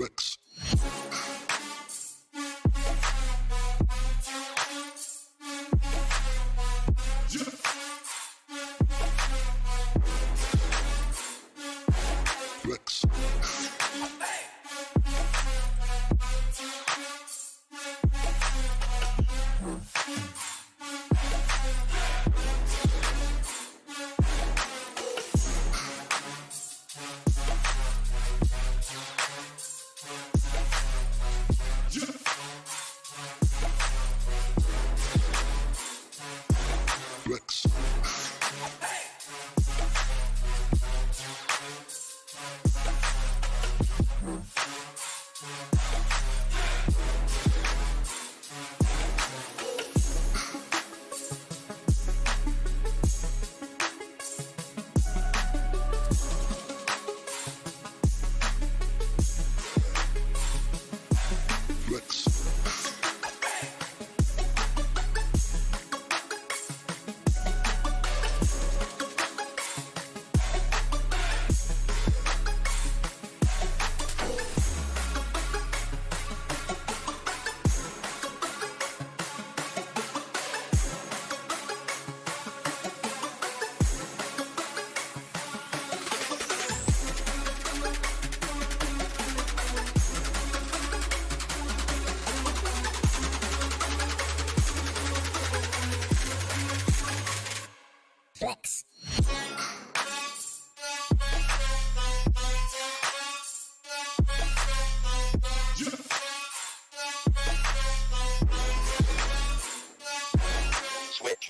Flex. Flex. Flex. Flex. Switch.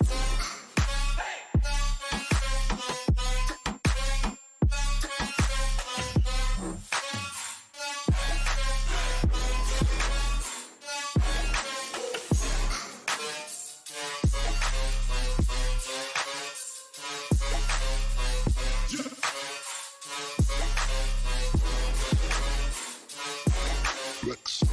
Flex.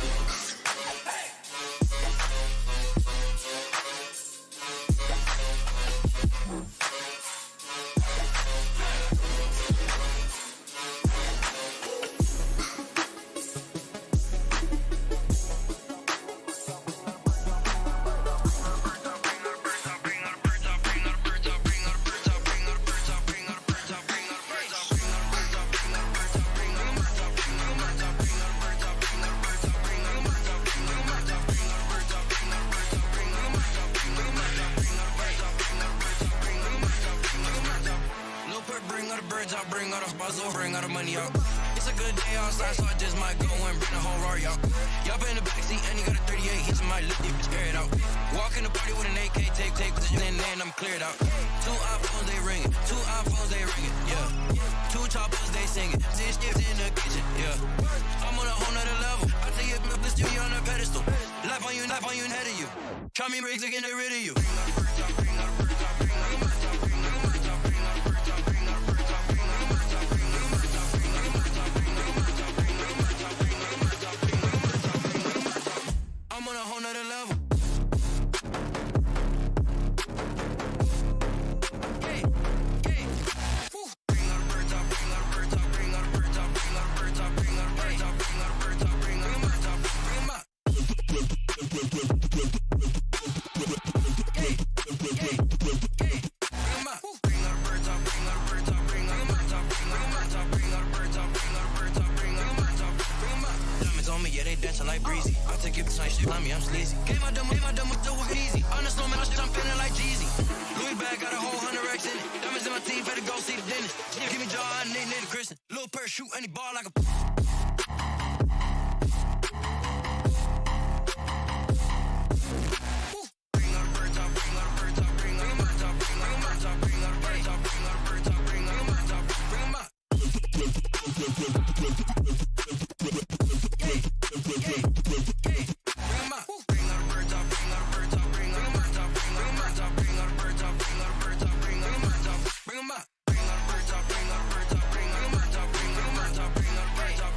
Bring all the spots, bring all the money out. It's a good day outside, so I just might go and bring the whole Rari out. Y'all in the backseat and you got a 38, hits my lip, you bitch, air it out. Walk in the party with an AK, take position, and I'm cleared out. 2 iPhones, they ringing, 2 iPhones, they ringing, yeah. 2 choppers, they singing, 6 shifts in the kitchen, yeah. I'm on a whole nother level, I tell you, this you on a pedestal. Life on you, head of you. Try me bricks to get rid of you. I'm on a whole nother level. Hey, hey. Woo. Bring all the birds out, bring all the birds out, bring all the birds out, bring all the birds out, bring all the birds out, bring all the birds out, bring all the birds out, bring them out. Hey, hey, hey. Bring them out. Bring all the birds out, bring all the birds out, bring all the birds out, bring all the birds out, bring all the birds out, bring all the birds out, bring all the birds out, bring them out. Diamonds on me, yeah, they dancing like breezy. I take it to shit on me, I'm sleazy. Gave my dumb, still work it easy. On the snowman, I'm feeling like Jeezy. Louis bag, got a whole 100 racks in it. Diamonds in my team, better go see the dentist. Give me jaw, I need the Christian. Little purse, shoot any ball like a. Bring all the birds out, bring all the birds out, bring all the birds out, bring all the birds out, bring all the birds out, bring all the birds out, bring all the birds out, bring them out. Hey, hey, hey. Bring them out. Bring all the birds out, bring all the birds out, bring all the birds out, bring all the birds out, bring all the birds out, bring all the birds out, bring all the birds out, bring them out. Bring all the birds out, bring all the birds out, bring all the birds out, bring all the birds out, bring all the birds out.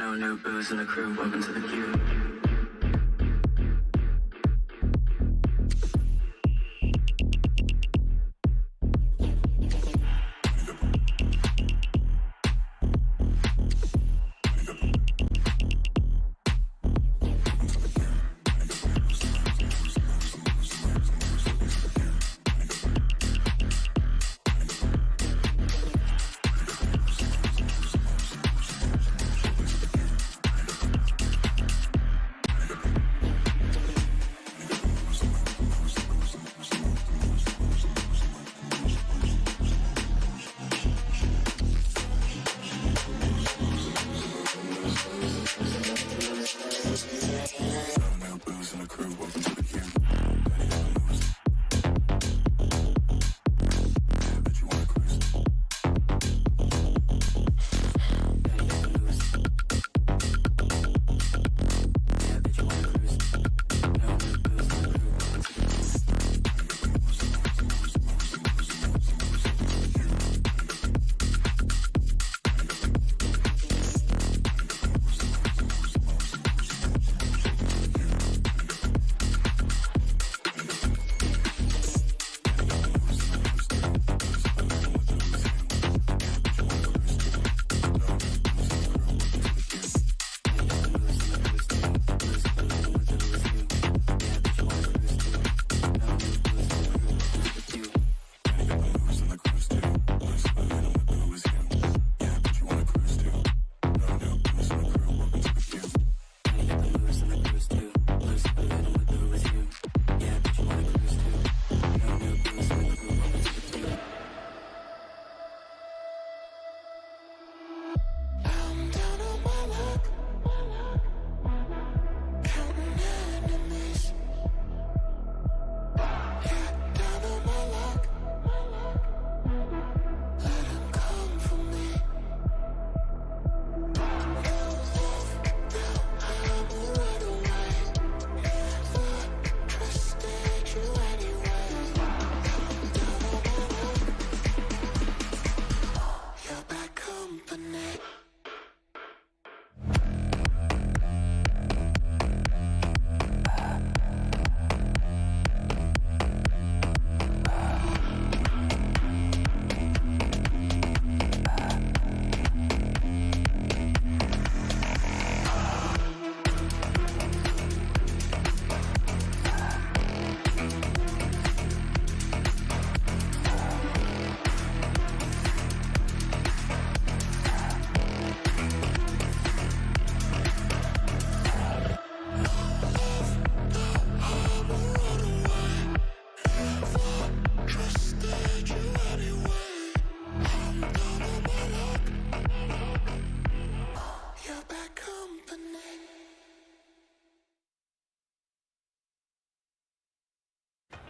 No new booze in the crew, welcome to the queue.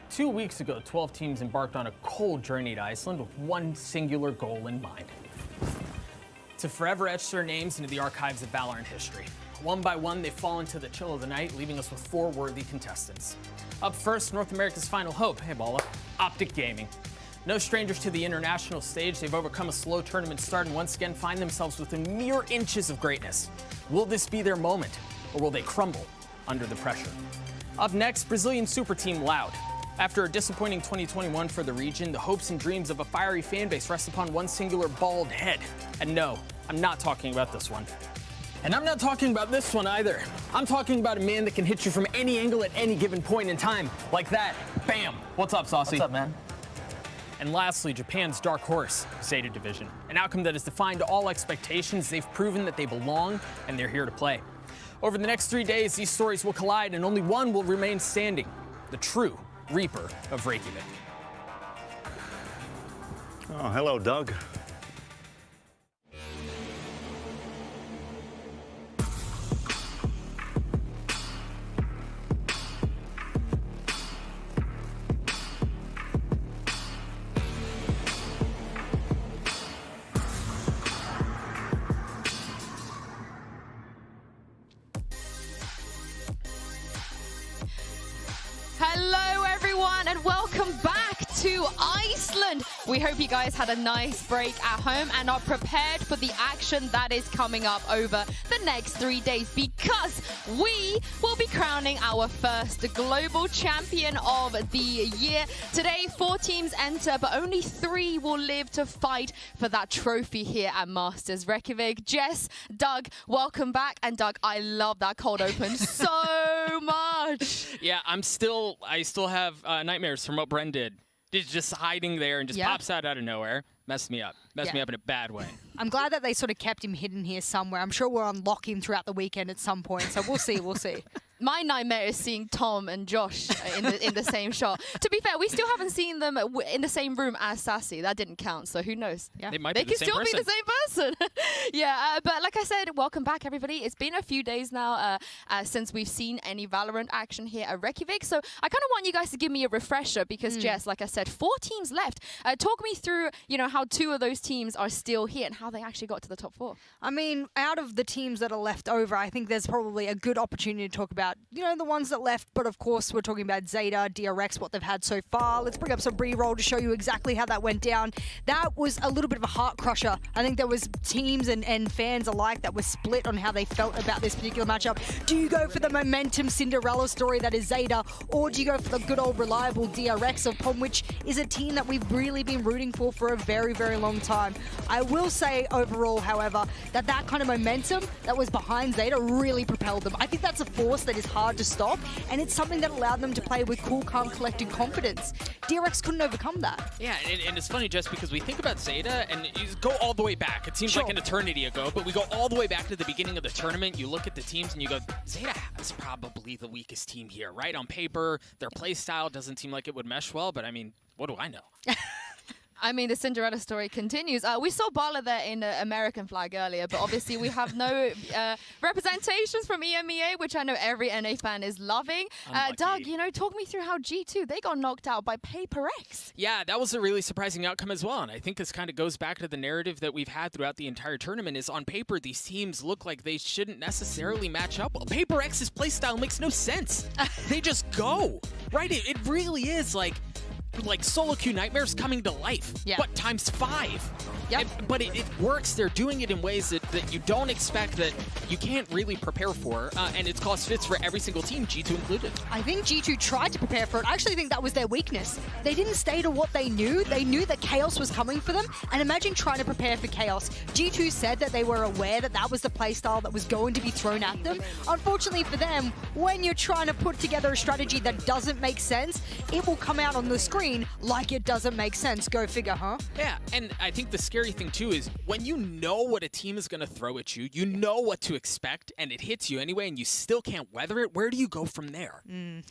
Two weeks ago, 12 teams embarked on a cold journey to Iceland with one singular goal in mind: to forever etch their names into the archives of Valorant history. One by one, they fall into the chill of the night, leaving us with 4 worthy contestants. Up first, North America's final hope, hey Bala, Optic Gaming. No strangers to the international stage, they've overcome a slow tournament start and once again find themselves within mere inches of greatness. Will this be their moment, or will they crumble under the pressure? Up next, Brazilian super team Loud. After a disappointing 2021 for the region, the hopes and dreams of a fiery fan base rest upon one singular bald head. And no, I'm not talking about this one. And I'm not talking about this one either. I'm talking about a man that can hit you from any angle at any given point in time. Like that. Bam! What's up, Saucy? What's up, man? And lastly, Japan's dark horse, Zeta Division. An outcome that has defied all expectations. They've proven that they belong, and they're here to play. Over the next 3 days, these stories will collide, and only one will remain standing. The true Reaper of Reykjavik. Oh, hello, Doug. Hello everyone and welcome back to Iceland. We hope you guys had a nice break at home and are prepared for the action that is coming up over the next 3 days, because we will be crowning our first global champion of the year. Today, 4 teams enter, but only 3 will live to fight for that trophy here at Masters Reykjavik. Jess, Doug, welcome back. And Doug, I love that cold open so much. Yeah, I still have nightmares from what Bren did. Just hiding there and just pops out of nowhere. Messed me up. Messed me up in a bad way. I'm glad that they sort of kept him hidden here somewhere. I'm sure we'll unlock him throughout the weekend at some point. So we'll see. We'll see. My nightmare is seeing Tom and Josh in the same shot. To be fair, we still haven't seen them in the same room as Sassy. That didn't count, so who knows? Yeah. They can still be the same person. Yeah, but like I said, welcome back, everybody. It's been a few days now since we've seen any Valorant action here at Reykjavik, so I kind of want you guys to give me a refresher because, Jess, like I said, 4 teams left. Talk me through, how 2 of those teams are still here and how they actually got to the top 4. I mean, out of the teams that are left over, I think there's probably a good opportunity to talk about, the ones that left. But of course, we're talking about Zeta, DRX, what they've had so far. Let's bring up some B-roll to show you exactly how that went down. That was a little bit of a heart crusher. I think there was teams and fans alike that were split on how they felt about this particular matchup. Do you go for the momentum Cinderella story that is Zeta, or do you go for the good old reliable DRX, upon which is a team that we've really been rooting for a very, very long time? I will say overall, however, that kind of momentum that was behind Zeta really propelled them. I think that's a force that is hard to stop, and it's something that allowed them to play with cool, calm, collected confidence. DRX couldn't overcome that. Yeah, and it's funny just because we think about Zeta and you go all the way back. It seems like an eternity ago, but we go all the way back to the beginning of the tournament. You look at the teams and you go, Zeta is probably the weakest team here, right? On paper, their play style doesn't seem like it would mesh well, but I mean, what do I know? I mean, the Cinderella story continues. We saw Bala there in the American flag earlier, but obviously we have no representations from EMEA, which I know every NA fan is loving. Doug, talk me through how G2, they got knocked out by Paper X. Yeah, that was a really surprising outcome as well, and I think this kind of goes back to the narrative that we've had throughout the entire tournament is on paper, these teams look like they shouldn't necessarily match up well. Paper X's playstyle makes no sense. They just go, right? It really is like solo queue nightmares coming to life, but times 5. Yep. But it works. They're doing it in ways that you don't expect, that you can't really prepare for, and it's cost fits for every single team, G2 included. I think G2 tried to prepare for it. I actually think that was their weakness. They didn't stay to what they knew. They knew that chaos was coming for them, and imagine trying to prepare for chaos. G2 said that they were aware that was the playstyle that was going to be thrown at them. Unfortunately for them, when you're trying to put together a strategy that doesn't make sense, it will come out on the screen like it doesn't make sense. Go figure, huh? Yeah, and I think the scary thing too is when you know what a team is going to throw at you, you know what to expect, and it hits you anyway, and you still can't weather it, where do you go from there?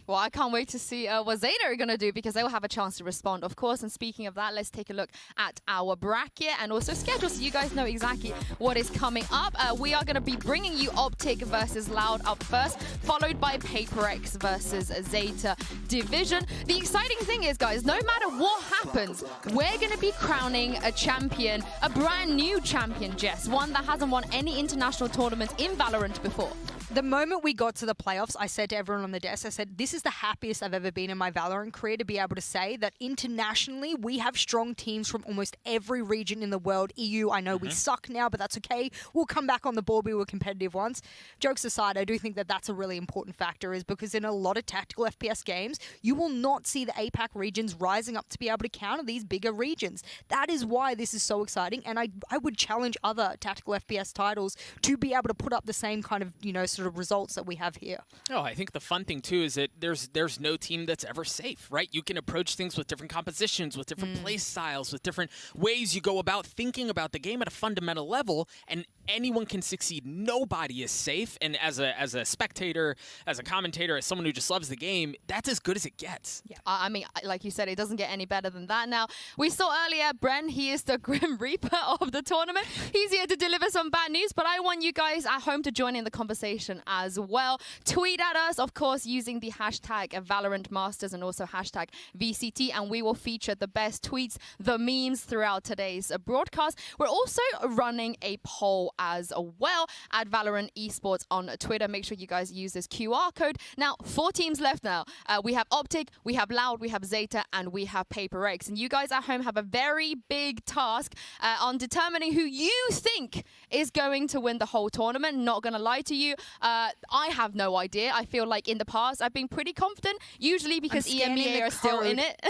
Well, I can't wait to see what Zeta are going to do, because they will have a chance to respond, of course. And speaking of that, let's take a look at our bracket and also schedule so you guys know exactly what is coming up. We are going to be bringing you Optic versus Loud up first, followed by Paper X versus Zeta Division. The exciting thing is, guys, no matter what happens, we're going to be crowning a champion, a brand new champion, Jess, one that hasn't won any international tournaments in Valorant before. The moment we got to the playoffs, I said to everyone on the desk, I said, this is the happiest I've ever been in my Valorant career to be able to say that internationally, we have strong teams from almost every region in the world. EU, I know we suck now, but that's okay. We'll come back on the board. We were competitive once. Jokes aside, I do think that that's a really important factor, is because in a lot of tactical FPS games, you will not see the APAC regions rising up to be able to counter these bigger regions. That is why this is so exciting, and I would challenge other tactical FPS titles to be able to put up the same kind of, sort of results that we have here. Oh, I think the fun thing too is that there's no team that's ever safe, right? You can approach things with different compositions, with different play styles, with different ways you go about thinking about the game at a fundamental level, and anyone can succeed. Nobody is safe, and as a spectator, as a commentator, as someone who just loves the game, that's as good as it gets. Yeah, I mean, like you said, it doesn't get any better than that. Now, we saw earlier, Bren, he is the Grim Reaper of the tournament. He's here to deliver some bad news, but I want you guys at home to join in the conversation as well. Tweet at us, of course, using the hashtag VALORANT Masters and also hashtag VCT, and we will feature the best tweets, the memes throughout today's broadcast. We're also running a poll as well at Valorant Esports on Twitter. Make sure you guys use this QR code. Now, 4 teams left now. We have Optic, we have Loud, we have Zeta, and we have Paper X. And you guys at home have a very big task on determining who you think is going to win the whole tournament. Not going to lie to you. I have no idea. I feel like in the past, I've been pretty confident, usually because EMEA are still in it.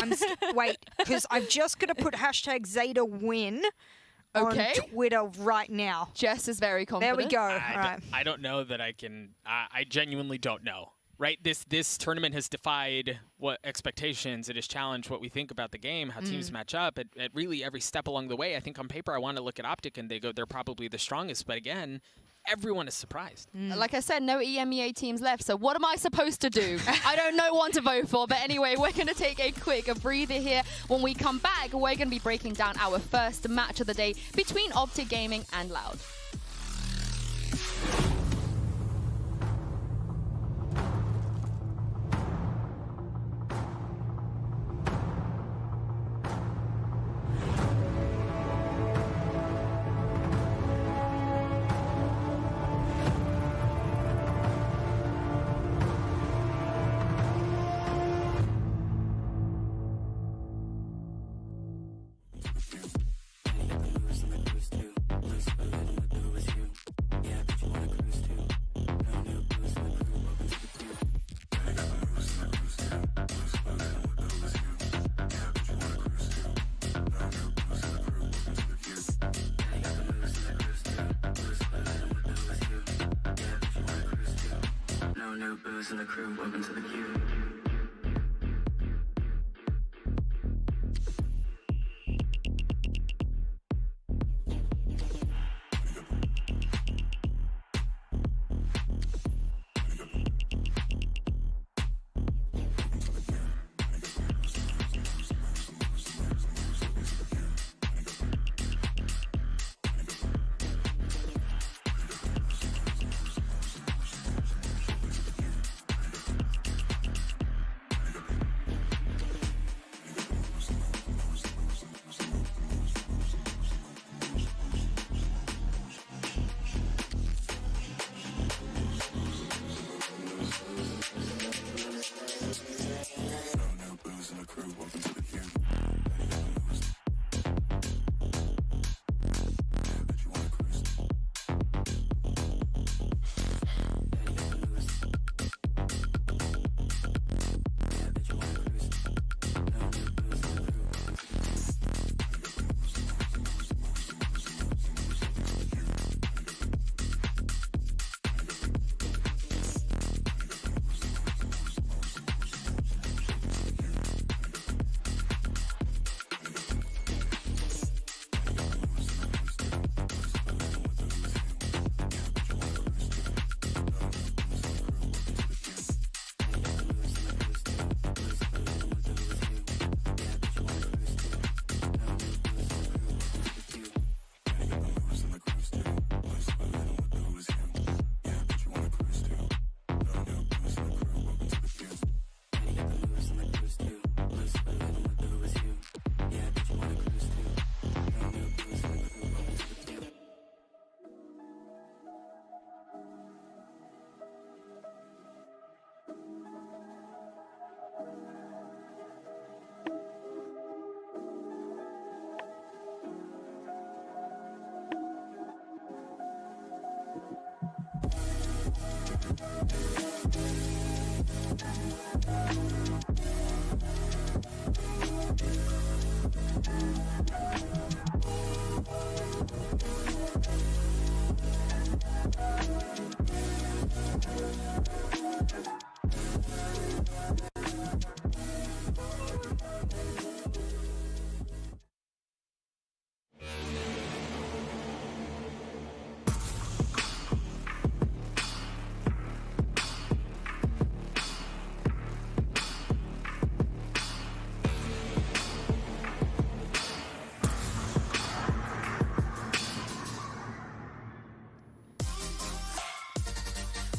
Wait, because I'm just going to put hashtag Zeta win on Twitter right now. Jess is very confident. There we go. I don't know that I can. I genuinely don't know. Right, this tournament has defied what expectations. It has challenged what we think about the game, how teams match up at really every step along the way. I think on paper, I want to look at Optic and they're probably the strongest. But again, everyone is surprised. Like I said, no EMEA teams left. So what am I supposed to do? I don't know one to vote for. But anyway, we're going to take a quick breather here. When we come back, we're going to be breaking down our first match of the day between Optic Gaming and Loud. No booze in the crew, welcome to the queue.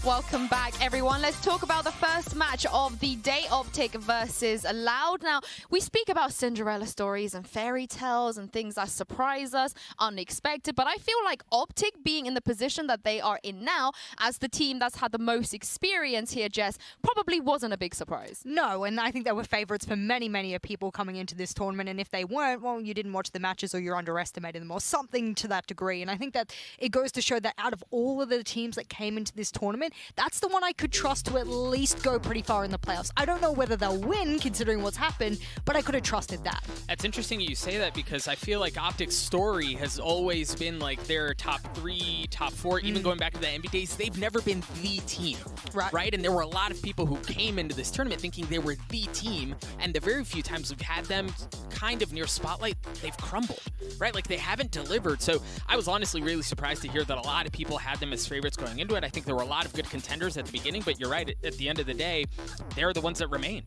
Welcome back, everyone. Let's talk about the first match of the day, Optic versus Loud. Now, we speak about Cinderella stories and fairy tales and things that surprise us, unexpected, but I feel like Optic being in the position that they are in now as the team that's had the most experience here, Jess, probably wasn't a big surprise. No, and I think they were favourites for many, many people coming into this tournament, and if they weren't, well, you didn't watch the matches or you're underestimating them or something to that degree. And I think that it goes to show that out of all of the teams that came into this tournament, that's the one I could trust to at least go pretty far in the playoffs. I don't know whether they'll win considering what's happened, but I could have trusted that. It's interesting you say that because I feel like Optic's story has always been like their top 3, top 4, even going back to the NBA days. They've never been the team, right? And there were a lot of people who came into this tournament thinking they were the team, and the very few times we've had them kind of near spotlight, they've crumbled, right? Like they haven't delivered. So I was honestly really surprised to hear that a lot of people had them as favorites going into it. I think there were a lot of good contenders at the beginning, but you're right, at the end of the day, they're the ones that remain.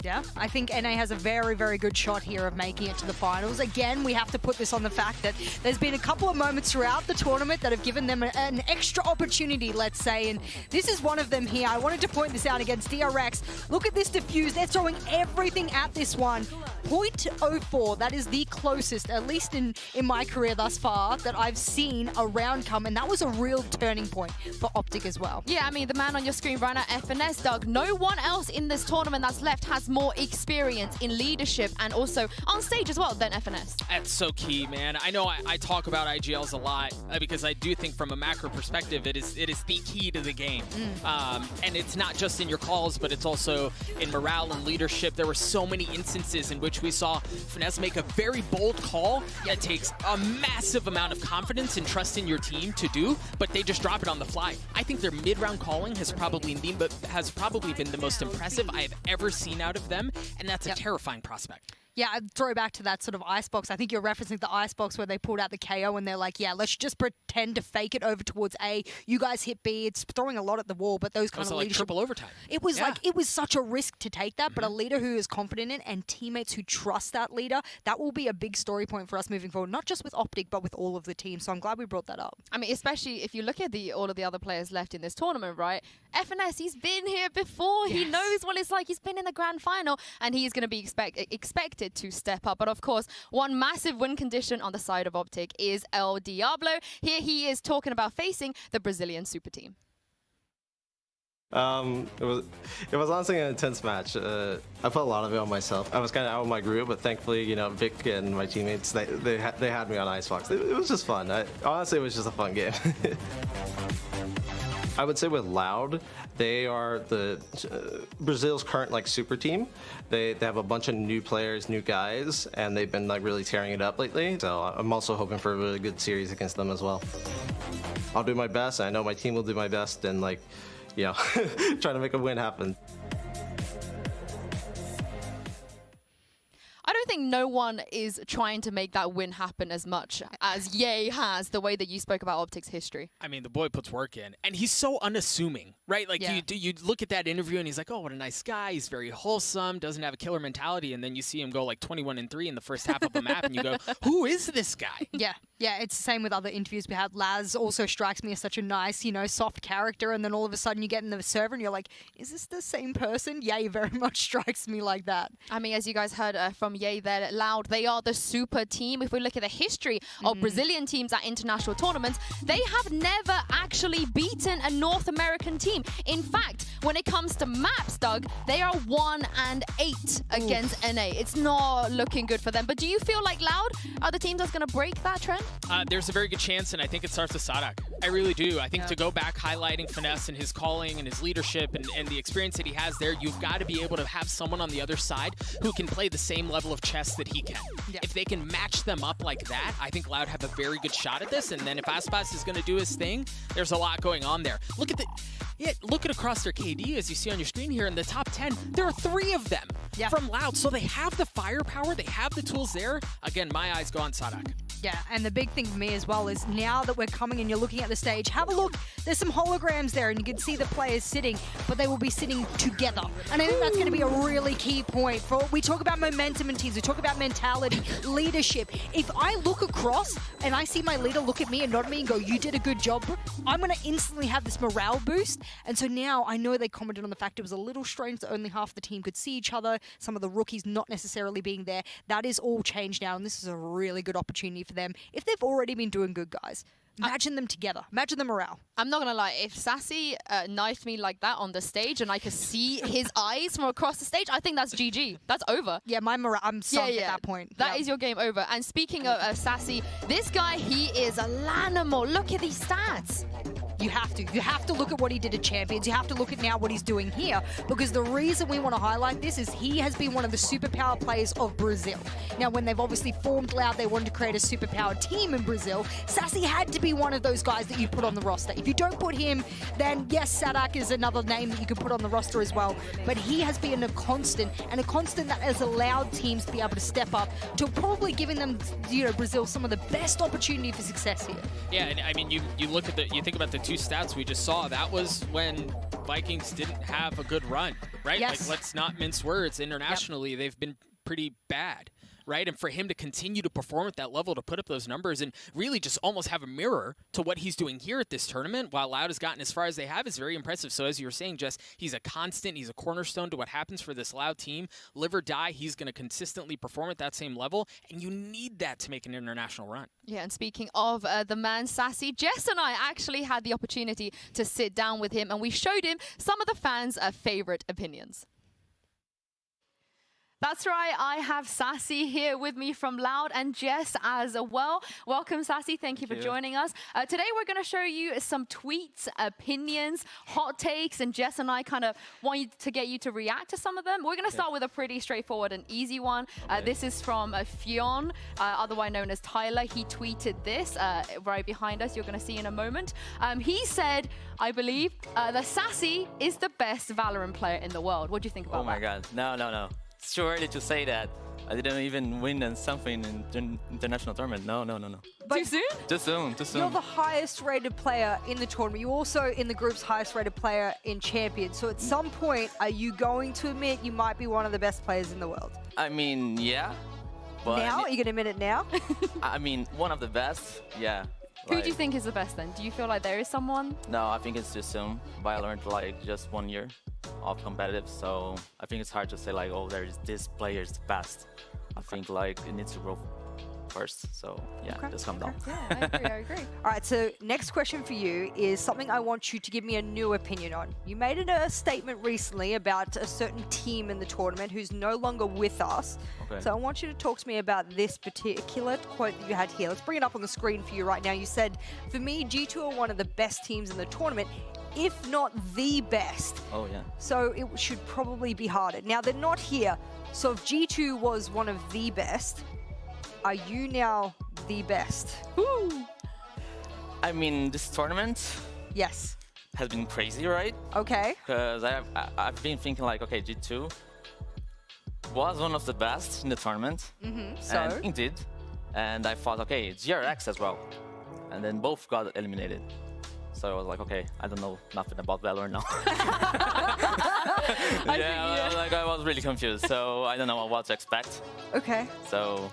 Yeah, I think NA has a very, very good shot here of making it to the finals. Again, we have to put this on the fact that there's been a couple of moments throughout the tournament that have given them an extra opportunity, let's say, and this is one of them here. I wanted to point this out against DRX. Look at this defuse. They're throwing everything at this one. 0.04, that is the closest, at least in my career thus far, that I've seen a round come, and that was a real turning point for Optic as well. Yeah, I mean, the man on your screen right now, FNS, Doug, no one else in this tournament that's left has more experience in leadership and also on stage as well than FNS. That's so key, man. I know I talk about IGLs a lot because I do think from a macro perspective, it is the key to the game. And it's not just in your calls, but it's also in morale and leadership. There were so many instances in which we saw Finesse make a very bold call that takes a massive amount of confidence and trust in your team to do, but they just drop it on the fly. I think their mid-round calling has probably been the most impressive I have ever seen out of them, and that's a terrifying prospect. Yeah, I'd throw back to that sort of icebox. I think you're referencing the icebox where they pulled out the KO and they're like, yeah, let's just pretend to fake it over towards A. You guys hit B. It's throwing a lot at the wall, but those kind of like leadership... triple overtime. It was it was such a risk to take that, but a leader who is confident in and teammates who trust that leader, that will be a big story point for us moving forward, not just with Optic, but with all of the teams. So I'm glad we brought that up. I mean, especially if you look at all of the other players left in this tournament, right? FNS, he's been here before. Yes. He knows what it's like. He's been in the grand final, and he's going to be expected to step up. But of course, one massive win condition on the side of Optic is El Diablo. Here he is talking about facing the Brazilian super team. It was honestly an intense match. I put a lot of it on myself. I was kind of out of my groove, but thankfully, you know, Vic and my teammates, they had me on Icebox. It was just fun. Honestly, it was just a fun game. I would say with Loud, they are the Brazil's current like super team. They have a bunch of new players, new guys, and they've been like really tearing it up lately. So I'm also hoping for a really good series against them as well. I'll do my best. I know my team will do my best, and like, you know, trying to make a win happen. I don't think no one is trying to make that win happen as much as Ye has, the way that you spoke about Optic's history. I mean, the boy puts work in, and he's so unassuming, right? Like, you look at that interview, and he's like, oh, what a nice guy. He's very wholesome, doesn't have a killer mentality, and then you see him go like 21-3 in the first half of a map, and you go, who is this guy? Yeah, it's the same with other interviews we had. Laz also strikes me as such a nice, you know, soft character, and then all of a sudden you get in the server, and you're like, is this the same person? Ye very much strikes me like that. I mean, as you guys heard from Ye there, Loud, they are the super team. If we look at the history of Brazilian teams at international tournaments, they have never actually beaten a North American team. In fact, when it comes to maps, Doug, they are 1-8 against NA. It's not looking good for them. But do you feel like Loud are the team that's going to break that trend? There's a very good chance, and I think it starts with Sadak. I really do. I think to go back highlighting Finesse and his calling and his leadership and the experience that he has there, you've got to be able to have someone on the other side who can play the same level of chess that he can. If they can match them up like that, I think Loud have a very good shot at this. And then if Aspas is going to do his thing, there's a lot going on there. Look at across their KD, as you see on your screen here in the top 10. There are 3 of them from Loud, so they have the firepower, they have the tools there. Again, my eyes go on Sadak. Yeah, and the big thing for me as well is now that we're coming and you're looking at the stage, have a look. There's some holograms there and you can see the players sitting, but they will be sitting together. And I think that's going to be a really key point. We talk about momentum in teams, we talk about mentality, leadership. If I look across and I see my leader look at me and nod at me and go, you did a good job, bro, I'm going to instantly have this morale boost. And so now I know they commented on the fact it was a little strange that only half the team could see each other, some of the rookies not necessarily being there. That is all changed now, and this is a really good opportunity for them. If they've already been doing good, guys, imagine them together. Imagine the morale. I'm not gonna lie, if Sassy knifed me like that on the stage and I could see his eyes from across the stage, I think that's GG. That's over. Yeah, my morale, I'm sunk at that point. That is your game over. And speaking of Sassy, this guy, he is a Lanimal. Look at these stats. You have to. You have to look at what he did at Champions. You have to look at now what he's doing here, because the reason we want to highlight this is he has been one of the superpower players of Brazil. Now, when they've obviously formed Loud, they wanted to create a superpower team in Brazil. Sassy had to be one of those guys that you put on the roster. If you don't put him, then yes, Sadak is another name that you can put on the roster as well. But he has been a constant, and a constant that has allowed teams to be able to step up to probably giving them, Brazil some of the best opportunity for success here. Yeah, and I mean, you look at you think about the two stats we just saw. That was when Vikings didn't have a good run, right? Yes. Like, let's not mince words. Internationally, they've been pretty bad, right? And for him to continue to perform at that level, to put up those numbers and really just almost have a mirror to what he's doing here at this tournament, while Loud has gotten as far as they have, is very impressive. So as you were saying, Jess, he's a constant, he's a cornerstone to what happens for this Loud team. Live or die, he's going to consistently perform at that same level, and you need that to make an international run. Yeah, and speaking of the man Sassy, Jess and I actually had the opportunity to sit down with him, and we showed him some of the fans' favorite opinions. That's right, I have Sassy here with me from Loud, and Jess as well. Welcome, Sassy. Thank you for joining us. Today we're going to show you some tweets, opinions, hot takes, and Jess and I kind of want to get you to react to some of them. We're going to start with a pretty straightforward and easy one. This is from Fionn, otherwise known as Tyler. He tweeted this right behind us. You're going to see in a moment. He said, I believe, that Sassy is the best Valorant player in the world. What do you think about that? Oh my God, no. It's too early to say that. I didn't even win in something in international tournament. No. Too soon? Too soon. You're the highest rated player in the tournament. You're also in the group's highest rated player in Champions. So at some point, are you going to admit you might be one of the best players in the world? I mean, yeah. But Now? Are you going to admit it now? I mean, one of the best, yeah. Who do you think is the best then? Do you feel like there is someone? No, I think it's too soon. Valorant like just 1 year of competitive, so I think it's hard to say like, oh, this player is the best. I think like it needs to grow first, so yeah, just calm down. Yeah, I agree. All right, so next question for you is something I want you to give me a new opinion on. You made a statement recently about a certain team in the tournament who's no longer with us. Okay. So I want you to talk to me about this particular quote that you had here. Let's bring it up on the screen for you right now. You said, for me, G2 are one of the best teams in the tournament, if not the best. Oh, yeah. So it should probably be harder. Now, they're not here. So if G2 was one of the best, are you now the best? Woo! I mean, this tournament Yes. has been crazy, right? Okay. Because I've been thinking like, okay, G2 was one of the best in the tournament. So? And indeed. And I thought, okay, GRX as well. And then both got eliminated. So I was like, okay, I don't know nothing about Valorant now. I was really confused. So I don't know what to expect. Okay. So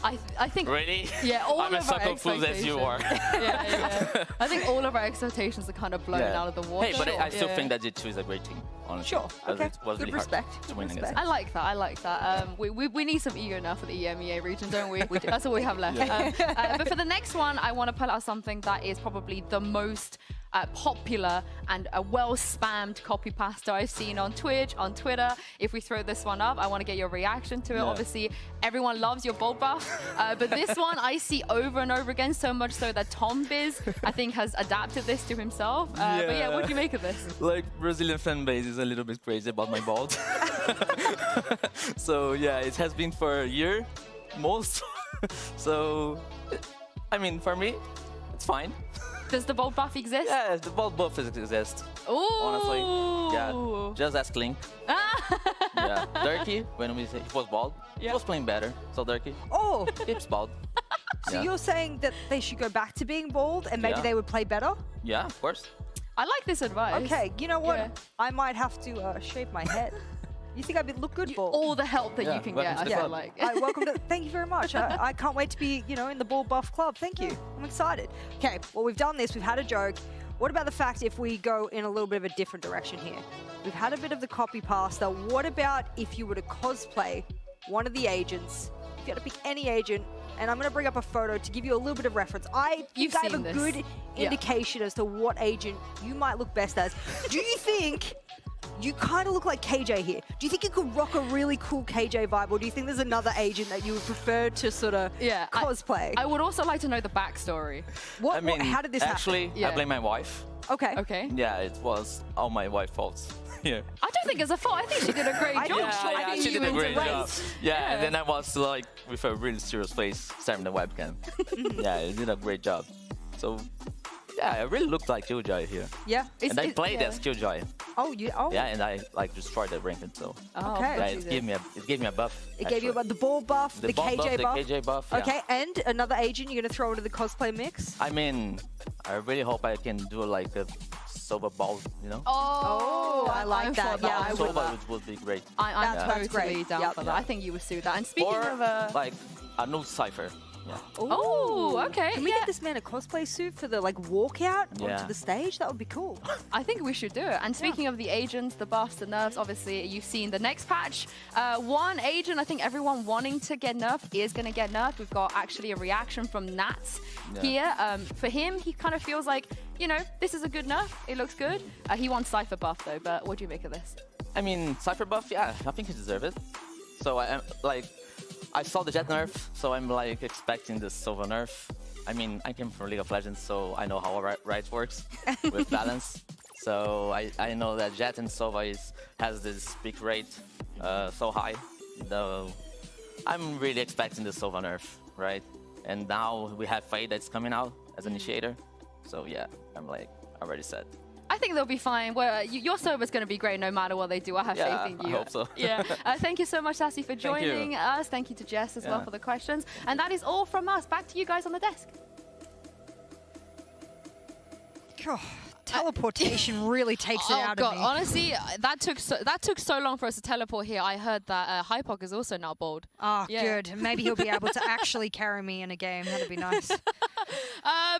I think really? Yeah, all I'm of as so our confused as you are. yeah. I think all of our expectations are kind of blown out of the water. Hey, but I still think that G2 is a great team, honestly. Sure, okay. It was Good really respect. hard to win against I like that. We need some ego now for the EMEA region, don't we? We do. That's all we have left. But for the next one, I want to pull out something that is probably the most popular and a well-spammed copy pasta I've seen on Twitch, on Twitter. If we throw this one up, I want to get your reaction to it. Obviously, everyone loves your bold buff, but this one I see over and over again, so much so that Tom Biz, I think, has adapted this to himself. But yeah, what do you make of this? Like, Brazilian fan base is a little bit crazy about my bald. So yeah, it has been for a year, most. So, I mean, for me, it's fine. Does the bold buff exist? Yeah, the bald buff exists. Ooh. Honestly, yeah. Just ask Link. Yeah, Durkee, when he was bald, he was playing better. So Durkee, Oh, keeps bald. So you're saying that they should go back to being bald and maybe they would play better? Yeah, of course. I like this advice. Okay, you know what? Yeah. I might have to shave my head. You think I'd look good bald? All the help that you can get, welcome I to the feel club. like. Welcome to. Thank you very much. I can't wait to be, in the bald buff club. Thank you. I'm excited. Okay, well we've done this. We've had a joke. What about the fact if we go in a little bit of a different direction here? We've had a bit of the copy pasta. What about if you were to cosplay one of the agents? If you had to pick any agent, and I'm going to bring up a photo to give you a little bit of reference. I think I have a good indication as to what agent you might look best as. Do you think you kind of look like KJ here? Do you think you could rock a really cool KJ vibe, or do you think there's another agent that you would prefer to sort of cosplay? I would also like to know the backstory. How did this actually, happen? I blame my wife. Okay. Okay. Yeah, it was all my wife's fault. Yeah. I don't think it's a fault. I think she did a great job. Yeah, I think she did a great job. Yeah. Yeah, and then I was like with a really serious face staring the webcam. Yeah, you did a great job. So, yeah, I really looked like Killjoy here. Yeah. And I played as Killjoy. Oh, you. Oh. Yeah, and I like destroyed the ranking. So. Okay. Yeah, it gave me a buff. It gave you the ball buff, the ball KJ buff. The KJ buff. Yeah. Okay, and another agent you're gonna throw into the cosplay mix? I mean, I really hope I can do like a silver ball, Oh, I like that. Yeah, I would. Silver would be great. I'm That's totally great. down for that. I think you would suit that. And speaking of like a new cipher. Yeah. Oh, okay. Can we get this man a cosplay suit for the walkout onto the stage? That would be cool. I think we should do it. And speaking of the agents, the buffs, the nerfs, obviously you've seen the next patch. One agent, I think everyone wanting to get nerfed is going to get nerfed. We've got actually a reaction from Nats here. For him, he kind of feels like, this is a good nerf. It looks good. He wants Cypher buff though, but what do you make of this? I mean, Cypher buff, yeah, I think he deserves it. So I saw the Jet nerf, so I'm expecting the Silver nerf. I mean, I came from League of Legends, so I know how Riot works with balance. So I know that Jet and Sova has this peak rate so high. Though I'm really expecting the Sova nerf, right? And now we have Fade that's coming out as initiator. So yeah, I'm already set. I think they'll be fine. Well, your server's going to be great no matter what they do. I have faith in you. I hope so. Yeah. Thank you so much, Sassy, for joining us. Thank you to Jess as well for the questions. And that is all from us. Back to you guys on the desk. God, teleportation really takes it out of me. Honestly, that took so long for us to teleport here. I heard that Hypok is also now bald. Oh, good. Maybe he'll be able to actually carry me in a game. That'd be nice.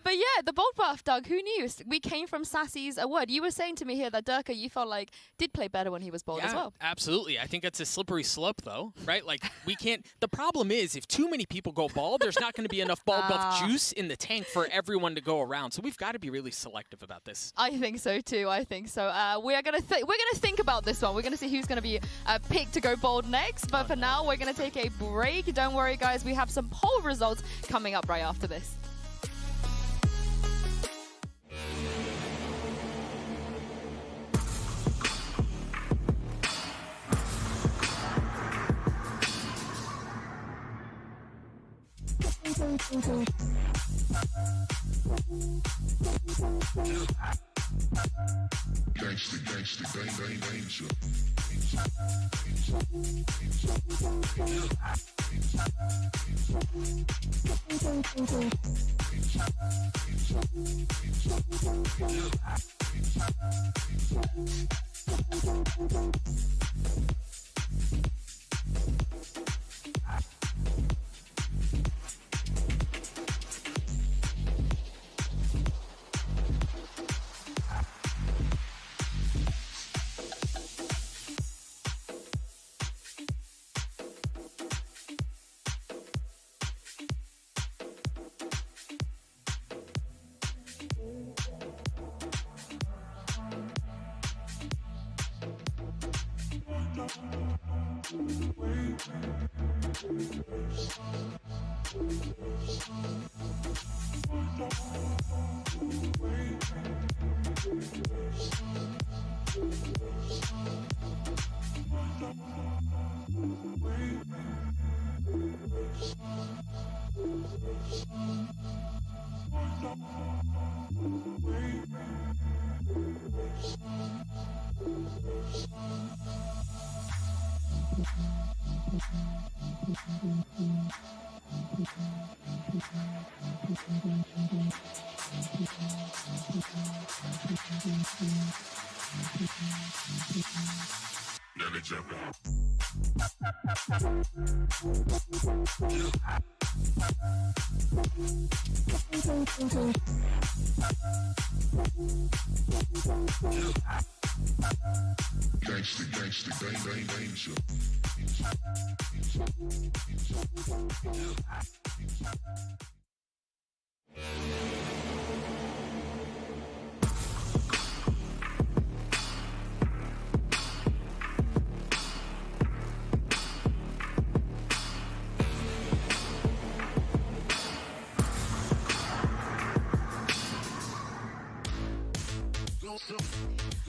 But yeah, the bold buff, Doug, who knew? We came from Sassy's word. You were saying to me here that Durka, you felt like did play better when he was bald as well. Absolutely. I think it's a slippery slope, though, right? We can't. The problem is, if too many people go bald, there's not going to be enough bald buff juice in the tank for everyone to go around. So we've got to be really selective about this. I think so too. I think so. We're gonna think about this one. We're gonna see who's gonna be picked to go bald next. But for now, we're gonna take a break. Don't worry, guys. We have some poll results coming up right after this.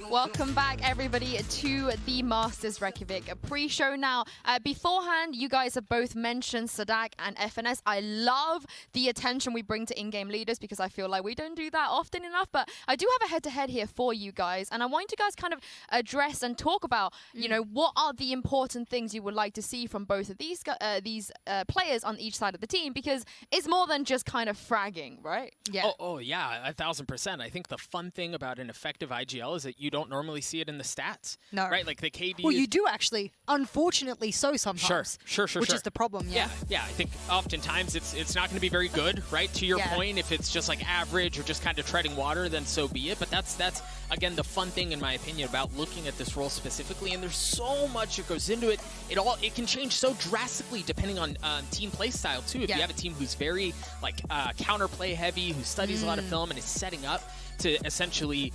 Welcome back, everybody, to the Masters Reykjavik pre-show. Now, beforehand, you guys have both mentioned Sadak and FNS. I love the attention we bring to in-game leaders because I feel like we don't do that often enough. But I do have a head-to-head here for you guys, and I want you guys kind of address and talk about, you know, what are the important things you would like to see from both of these players on each side of the team, because it's more than just kind of fragging, right? Yeah. Oh yeah, 1000%. I think the fun thing about an effective IGL is that you don't normally see it in the stats. No. Right? Like the KD. Well, you do actually. Unfortunately, so sometimes. Sure. Which is the problem, yeah. Yeah. I think oftentimes it's not going to be very good, right? To your point, if it's just like average or just kind of treading water, then so be it. But that's again the fun thing, in my opinion, about looking at this role specifically. And there's so much that goes into it. It can change so drastically depending on team play style too. If you have a team who's very like counterplay heavy, who studies a lot of film and is setting up to essentially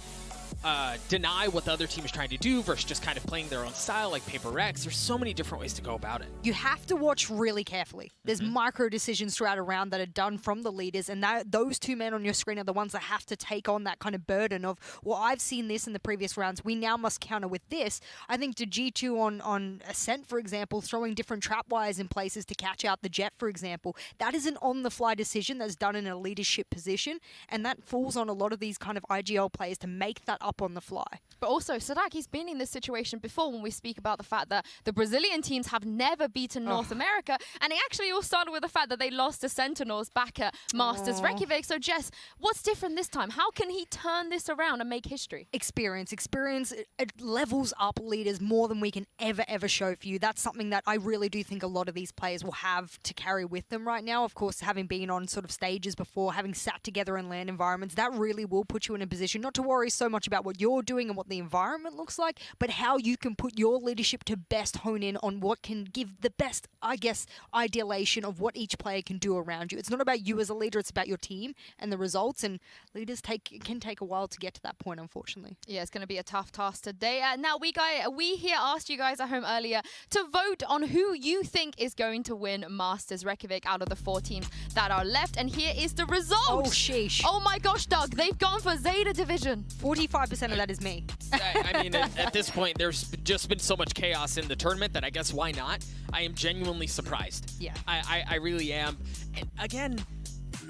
deny what the other team is trying to do versus just kind of playing their own style like Paper Rex. There's so many different ways to go about it. You have to watch really carefully. There's micro decisions throughout a round that are done from the leaders, and those two men on your screen are the ones that have to take on that kind of burden of, well, I've seen this in the previous rounds, we now must counter with this. I think to G2 on Ascent, for example, throwing different trap wires in places to catch out the Jet, for example, that is an on-the-fly decision that's done in a leadership position, and that falls on a lot of these kind of IGL players to make that up on the fly. But also, Sadak, he's been in this situation before when we speak about the fact that the Brazilian teams have never beaten North America, and it actually all started with the fact that they lost to Sentinels back at Masters Reykjavik. So, Jess, what's different this time? How can he turn this around and make history? Experience. It levels up leaders more than we can ever show for you. That's something that I really do think a lot of these players will have to carry with them right now. Of course, having been on sort of stages before, having sat together in LAN environments, that really will put you in a position not to worry so much about what you're doing and what the environment looks like, but how you can put your leadership to best hone in on what can give the best, I guess, idealization of what each player can do around you. It's not about you as a leader, it's about your team and the results, and leaders can take a while to get to that point, unfortunately. Yeah, it's going to be a tough task today. Now, we here asked you guys at home earlier to vote on who you think is going to win Masters Reykjavik out of the 4 teams that are left, and here is the result. Oh, sheesh. Oh my gosh, Doug, they've gone for Zeta Division. 45% of that is me. I mean, at this point, there's just been so much chaos in the tournament that I guess why not? I am genuinely surprised. Yeah. I really am. And again,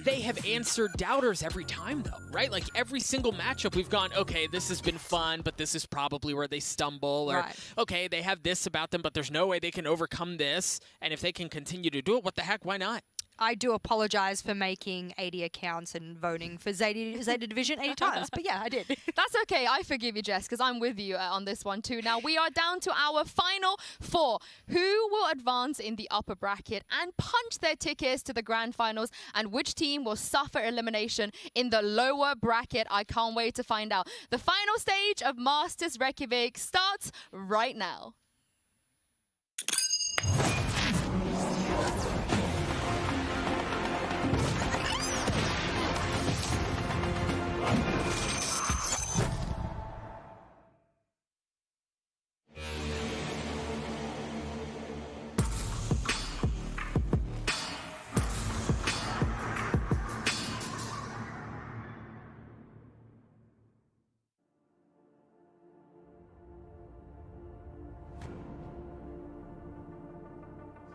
they have answered doubters every time, though, right? Like, every single matchup we've gone, okay, this has been fun, but this is probably where they stumble. Or, okay, they have this about them, but there's no way they can overcome this. And if they can continue to do it, what the heck, why not? I do apologize for making 80 accounts and voting for Zeta Division 80 times. But yeah, I did. That's okay. I forgive you, Jess, because I'm with you on this one too. Now, we are down to our final 4. Who will advance in the upper bracket and punch their tickets to the grand finals? And which team will suffer elimination in the lower bracket? I can't wait to find out. The final stage of Masters Reykjavik starts right now.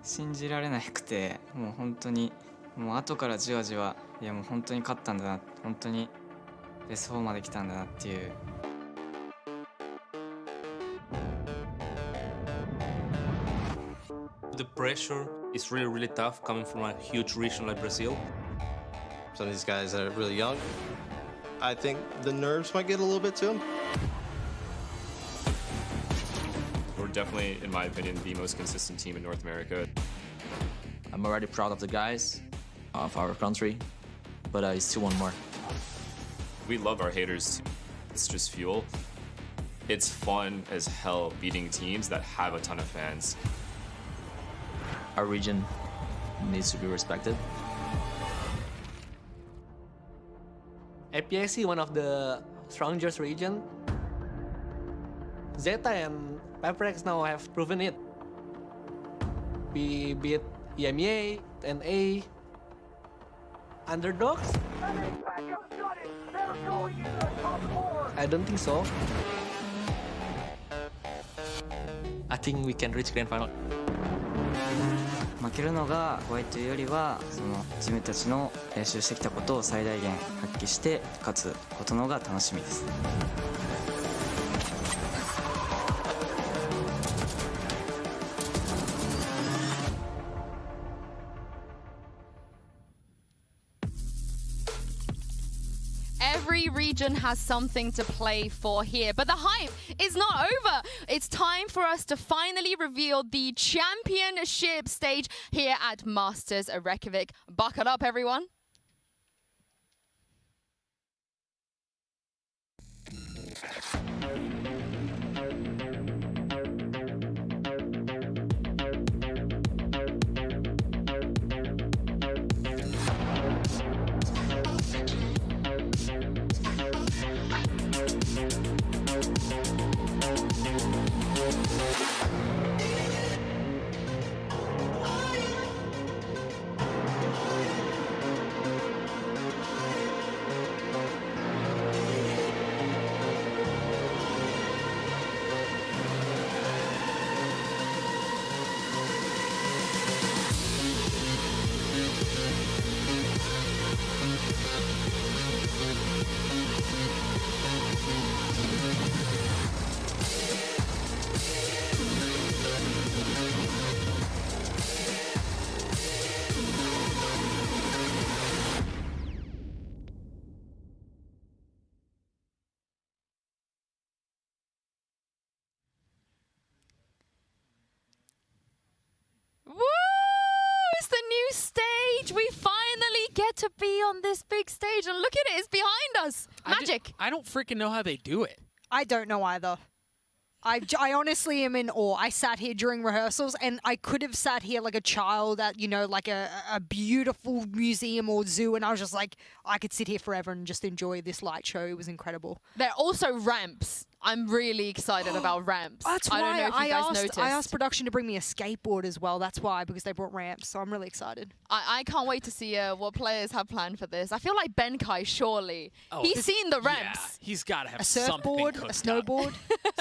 信じられなくて、もう本当にもう後からじわじわ、いやもう本当に勝ったんだな、本当にベスト4まで来たんだなっていう。The pressure It's really, really tough coming from a huge region like Brazil. Some of these guys that are really young, I think the nerves might get a little bit to them. We're definitely, in my opinion, the most consistent team in North America. I'm already proud of the guys, of our country, but I still want more. We love our haters. It's just fuel. It's fun as hell beating teams that have a ton of fans. Our region needs to be respected. APAC, one of the strongest region. Zeta and Paprex now have proven it. We beat EMEA, NA, underdogs? I don't think so. I think we can reach grand final. 負けるのが怖いというよりは自分たちの練習してきたことを最大限発揮して勝つことの方が楽しみです。Every region has something to play for here, but the hype is not over. It's time for us to finally reveal the championship stage here at Masters Reykjavik. Buckle up, everyone. It's the new stage. We finally get to be on this big stage. And look at it. It's behind us. Magic. I don't freaking know how they do it. I don't know either. I honestly am in awe. I sat here during rehearsals and I could have sat here like a child at, you know, like a beautiful museum or zoo, and I was just like, I could sit here forever and just enjoy this light show. It was incredible. There are also ramps. I'm really excited about ramps. That's I don't know if you guys noticed. I asked production to bring me a skateboard as well. That's why, because they brought ramps. So I'm really excited. I can't wait to see what players have planned for this. I feel like Benkai, surely. He's seen the ramps. Yeah, he's got to have A something surfboard, a snowboard.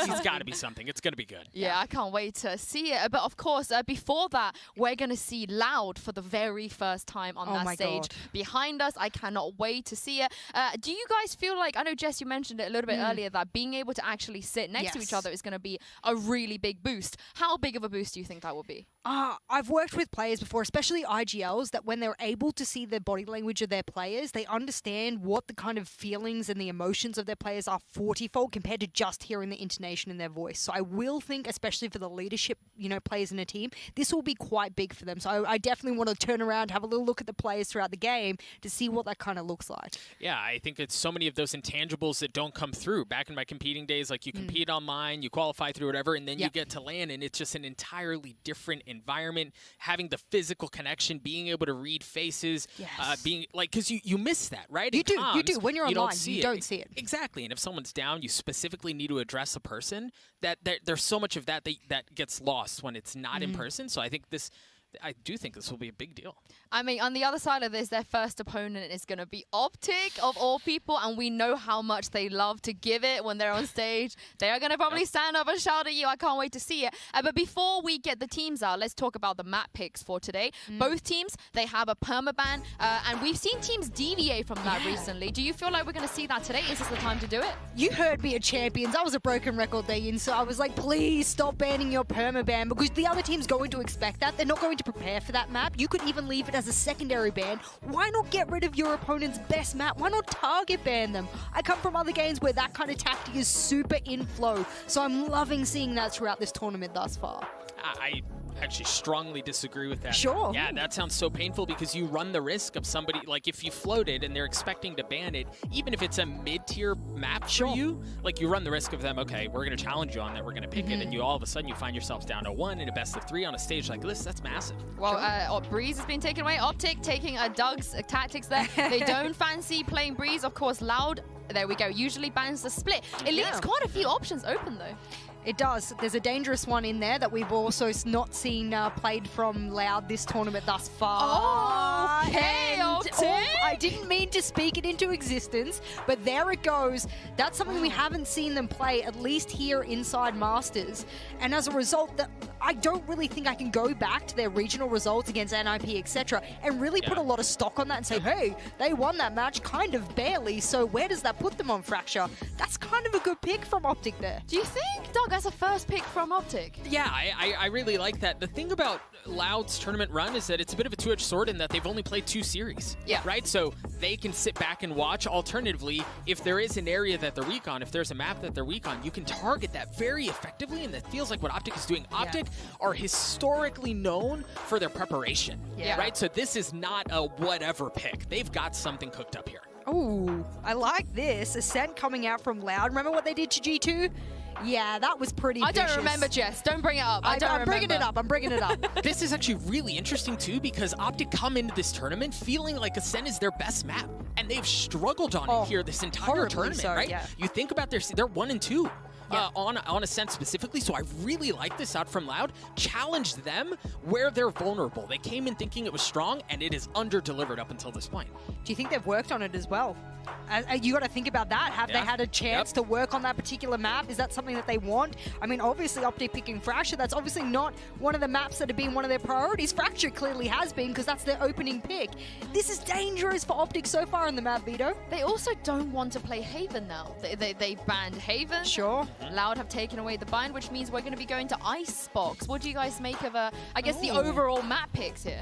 He's got to be something. It's going to be good. Yeah, I can't wait to see it. But of course, before that, we're going to see Loud for the very first time on that stage. God. Behind us, I cannot wait to see it. Do you guys feel like, I know, Jess, you mentioned it a little bit earlier, that being able to actually sit next to each other is going to be a really big boost. How big of a boost do you think that will be? I've worked with players before, especially IGLs, that when they're able to see the body language of their players, they understand what the kind of feelings and the emotions of their players are 40-fold compared to just hearing the intonation in their voice. So I will think, especially for the leadership, you know, players in a team, this will be quite big for them. So I definitely want to turn around, have a little look at the players throughout the game to see what that kind of looks like. Yeah, I think it's so many of those intangibles that don't come through. Back in my competing days, like you compete online, you qualify through whatever, and then you get to land, and it's just an entirely different environment. Having the physical connection, being able to read faces, being like, because you miss that, right? You do. When you're online, you don't see it. Exactly, and if someone's down, you specifically need to address a person. That there's so much of that gets lost when it's not in person. So I do think this will be a big deal. I mean, on the other side of this, their first opponent is going to be Optic, of all people, and we know how much they love to give it when they're on stage. They are going to probably stand up and shout at you. I can't wait to see it. But before we get the teams out, let's talk about the map picks for today. Both teams, they have a permaban, and we've seen teams deviate from that recently. Do you feel like we're going to see that today? Is this the time to do it? You heard me at Champions. That was a broken record day in, so I was like, please stop banning your permaban, because the other team's going to expect that. They're not going to prepare for that map. You could even leave it as a secondary ban. Why not get rid of your opponent's best map? Why not target ban them? I come from other games where that kind of tactic is super in flow, so I'm loving seeing that throughout this tournament thus far. I actually strongly disagree with that. Sure. Yeah, that sounds so painful because you run the risk of somebody, like if you floated and they're expecting to ban it, even if it's a mid-tier map for you, like you run the risk of them, okay, we're going to challenge you on that, we're going to pick it, and you all of a sudden you find yourselves down to 1 in a best of 3 on a stage like this. That's massive. Well, Breeze has been taken away. Optic taking Doug's tactics there. They don't fancy playing Breeze. Of course, Loud, there we go, usually bans the split. It leaves quite a few options open though. It does. There's a dangerous one in there that we've also not seen played from Loud this tournament thus far. Okay, I didn't mean to speak it into existence, but there it goes. That's something we haven't seen them play, at least here inside Masters. And as a result, I don't really think I can go back to their regional results against NIP, etc., and really put a lot of stock on that and say, hey, they won that match kind of barely, so where does that put them on Fracture? That's kind of a good pick from Optic there. Do you think, Doug, as a first pick from Optic? Yeah, I really like that. The thing about Loud's tournament run is that it's a bit of a two-edged sword in that they've only played 2 series. Yeah. Right? So they can sit back and watch. Alternatively, if there is an area that they're weak on, if there's a map that they're weak on, you can target that very effectively, and that feels like what Optic is doing. Optic are historically known for their preparation. Yeah. Right? So this is not a whatever pick. They've got something cooked up here. Ooh, I like this. Ascent coming out from Loud. Remember what they did to G2? Yeah, that was pretty I don't vicious. remember, Jess. Don't bring it up. I'm bringing it up. I'm bringing it up. This is actually really interesting, too, because Optic come into this tournament feeling like Ascent is their best map, and they've struggled on it here this entire tournament, right? Yeah. You think about they're 1 and 2. On Ascent specifically, so I really like this out from Loud. Challenge them where they're vulnerable. They came in thinking it was strong, and it is under-delivered up until this point. Do you think they've worked on it as well? You got to think about that. Have they had a chance to work on that particular map? Is that something that they want? I mean, obviously, Optic picking Fracture, that's obviously not one of the maps that have been one of their priorities. Fracture clearly has been, because that's their opening pick. This is dangerous for Optic so far in the map, Vito. They also don't want to play Haven now. They banned Haven. Sure. Loud have taken away the bind, which means we're going to be going to Icebox. What do you guys make of, I guess, the overall map picks here?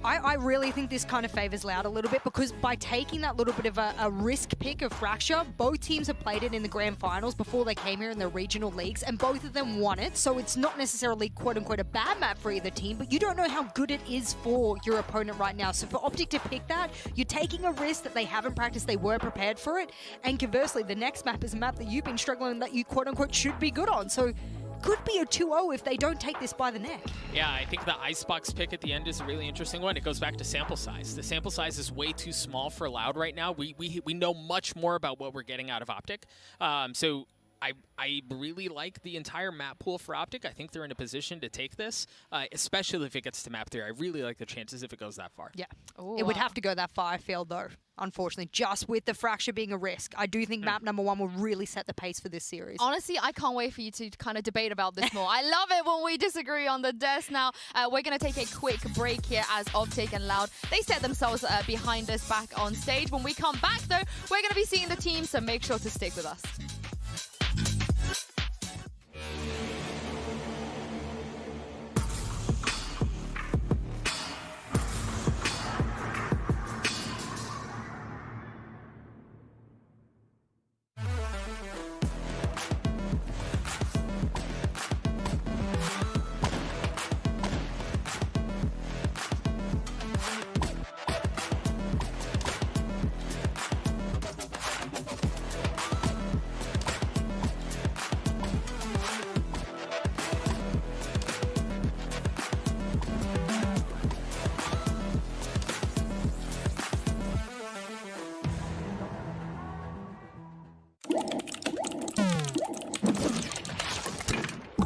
I really think this kind of favors Loud a little bit, because by taking that little bit of a risk pick of Fracture, both teams have played it in the grand finals before they came here in the regional leagues, and both of them won it. So it's not necessarily quote-unquote a bad map for either team, but you don't know how good it is for your opponent right now. So for Optic to pick that, you're taking a risk that they haven't practiced, they were prepared for it. And conversely, the next map is a map that you've been struggling, that you quote-unquote should be good on. So could be a 2-0 if they don't take this by the neck. Yeah, I think the Icebox pick at the end is a really interesting one. It goes back to sample size. The sample size is way too small for Loud right now. We know much more about what we're getting out of Optic. So I really like the entire map pool for Optic. I think they're in a position to take this, especially if it gets to map 3. I really like the chances if it goes that far. Yeah. It would have to go that far, I feel, though, unfortunately, just with the Fracture being a risk. I do think map number 1 will really set the pace for this series. Honestly, I can't wait for you to kind of debate about this more. I love it when we disagree on the desk. Now, we're going to take a quick break here as Optic and Loud, they set themselves behind us back on stage. When we come back, though, we're going to be seeing the team, so make sure to stick with us.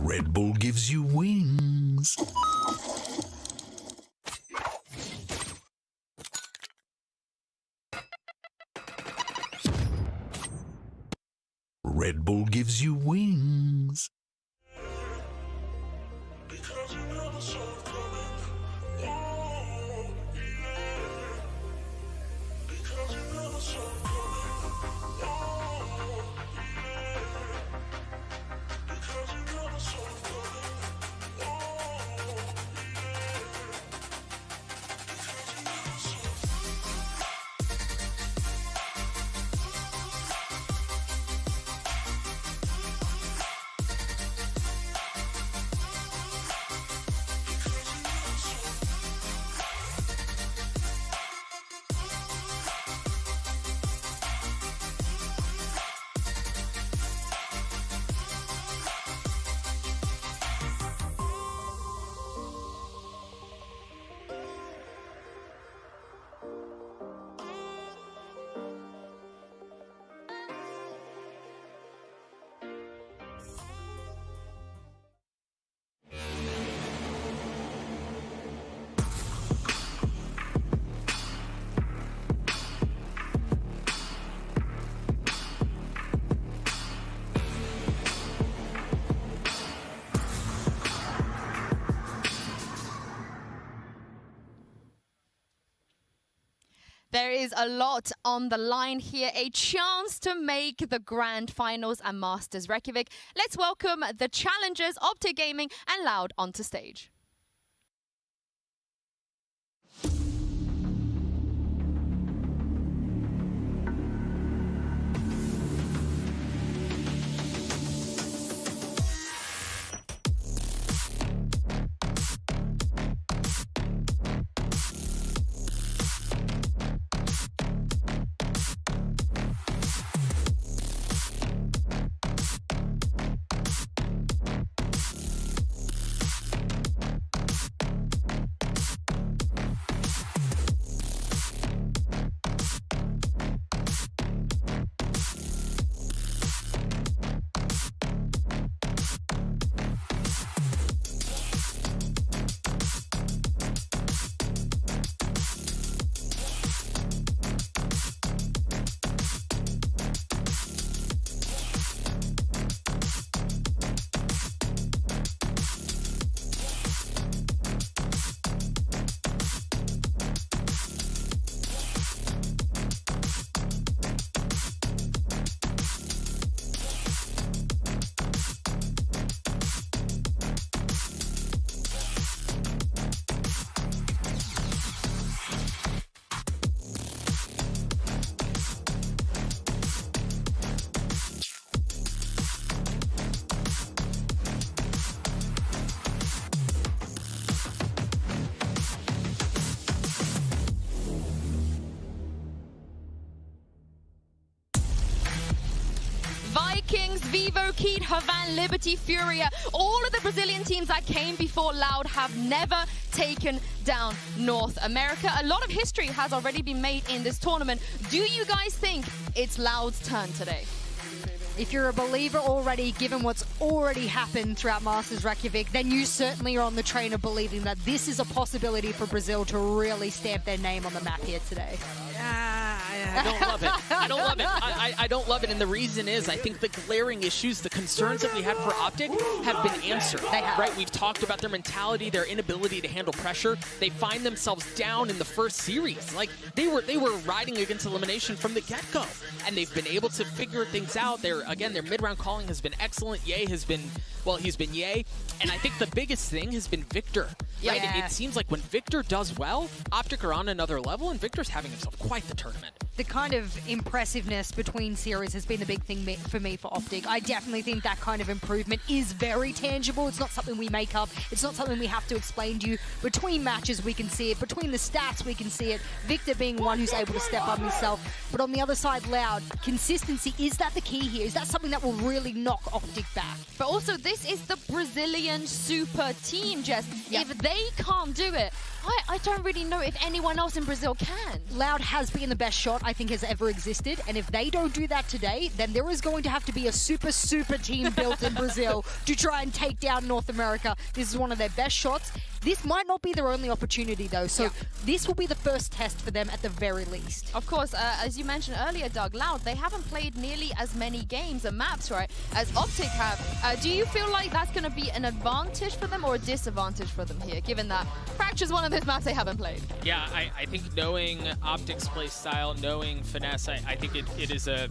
Red Bull gives you wings. Red Bull gives you wings. There is a lot on the line here. A chance to make the grand finals and Masters Reykjavik. Let's welcome the challengers, Optic Gaming and Loud, onto stage. Vikings, Vivo, Keat, Havan, Liberty, Furia. All of the Brazilian teams that came before Loud have never taken down North America. A lot of history has already been made in this tournament. Do you guys think it's Loud's turn today? If you're a believer already, given what's already happened throughout Masters Reykjavik, then you certainly are on the train of believing that this is a possibility for Brazil to really stamp their name on the map here today. I don't love it. I don't love it. I don't love it, and the reason is I think the glaring issues, the concerns that we had for Optic have been answered. They have. Right? We've talked about their mentality, their inability to handle pressure. They find themselves down in the first series. Like they were riding against elimination from the get-go, and they've been able to figure things out. Their mid-round calling has been excellent. Ye has been, well, he's been Ye, and I think the biggest thing has been Victor. Right? Yeah. It seems like when Victor does well, Optic are on another level, and Victor's having himself quite the tournament. The kind of impressiveness between series has been the big thing for me for Optic. I definitely think that kind of improvement is very tangible. It's not something we make up. It's not something we have to explain to you. Between matches, we can see it. Between the stats, we can see it. Victor being one who's able to step up himself. But on the other side, Loud, consistency, is that the key here? Is that something that will really knock Optic back? But also, this is the Brazilian super team, Jess. Yep. If they can't do it, I don't really know if anyone else in Brazil can. Loud has been the best shot I think has ever existed, and if they don't do that today, then there is going to have to be a super team built in Brazil to try and take down North America. This is one of their best shots. This might not be their only opportunity though, so this will be the first test for them at the very least. Of course, as you mentioned earlier, Doug, Loud, they haven't played nearly as many games and maps, right, as Optic have. Do you feel like that's going to be an advantage for them or a disadvantage for them here, given that Fracture's one of those maps they haven't played? Yeah, I think knowing Optic's play style, knowing Finesse, I think it is a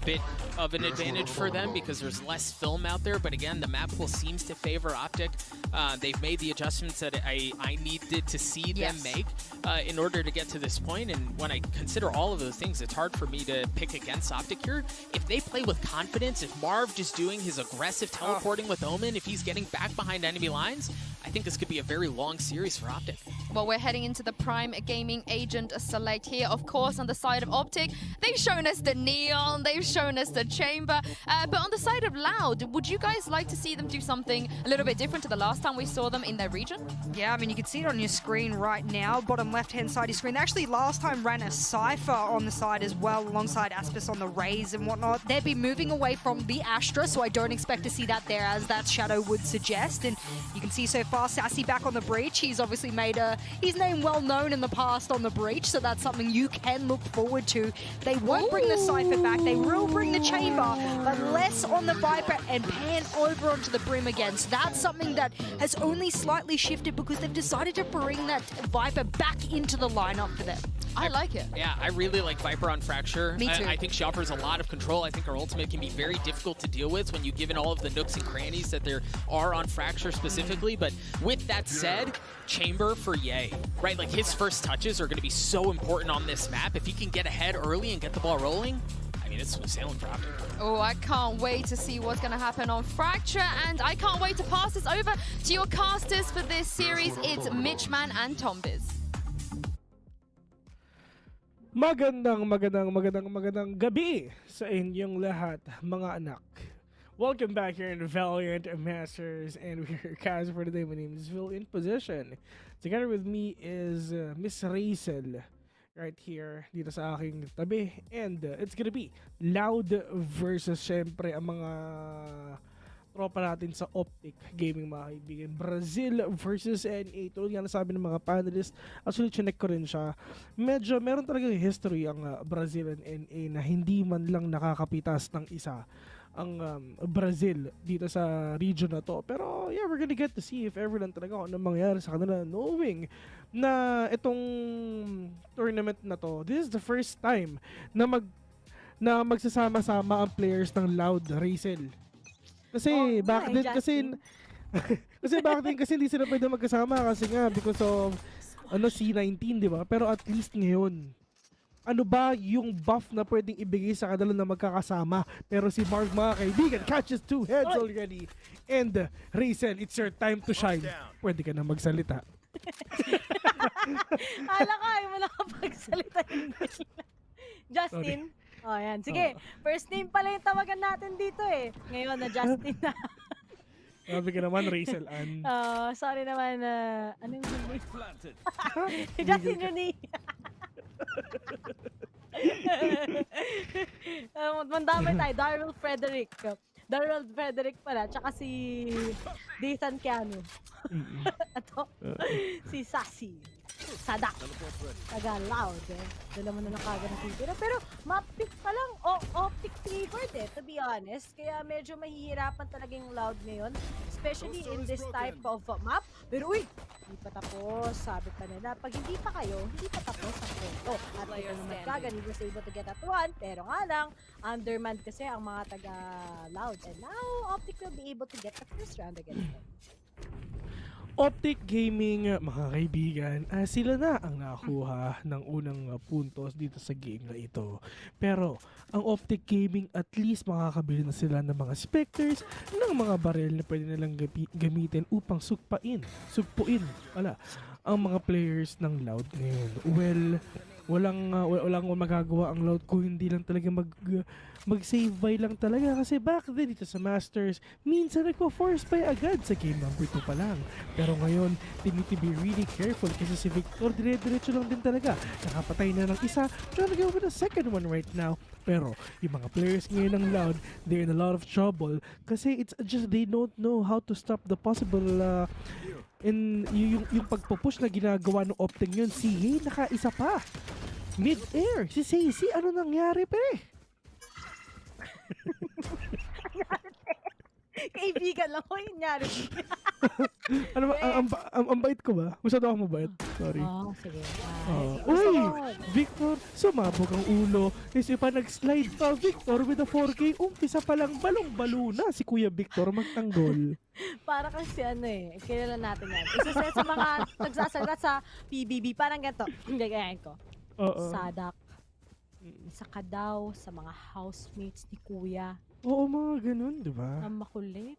bit of an advantage for them because there's less film out there, but again, the map pool seems to favor Optic. They've made the adjustments that I needed to see them make in order to get to this point, and when I consider all of those things, it's hard for me to pick against Optic here. If they play with confidence, if Marv just doing his aggressive teleporting with Omen, if he's getting back behind enemy lines, I think this could be a very long series for Optic. Well, we're heading into the Prime Gaming Agent select here. Of course, on the side of Optic, they've shown us the Neon, they've shown us the Chamber, but on the side of Loud, would you guys like to see them do something a little bit different to the last time we saw them in their region? Yeah, I mean, you can see it on your screen right now, bottom left-hand side of your screen. They actually last time ran a Cypher on the side as well, alongside Aspis on the Rays and whatnot. They'd be moving away from the Astra, so I don't expect to see that there, as that shadow would suggest. And you can see so far, Sassy back on the Breach. He's obviously made his name well known in the past on the Breach, so that's something you can look forward to. They won't bring the Cypher back. They will bring the Chamber, but less on the Viper and pan over onto the Brim again. So that's something that has only slightly shifted because they've decided to bring that Viper back into the lineup for them. I like it. Yeah, I really like Viper on Fracture. Me too. I think she offers a lot of control. I think her ultimate can be very difficult to deal with when you give in all of the nooks and crannies that there are on Fracture specifically. But with that said, Chamber for Ye, right? Like his first touches are going to be so important on this map. If he can get ahead early and get the ball rolling, I mean, it's smooth sailing for him. Oh, I can't wait to see what's going to happen on Fracture, and I can't wait to pass this over to your casters for this series. It's Mitchman and Tombiz. Magandang gabi sa inyong lahat, mga anak. Welcome back here in VALORANT Masters, and we're cast for today. My name is Phil in position. Together with me is Miss Rachel right here dito sa aking tabi, and it's gonna be Loud versus syempre ang mga tropa natin sa Optic Gaming, mga kaibigan. Brazil versus NA. Tulad nga nasabi ng mga panelists, actually chinek ko rin siya. Medyo meron talagang history ang Brazil and NA na hindi man lang nakakapitas ng isa ang Brazil dito sa region na to. Pero yeah, we're gonna get to see if ever lang talaga ano mangyayari sa kanila, knowing na itong tournament na to, this is the first time na magsasama-sama ang players ng Loud, Rachel. Kasi back then kasi hindi sila pwede magkasama kasi nga because of C19, di ba? Pero at least ngayon, ano ba yung buff na pwedeng ibigay sa kanila na magkakasama? Pero si Mark, mga kaibigan, catches two heads already. And Rachel, it's your time to shine. Pwede ka na magsalita. Ala ka, ay mo nakapagsalita English. Justin. Oh, yan. Sige, first name pala yung tawagan natin dito eh. Ngayon na Justin na. Sabi ka naman, Rachel Ann. Sorry naman, ano yung name? Justin Rooney. Mandamay tayo, Darrell Frederick pala, tsaka si Dathan Keanu. Ato, si Sassy. Sadak. Tagalog, eh. Dala mo na lang kagad ng titira. Pero map pick pa lang, Optic favored eh, to be honest. Kaya medyo mahihirapan talaga yung Loud ngayon. Especially in this type of map. Pero uy, hindi pa tapos. Sabi pa nila, pag hindi pa kayo, hindi pa tapos ang kwento. At ito naman kagad, he was able to get at one. Pero nga lang, undermanned kasi ang mga taga-Loud. And now, Optic will be able to get the first round against them. Optic Gaming, mga kaibigan, sila na ang nakakuha ng unang puntos dito sa game na ito. Pero ang Optic Gaming, at least makakabili na sila ng mga Spectres, ng mga barrel na pwede nilang gamitin upang sugpuin ang mga players ng Loud ngayon. Well, walang magagawa ang Loud kung hindi lang talaga mag-save buy lang talaga, kasi back then dito sa Masters, minsan nagpo-force buy agad sa game number 2 pa lang. Pero ngayon, they need to be really careful kasi si Victor dire-diretso lang din talaga. Nakapatay na ng isa, trying to go with the second one right now. Pero yung mga players ngayon ng Loud, they're in a lot of trouble kasi it's just they don't know how to stop the possible yung pagpupush na ginagawa ng Optic yun. Si Ye nakaisa pa mid-air. Si Sacy, ano nangyari pre? Kaibigan lang ko yung nyari. Ano ba, ang bait ko ba? Masyado ako mabait. Sorry. Sige. Uy! Victor, sumabog ang ulo. Kasi pa nag-slide pa, Victor, with a 4K. Umpisa pa lang balong-balo na si Kuya Victor magtanggol. Para kasi kilala natin yan. Isa sa mga nagsasagat sa PBB, parang ganito. Gagayahin ko. Sadak. Isa ka daw sa mga housemates ni Kuya. Oo, mga ganun, di ba? Na makulit.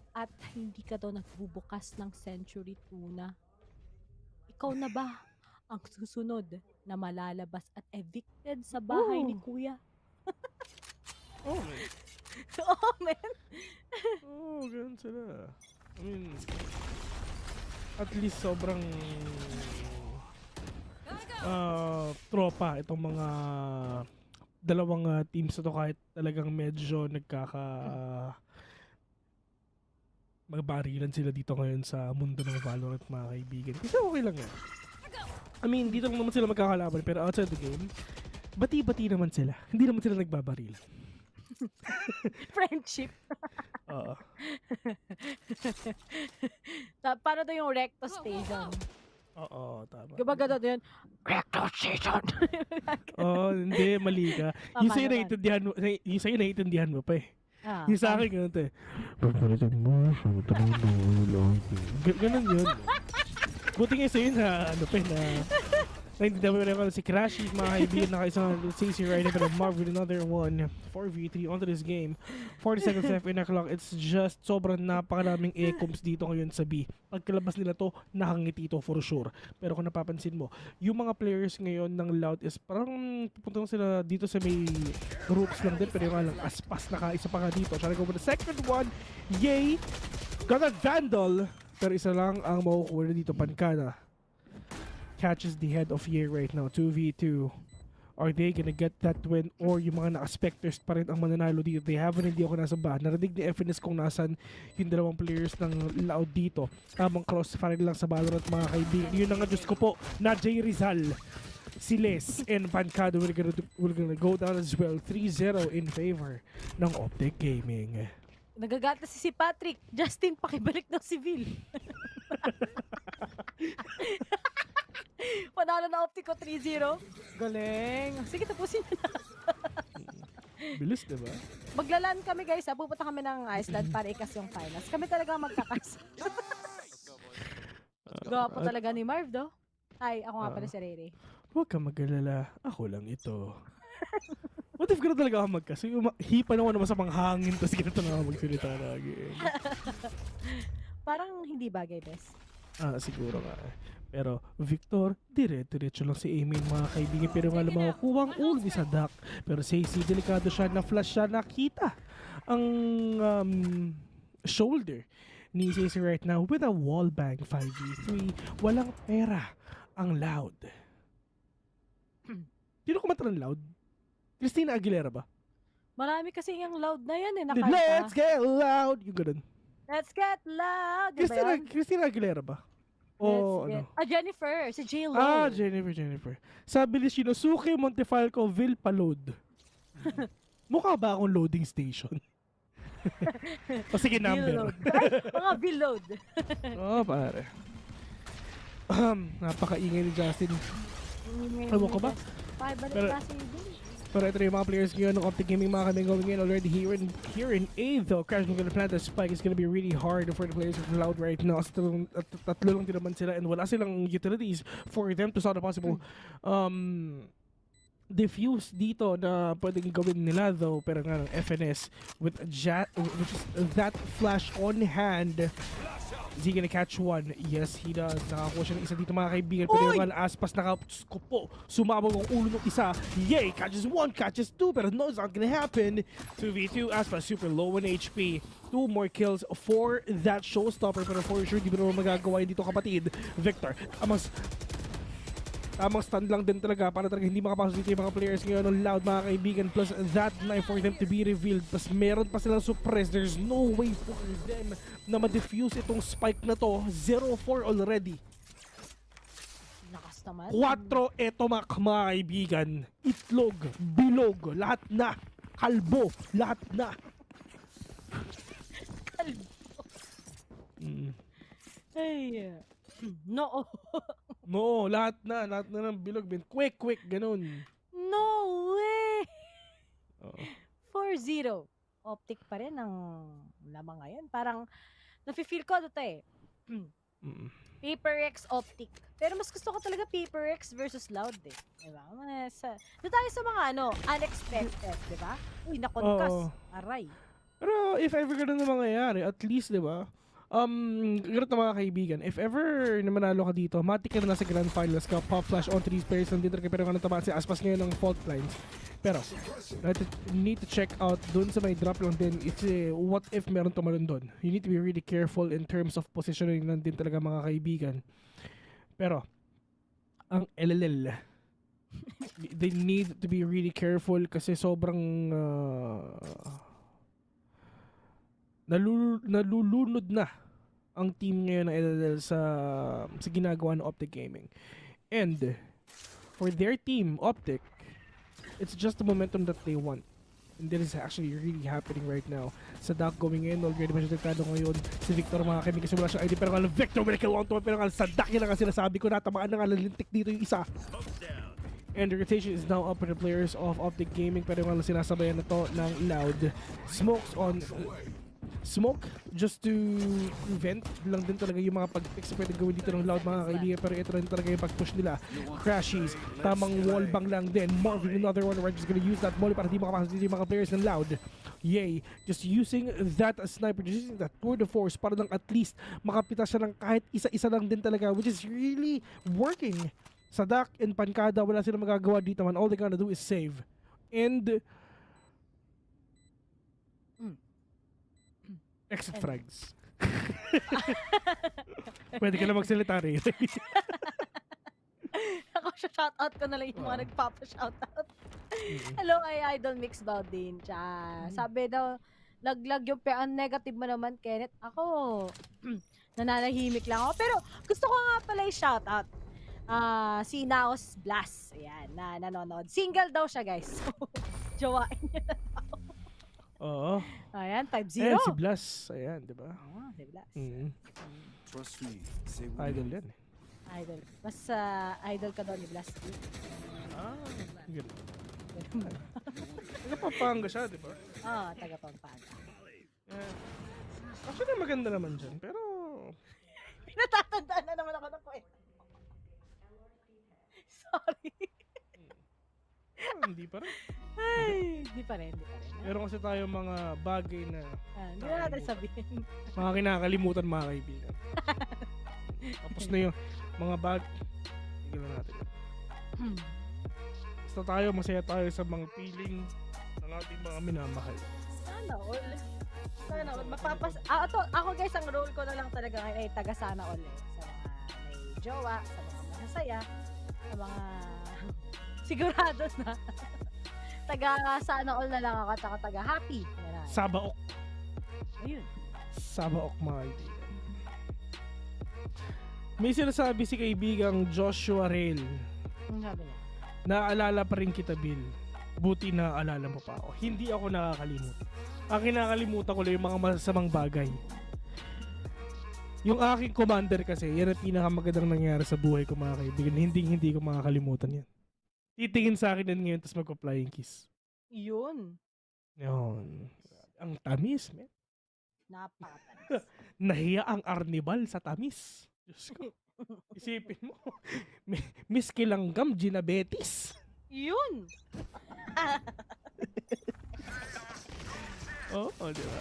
At hindi ka daw nagbubukas ng Century Tuna. Ikaw na ba ang susunod na malalabas at evicted sa bahay ni Kuya? Oh, man. Oo, man. Oo, ganun sila. I mean, at least sobrang tropa itong mga dalawang teams na to, kahit talagang medyo magbarilan sila dito ngayon sa mundo ng Valorant, mga kaibigan. Kasi okay lang yan. I mean, dito lang naman sila magkakalaban, pero outside the game, bati-bati naman sila. Hindi naman sila nagbabarilan. Friendship. Oo. Paano to yung recto station? Oo, tama. Diba gano'n yun? Rectal season. Hindi, mali ka. Yung sa'yo naiintindihan mo, yung sa'yo naiintindihan mo pa eh. Yung sa akin, ganun to eh. Ganun yun. Buti nga sa'yo na, ano pa eh, na naintindihan mo naman si Crashy, mga kaibigan na kaisang CC right now, Marv with another one. 4v3 onto this game. 40 seconds left in the clock. It's just sobrang napakaraming e-coms dito ngayon sa B. Pagkalabas nila to, nakangiti to for sure. Pero kung napapansin mo, yung mga players ngayon ng Loud is parang pupunta sila dito sa may groups lang din, pero yung nga lang aspas nakaisa pa nga dito. Try to go for the second one. Yay! Got a Vandal! Pero isa lang ang makukuha dito, Pancada. Catches the head of Ye right now. 2v2. Are they gonna get that win? Or yung mga naka-specters pa rin ang mananalo dito? They haven't, hindi ako nasa ba. Narinig ni FNS kung nasan yung dalawang players ng Loud dito. Tamang crossfire lang sa Valorant, mga kaibigan. Yun na nga, Diyos ko po, na Jay Rizal. Si Les and Pancado will gonna go down as well. 3-0 in favor ng Optic Gaming. Nagagata si Patrick. Justin, pakibalik ng civil. Panalo na Optic ko 3-0. Galing. Sige, tapusin na. Bilis, diba? Maglalan kami guys ha. Pupunta kami ng Iceland para ikas yung finals. Kami talaga magkakas. Gwapo talaga ni Marv, do. Ay, ako nga pala si Rere. Huwag ka mag-alala. Ako lang ito. What if gano'n talaga ako magkas? Hipa naman sa panghangin, tapos gano'n na ako magsalita lagi. Parang hindi bagay, bes. Siguro nga. Pero Victor, dire-diretso lang si Amin, mga kaibigan. Pero nga lang makukuha ang ulti sa duck. Pero Sacy, delikado siya, na-flash siya, nakita ang shoulder ni Sacy right now with a wallbang 5v3. Walang pera ang Loud. Sino kumanta ng Loud? Christina Aguilera ba? Marami kasi yung Loud na yan eh. Nakanta. Let's get loud! Yung ganun. Let's get loud! Christina Aguilera ba? O ano? Jennifer. Si J-Lo. Jennifer. Sabi ni Shinosuke Montefalco, Vil Palod. Mukha ba akong loading station? O sige, number. Ay, mga Vil-load. Pare. Napakaingay ni Justin. Ewan ko ba? Pero ito yung mga players ngayon ng Optic Gaming, mga kami going in already here in A though. Crash gonna plant a spike. It's gonna be really hard for the players of Loud right now. Tatlo lang din naman sila and wala silang utilities for them to solve a possible diffuse dito na pwedeng gawin nila though. Pero nga ng FNS with which is that flash on hand. Is he gonna catch one? Yes, he does. Nakakuha siya ng isa dito, mga kaibigan. Pero yung Aspas nakaskupo. Sumabog ang ulo ng isa. Yay! Catches one, catches two. Pero no, it's not gonna happen. 2v2. Aspas super low on HP. 2 more kills for that showstopper. Pero for sure, di ba naman magagawa yun dito, kapatid. Victor, tamang stand lang din talaga para talaga hindi makapasok dito yung mga players ngayon ng Loud, mga kaibigan. Plus that knife for them to be revealed. Plus meron pa silang suppress. There's no way for them na ma-defuse itong spike na to. 0-4 already. Lakas naman. 4 etomak, mga kaibigan. Itlog, bilog, lahat na. Kalbo, lahat na. Kalbo. Ay, no. No, lahat na ng bilog. Quick, ganun. No way! 4-0. Optic pa rin ang lamang ngayon. Parang, nafe-feel ko ito eh. Paper X Optic. Pero mas gusto ko talaga Paper X versus Loud eh. Diba? Doon tayo sa mga unexpected, diba? Uy, nakonkas. Aray. Pero if ever ganun na mangyayari, at least, diba? Ganun na, mga kaibigan, if ever na manalo ka dito, matik ka na nasa grand finals ka, pop flash onto these players nandito ka, pero nga natamaan si Aspas ngayon ng fault lines. Pero need to check out dun sa may drop lang din. It's what if meron tumalon dun. You need to be really careful in terms of positioning lang din talaga, mga kaibigan. Pero ang LLL, they need to be really careful kasi sobrang nalulunod na ang team ngayon ng LLL sa ginagawa ng Optic Gaming. And for their team, Optic, it's just the momentum that they want. And that is actually really happening right now. Sadak going in, already masyadagtado ngayon. Si Victor mga kaibigan kasi wala siyang ID. Pero nga Victor will kill on to. Pero nga Sadak yun ang sinasabi ko. Natamaan na nga lintik dito yung isa. And the rotation is now up for the players of Optic Gaming. Pero nga sinasabayan na to ng Loud. Smokes on... Smoke just to prevent lang din talaga yung mga pag-picks na pwedeng gawin dito ng Loud mga kaibigan. Pero ito rin talaga yung pag-push nila. Crashies, tamang wallbang lang din. Marvin another one, we're just gonna use that molly para di makapasok dito yung mga players ng Loud. Yay, just using that sniper, just using that tour de force para lang at least makapitas siya ng kahit isa-isa lang din talaga, which is really working. Sadak and Pancada, wala silang magagawa dito man. All they gonna do is save. And exit frags. Pwede ka na magsalita rin. Ako, shoutout ko na lang yung mga nagpapa-shoutout. Hello, ay Idol Mix Baudin. Sabi daw, laglag yung negative mo naman, Kenneth. Ako, nananahimik lang ako. Pero gusto ko nga pala i-shoutout. Si Naos Blast. Ayan, na nanonood. Single daw siya, guys. So, jowain niya na daw. Oo. Ayan, 5-0. Ayan, si Blas. Ayan, di ba? Si Blas. Trust me. Idol yan eh. Idol. Mas idol ka daw ni Blas. Ganun. Taga-Pampanga siya, di ba? Oo, taga-Pampanga. Actually, maganda naman dyan, pero... Natatandaan na naman ako ng kwento. Sorry. Hindi pa rin. Ay, hindi pa rin. Meron kasi tayo mga bagay na... Hindi na natin sabihin. Mga kinakalimutan mga kaibigan. Tapos na yung mga bag... Tigil na natin. Basta tayo, masaya tayo sa mga feeling ng ating mga minamahal. Sana all. Sana all. Ako guys, ang role ko na lang talaga ngayon ay taga sana all eh. Sa mga may jowa, sa mga masaya, sa mga sigurado na. Taga sana all na lang ako at taga happy. Sabaok. Ayun. Sabaok mga kaibigan. May sinasabi si kaibigang Joshua Rail. Ang sabi niya? Naaalala pa rin kita, Bill. Buti naaalala mo pa ako. Hindi ako nakakalimut. Ang kinakalimutan ko lang yung mga masasamang bagay. Yung aking commander kasi, yan ang pinakamagandang nangyari sa buhay ko mga kaibigan. Hindi ko makakalimutan yan. Titingin sa akin yan ngayon, tapos magpa-flying kiss. Yun. Yun. Ang tamis, man. Napakatamis. Nahiya ang arnibal sa tamis. Diyos ko. Isipin mo. Miski langgam, ginabetis. Yun. Oo, di ba?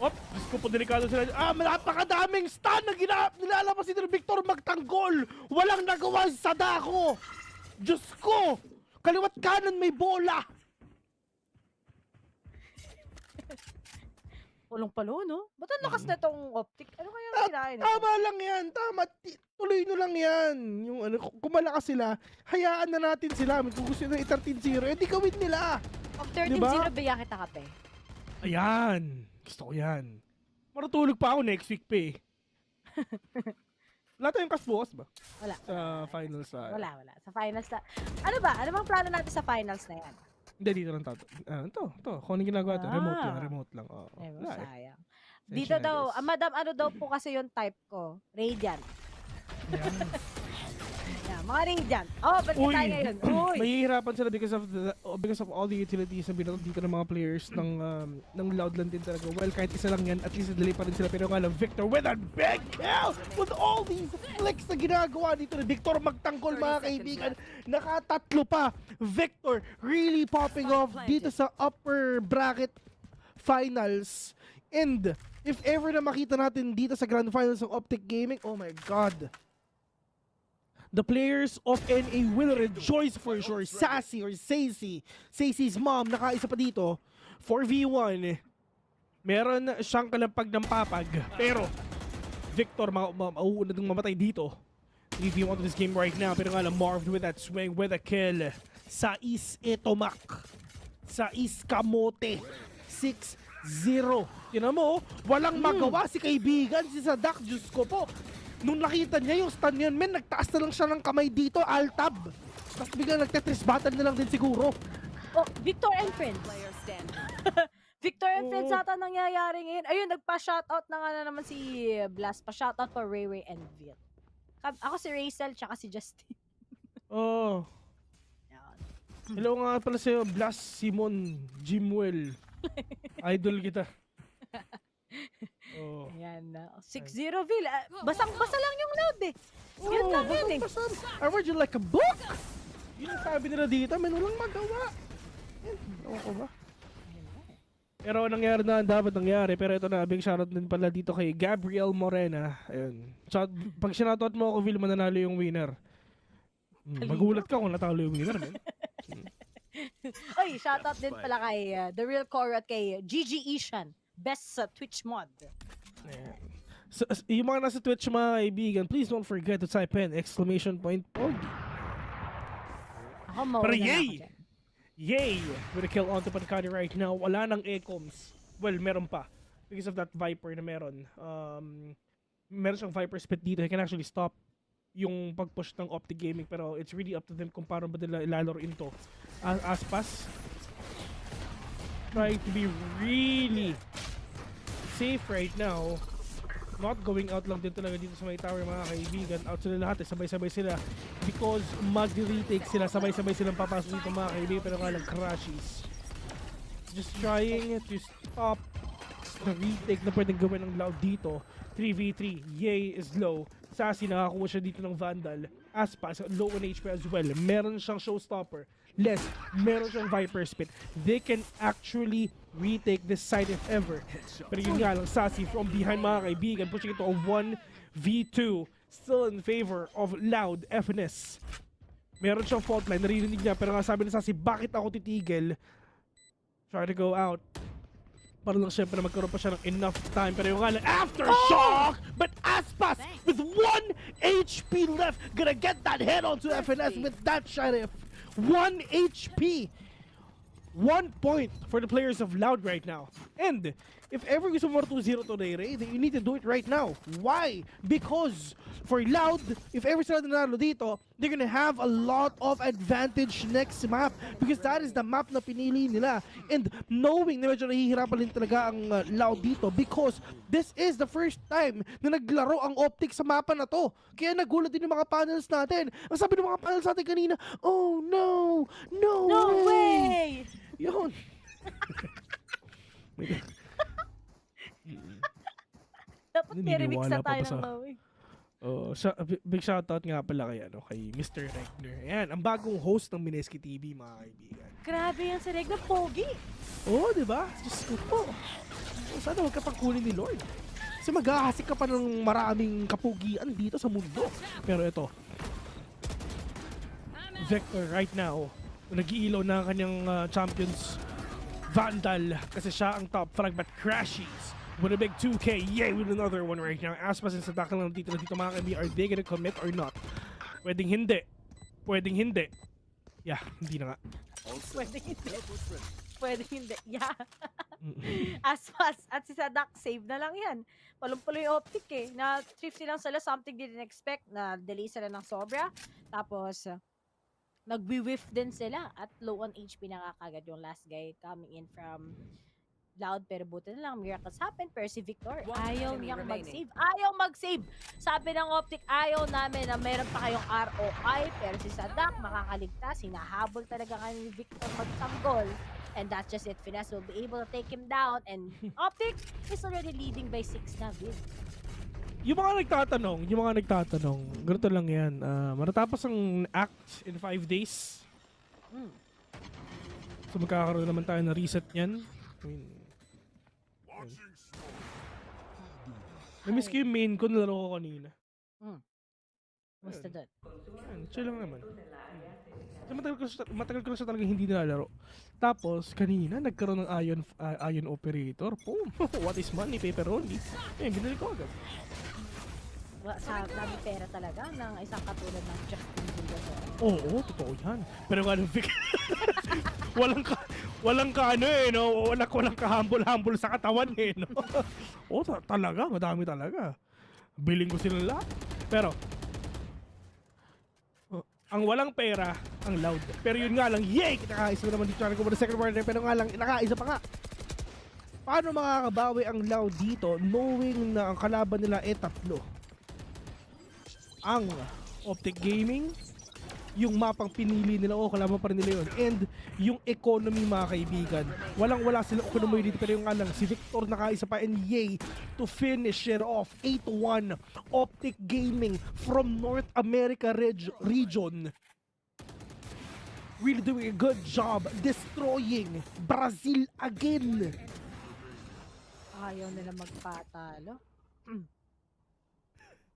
Op, Diyos ko po, delikado sila. Napakadaming stun na nilalabas si Victor magtanggol. Walang nagawa sa Sadako. Diyos ko! Kaliwat kanan may bola! Pulong-palo, no? Ba't ang lakas na itong optic? Ano kaya kinain nito? Tama lang yan. Tama. Tuloy nyo lang yan. Yung, kung malakas sila, hayaan na natin sila. Kung gusto nyo 13-0, edi gawin nila. Pag 13-0, bigyan kita kape. Ayan. Gusto ko yan. Marutulog pa ako next week pa eh. Wala tayong cast bukas ba? Wala. Sa finals na. Wala. Sa finals na. Ano ba? Ano bang plano natin sa finals na yan? Hindi, dito lang tato. Ito. Kung anong ginagawa ito, remote lang. Oh. Sayang. Dito daw, madam, ano daw po kasi yung type ko? Radiant. Yeah, mga Radiant. Oh, ba't tayo ngayon? Uy! Mahihirapan sila because of all the utilities na binato dito ng mga players ng Loudland din talaga. Well, kahit isa lang yan, at least delay pa rin sila. Pero nga lang, Victor with a big kill! With all these flicks na ginagawa dito ni Victor magtanggol mga kaibigan. Nakatatlo pa. Victor really popping off dito sa upper bracket finals. And if ever na makita natin dito sa grand finals ng Optic Gaming, oh my God. The players of NA will rejoice for sure. Sassy or Sassy. Sassy's mom, nakaisa pa dito. 4v1. Meron siyang kalampag ng papag. Pero, Victor, mauuna nang mamatay dito. 3v1 to this game right now. Pero nga lang, Marv with that swing, with a kill. Sais Etomac. Sais Kamote. 6-0. Tinan mo, walang magawa si kaibigan, si Sadak. Diyos ko po. Nung nakita niya yung stun yun, nagtaas na lang siya ng kamay dito, Altab. Tapos biglang nagtetris battle na lang din siguro. Oh, Victor and friends. Victor and Friends ata nangyayari ngayon. Ayun, nagpa-shoutout na nga na naman si Blast. Pa-shoutout for Ray Ray and Vil. Ako si Rachel, tsaka si Justin. Oh. Hello nga pala sa'yo, Blast Simon Jimwell. Idol kita. Oh. Ayan na. 6-0 Vil. Basang-basa lang yung load eh. Yun lang yun eh. I read you like a book. Yun ang sabi nila dito, may walang magawa. Ewan ko ba? Pero nangyari na dapat nangyari. Pero ito na, big shoutout din pala dito kay Gabriel Morena. Ayun. Pag sinoutout mo ako, Vil, mananalo yung winner. Magulat ka kung natalo yung winner, man. Oy, shoutout din pala kay The Real Core at kay Gigi Ishan. Best sa Twitch mod. Ayan. So, yung mga nasa Twitch mga kaibigan, please don't forget to type in !Pogi. Pero yay! Yay! With a kill onto Pancani right now. Wala nang ecoms. Well, meron pa. Because of that Viper na meron. Meron siyang Viper spit dito. He can actually stop yung pag-push ng Optic Gaming. Pero it's really up to them kung paano ba nila ilalaro into. Aspas. Trying to be really safe right now. Not going out lang din talaga dito sa may tower mga kaibigan. Out sila lahat eh. Sabay-sabay sila. Because mag-retake sila. Sabay-sabay silang papasok dito mga kaibigan. Pero nga lang crashes. Just trying to stop the retake na pwedeng gawin ng Loud dito. 3v3. Yay is low. Sassy nakakuha siya dito ng Vandal. Aspas, low on HP as well. Meron siyang Showstopper. Les, meron siyang Viper Spit. They can actually retake this side if ever. Pero yun nga lang, Sassy from behind mga kaibigan, pushing it to a 1v2. Still in favor of Loud FNS. Meron siyang fault line, naririnig niya. Pero nga sabi ni Sassy, bakit ako titigil? Try to go out. Para lang syempre na magkaroon pa siya ng enough time. Pero yung nga lang, Aftershock! But Aspas, with 1 HP left, gonna get that head onto FNS with that Sheriff. 1 HP. 1 point for the players of Loud right now. And if ever gusto mo 2-0 to Ray, then you need to do it right now. Why? Because for Loud, if ever sila nanalo dito, they're gonna have a lot of advantage next map. Because that is the map na pinili nila. And knowing na medyo nahihirapan din talaga ang Loud dito because this is the first time na naglaro ang Optic sa mapa na to. Kaya nagulat din yung mga panels natin. Ang sabi ng mga panels natin kanina, oh no! No way! Yun. Dapat may-remix na tayo ng Lowy. Big shoutout nga pala kay Mr. Regner. Ayan, ang bagong host ng Mineski TV, mga kaibigan. Grabe yan si Regner, pogi. Oo, diba? Diyos ko po. Sana huwag ka pangkulin ni Lord. Kasi maghahasik ka pa ng maraming kapugian dito sa mundo. Pero ito, Vector right now, nag-iilaw na ang kanyang champions Vandal kasi siya ang top frag but crashes with a big 2K. Yay, with another one right now. Aspas and Sadaka lang dito mga kaibigan. Are they gonna commit or not? Pwedeng hindi. Pwedeng hindi. Yeah, hindi na nga. Pwedeng hindi. Pwedeng hindi. Yeah. Aspas at si Sadak, save na lang yan. Palumpalo yung Optic eh. Na thrift lang sila, something didn't expect. Na delay sila ng sobra. Tapos, nag-whiff din sila at low on HP na nga kagad yung last guy coming in from Loud. Pero buti na lang, miracles happen. Pero si Victor, ayaw niyang mag-save. Ayaw mag-save! Sabi ng Optic, ayaw namin na meron pa kayong ROI. Pero si Sadak, makakaligtas. Hinahabol talaga nga ni Victor magtanggol. And that's just it. Finesse will be able to take him down. And Optic is already leading by 6 na win. Yung mga nagtatanong, ganito lang yan. Matatapos ang act in 5 days. So magkakaroon naman tayo na reset yan. I mean, namiss ko yung main ko, nalaro ko kanina. Basta doon. Chill lang naman. Matagal ko na siya talaga hindi nilalaro. Tapos, kanina, nagkaroon ng ion operator. Boom! What is money? Pepperoni. Binili ko agad. Sa dami pera talaga ng isang katulad ng Justin Bieber. Oo, totoo yan. Pero nga Vic, walang ka ano eh, no? Walang ka-humble sa katawan eh, no? Talaga, madami talaga. Biling ko sila lahat. Pero, ang walang pera, ang Loud. Pero yun nga lang, yay! Nakaisa naman dito. Nakaisa pa nga. Paano makakabawi ang Loud dito knowing na ang kalaban nila ay 3? Ang Optic Gaming, yung mapang pinili nila, kalaban pa rin nila yun. And yung economy, mga kaibigan. Walang-wala silang economy dito, pero yung nga lang, si Victor nakaisa pa, and yay to finish it off. 8-1, Optic Gaming from North America region. Really doing a good job destroying Brazil again. Ayaw nila magpatalo.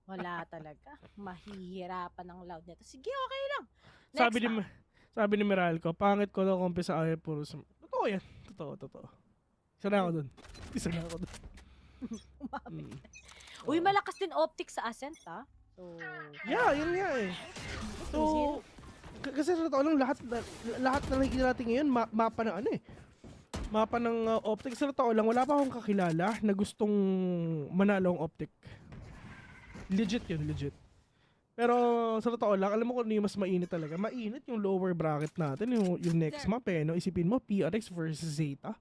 Wala talaga. Mahihirapan ang Loud nito. Sige, okay lang. Next Sabi ni Meralco, pangit ko daw kumpi sa ayaw puro sa... Totoo yan. Totoo. Isa na ako dun. Uy, malakas din Optic sa Ascent, ha? So... Yeah, yun nga eh. So... Kasi sa totoo lang, lahat na nakikita natin ngayon, mapa na ano eh. Mapa ng Optic. Sa totoo lang, wala pa akong kakilala na gustong manalo ang Optic. Legit yun, legit. Pero sa totoo lang, alam mo kung ano yung mas mainit talaga. Mainit yung lower bracket natin, yung next map eh. No? Isipin mo, PRX versus Zeta.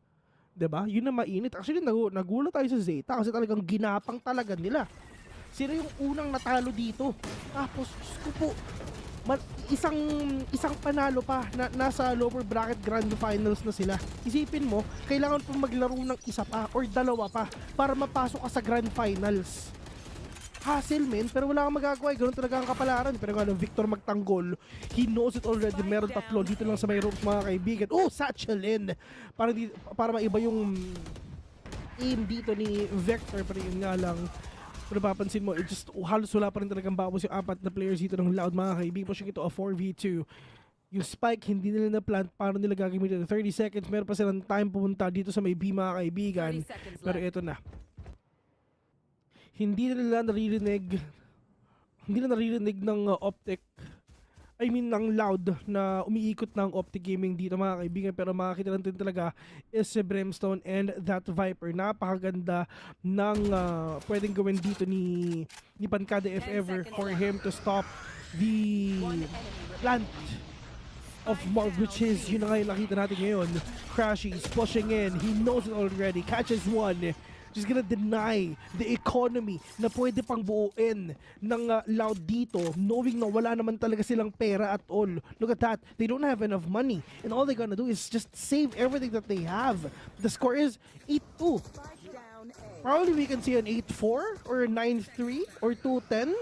Diba? Yun na mainit. Actually, nagulat tayo sa Zeta kasi talagang ginapang talaga nila. Sila yung unang natalo dito. Tapos, Diyos ko po, isang panalo pa na nasa lower bracket grand finals na sila. Isipin mo, kailangan pa maglaro ng isa pa or dalawa pa para mapasok ka sa grand finals. Hassle, men, pero wala kang magagawa. Ganun talaga ang kapalaran. Pero nga, Victor magtanggol, he knows it already. Meron 3 dito lang sa may ropes, mga kaibigan. Satchelin! Para maiba yung aim dito ni Vector. Pero yun nga lang, kung napapansin mo, halos wala pa rin talagang bawas yung 4 na players dito ng Loud, mga kaibigan. Pushing ito a 4v2. Yung spike, hindi nila na-plant. Paano nila gagamitin? 30 seconds, meron pa silang time pumunta dito sa may B, mga kaibigan. Pero ito na. Hindi nila naririnig ng Optic, ng Loud na umiikot ng Optic Gaming dito, mga kaibigan. Pero makakita lang din talaga is si Brimstone and that Viper. Napakaganda ng pwedeng gawin dito ni Pancada if ever for him to stop the plant of Marv, which is yun na nga yung nakita natin ngayon. Crashy is pushing in, he knows it already, catches one. Just gonna deny the economy na pwede pang buuin ng Loud dito, knowing na wala naman talaga silang pera at all. Look at that. They don't have enough money. And all they're gonna do is just save everything that they have. The score is 8-2. Probably we can see an 8-4 or 9-3 or 2-10.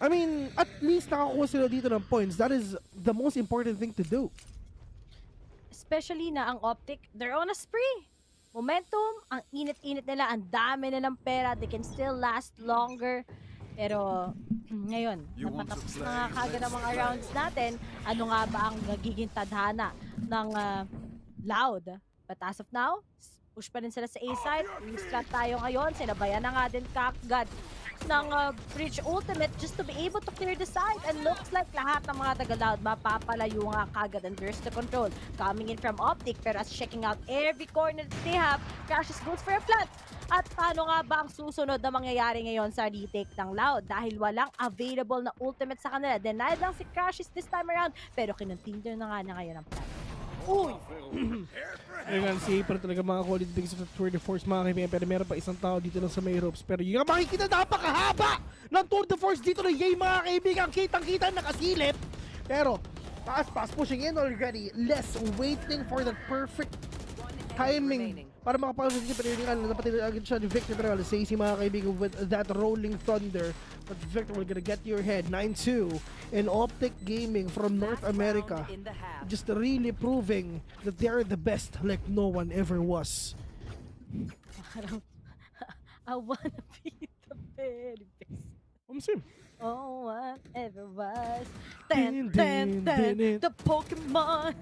I mean, at least nakakuha sila dito ng points. That is the most important thing to do. Especially na ang Optic, they're on a spree. Momentum, ang init-init nila, ang dami nilang pera, they can still last longer. Pero ngayon, napatapos na nga kagad ang mga rounds natin, ano nga ba ang nagiging tadhana ng Loud? But as of now, push pa rin sila sa A-side, restart tayo ngayon, sinabayan na nga din kagad ng Bridge Ultimate just to be able to clear the side, and looks like lahat ng mga taga-Loud mapapalayo nga kagad, and there's the control coming in from Optic, pero as checking out every corner that they have, Crashes goes for a plant. At paano nga ba ang susunod na mangyayari ngayon sa retake ng Loud dahil walang available na ultimate sa kanila? Denied lang si Crashes this time around, pero kinontinue na nga na ngayon ang plant. Uy! Ayun nga, si April talaga mga quality things of the Tour de Force, mga kaibigan. Pero meron pa isang tao dito lang sa may ropes. Pero yung makikita, napakahaba ng Tour de Force dito ng Yay, mga kaibigan. Kitang-kita, nakasilip. Pero, taas-pass, pushing in already. Less waiting for the perfect timing para makapag-usap. Pero yun nga, napatid agad siya ni Victor. Pero say si mga kaibigan with that rolling thunder. But Victor will gonna get your head. 9-2 in Optic Gaming from North America. Just really proving that they're the best like no one ever was. I wanna be the very best. Sim. Oh, whatever was. The Pokemon.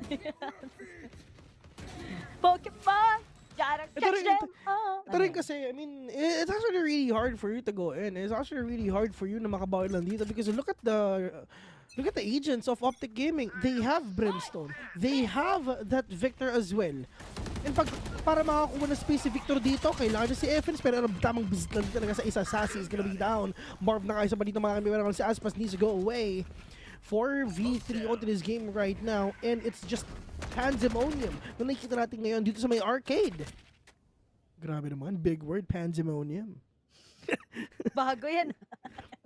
Pokemon. Gotta catch them all. Ito rin kasi, I mean, it's actually really hard for you to go in. It's actually really hard for you na makabawi lang dito because look at the agents of Optic Gaming. They have Brimstone. They have that Victor as well. In fact, para makakuha na space si Victor dito, kailangan na si Evans, pero tamang visit lang talaga sa isa. Sassy is gonna be down. Marv na kaisa pa dito, mga kami. Si Aspas needs to go away. 4v3 onto this game right now, and it's just pandemonium na nakikita natin ngayon dito sa may arcade. Grabe naman, big word, pandemonium. Bago yan.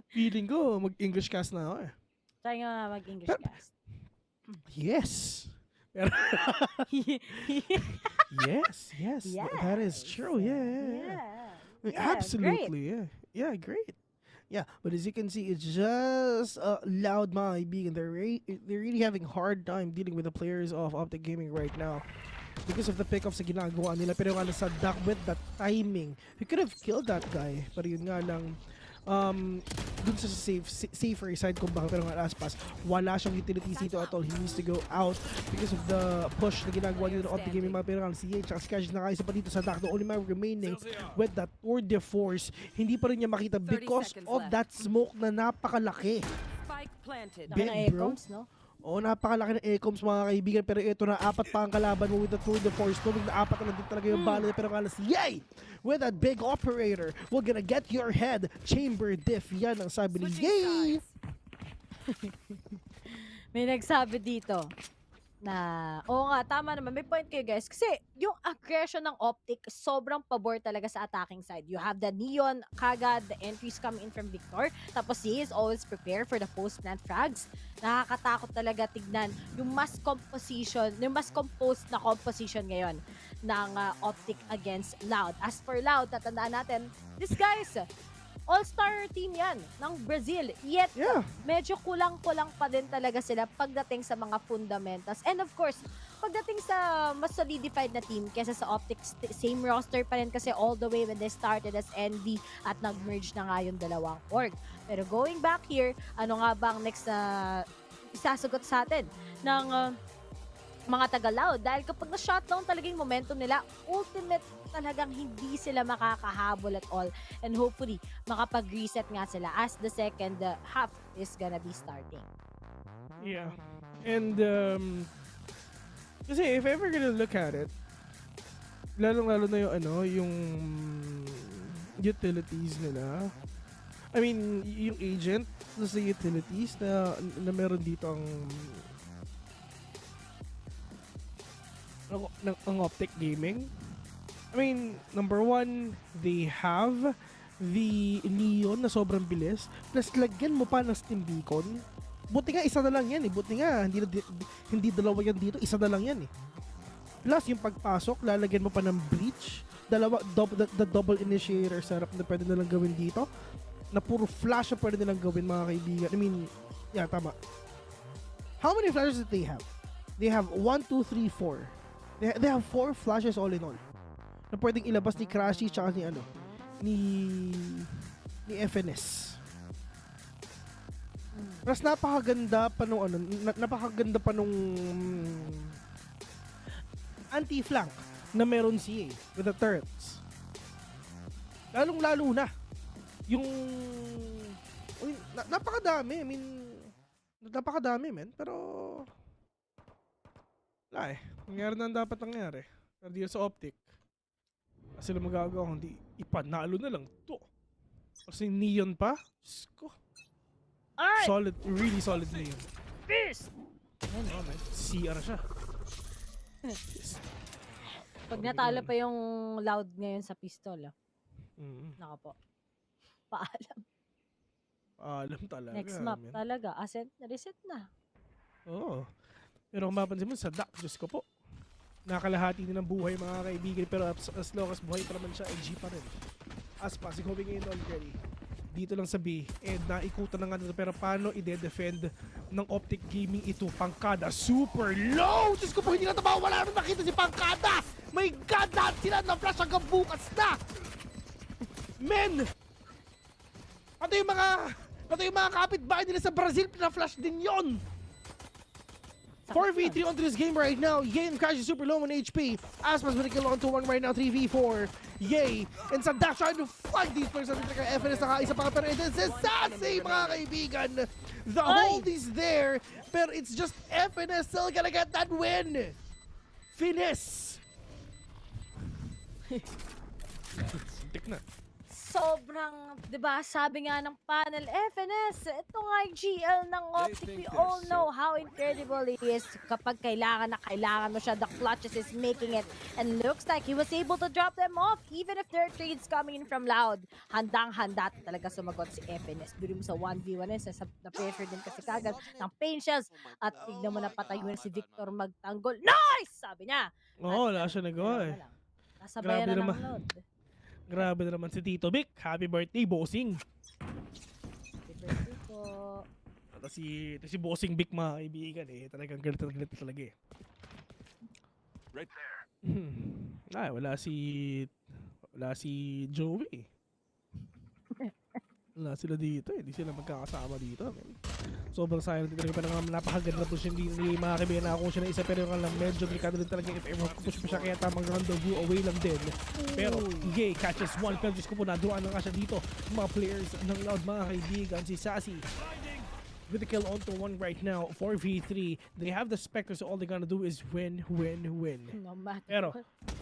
Feeling ko, mag-English cast na ako eh. Try nga mag-English cast. Yes. Pero yes. That is true. Yeah. Absolutely. Yeah, great. Yeah, but as you can see, it's just loud, mga kaibigan. They're really having hard time dealing with the players of Optic Gaming right now because of the pickups na ginagawa nila. Pero nga sa duck with that timing, he could have killed that guy. Pero yun nga lang, dun sa safer side kung baka, pero nga last pass, wala siyang utilities dito at all. He needs to go out because of the push na ginagawa dito ng Optic Gaming. Mga pero nga si CH at Skash nakaisa pa dito sa duck. The only man remaining with that tour de force, hindi pa rin niya makita because of that smoke na napakalaki. Big, bro. No? Oo, napakalaki ng Ecoms, mga kaibigan. Pero ito na, 4 pa ang kalaban mo with the tour de force. Tumig na 4 na din talaga yung bala. Pero nga si Yay! With that big operator, we're gonna get your head. Chamber diff. Yan ang sabi ni Yay! May nagsabi dito na, oo nga, tama naman. May point kayo, guys. Kasi yung aggression ng Optic, sobrang pabor talaga sa attacking side. You have the Neon, kagad, the entries coming in from Victor. Tapos he is always prepared for the post-plant frags. Nakakatakot talaga tignan yung mas composed na composition ngayon ng Optic against Loud. As for Loud, tatandaan natin, this guys, all-star team yan ng Brazil. Yet, medyo kulang-kulang pa din talaga sila pagdating sa mga fundamentals. And of course, pagdating sa mas solidified na team kesa sa Optic, same roster pa rin kasi all the way when they started as NV at nag-merge na nga yung dalawang org. Pero going back here, ano nga bang next na isasagot sa atin ng mga taga-Loud? Dahil kapag na-shutdown talaga yung momentum nila, ultimate talagang hindi sila makakahabol at all. And hopefully, makapag-reset nga sila as the second half is gonna be starting. Yeah. And, kasi if ever gonna look at it, lalong-lalo na yung utilities nila. I mean, yung agent sa utilities na meron dito ang Optic Gaming. I mean, number one, they have the Neon na sobrang bilis. Plus, lagyan mo pa ng Steam Beacon. Buti nga, isa na lang yan eh. Buti nga, hindi dalawa yan dito. Isa na lang yan eh. Plus, yung pagpasok, lalagyan mo pa ng Breach. The double initiator setup na pwede nilang gawin dito. Na puro flash na pwede nilang gawin, mga kaibigan. I mean, yeah, tama. How many flashes did they have? They have 1, 2, 3, 4. They have 4 flashes all in all. Na pwedeng ilabas ni Crashy tsaka ni FNS. Mas napakaganda pa nung anti-flank na meron siya with the turrets. Lalong-lalo na yung napakadami. I mean, napakadami, men. Pero wala eh. Nangyari na ang dapat nangyari. Pero dito sa Optic, sila magagawa kundi ipanalo na lang to. Kasi Neon pa. Sko. Solid, really solid Neon. Fist! Oh, man. CR siya. Pag natalo pa yung Loud ngayon sa pistol, naka po. Paalam. Paalam talaga. Next map talaga. Ascent, reset na. Oo. Pero kung mapansin mo sa duck, Diyos ko po. Nakalahati din ng buhay, mga kaibigan, pero as long as buhay pa naman siya, G pa rin. Aspas, going in already. Dito lang sa B, and naikutan na nga dito, pero paano i-defend ng Optic Gaming ito? Pangkada, super low! Diyos ko po, hindi na wala na nakita si Pangkada! My God, lahat sila na-flash hanggang bukas na! Men! Pati yung mga kapitbahay nila sa Brazil, na-flash din yon. 4v3 on this game right now. Yay and Crash is super low on HP. Aspas with a kill on 2-1 right now. 3v4. Yay. And sa dash trying to flag these players. FNS nakaisa pa. Pero this is Sassy, mga kaibigan. The hold is there. Pero it's just FNS still gonna get that win. Finesse. Tik na. sobrang, di ba, sabi nga ng panel, FNS, ito nga yung GL ng Optic. We all know how incredible he is kapag kailangan na kailangan mo siya. The clutches is making it. And looks like he was able to drop them off even if there are trades coming in from Loud. Handang-handa talaga sumagot si FNS. Duri mo sa 1v1 na-pressure din kasi kagad ng pain shells. At tignan mo na patayuan si Victor magtanggol. Nice! Sabi niya. Oo, wala siya nagawa eh. Nasabayan na ng load. Grabe naman si Tito Vic. Happy birthday, bossing. Happy birthday po. Ito si bossing Vic, mga kaibigan eh. Talagang galit talaga eh. Right there. Ay, wala si Joey. Wala sila dito eh. Hindi sila magkakasama dito. Man. Sobrang silent talaga. Parang napakaganda po siya. Hindi mga kaibigan na ako siya na isa. Pero yung lang medyo delikado din talaga. If ever push pa siya kaya tamang rendezvous away lang din. Pero Yay catches one. Pero Diyos ko po naduan na nga siya dito. Mga players ng Loud, mga kaibigan. Si Sassy with the kill onto one right now. 4v3. They have the Spectre, so all they gonna do is win. Pero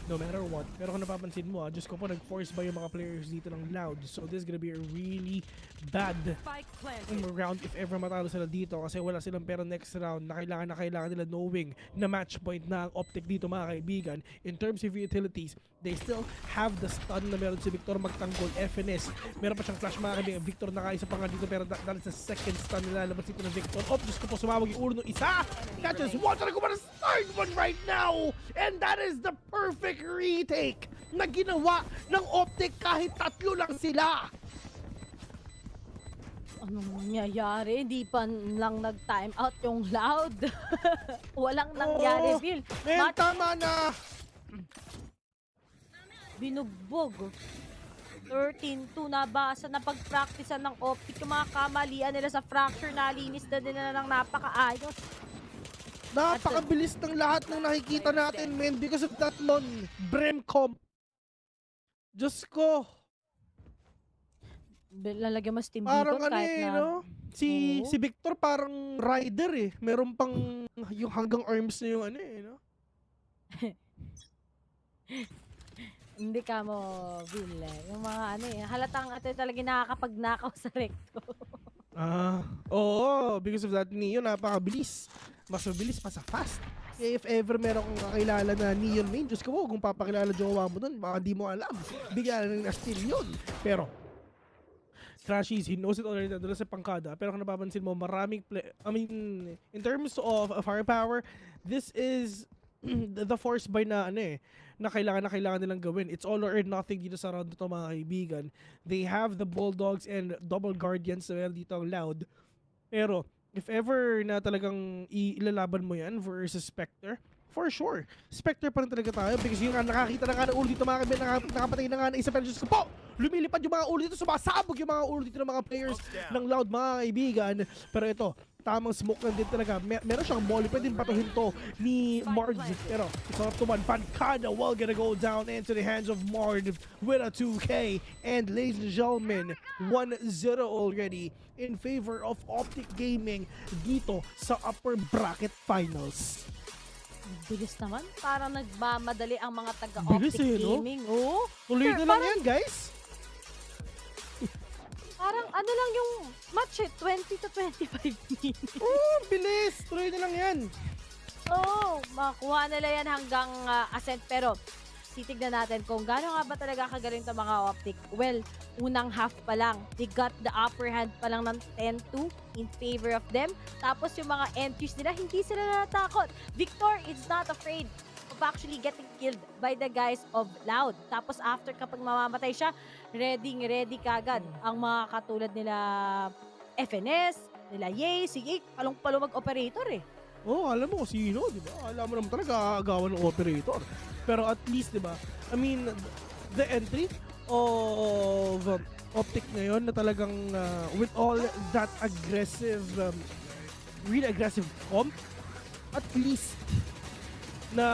no matter what. Pero kung napapansin mo, Diyos ko po, nag-force ba yung mga players dito ng Loud. So this is gonna be a really bad round if ever matalo sila dito. Kasi wala silang pera next round na kailangan nila knowing na match point na ang Optic dito, mga kaibigan. In terms of utilities, they still have the stun na meron si Victor magtanggol. FNS. Meron pa siyang flash, mga kaibigan. Victor nakaisa pa nga dito, pero dahil sa second stun nila, labas dito ng Victor. Diyos ko po, sumawag yung ulo ng isa. Catches one. Talaga ba na third one right now? And that is the perfect retake na ginawa ng Optic kahit tatlo lang sila. Anong nangyayari? Hindi pa lang nag-time out yung Loud. Walang nangyari, Phil. Men, tama na. Binugbog. 13-2 nabasa na pag-practicean ng Optic yung mga kamalian nila sa fracture, nalinis na din na ng napakaayos. Napakabilis ng lahat ng nakikita natin, men, because of that non-Bremcom. Diyos ko. Lalagyan mas team parang beacon kahit na... no? Si Victor parang rider eh. Meron pang yung hanggang arms na yung no? Hindi ka mo, Bill. Yung mga halatang talaga nakakapag-knockout sa recto. Oo. Because of that, Neo, napakabilis. Mas mabilis pa sa fast. If ever meron kang kakilala na Neon main, Diyos ko po, kung papakilala jowa mo dun, baka di mo alam. Bigyan na steal yun. Pero, Crashies, he knows it already na doon sa pangkada. Pero kung napapansin mo, maraming in terms of firepower, this is the force by na na kailangan nilang gawin. It's all or nothing dito sa round to, mga kaibigan. They have the Bulldogs and double Guardians na dito ang Loud. Pero, if ever na talagang ilalaban mo yan versus Spectre, for sure, Spectre pa rin talaga tayo because yung nakakita na nga ng ulo dito, mga kaibigan, nakapatay na nga ng isa, pero Diyos ko po, lumilipad yung mga ulo dito, sumasabog yung mga ulo dito ng mga players ng Loud, mga kaibigan. Pero ito, tamang smoke lang din talaga. Meron siyang molly, pwede batuhin to ni Marge. Pero it's up to one. Pancada will gonna go down into the hands of Marge with a 2K. And ladies and gentlemen, 1-0 already in favor of Optic Gaming dito sa upper bracket finals. Bilis naman. Parang nagmamadali ang mga taga-Optic Gaming. No? Tuloy na lang yan, guys. Parang lang yung match 20 to 25 minutes. Bilis! Tuloy na lang yan. Makuha nila yan hanggang ascent. Pero, titignan natin kung gaano nga ba talaga kagaling ng mga Optic. Well, unang half pa lang, they got the upper hand pa lang ng 10-2 in favor of them. Tapos yung mga entries nila, hindi sila natakot. Victor is not afraid of actually getting killed by the guys of Loud. Tapos after kapag mamamatay siya, ready kagad ang mga katulad nila FNS, nila Yay, si Yay, palong-palo mag-operator eh. Alam mo sino, di ba? Alam mo naman talaga agawan ng operator. Pero at least, di ba? I mean, the entry of Optic ngayon na talagang with all that aggressive, really aggressive comp, at least na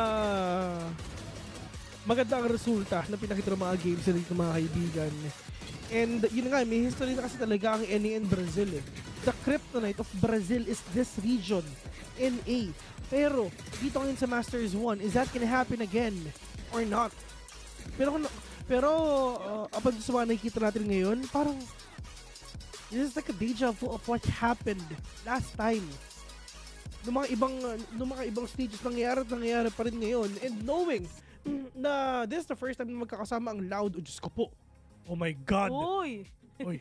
maganda ang resulta na pinakita ng mga games sa dito, mga kaibigan. And yun nga, may history na kasi talaga ang NA in Brazil eh. The kryptonite of Brazil is this region, NA. Pero dito ngayon sa Masters 1, is that gonna happen again or not? Pero Pero, up until sa mga nakikita natin ngayon, parang, this is like a deja vu of what happened last time. Nung mga ibang stages nangyayari pa rin ngayon. And knowing na this is the first time na magkakasama ang Loud. Oh, Diyos ko po. Oh my God. Uy! Oy.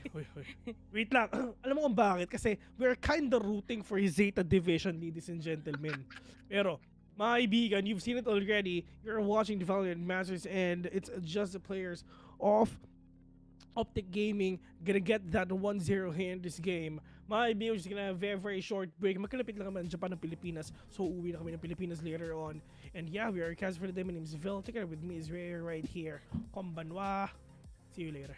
Wait lang. Alam mo kung bakit? Kasi we're kinda rooting for Zeta Division, ladies and gentlemen. Pero, mga kaibigan, you've seen it already. You're watching the VALORANT Masters and it's just the players of Optic Gaming gonna get that 1-0 here in this game. Mga kaibigan, we're just gonna have a very, very short break. Magkalapit lang naman Japan ng Pilipinas. So, uuwi na kami ng Pilipinas later on. And yeah, we are cast for the day. My name is Vil. Together with me is Ray right here. Konbanwa. See you later.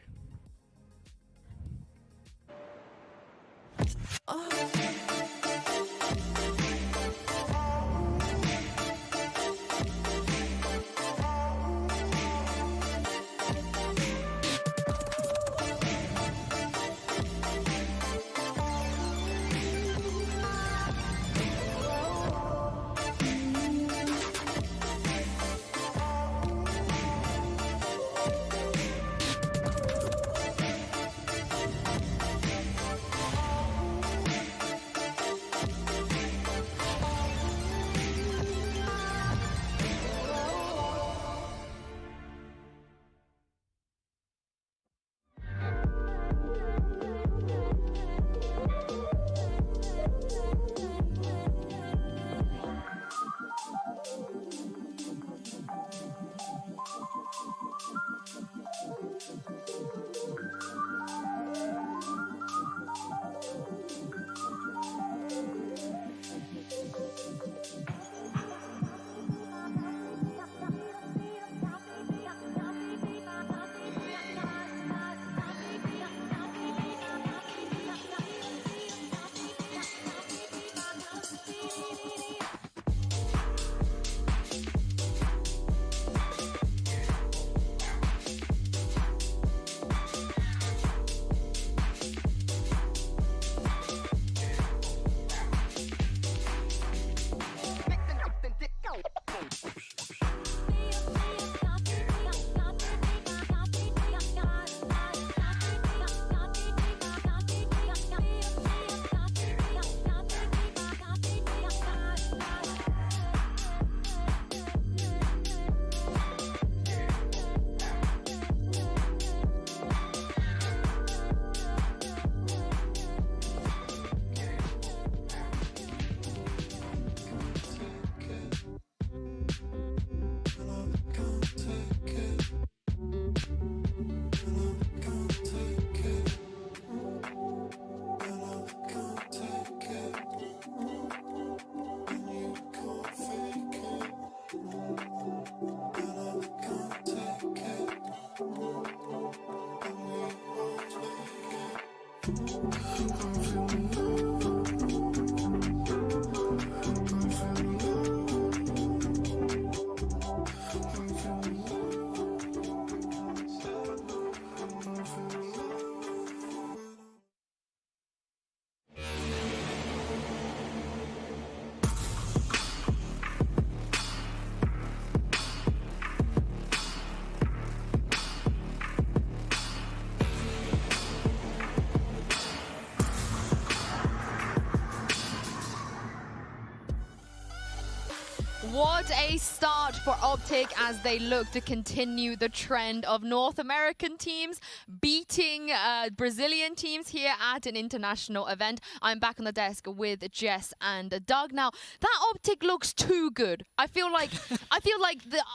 What a start for Optic as they look to continue the trend of North American teams beating Brazilian teams here at an international event. I'm back on the desk with Jess and Doug. Now, that Optic looks too good. I feel like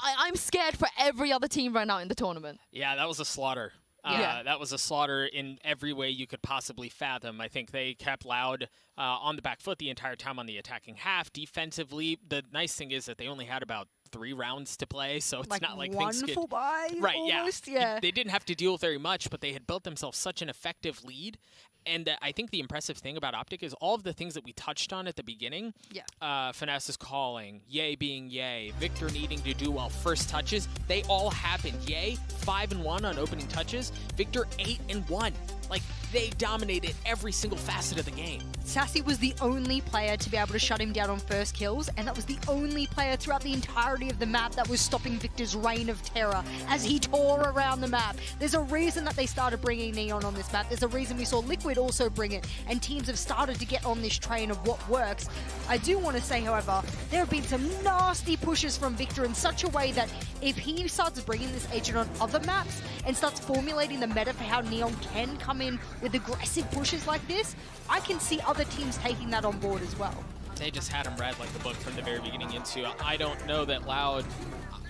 I'm scared for every other team right now in the tournament. Yeah, that was a slaughter. That was a slaughter in every way you could possibly fathom. I think they kept Loud on the back foot the entire time on the attacking half. Defensively, the nice thing is that they only had about 3 rounds to play, so it's not like things could... full buy, right, almost, yeah. They didn't have to deal with very much, but they had built themselves such an effective lead. And I think the impressive thing about Optic is all of the things that we touched on at the beginning. Yeah. Finesse calling, Yay being Yay, Victor needing to do well, first touches, they all happened. Yay, 5-1 on opening touches, Victor 8-1. Like, they dominated every single facet of the game. Sassy was the only player to be able to shut him down on first kills, and that was the only player throughout the entirety of the map that was stopping Victor's reign of terror as he tore around the map. There's a reason that they started bringing Neon on this map. There's a reason we saw Liquid also bring it, and teams have started to get on this train of what works. I do want to say, however, there have been some nasty pushes from Victor in such a way that if he starts bringing this agent on other maps and starts formulating the meta for how Neon can come in with aggressive pushes like this, I can see other teams taking that on board as well. They just had him read like the book from the very beginning into. I don't know that Loud,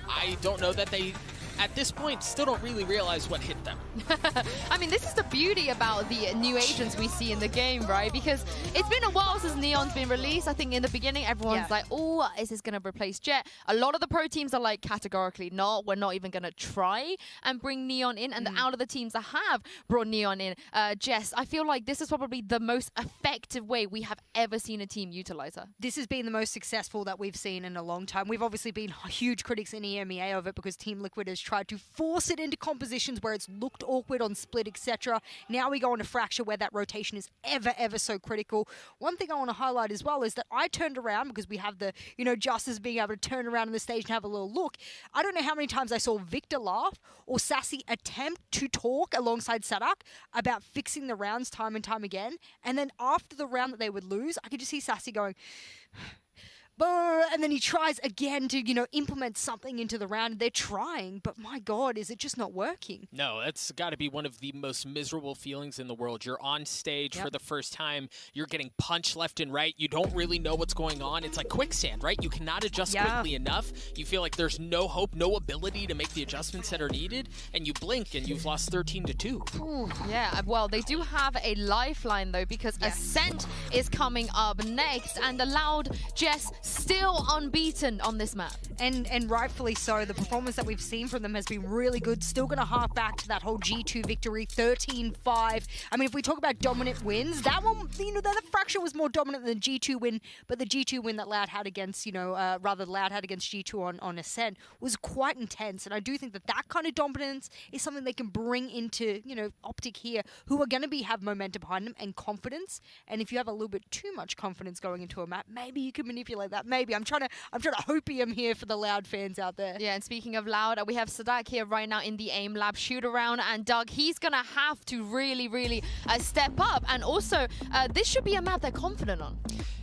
I don't know that they, at this point, still don't really realize what hit them. I mean, this is the beauty about the new agents we see in the game, right? Because it's been a while since Neon's been released. I think in the beginning, everyone's like, oh, is this going to replace Jet? A lot of the pro teams are like, categorically not. We're not even going to try and bring Neon in. And out of the teams that have brought Neon in, Jess, I feel like this is probably the most effective way we have ever seen a team utilize her. This has been the most successful that we've seen in a long time. We've obviously been huge critics in EMEA of it because Team Liquid has tried to force it into compositions where it's looked awkward on split, etc. Now we go into Fracture where that rotation is ever so critical. One thing I want to highlight as well is that I turned around because we have the, Justice being able to turn around on the stage and have a little look. I don't know how many times I saw Victor laugh or Sassy attempt to talk alongside Sadak about fixing the rounds time and time again. And then after the round that they would lose, I could just see Sassy going, and then he tries again to, implement something into the round. They're trying, but my God, is it just not working? No, that's got to be one of the most miserable feelings in the world. You're on stage for the first time. You're getting punched left and right. You don't really know what's going on. It's like quicksand, right? You cannot adjust quickly enough. You feel like there's no hope, no ability to make the adjustments that are needed, and you blink and you've lost 13-2. Ooh, yeah, well, they do have a lifeline, though, because Ascent is coming up next, and allowed Jess still unbeaten on this map. And rightfully so. The performance that we've seen from them has been really good. Still going to hark back to that whole G2 victory, 13-5. I mean, if we talk about dominant wins, that one, that Fracture was more dominant than the G2 win, but the G2 win that Loud had against, Loud had against G2 on Ascent was quite intense. And I do think that that kind of dominance is something they can bring into, Optic here, who are going to have momentum behind them and confidence. And if you have a little bit too much confidence going into a map, maybe you can manipulate that. Maybe. I'm trying to hopium here for the Loud fans out there. Yeah, and speaking of Loud, we have Sadak here right now in the aim lab shoot around, and Doug, he's gonna have to really step up. And also, this should be a map they're confident on.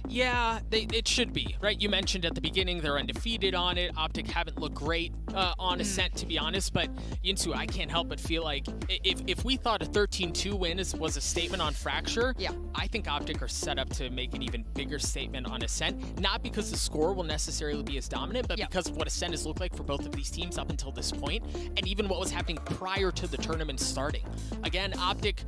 Yeah, it should be, right? You mentioned at the beginning they're undefeated on it. Optic haven't looked great on Ascent, to be honest, but Yinsu, I can't help but feel like if we thought a 13-2 win was a statement on Fracture, I think Optic are set up to make an even bigger statement on Ascent, not because the score will necessarily be as dominant, but because of what Ascent has looked like for both of these teams up until this point, and even what was happening prior to the tournament starting. Again, Optic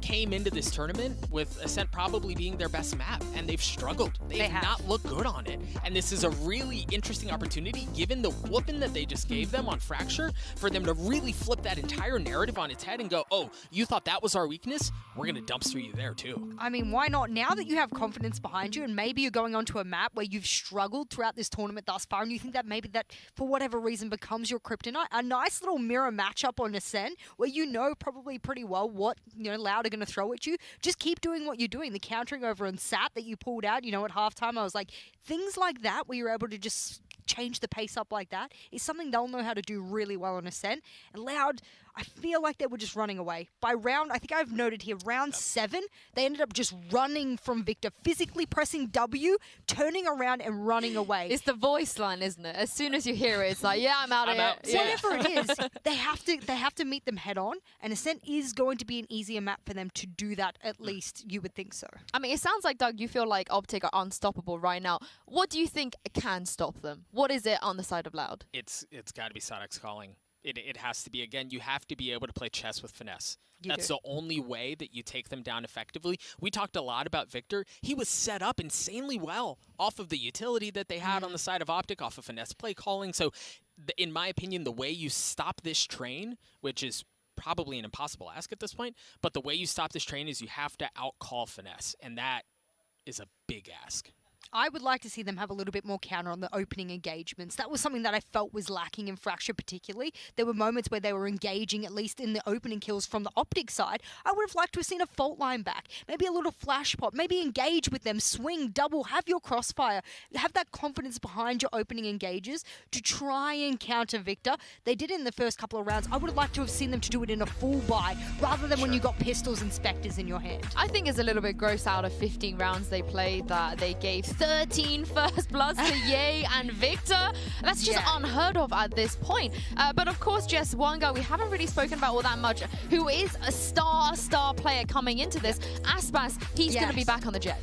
came into this tournament with Ascent probably being their best map, and they've struggled. They have not looked good on it. And this is a really interesting opportunity, given the whooping that they just gave them on Fracture, for them to really flip that entire narrative on its head and go, oh, you thought that was our weakness? We're going to dumpster you there too. I mean, why not? Now that you have confidence behind you, and maybe you're going onto a map where you've struggled throughout this tournament thus far, and you think that maybe that, for whatever reason, becomes your kryptonite, a nice little mirror matchup on Ascent, where you know probably pretty well what, Loud are going to throw at you. Just keep doing what you're doing. The countering over on Sat that you pulled out, at halftime, I was like, things like that where you're able to just change the pace up like that is something they'll know how to do really well on Ascent. And Loud, I feel like they were just running away. By round, I think I've noted here, round 7, they ended up just running from Victor, physically pressing W, turning around and running away. It's the voice line, isn't it? As soon as you hear it, it's like, yeah, I'm out of here. Yeah. Whatever it is, they have to meet them head on, and Ascent is going to be an easier map for them to do that, at least you would think so. I mean, it sounds like, Doug, you feel like Optic are unstoppable right now. What do you think can stop them? What is it on the side of Loud? It's got to be Sadak's calling. It has to be, again, you have to be able to play chess with finesse. That's the only way that you take them down effectively. We talked a lot about Victor. He was set up insanely well off of the utility that they had on the side of Optic, off of finesse play calling. So, in my opinion, the way you stop this train, which is probably an impossible ask at this point, but the way you stop this train is you have to out-call finesse, and that is a big ask. I would like to see them have a little bit more counter on the opening engagements. That was something that I felt was lacking in Fracture particularly. There were moments where they were engaging, at least in the opening kills from the Optic side. I would have liked to have seen a fault line back, maybe a little flash pop, maybe engage with them, swing, double, have your crossfire, have that confidence behind your opening engages to try and counter Victor. They did it in the first couple of rounds. I would have liked to have seen them to do it in a full buy rather than when you got pistols and Spectres in your hand. I think it's a little bit gross out of 15 rounds they played that they gave 13 first bloods to Ye and Victor. That's just unheard of at this point. But of course, Jess, one guy we haven't really spoken about all that much, who is a star player coming into this, Aspas, he's going to be back on the Jet.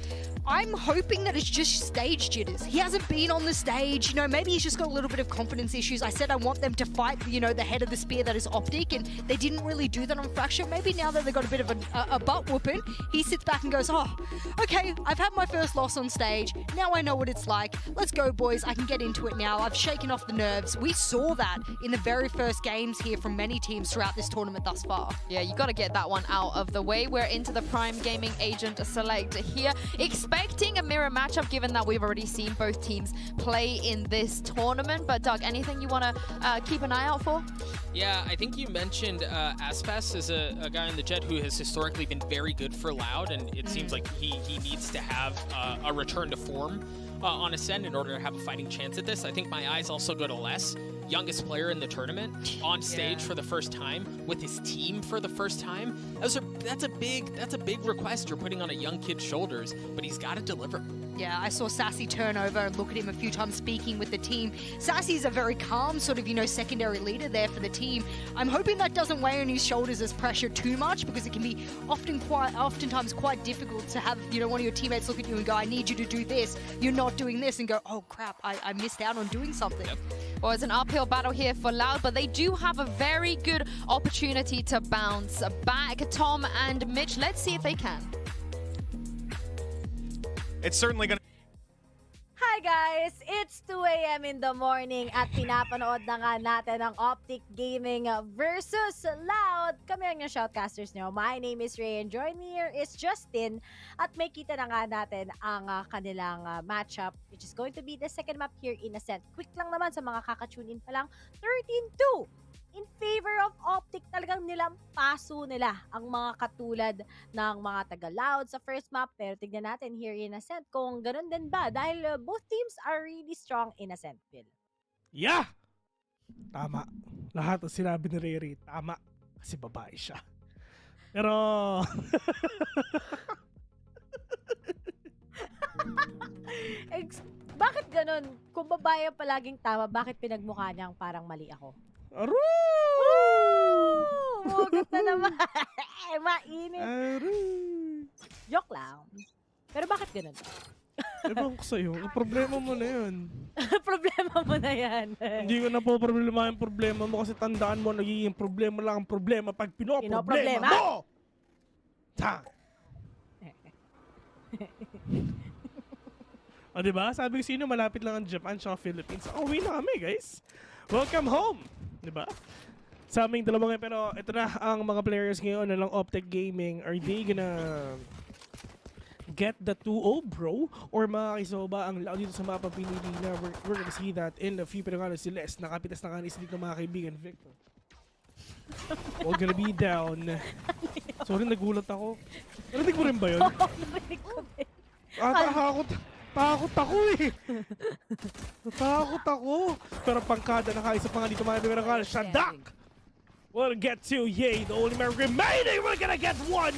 I'm hoping that it's just stage jitters. He hasn't been on the stage. You know, maybe he's just got a little bit of confidence issues. I said I want them to fight, you know, the head of the spear that is Optic, and they didn't really do that on Fracture. Maybe now that they've got a bit of a butt whooping, he sits back and goes, oh, okay, I've had my first loss on stage. Now I know what it's like. Let's go, boys. I can get into it now. I've shaken off the nerves. We saw that in the very first games here from many teams throughout this tournament thus far. Yeah, you got to get that one out of the way. We're into the Prime Gaming Agent Select here. Expecting a mirror matchup, given that we've already seen both teams play in this tournament. But Doug, anything you want to keep an eye out for? Yeah, I think you mentioned Aspas is a guy in the Jet who has historically been very good for Loud, and it seems like he needs to have a return to form on Ascend in order to have a fighting chance at this. I think my eyes also go to Les, youngest player in the tournament, on stage for the first time with his team for the first time. That's a big request you're putting on a young kid's shoulders, but he's got to deliver. Yeah, I saw Sassy turn over and look at him a few times speaking with the team. Sassy's a very calm sort of, you know, secondary leader there for the team. I'm hoping that doesn't weigh on his shoulders as pressure too much, because it can be oftentimes quite difficult to have, you know, one of your teammates look at you and go, I need you to do this. You're not doing this, and go, oh crap, I missed out on doing something. Yep. Well, it's an uphill battle here for Loud, but they do have a very good opportunity to bounce back. Tom and Mitch, let's see if they can. It's certainly going to... Hi guys! It's 2 a.m. in the morning at pinapanood na nga natin ang Optic Gaming versus Loud. Kami ang yung shoutcasters nyo. My name is Ray and join me here is Justin. At may kita na nga natin ang kanilang matchup, which is going to be the second map here in Ascent. Quick lang naman sa mga kaka-tune in pa lang. 13-2 in favor of Optic. Talagang nilampaso nila ang mga katulad ng mga taga-Loud sa first map. Pero tignan natin here in Ascent kung ganun din ba. Dahil both teams are really strong in Ascent, Phil. Yeah! Tama. Lahat ng sinabi ni Riri, tama. Kasi babae siya. Pero... Bakit ganun? Kung babae ang palaging tama, bakit pinagmukha niyang parang mali ako? Mugot na naman. Mainit. Joke lang. Pero bakit ganun? Ewan ko sa'yo. Problema mo na yun. Problema mo na yan. Hindi ko na po problema yung problema mo, kasi tandaan mo, nagiging problema lang ang problema pag pinoproblema mo! Ta! O diba? Sabi ko sino, malapit lang ang Japan sa Philippines. Uwi na kami, guys. Welcome home! Diba? Sa aming dalawa ngayon, pero ito na ang mga players ngayon na lang Optic Gaming. Are they gonna get the 2-0, bro? Or makakisoba ang Loud dito sa mapa pinili na we're gonna see that in a few. Pero nga si Les, nakapitas na kanis dito mga kaibigan. Victor. All gonna be down. Sorry, nagulat ako. Narinig mo rin ba yun? Oo, narinig ko din. Takot ako eh. Takot ako. Pero pangkada na kaisa pa nga dito mga kaibigan. Shadak! We'll get to Ye, the only man remaining. We're gonna get one!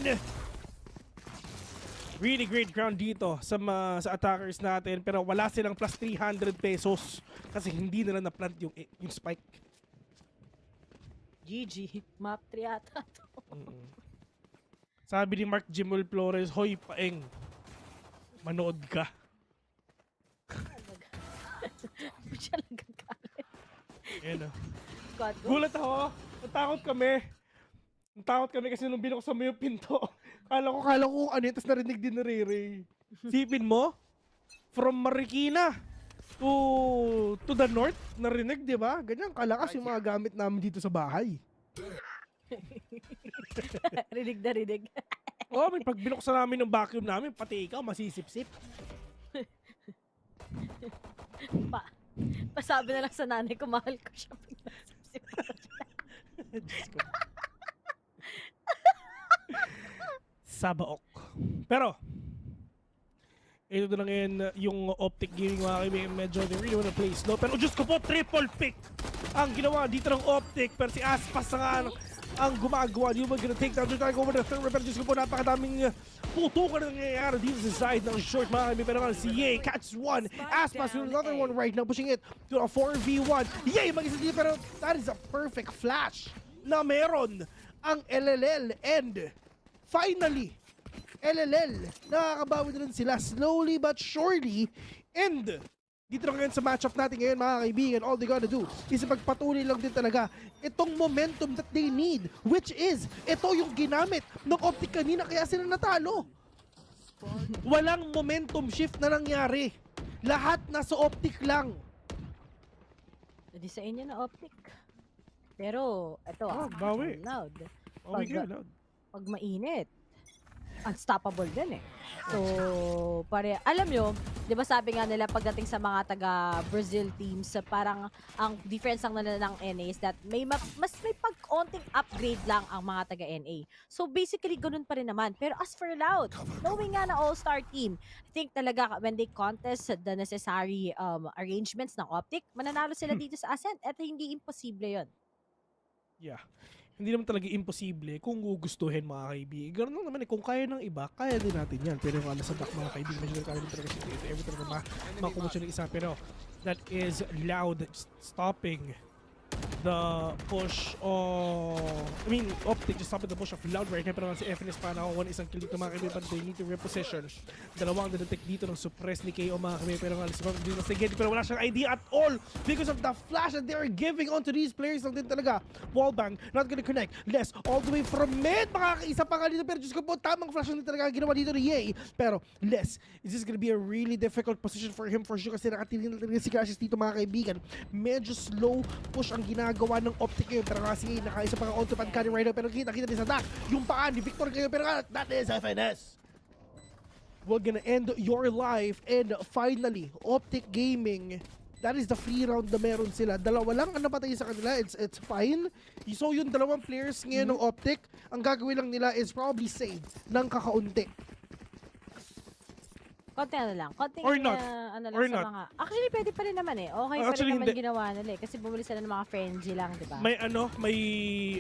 Really great ground dito sa attackers natin, pero wala silang plus 300 pesos kasi hindi nila na-plant yung spike. GG. Map 3 ata to. Sabi ni Mark Jimul Flores, hoy paeng, manood ka. Siya lang gagalit. Ayan o. Gulat ako. Natakot kami kasi nung binuksan mo yung pinto. Kala ko ano yun, tapos narinig din ni Rere. Sipin mo, from Marikina to the north, narinig, di ba? Ganyan kalakas yung mga gamit namin dito sa bahay. Rinig na rinig. Oh, may pag binuksan namin ng vacuum namin, pati ikaw masisip-sip. Pasabi na lang sa nanay ko, mahal ko siya. Diyos ko. Sabaok. Pero, ito na ngayon yung Optic Gaming mga kaibigan. Medyo they really wanna play slow. Pero Diyos ko po, triple pick ang ginawa dito ng Optic. Pero si Aspas na nga ang gumagawa. Yung gonna take down. Trying over the third. Pero Diyos ko po, napakadaming putukan na nangyayari dito sa side ng short mga kaibigan. Pero si Ye catches one. Aspas with another one right now. Pushing it to a 4v1. Ye mag-isa dito. Pero that is a perfect flash na meron ang LLL. And finally, LLL, nakakabawi na rin sila slowly but surely. And dito na ngayon sa matchup natin ngayon mga kaibigan, all they gotta do is pagpatuloy lang din talaga itong momentum that they need, which is, ito yung ginamit ng Optic kanina kaya sila natalo. Walang momentum shift na nangyari. Lahat nasa Optic lang. Hindi sa inyo na Optic. Pero, ito bawi. Loud. Pag mainit, unstoppable din eh. So, alam nyo, di ba sabi nga nila pagdating sa mga taga-Brazil teams, parang ang difference lang nila ng NA is that mas may pag-onting upgrade lang ang mga taga-NA. So, basically, ganun pa rin naman. Pero as for Loud, knowing nga na all-star team, I think talaga when they contest the necessary arrangements ng Optic, mananalo sila dito sa Ascent at hindi imposible yon. Yeah. Hindi naman talaga imposible kung gugustuhin mga kaibigan. Ganoon lang naman kung kaya ng iba, kaya din natin yan. Pero yung sa back mga kaibigan, medyo kaya din talaga si every talaga makuha siya ng isa. Pero that is Loud stopping the push Optic just stopping the push of Loud right now. Pero si FNS pa nakakuha isang kill dito mga kaibigan, but they need to reposition. Dalawang detect dito ng suppress ni KO mga kaibigan. Pero nga, pero wala siyang idea at all because of the flash that they are giving onto these players lang din talaga. Wallbang, not gonna connect. Les, all the way from mid. Makakaisa pa nga dito. Pero Diyos ko po, tamang flash lang din talaga ginawa dito ni Ye. Pero Les, is this gonna be a really difficult position for him for sure kasi nakatingin na talaga si Crashes dito mga kaibigan. Medyo slow push ang ginagawa ng Optic ngayon. Pero nga sige, nakaisa pa nga onto pad carry right now. Pero kita din sa Dak. Yung paan ni Victor ngayon. Pero nga, that is FNS. We're gonna end your life. And finally, Optic Gaming, that is the free round na meron sila. Dalawa lang ang napatay sa kanila. It's fine. So yung dalawang players ngayon ng Optic, ang gagawin lang nila is probably save ng kakaunti. Konti lang. Konting Or not. Ano lang Or sa not. mga... Actually, pwede pa rin naman eh. Okay pa rin naman ginawa nila eh. Kasi bumili sila ng mga frenzy lang, di ba?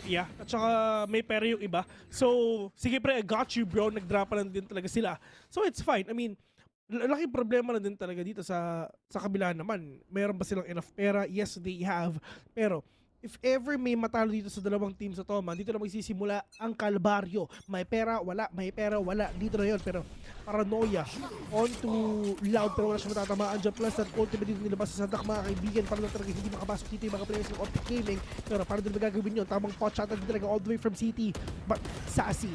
Yeah. At saka may pera yung iba. So, sige pre, I got you bro. Nag-drop lang din talaga sila. So, it's fine. I mean, laking problema na din talaga dito sa kabila naman. Mayroon ba silang enough pera? Yes, they have. Pero, if ever may matalo dito sa dalawang team sa Toma, dito na magsisimula ang kalbaryo. May pera, wala. May pera, wala. Dito na yun. Pero paranoia onto Loud pero wala siya matatamaan dyan. Plus that ultimate dito nilabas sa Sadak mga kaibigan. Para na talaga hindi makapasok dito yung mga players ng Optic Gaming. Pero para din magagawin yun. Tamang pot shot din talaga all the way from CT. But Sassy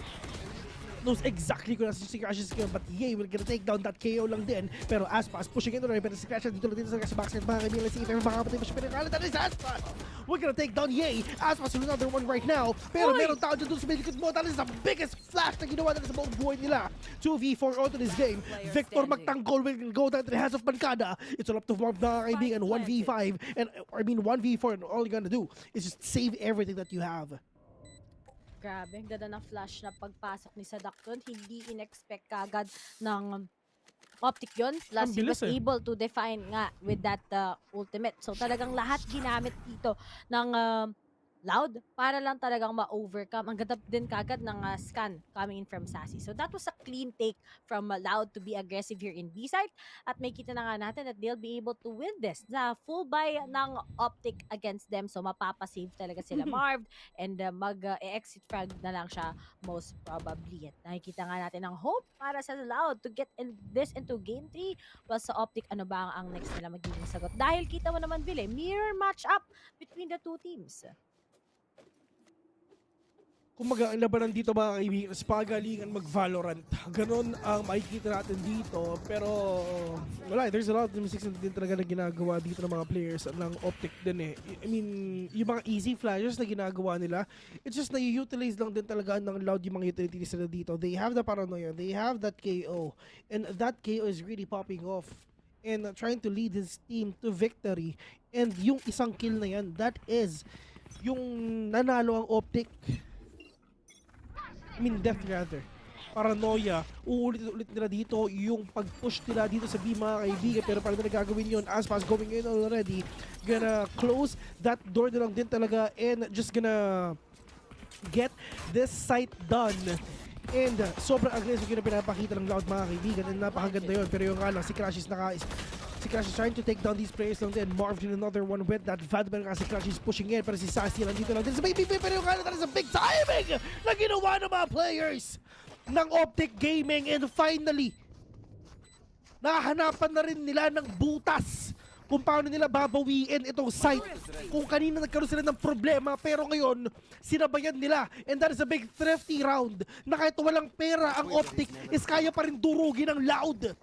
knows exactly kung nasa si Crashes skill, but Ye will gonna take down that KO lang din. Pero Aspas pushing into the right, pero si Crashes dito lang dito sa backside mga kaibigan. Let's see if ever makapatay pa siya. Pero that is Aspas! We're gonna take down Ye. Aspas with another one right now. Pero meron tao dyan doon sa medikit mo. That is the biggest flash na ginawa nila sa buong buhay nila. 2v4 onto this game. Victor magtanggol will go down to the hands of Pancada. It's all up to Marv na kaibigan. 1v5 and 1v4 and all you're gonna do is just save everything that you have. Grabe, ang ganda ng flash na pagpasok ni Sadak doon. Hindi in-expect kagad ng Optic yun. Plus, he was able to define nga with that ultimate. So, talagang lahat ginamit dito ng Loud para lang talagang ma-overcome. Ang ganda din kagad ng scan coming in from Sassy. So, that was a clean take from Loud to be aggressive here in B-side. At may kita na nga natin that they'll be able to win this. Na full buy ng Optic against them. So, mapapasave talaga sila Marv. And mag-exit frag na lang siya most probably. At nakikita nga natin ang hope para sa Loud to get this into Game 3. Plus sa Optic, ano ba ang next nila magiging sagot? Dahil kita mo naman, Ville, mirror match up between the two teams. Kumaga, ang labanan dito mga kaibigan, sa pagalingan mag-Valorant. Ganon ang makikita natin dito. Pero, wala, there's a lot of mistakes din talaga na ginagawa dito ng mga players ng Optic din eh. I mean, yung mga easy flashes na ginagawa nila, it's just na i-utilize lang din talaga ng Loud yung mga utilities nila dito. They have the paranoia, they have that KO, and that KO is really popping off and trying to lead his team to victory. And yung isang kill na yan, that is yung nanalo ang Optic. I mean, death rather. Paranoia. Uulit-ulit nila dito yung pag-push nila dito sa B mga kaibigan. Pero paano nila gagawin yun? Aspas going in already. Gonna close that door na lang din talaga and just gonna get this site done. And sobrang aggressive yung pinapakita ng Loud mga kaibigan. And napakaganda yun. Pero yung nga lang, si Crash is trying to take down these players lang din. Marv in another one with that Vad. Pero si Crash is pushing in. Pero si Sassy lang dito lang din. Sa baby, pero yung nga lang, that is a big timing na ginawa ng mga players ng Optic Gaming. And finally, nakahanapan na rin nila ng butas kung paano nila babawiin itong site. Kung kanina nagkaroon sila ng problema, pero ngayon, sinabayan nila. And that is a big thrifty round na kahit walang pera ang Optic is kaya pa rin durugin ng Loud.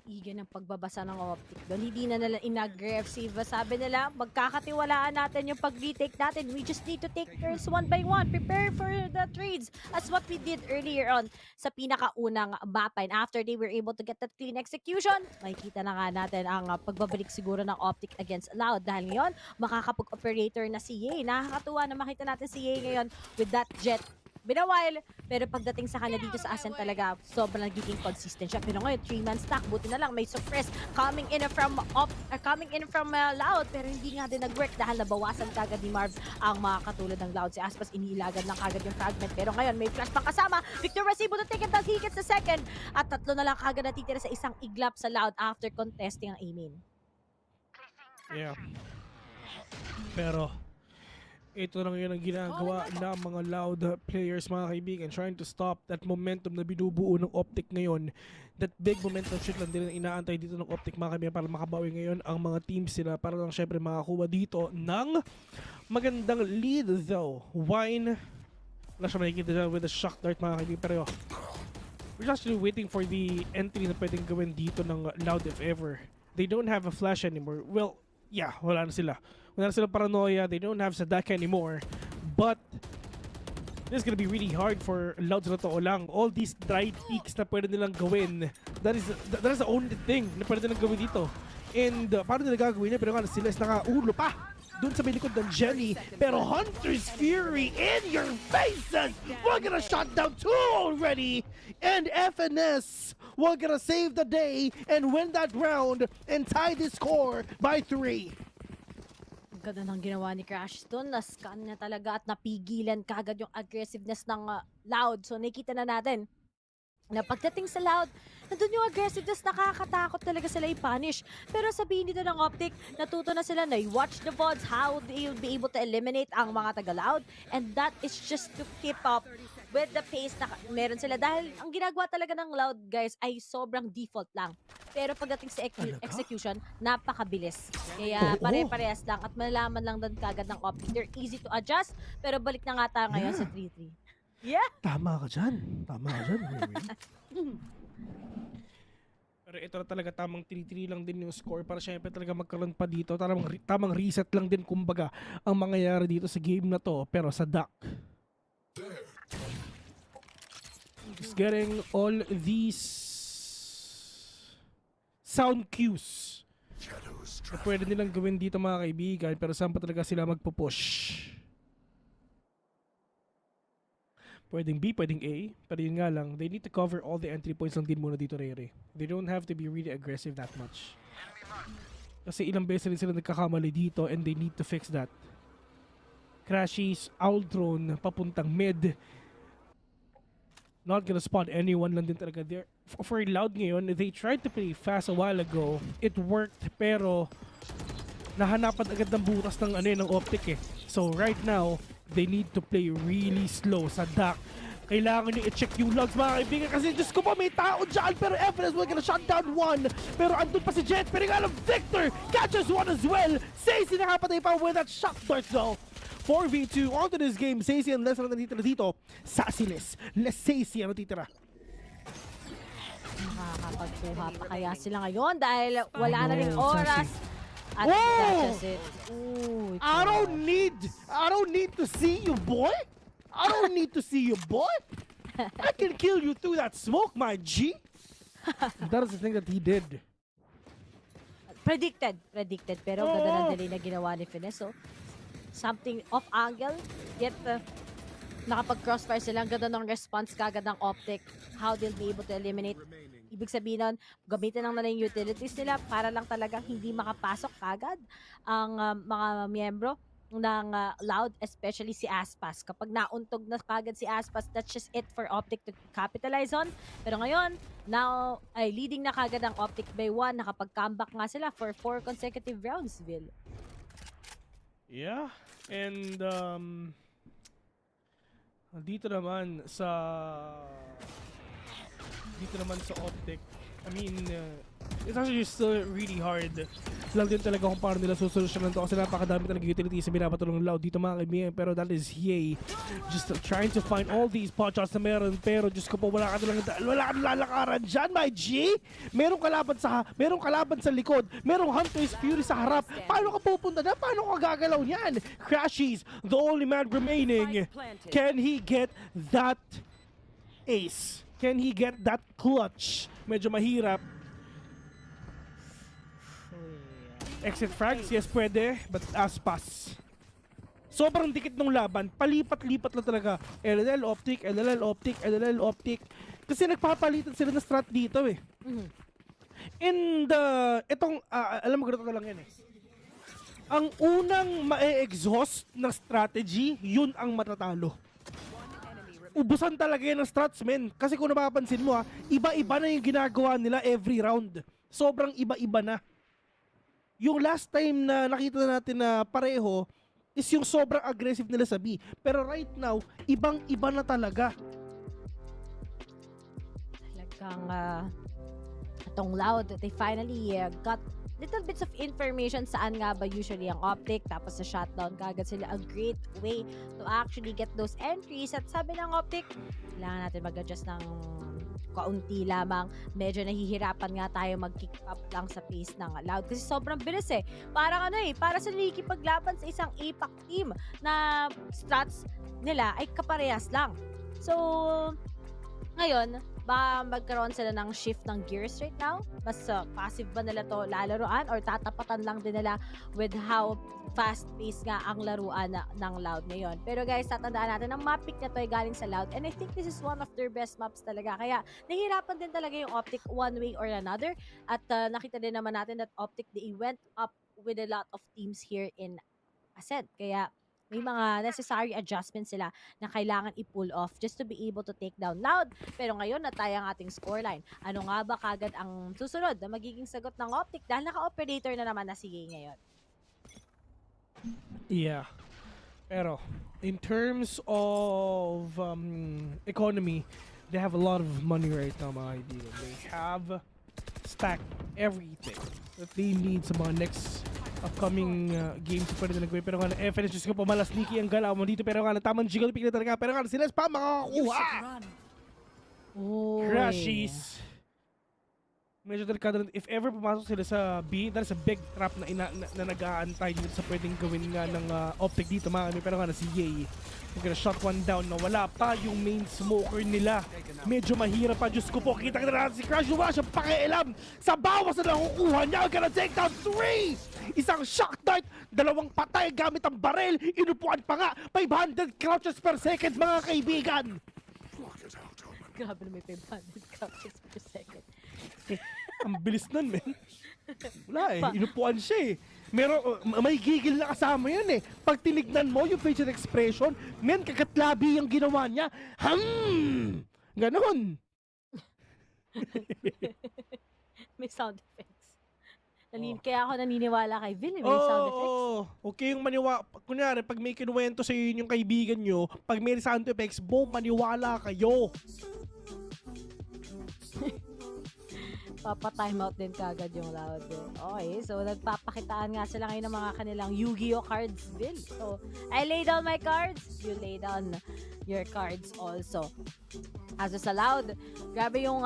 Iga ng pagbabasa ng Optic doon. Hindi na nila in-aggressive. Sabi nila, magkakatiwalaan natin yung pag-retake natin. We just need to take turns one by one. Prepare for the trades. As what we did earlier on sa pinakaunang mapa. And after they were able to get that clean execution, makikita na nga natin ang pagbabalik siguro ng Optic against Loud. Dahil ngayon, makakapag-operator na si Ye. Nakakatuwa na makita natin si Ye ngayon with that jet. Been a while, pero pagdating sa kanya dito sa Ascent talaga, sobrang nagiging consistent siya. Pero ngayon, 3-man stack, buti na lang, may suppress coming in from Loud, pero hindi nga din nag-work dahil nabawasan kagad ni Marv ang mga katulad ng Loud. Si Aspas, iniilagad lang kagad yung fragment, pero ngayon, may flash pang kasama. Victor was able to take it as he gets the second, at tatlo na lang kagad natitira sa isang iglap sa Loud after contesting ang aiming. Yeah. Pero, ito lang yun ang ginagawa ng mga Loud players mga kaibigan, trying to stop that momentum na binubuo ng Optic ngayon. That big momentum shift lang din ang inaantay dito ng Optic mga kaibigan para makabawi ngayon ang mga teams sila para lang syempre makakuha dito ng magandang lead though. Wine, wala siya makikita dyan with the shock dart mga kaibigan, pero we're actually waiting for the entry na pwedeng gawin dito ng Loud if ever. They don't have a flash anymore. Well, yeah, wala na sila. Wala na silang paranoia. They don't have Sadaka anymore. But this is gonna be really hard for Loud sa totoo lang. All these dry peaks na pwede nilang gawin, that is the only thing na pwede nilang gawin dito. And paano nila gagawin niya? Pero nga sila is nakaulo pa doon sa may likod ng Jenny. Pero Hunter's Fury in your faces! We're gonna shut down 2 already! And FNS, we're gonna save the day and win that round and tie this score by 3. Ganda ng ginawa ni Crash doon. Na-scan niya talaga at napigilan kagad yung aggressiveness ng Loud. So nakita na natin na pagdating sa Loud, nandun yung aggressiveness, nakakatakot talaga sila i-punish. Pero sabihin dito ng Optic, natuto na sila na i-watch the VODs, how they'll be able to eliminate ang mga taga-Loud. And that is just to keep up with the pace na meron sila. Dahil ang ginagawa talaga ng Loud, guys, ay sobrang default lang. Pero pagdating sa execution, napakabilis. Kaya pare-parehas lang at malalaman lang doon kagad ng Optic. They're easy to adjust, pero balik na nga tayo ngayon sa 3-3. Yeah! Tama ka dyan. Tama ka dyan. Pero ito na talaga tamang 3-3 lang din yung score para syempre talaga magkaroon pa dito. Tamang reset lang din kumbaga ang mangyayari dito sa game na to. Pero sa duck. Just getting all these sound cues na pwede nilang gawin dito mga kaibigan. Pero saan pa talaga sila magpupush? Pwedeng B, pwedeng A, pero yun nga lang, they need to cover all the entry points lang din muna dito, Rere. They don't have to be really aggressive that much. Kasi ilang beses rin sila nagkakamali dito and they need to fix that. Crashies, Aldron, papuntang mid. Not gonna spot anyone lang din talaga there. For Loud ngayon, they tried to play fast a while ago. It worked, pero nahanapan agad ng butas ng ng Optic eh. So right now, they need to play really slow sa duck. Kailangan nyo i-check yung logs mga kaibigan kasi Diyos ko po may tao dyan pero FNS will gonna shut down 1 pero andun pa si Jet pero nga lang Victor catches 1 as well. Say sinakapatay pa with that shock dart though. 4v2 onto this game. Sacy and Les na natitira dito. Sassiness. Sacy ang natitira. Makakapagkuha pa kaya sila ngayon dahil wala na ring oras. At Whoa! that's it. Ooh, I don't need to see you, boy. I don't need to see you, boy. I can kill you through that smoke, my G. That is the thing that he did. Predicted. Pero ganda ng delay na ginawa ni Finesso. Something off angle, yet nakapag-crossfire sila. Ang ganda ng response kagad ng Optic. How they'll be able to eliminate. Ibig sabihin nun, gamitin lang na yung utilities nila para lang talagang hindi makapasok kagad ang mga miyembro ng Loud, especially si Aspas. Kapag nauntog na kagad si Aspas, that's just it for Optic to capitalize on. Pero ngayon, now ay leading na kagad ang Optic by 1. Nakapag-comeback nga sila for 4 consecutive rounds, Vil. Yeah, and dito naman sa Optic, I mean, it's actually still really hard. Lang din talaga kung paano nila susolusyonan to kasi napakadami talaga utilities na binapatulong ng Loud dito mga kaibigan. Pero that is Yay. Just trying to find all these pot shots na meron. Pero Diyos ko po, wala ka lalakaran dyan, my G! Merong kalaban sa likod. Merong Hunter's Fury sa harap. Paano ka pupunta na? Paano ka gagalaw niyan? Crashies, the only man remaining. Can he get that ace? Can he get that clutch? Medyo mahirap. Exit frags, yes pwede, but Aspas. Sobrang dikit ng laban, palipat-lipat lang talaga. LLL Optic, LLL Optic, LLL Optic. Kasi nagpapalitan sila ng strat dito eh. And alam mo ganito lang yan eh. Ang unang ma-exhaust na strategy, yun ang matatalo. Ubusan talaga yan ng strats, men. Kasi kung napapansin mo iba-iba na yung ginagawa nila every round. Sobrang iba-iba na. Yung last time na nakita natin na pareho is yung sobrang aggressive nila sa B. Pero right now, ibang-iba na talaga. Talagang itong Loud, they finally got little bits of information saan nga ba usually ang Optic, tapos sa shutdown kagad sila. A great way to actually get those entries. At sabi ng Optic, kailangan natin mag-adjust ng kaunti lamang. Medyo nahihirapan nga tayo mag-kick up lang sa pace ng Loud kasi sobrang bilis eh. Parang para sa nakikipaglaban sa isang APAC team na strats nila ay kaparehas lang. So, ngayon, ba magkaroon sila ng shift ng gears right now? Mas passive ba nila to lalaruan or tatapatan lang din nila with how fast-paced nga ang laruan ng Loud ngayon? Pero guys, tatandaan natin, ang map pick na to ay galing sa Loud and I think this is one of their best maps talaga. Kaya nahihirapan din talaga yung Optic one way or another. At nakita din naman natin that Optic, they went up with a lot of teams here in Ascent. Kaya may mga necessary adjustments sila na kailangan i-pull off just to be able to take down Loud. Pero ngayon, natay ang ating scoreline. Ano nga ba kagad ang susunod na magiging sagot ng Optic dahil naka-operator na naman na si Yay ngayon? Yeah. Pero, in terms of economy, they have a lot of money right now, mga kaibigan. They have stacked everything that they need sa mga next upcoming games na pwede na nagawin. Pero nga na FNS, just ko po malas sneaky ang galaw mo dito. Pero nga na tamang jiggle pick na talaga. Pero nga na sila pa makakakuha. Crashies. Medyo delikado. If ever pumasok sila sa B, that is a big trap na nag-aantay dito sa pwedeng gawin nga ng Optic dito, mga kami. Pero nga na si Yay, we're gonna shot one down na wala pa yung main smoker nila. Medyo mahirap pa. Diyos ko po, kita na natin si Crash. Wala siyang pakialam sa bawas na nakukuha niya. Gonna take down 3! Isang shock dart, 2 patay gamit ang baril. Inupuan pa nga, 500 crouches per second, mga kaibigan. Grabe na may 500 crouches per second. Ang bilis nun, men. Wala eh, inupuan siya eh. May gigil na kasama yan eh. Pag tinignan mo yung facial expression, men, kakatlabi yung ginawa niya. Ganon. May sound effects. Kaya ako naniniwala kay Vil, may sound effects. Okay yung maniwala. Kunyari, pag may kinuwento sa iyo yung kaibigan nyo, pag may sound effects, maniwala kayo. Papa-timeout din kagad yung Loud. Okay, so nagpapakitaan nga sila ngayon ng mga kanilang Yu-Gi-Oh cards bill. So, I lay down my cards, you lay down your cards also. As sa Loud, grabe yung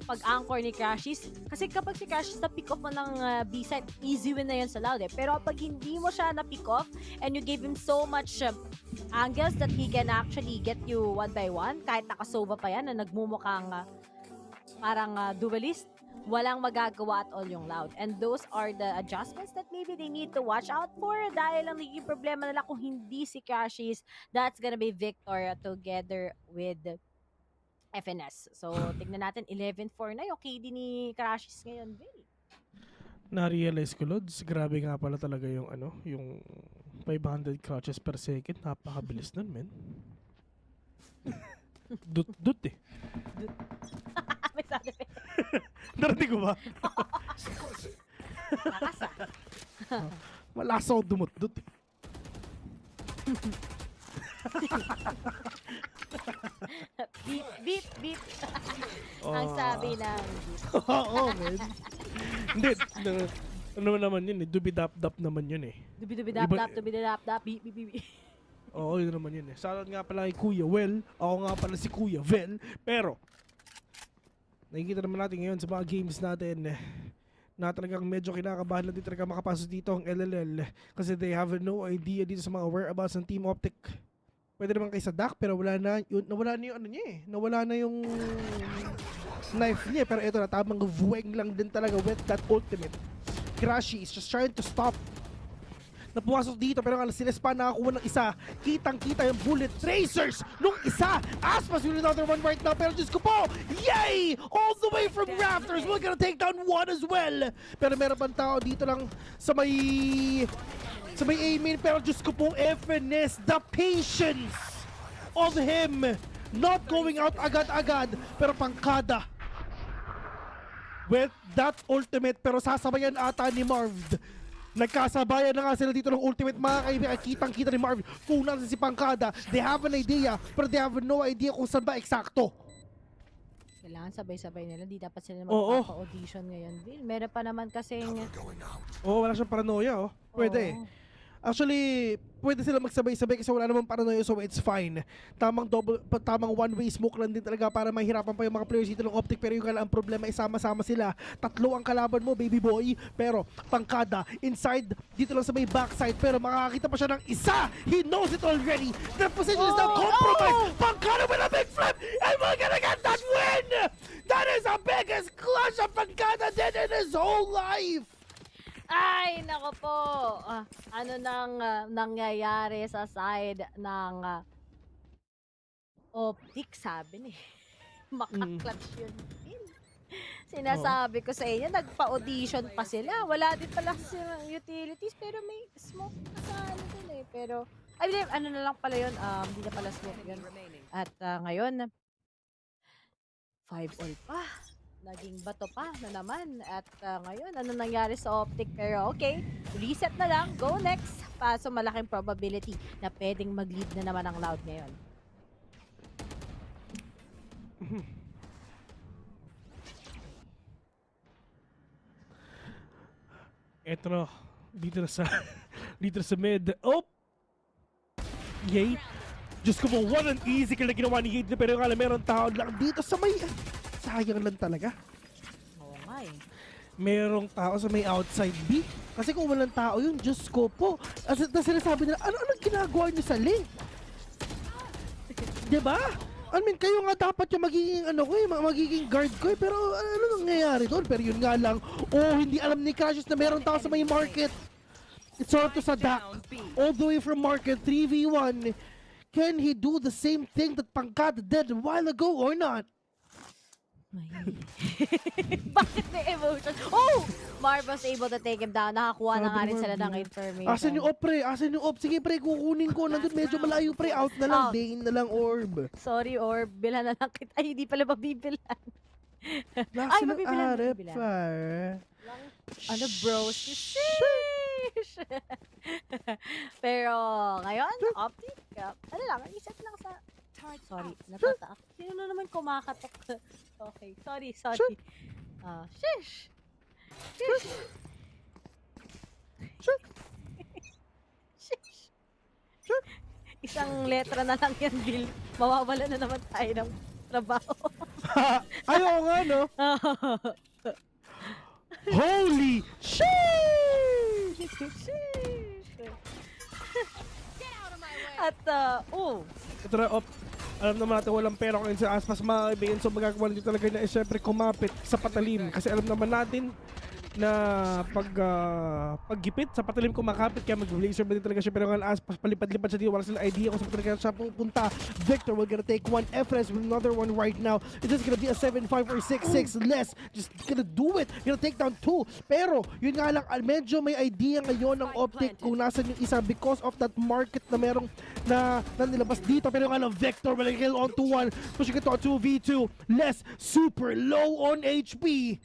pag-anchor ni Crashies. Kasi kapag si Crashies na-pick off mo ng B-side, easy win na yun sa Loud eh. Pero pag hindi mo siya na-pick off and you gave him so much angles that he can actually get you one by one, kahit nakasova pa yan na nagmumukhang parang duelist, walang magagawa at all yung Loud. And those are the adjustments that maybe they need to watch out for dahil ang nagiging problema nila kung hindi si Crashies, that's gonna be Victor together with FNS. So, tignan natin, 11-4 na yung KD ni Crashies ngayon, Bill. Na-realize ko, Lods, grabe nga pala talaga yung yung 500 crutches per second. Napakabilis nun, men. Dut eh. May sound effect. Narinig ko ba? Nakasa. Malasa o dumut-dut eh. Beep, beep, beep. Ang sabi ng beep. Oo, men. Hindi, ano naman yun eh. Dubi-dap-dap naman yun eh. Dubi-dubi-dap-dap, dubi-dubi-dap-dap, beep, beep, beep. Oo, yun naman yun eh. Shoutout nga pala kay Kuya Well. Ako nga pala si Kuya Vel. Pero, nakikita naman natin ngayon sa mga games natin na talagang medyo kinakabahan na din talaga makapasok dito ang LLL. Kasi they have no idea dito sa mga whereabouts ng Team Optic. Pwede naman kay sa Dak, pero nawala na yung ano niya eh. Nawala na yung knife niya. Pero ito na, tamang vueng lang din talaga with that ultimate. Crashy is just trying to stop. Napumasok dito pero sila pa nakakuha ng isa. Kitang-kita yung bullet tracers nung isa. Aspas with another one right now. Pero Diyos ko po, yay! All the way from Rafters. We're gonna take down one as well. Pero meron pang tao dito lang sa may A-main. Pero Diyos ko po, FNS, the patience of him not going out agad-agad. Pero pangkada with that ultimate. Pero sasabayan ata ni Marv. Nagkasabayan na nga sila dito ng ultimate, mga kaibigan. Kitang-kita ni Marvin kung nasa si Pangkada. They have an idea, pero they have no idea kung saan ba eksakto. Kailangan sabay-sabay nila. Di dapat sila magpapa-audition ngayon, Bill. Meron pa naman kasing... Wala siyang paranoia, Pwede. Actually, pwede sila magsabay-sabay kasi wala namang paranoia, so it's fine. Tamang one-way smoke lang din talaga para mahirapan pa yung mga players dito ng Optic. Pero yung ang problema, isama-sama sila. 3 ang kalaban mo, baby boy. Pero Pangkada, inside, dito lang sa may backside. Pero makakita pa siya ng isa. He knows it already. The position is now compromised. Pangkada with a big flip. And we're gonna get that win! That is the biggest clutch of Pangkada did in his whole life! Ay, nako po. Ano nang nangyayari sa side ng Optic, sabi ni. Makaklatch yun. Sinasabi ko sa inyo, nagpa-audition pa sila. Wala din pala silang utilities, pero may smoke pa sa ano dun eh. Pero, ano na lang pala yun, hindi na pala smoke yun. At ngayon, 5-all pa. Naging bato pa na naman. At ngayon, ano nangyari sa Optic? Pero okay, reset na lang. Go next. So malaking probability na pwedeng mag-lead na naman ang Loud ngayon. Eto na. Dito sa mid. Oh! Yay! Diyos ko po, what an easy kill na ginawa ni Yade. Pero yung meron tao lang dito sa may... Sayang lang talaga. Oo nga eh. Merong tao sa may outside B. Kasi kung walang tao yun, Diyos ko po. As sinasabi nila, ano ginagawa nyo sa lane? Diba? I mean, kayo nga dapat yung magiging magiging guard ko eh. Pero ano nangyayari doon? Pero yun nga lang, hindi alam ni Crashes na meron tao sa may market. It's all to sa Dak. All the way from market, 3v1. Can he do the same thing that Pangkada did a while ago or not? Bakit may emotion? Oh! Marv was able to take him down. Nakakuha na nga rin sila ng information. Asan yung op, pre? Asan yung op? Sige, pre, kukunin ko. Nandun medyo malayo, pre. Out na lang. Bane na lang, orb. Sorry, orb. Bilhan na lang kita. Ay, hindi pala mabibilan. Ay, mabibilan. Ano, bro? Sheesh! Pero, ngayon, Optic, ano lang, isip lang sa... Sorry, natataak. Sino na naman kumakatok? Okay, sorry. Shish! Shish! Shish! Isang letra na lang yan, Bill. Mawawala na naman tayo ng trabaho. Ayaw nga, no? Holy shit! At, Ito alam naman natin walang pera kung sa aspas mga kaibigan. So magagawa nito talaga na siyempre kumapit sa patalim. Kasi alam naman natin na paggipit sa patalim kumakapit kaya mag-laser ba din talaga siya, pero ang aspas palipad-lipad siya dito, wala silang idea kung saan talaga siya pupunta. Victor will gonna take one FS with another one right now. It's just gonna be a 7-5 or 6-6 less. Just gonna do it. Gonna take down 2. Pero yun nga lang, medyo may idea ngayon ng Optic kung nasan yung isa because of that market na merong na nilabas dito. Pero nga lang, Victor will kill on to 1, pushing it to a 2v2. Less, super low on HP.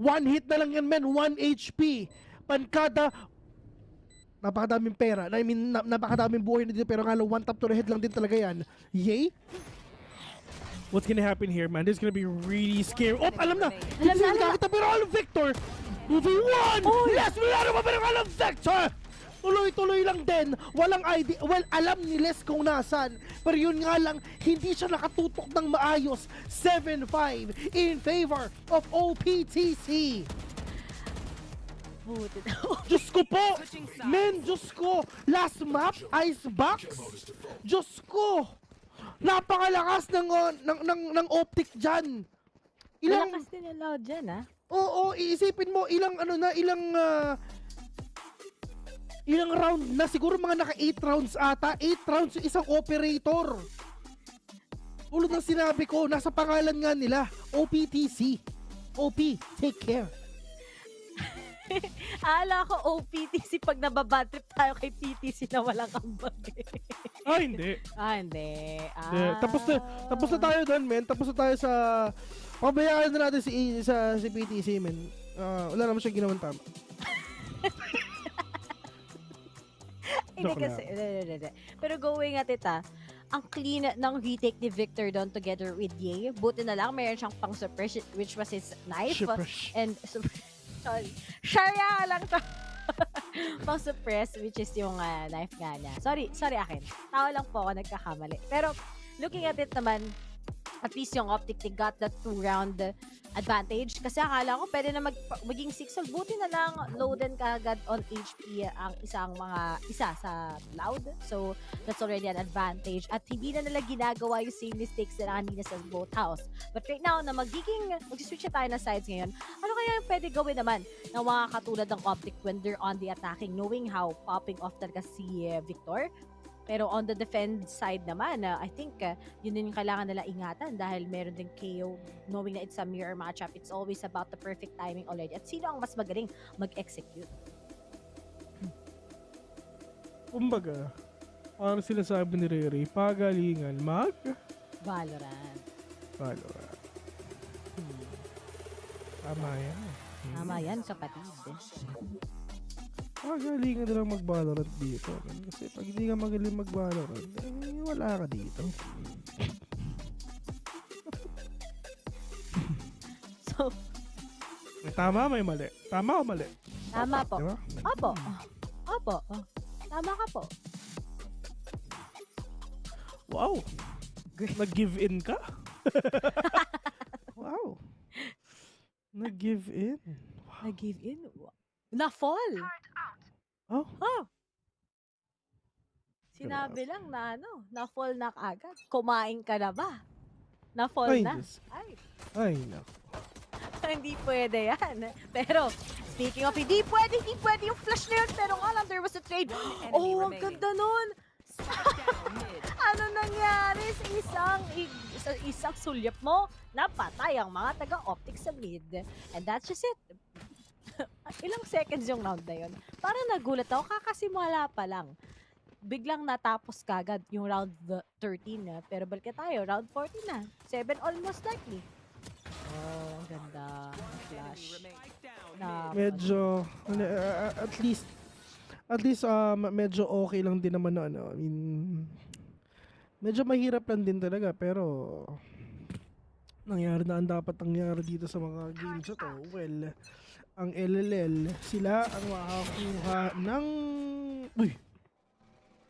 One hit na lang yan, men. 1 HP. Pankada. Napakadaming pera. I mean, napakadaming buhay na dito. Pero nga lang, one tap to the head lang din talaga yan. Yay? What's gonna happen here, man? This is gonna be really scary. Oh, alam na! Hindi nakakita, pero alam, Victor! Moving 1! Yes! Wala naman, pero alam, Victor! Tuloy-tuloy lang din. Walang idea. Well, alam ni Les kung nasan. Pero yun nga lang, hindi siya nakatutok ng maayos. 7-5 in favor of OPTC. Diyos ko po! Men, Diyos ko! Last map, Icebox? Diyos ko! Napakalakas ng Optic dyan. Malakas din yung loud dyan, ha? Oo, iisipin mo, ilang round na, siguro mga naka 8 rounds ata. 8 rounds yung isang operator. Tulad ng sinabi ko, nasa pangalan nga nila, OPTC. OP, take care. Aala ko OPTC pag nababatrip tayo kay PTC na walang kambag. Hindi. Hindi. Tapos na tayo doon, men. Tapos na tayo sa... Pabayaan na natin si PTC, men. Wala naman siyang ginawang tama. Hindi kasi, pero going at it, ang clean ng retake ni Victor doon together with Ye. Buti na lang, mayroon siyang pang-suppress, which was his knife. And, sorry, Sharia lang to. Pang-suppress, which is yung knife nga niya. Sorry akin. Tao lang po ako, nagkakamali. Pero, looking at it naman, at least yung Optic, they got that 2-round advantage. Kasi akala ko pwede na maging 6. Buti na lang loaden kagad on HP ang isa sa loud. So, that's already an advantage. At hindi na nila ginagawa yung same mistakes na kanina sa both house. But right now, na mag-switch na tayo na sides ngayon, ano kaya yung pwede gawin naman ng mga katulad ng Optic when they're on the attacking, knowing how popping off talaga si Victor? Pero on the defense side naman, I think yun din yung kailangan nila ingatan dahil meron din KO, knowing na it's a mirror matchup. It's always about the perfect timing already. At sino ang mas magaling mag-execute? Kumbaga, parang sinasabi ni Rere, pagalingan Valorant. Tama yan. Tama yan, kapatid. Pagalingan na lang mag-Valorant dito. Kasi pag hindi ka magaling mag-Valorant, wala ka dito. So, tama, may mali. Tama o mali? Tama po. Diba? Opo. Tama ka po. Wow. Nag-give in ka? Wow. Nag-give in? Wow. Nag-give in? Na-fall. Oh. Sinabi lang na na-fall na agad. Kumain ka na ba? Na-fall na. Ay, naku. Hindi pwede yan. Pero, speaking of, hindi pwede yung flash na yun. Pero nga lang, there was a trade. Oh, ang ganda nun. Ano nangyari sa isang sulyap mo? Napatay ang mga taga-Optic sa mid. And that's just it. Ilang seconds yung round na yun. Parang nagulat ako, kakasimula pa lang. Biglang natapos kagad yung round 13 na. Pero balik tayo, round 14 na. 7 almost likely. Oh, ang ganda. Flash. Medyo, at least medyo okay lang din naman I mean, medyo mahirap lang din talaga, pero nangyari na ang dapat nangyari dito sa mga games na to? Well, ang LLL, sila ang makakuha ng... Uy!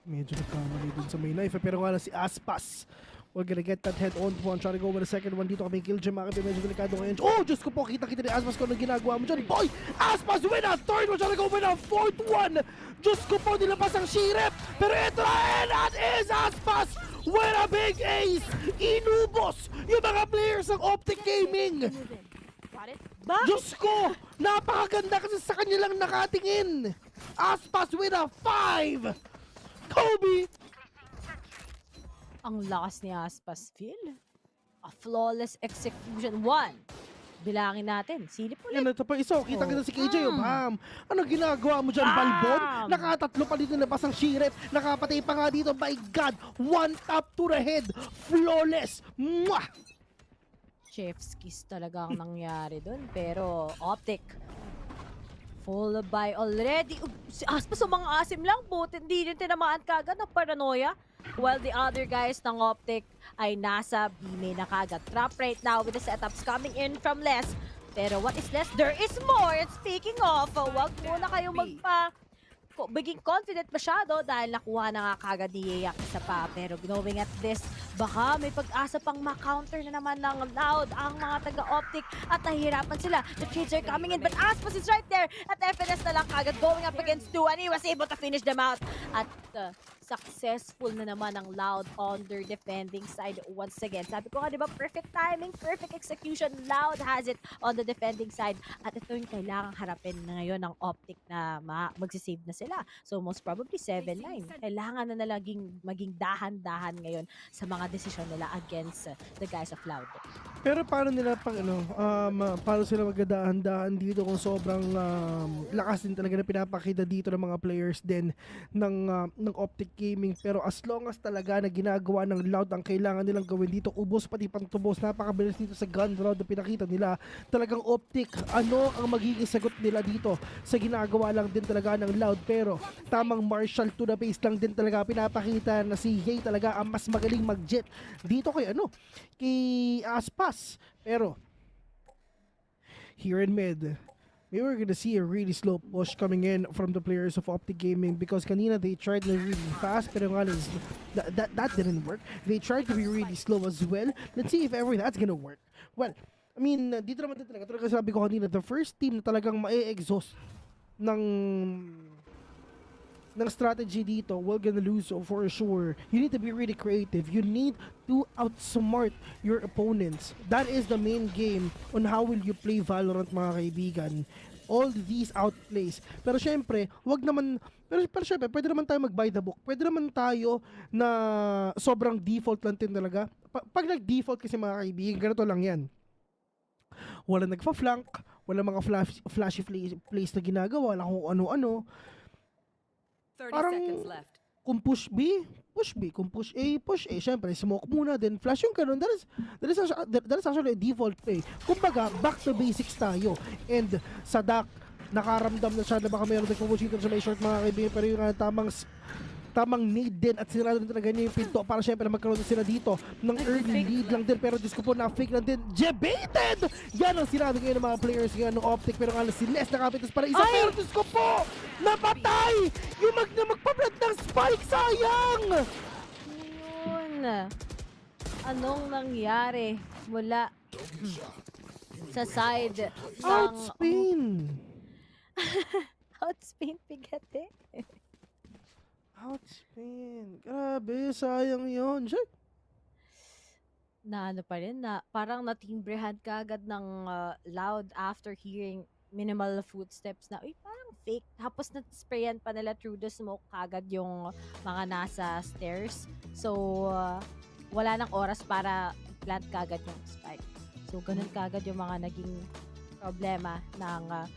Medyo nagkamali dun sa may knife. Pero nga na si Aspas. We're gonna get that head on one. Try to go with the second one. Dito kami kill gem. Makapit medyo delikado ngayon. Oh, Diyos ko po. Kita-kita ni Aspas ko anong ginagawa mo dyan. Boy! Aspas win a third one. Try to go with a fourth one. Diyos ko po. Nilapas ang Shirep. Pero ito na. And that is Aspas with a big ace. Inubos yung mga players ng Optic Gaming. Diyos ko. Napakaganda kasi sa kanya lang nakatingin. Aspas with a 5. Kobe. Ang lakas ni Aspas, Phil. A flawless execution. 1. Bilangin natin. Silip ulit. Yan, ito pa isa. Kita-kita si KJ. Bam! Ano ginagawa mo dyan, Balbon? Nakatatlo pa dito labas ang Shirep. Nakapatay pa nga dito. My God! One tap to the head. Flawless. Mwah! Chef's kiss talaga ang nangyari dun. Pero Optic. Full buy already. Si Aspas mga asim lang. Buti hindi rin tinamaan kagad ng paranoia. While the other guys ng Optic ay nasa B-main na kagad. Trap right now with the setups coming in from Les. Pero what is Les? There is more! And speaking of, wag muna kayong maging confident masyado dahil nakuha na nga kagad ni Yeyak isa pa. Pero knowing at this, baka may pag-asa pang ma-counter na naman ng Loud ang mga taga-Optic at nahihirapan sila. The trades are coming in but Aspas is right there at FNS na lang kagad going up against 2 and he was able to finish them out. At successful na naman ang Loud on their defending side once again. Sabi ko nga, di ba, perfect timing, perfect execution. Loud has it on the defending side. At ito yung kailangang harapin na ngayon ng Optic na magsisave na sila. So most probably 7-9. Kailangan na maging dahan-dahan ngayon sa mga desisyon nila against the guys of Loud. Pero paano nila paano sila magdadahan-dahan dito kung sobrang lakas din talaga na pinapakita dito ng mga players din ng Optic Gaming. Pero as long as talaga na ginagawa ng Loud ang kailangan nilang gawin dito, ubos pati pantubos, napakabilis dito sa gun round na pinakita nila. Talagang Optic, ano ang magiging sagot nila dito sa ginagawa lang din talaga ng Loud. Pero tamang martial to the base lang din talaga pinapakita na si Ye talaga ang mas magaling mag-jet dito kay Aspas. Pero here in mid, we were gonna see a really slow push coming in from the players of Optic Gaming because kanina they tried to really fast pero nga that didn't work. They tried to be really slow as well. Let's see if ever that's gonna work. Well, I mean, dito naman talaga sabi ko kanina, the first team na talagang ma-exhaust ng strategy dito, we're gonna lose for sure. You need to be really creative. You need to outsmart your opponents. That is the main game on how will you play Valorant, mga kaibigan. All these outplays. Pero syempre, pero syempre, pwede naman tayo mag-buy the book. Pwede naman tayo na sobrang default lang din talaga. Pag nag-default kasi mga kaibigan, ganito lang yan. Wala nagfa-flank, wala mga flashy plays na ginagawa, wala kung ano-ano. 30 parang seconds left. Kung push B, push B. Kung push A, push A. Siyempre, smoke muna, then flash yung ganun. That is actually a default play. Kumbaga, back to basics tayo. And sa DAC, nakaramdam na siya na baka mayroon nagpupush dito sa may short mga kaibigan. Pero yung tamang need din at sinarado din talaga niya yung pinto para syempre magkaroon na sila dito ng early lead lang din. Pero Diyos ko po, na-fake lang din. Debated! Yan ang sinabi ngayon ng mga players ngayon ng Optic. Pero nga si Les nakapitas para isa. Pero Diyos ko po, napatay! Yung magpa-plant ng spike, sayang! Yun. Anong nangyari mula sa side ng... Outspin! Outspin, Pigate. Outspin. Grabe, sayang yun. Na ano pa rin, parang natimbrehan kagad ng Loud after hearing minimal footsteps na, uy, parang fake. Tapos na-sprayan pa nila through the smoke kagad yung mga nasa stairs. So, wala nang oras para plant kagad yung spike. So, ganun kagad yung mga naging problema ng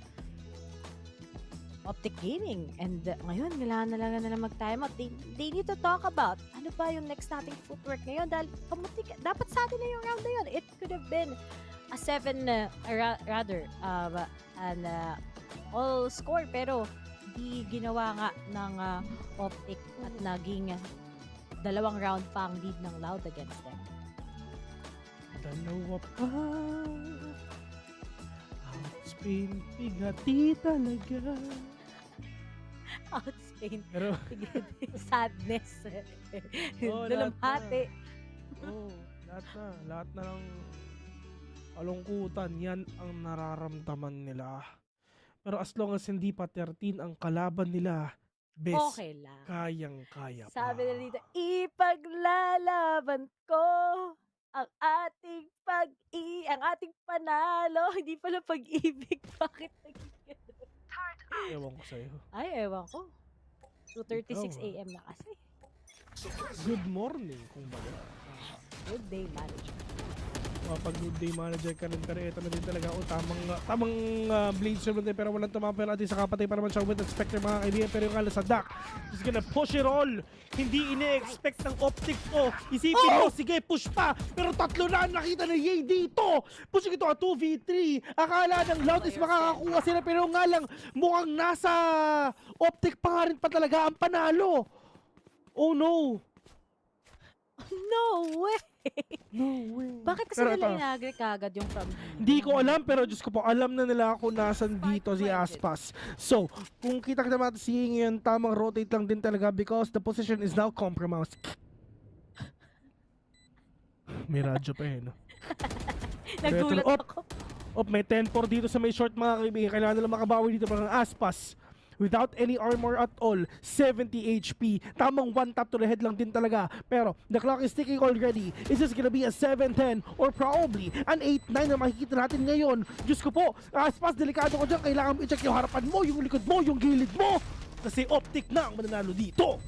Optic Gaming. And ngayon, kailangan na lang nila mag-timeout. They need to talk about ano ba yung next nating footwork ngayon dahil dapat sa atin na yung round na yun. It could have been a 7 an all score pero di ginawa nga ng Optic at naging 2 round pa ang lead ng Loud against them. Dalawa pa. Outspain, bigati talaga. Outspain. Pero, Sadness. oh, Dalamhati. Lahat na ng kalungkutan, yan ang nararamdaman nila. Pero as long as hindi pa 13 ang kalaban nila, best, Okay lang. kayang-kaya pa. Sabi na dito, ipaglalaban ko ang ating ang ating panalo. Hindi pala pag-ibig. Bakit naging ganun? Ewan ko sa'yo. Ay, ewan ko. 2:36 AM na kasi. Good morning, kung baga. Good day, manager. Pag good day manager ka rin, pero ito na din talaga. Tamang blade serve din, pero walang tumama natin sa kapatay pa naman siya with Spectre mga kaibigan. Pero yung sa Dak, he's gonna push it all. Hindi ine-expect ng optic to. Isipin mo, sige, push pa. Pero tatlo na ang nakita na Yay dito. Pushing ito 2v3. Akala ng Loud is makakakuha sila, pero nga lang, mukhang nasa optic pa nga rin pa talaga ang panalo. Oh no. No way! No way. Bakit kasi Pero nila ito, inagri kagad yung from hindi ko alam, pero Diyos ko po, alam na nila kung nasan dito si Aspas. So, kung kita naman si Ying yun, tamang rotate lang din talaga because the position is now compromised. May radyo pa no? Nagulat ako. May 10-4 dito sa may short mga kaibigan. Kailangan nila makabawi dito parang Aspas. Without any armor at all, 70 HP. Tamang one tap to the head lang din talaga. Pero the clock is ticking already. Is this gonna be a 7-10 or probably an 8-9 na makikita natin ngayon? Diyos ko po, Aspas, delikado ko dyan. Kailangan i-check yung harapan mo, yung likod mo, yung gilid mo. Kasi optic na ang mananalo dito.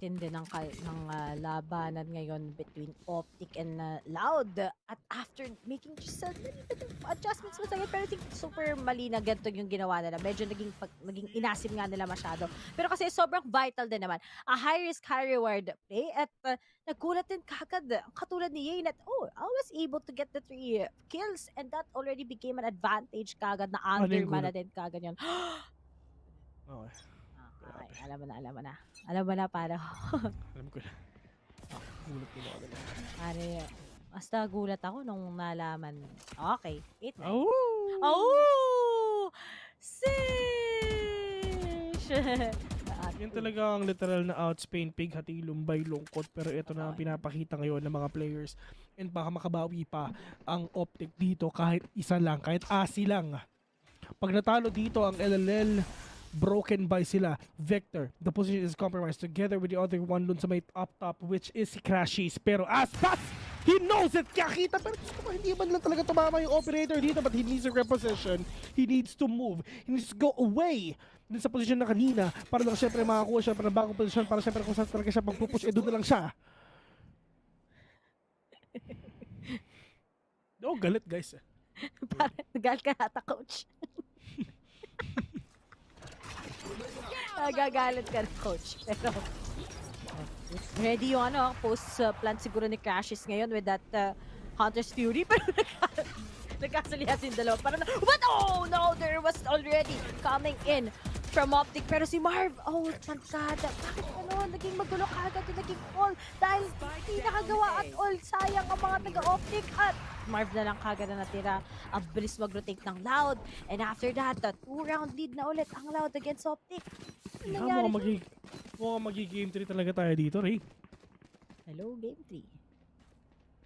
Tindi ng labanan ngayon between Optic and Loud. At after making just a little bit of adjustments mo sagad, pero I think super mali na ganito yung ginawa nila. Medyo naging inasim nga nila masyado. Pero kasi sobrang vital din naman. A high risk, high reward play. At nagulat din kagad. Katulad ni Yay that, I was able to get the 3 kills and that already became an advantage kagad na underman na din kagad yun. Okay. Ay, alam mo na. Alam mo na para. Alam ko na. Gulat ko na. Ano yun? Basta gulat ako nung nalaman. Okay. 8-9. Oh! Sheesh! Yan talaga ang literal na outspain pig, hati, lumbay, lungkot. Pero ito na ang pinapakita ngayon ng mga players. And baka makabawi pa ang optic dito kahit isa lang, kahit asi lang. Pag natalo dito ang LLL, broken by sila. Vector, the position is compromised together with the other one dun sa may up top, which is Crashies. Pero Aspas, he knows it! Kaya kita, pero hindi man lang talaga tumama yung operator dito, but he needs to reposition. He needs to move. He needs to go away dun sa position na kanina para lang syempre makakuha siya para bagong position, para syempre kung saan talaga siya magpupush, doon na lang siya. Galit guys. Parang nagalit ka nata, coach. Nagagalit ka na, coach. Pero ready yung post-plant siguro ni Crashes ngayon with that Hunter's Fury. Pero nagkasalihan yung dalawa. Parang but no, there was already coming in from Optic. Pero si Marv, tankada. Bakit naging magulo kagad yung naging all? Dahil hindi nakagawa at all. Sayang ang mga taga-Optic. At Marv na lang kagad na natira. Ang bilis mag-rotate ng Loud. And after that, 2-round lead na ulit ang Loud against Optic. Mukhang magi-game 3 talaga tayo dito, Ray. Hello, game 3.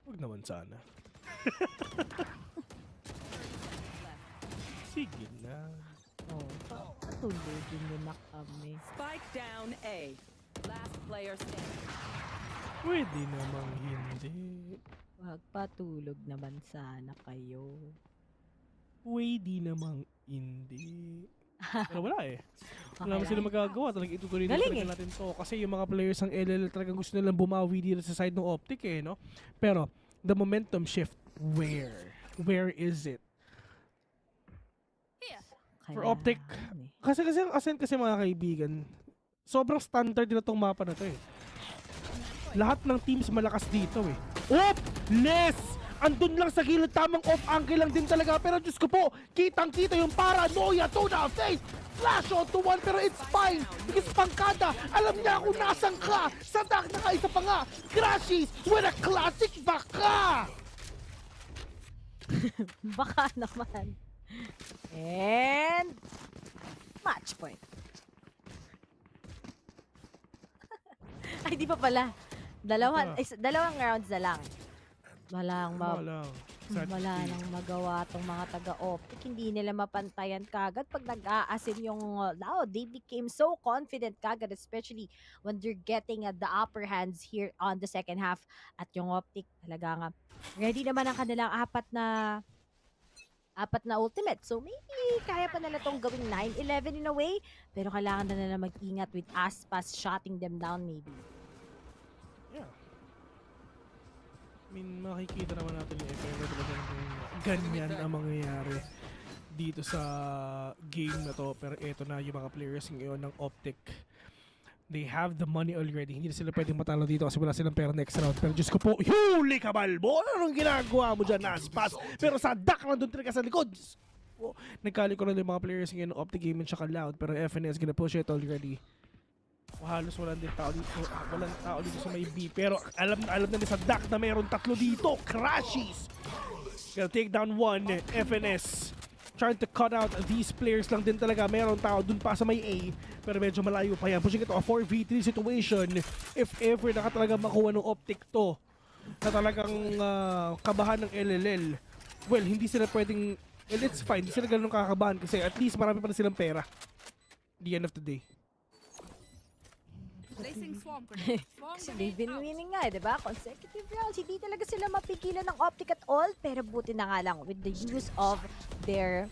Huwag naman sana. Sige na. Patulogin mo na kami. Spike down A. Last player standing. Pwede namang hindi. Wag patulog naman sana kayo. Pwede namang hindi. Pero wala Wala naman sila magagawa. Talagang itutuloy na talaga natin to. Kasi yung mga players ng LL talagang gusto nilang bumawi dito sa side ng Optic no? Pero, the momentum shift, where? Where is it? For Optic, kasi ang Ascent kasi mga kaibigan, sobrang standard na tong mapa na to Lahat ng teams malakas dito Ness! andun lang sa gilid, tamang off-angle lang din talaga. Pero Diyos ko po, kitang-kita yung paranoia to the face. Flash onto one, pero it's fine. Because Pangkada, alam niya kung nasan ka. Sa dark na isa pa nga. Crashes with a classic baka. Baka naman. And match point. Ay, di pa pala. Dalawang rounds na lang. Wala nang magawa tong mga taga-optic. Hindi nila mapantayan kagad pag nag-aasin yung Loud. They became so confident kagad, especially when they're getting the upper hands here on the second half. At yung optic talaga nga ready naman ang kanilang apat na ultimate. So maybe kaya pa nila tong gawing 9-11 in a way. Pero kailangan na nila mag-ingat with Aspas shutting them down maybe. Yeah. I mean, makikita naman natin yung effect talagang ganyan ang mangyayari dito sa game na to. Pero eto na yung mga players ngayon ng Optic. They have the money already. Hindi na sila pwedeng matalo dito kasi wala silang pera next round. Pero Diyos ko po, huli ka, Balbo! Anong ginagawa mo dyan, Aspas? Pero sa duck lang doon talaga sa likod. Oh, nagkali ko na yung mga players ngayon ng Optic Game and tsaka Loud. Pero FNS gonna push it already. Halos walang tao dito sa may B. Pero alam na nila sa duck na mayroon tatlo dito. Crashes! Gonna take down one. FNS trying to cut out these players lang din talaga. Mayroon tao dun pa sa may A. Pero medyo malayo pa yan. Pushing ito a 4v3 situation. If ever talaga makuha ng Optic to na talagang kabahan ng LLL. Well, hindi sila pwedeng... Well, it's fine. Hindi sila ganun kakabahan kasi at least marami pa na silang pera. The end of the day. Kasi they've been winning nga, diba? Consecutive rounds. Hindi talaga sila mapigilan ng Optic at all. Pero buti na nga lang with the use of their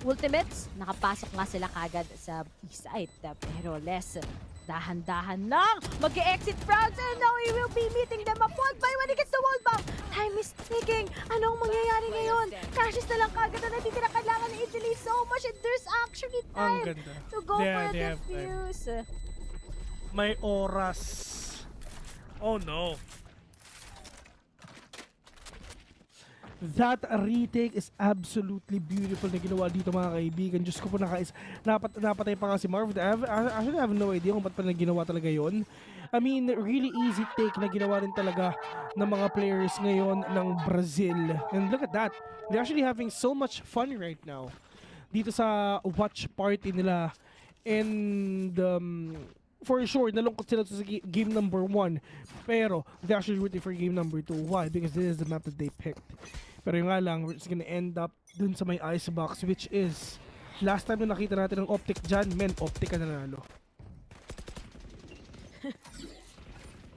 ultimates. Nakapasok nga sila kagad sa B-side. Pero less dahan-dahan lang. Mag-exit France and now we will be meeting them up one by one against the wall bomb. Time is ticking. Anong mangyayari ngayon? Crashes na lang kagad na natitira. Kailangan na i-delay so much and there's actually time to go for a defuse. May oras. Oh no. That retake is absolutely beautiful na ginawa dito mga kaibigan. Diyos ko po napatay pa nga si Marv. Actually, I have no idea kung ba't pa ginawa talaga yon. I mean, really easy take na ginawa rin talaga ng mga players ngayon ng Brazil. And look at that. They're actually having so much fun right now. Dito sa watch party nila. And for sure, nalungkot sila sa game number 1. Pero they're actually rooting for game number 2. Why? Because this is the map that they picked. Pero yung nga lang, we're just gonna end up dun sa may icebox, which is last time na nakita natin ng Optic dyan, men, Optic ka nanalo.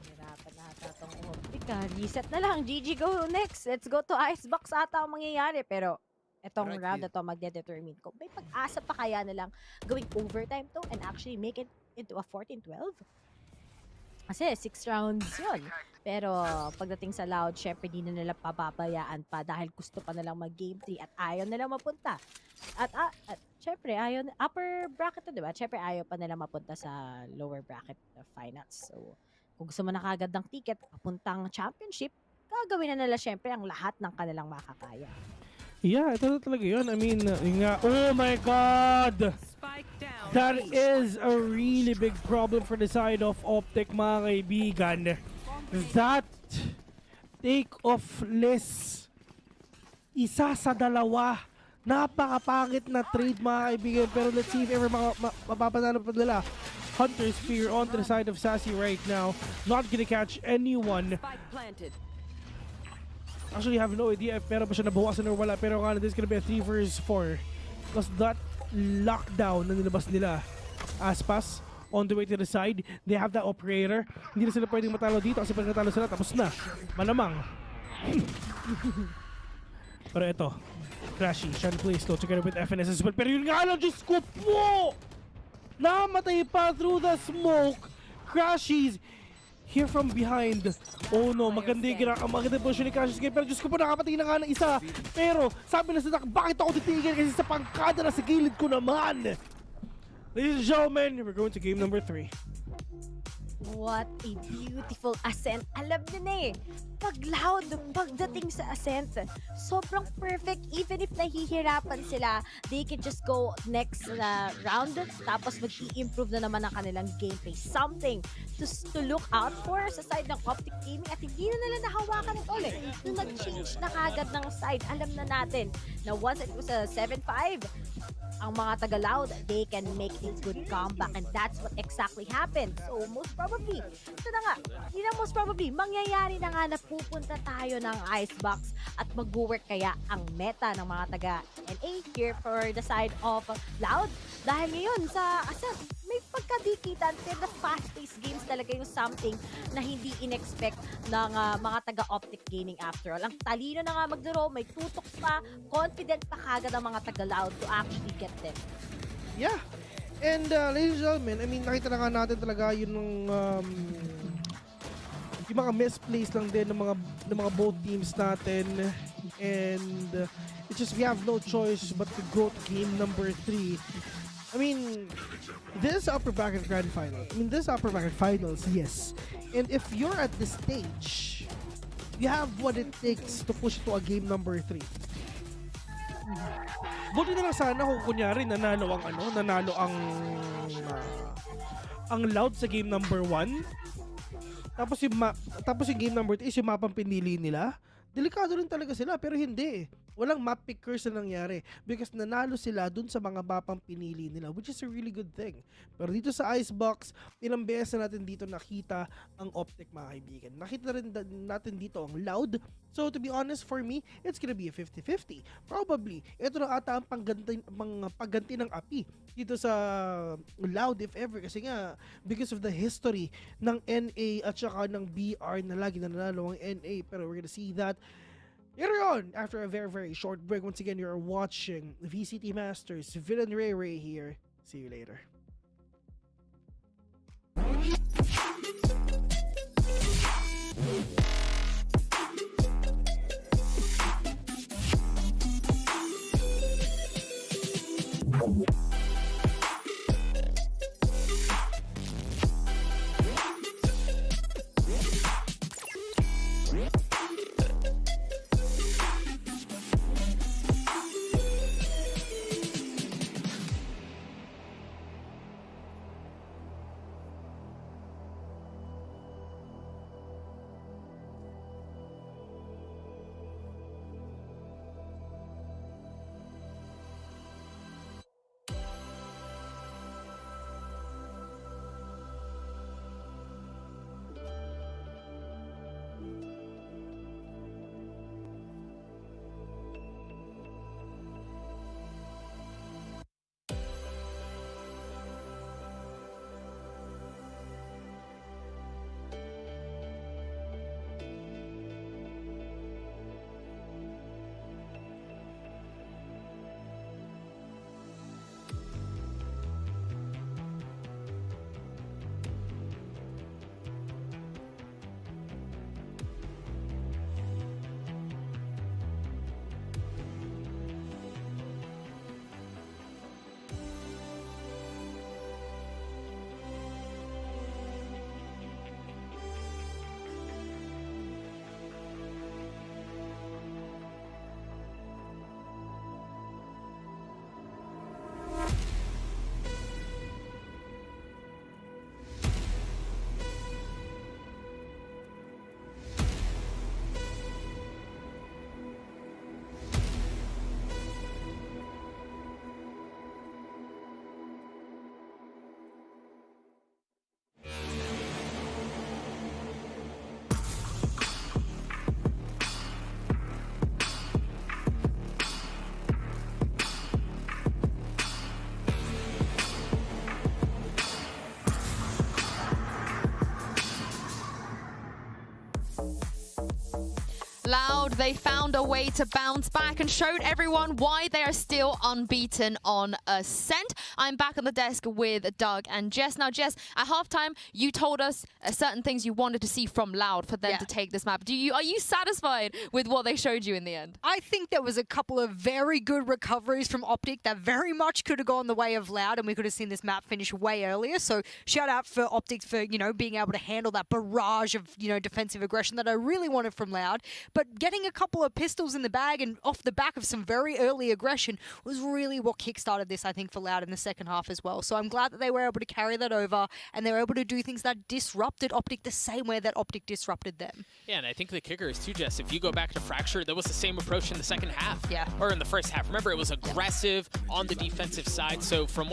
Hirapan na ata tong Optic. Reset na lang. GG, go next. Let's go to icebox ata ang mangyayari. Pero etong round na to magde-determine kung may pag-asa pa kaya na lang gawing overtime to and actually make it into a 14-12. Kasi 6 rounds yun. Pero pagdating sa Loud, syempre di na nila pababayaan pa dahil gusto pa nalang mag-game 3 at ayaw nila mapunta. At syempre, upper bracket to, diba? Syempre ayaw pa nila mapunta sa lower bracket finals. So, kung gusto mo na kagad ng ticket, papuntang championship, gagawin na nila syempre ang lahat ng kanilang makakaya. Yeah, ito na talaga yun. I mean, oh my God! That is a really big problem for the side of Optic, mga kaibigan. That take-off list, isa sa dalawa. Napakapangit na trade, mga kaibigan. Pero let's see if ever mapapanalo pa nila. Hunter's Fear on to the side of Sassy right now. Not gonna catch anyone. Actually, I have no idea if meron pa siya nabawasan or wala. Pero nga, this is gonna be a 3 vs 4. Because that lockdown na nilabas nila. Aspas, on the way to the side. They have that operator. Hindi na sila pwedeng matalo dito kasi pag natalo sila, tapos na. Malamang. Pero ito, Crashy, trying to play slow together with FNS as well. Pero yun nga lang, Diyos ko po! Namatay pa through the smoke. Crashies here from behind. Oh no, maganda yung position ni Crashies ngayon. Pero Diyos ko po, nakapatay na nga ng isa. Pero sabi na sa bakit ako titigil kasi sa pangkada na sa gilid ko naman. Ladies and gentlemen, we're going to game number 3. What a beautiful ascent. Alam nyo na eh, pag loud, pagdating sa ascent, sobrang perfect. Even if nahihirapan sila, they can just go next round, tapos mag-i-improve na naman ang kanilang gameplay. Something to look out for sa side ng Optic Gaming, at hindi na nila nahawakan at all eh. Nung nag-change na kagad ng side, alam na natin na once it was a 7-5, ang mga taga-loud, they can make a good comeback, and that's what exactly happened. So most probably, ito na nga, hindi na most probably, mangyayari na nga na pupunta tayo ng Icebox at mag-work kaya ang meta ng mga taga-NA here for the side of loud. Dahil ngayon sa Ascent, may pagkadikitan, pero the fast-paced games talaga yung something na hindi in-expect ng mga taga-Optic Gaming after all. Ang talino na nga magdaro, may tutok pa, confident pa kagad ang mga taga-loud to actually get them. Yeah. And ladies and gentlemen, I mean, nakita na nga natin talaga yung mga misplays lang din ng mga both teams natin. And it's just we have no choice but to go to game number 3. I mean, this upper bracket grand final. I mean, this upper bracket finals, yes. And if you're at this stage, you have what it takes to push to a game number 3. Buti na lang sana kung kunyari nanalo ang loud sa game number 1. Tapos yung game number 2 is yung mapang pinili nila. Delikado rin talaga sila, pero hindi. Walang map pickers na nangyari because nanalo sila dun sa mga mapang pinili nila, which is a really good thing. Pero dito sa Icebox, ilang beses na natin dito nakita ang Optic, mga kaibigan. Nakita rin natin dito ang loud. So to be honest, for me, it's gonna be a 50-50. Probably, ito na ata ang pagganti ng api dito sa loud if ever. Kasi nga, because of the history ng NA at saka ng BR na lagi na nanalo ang NA. Pero we're gonna see that later on, after a very, very short break. Once again, you're watching VCT Masters. VIL and Ray here. See you later. they found a way to bounce back and showed everyone why they are still unbeaten on Ascent. I'm back on the desk with Doug and Jess. Now, Jess, at halftime, you told us certain things you wanted to see from Loud for them to take this map. Are you satisfied with what they showed you in the end? I think there was a couple of very good recoveries from Optic that very much could have gone the way of Loud, and we could have seen this map finish way earlier. So shout out for Optic for, being able to handle that barrage of, defensive aggression that I really wanted from Loud. But getting a couple of pistols in the bag and off the back of some very early aggression was really what kickstarted this, I think, for Loud in the second half as well. So I'm glad that they were able to carry that over and they were able to do things that disrupted Optic the same way that Optic disrupted them. Yeah, and I think the kicker is too, Jess, if you go back to Fracture, there was the same approach in the second half. Yeah. Or in the first half. Remember, it was aggressive on the defensive side. So from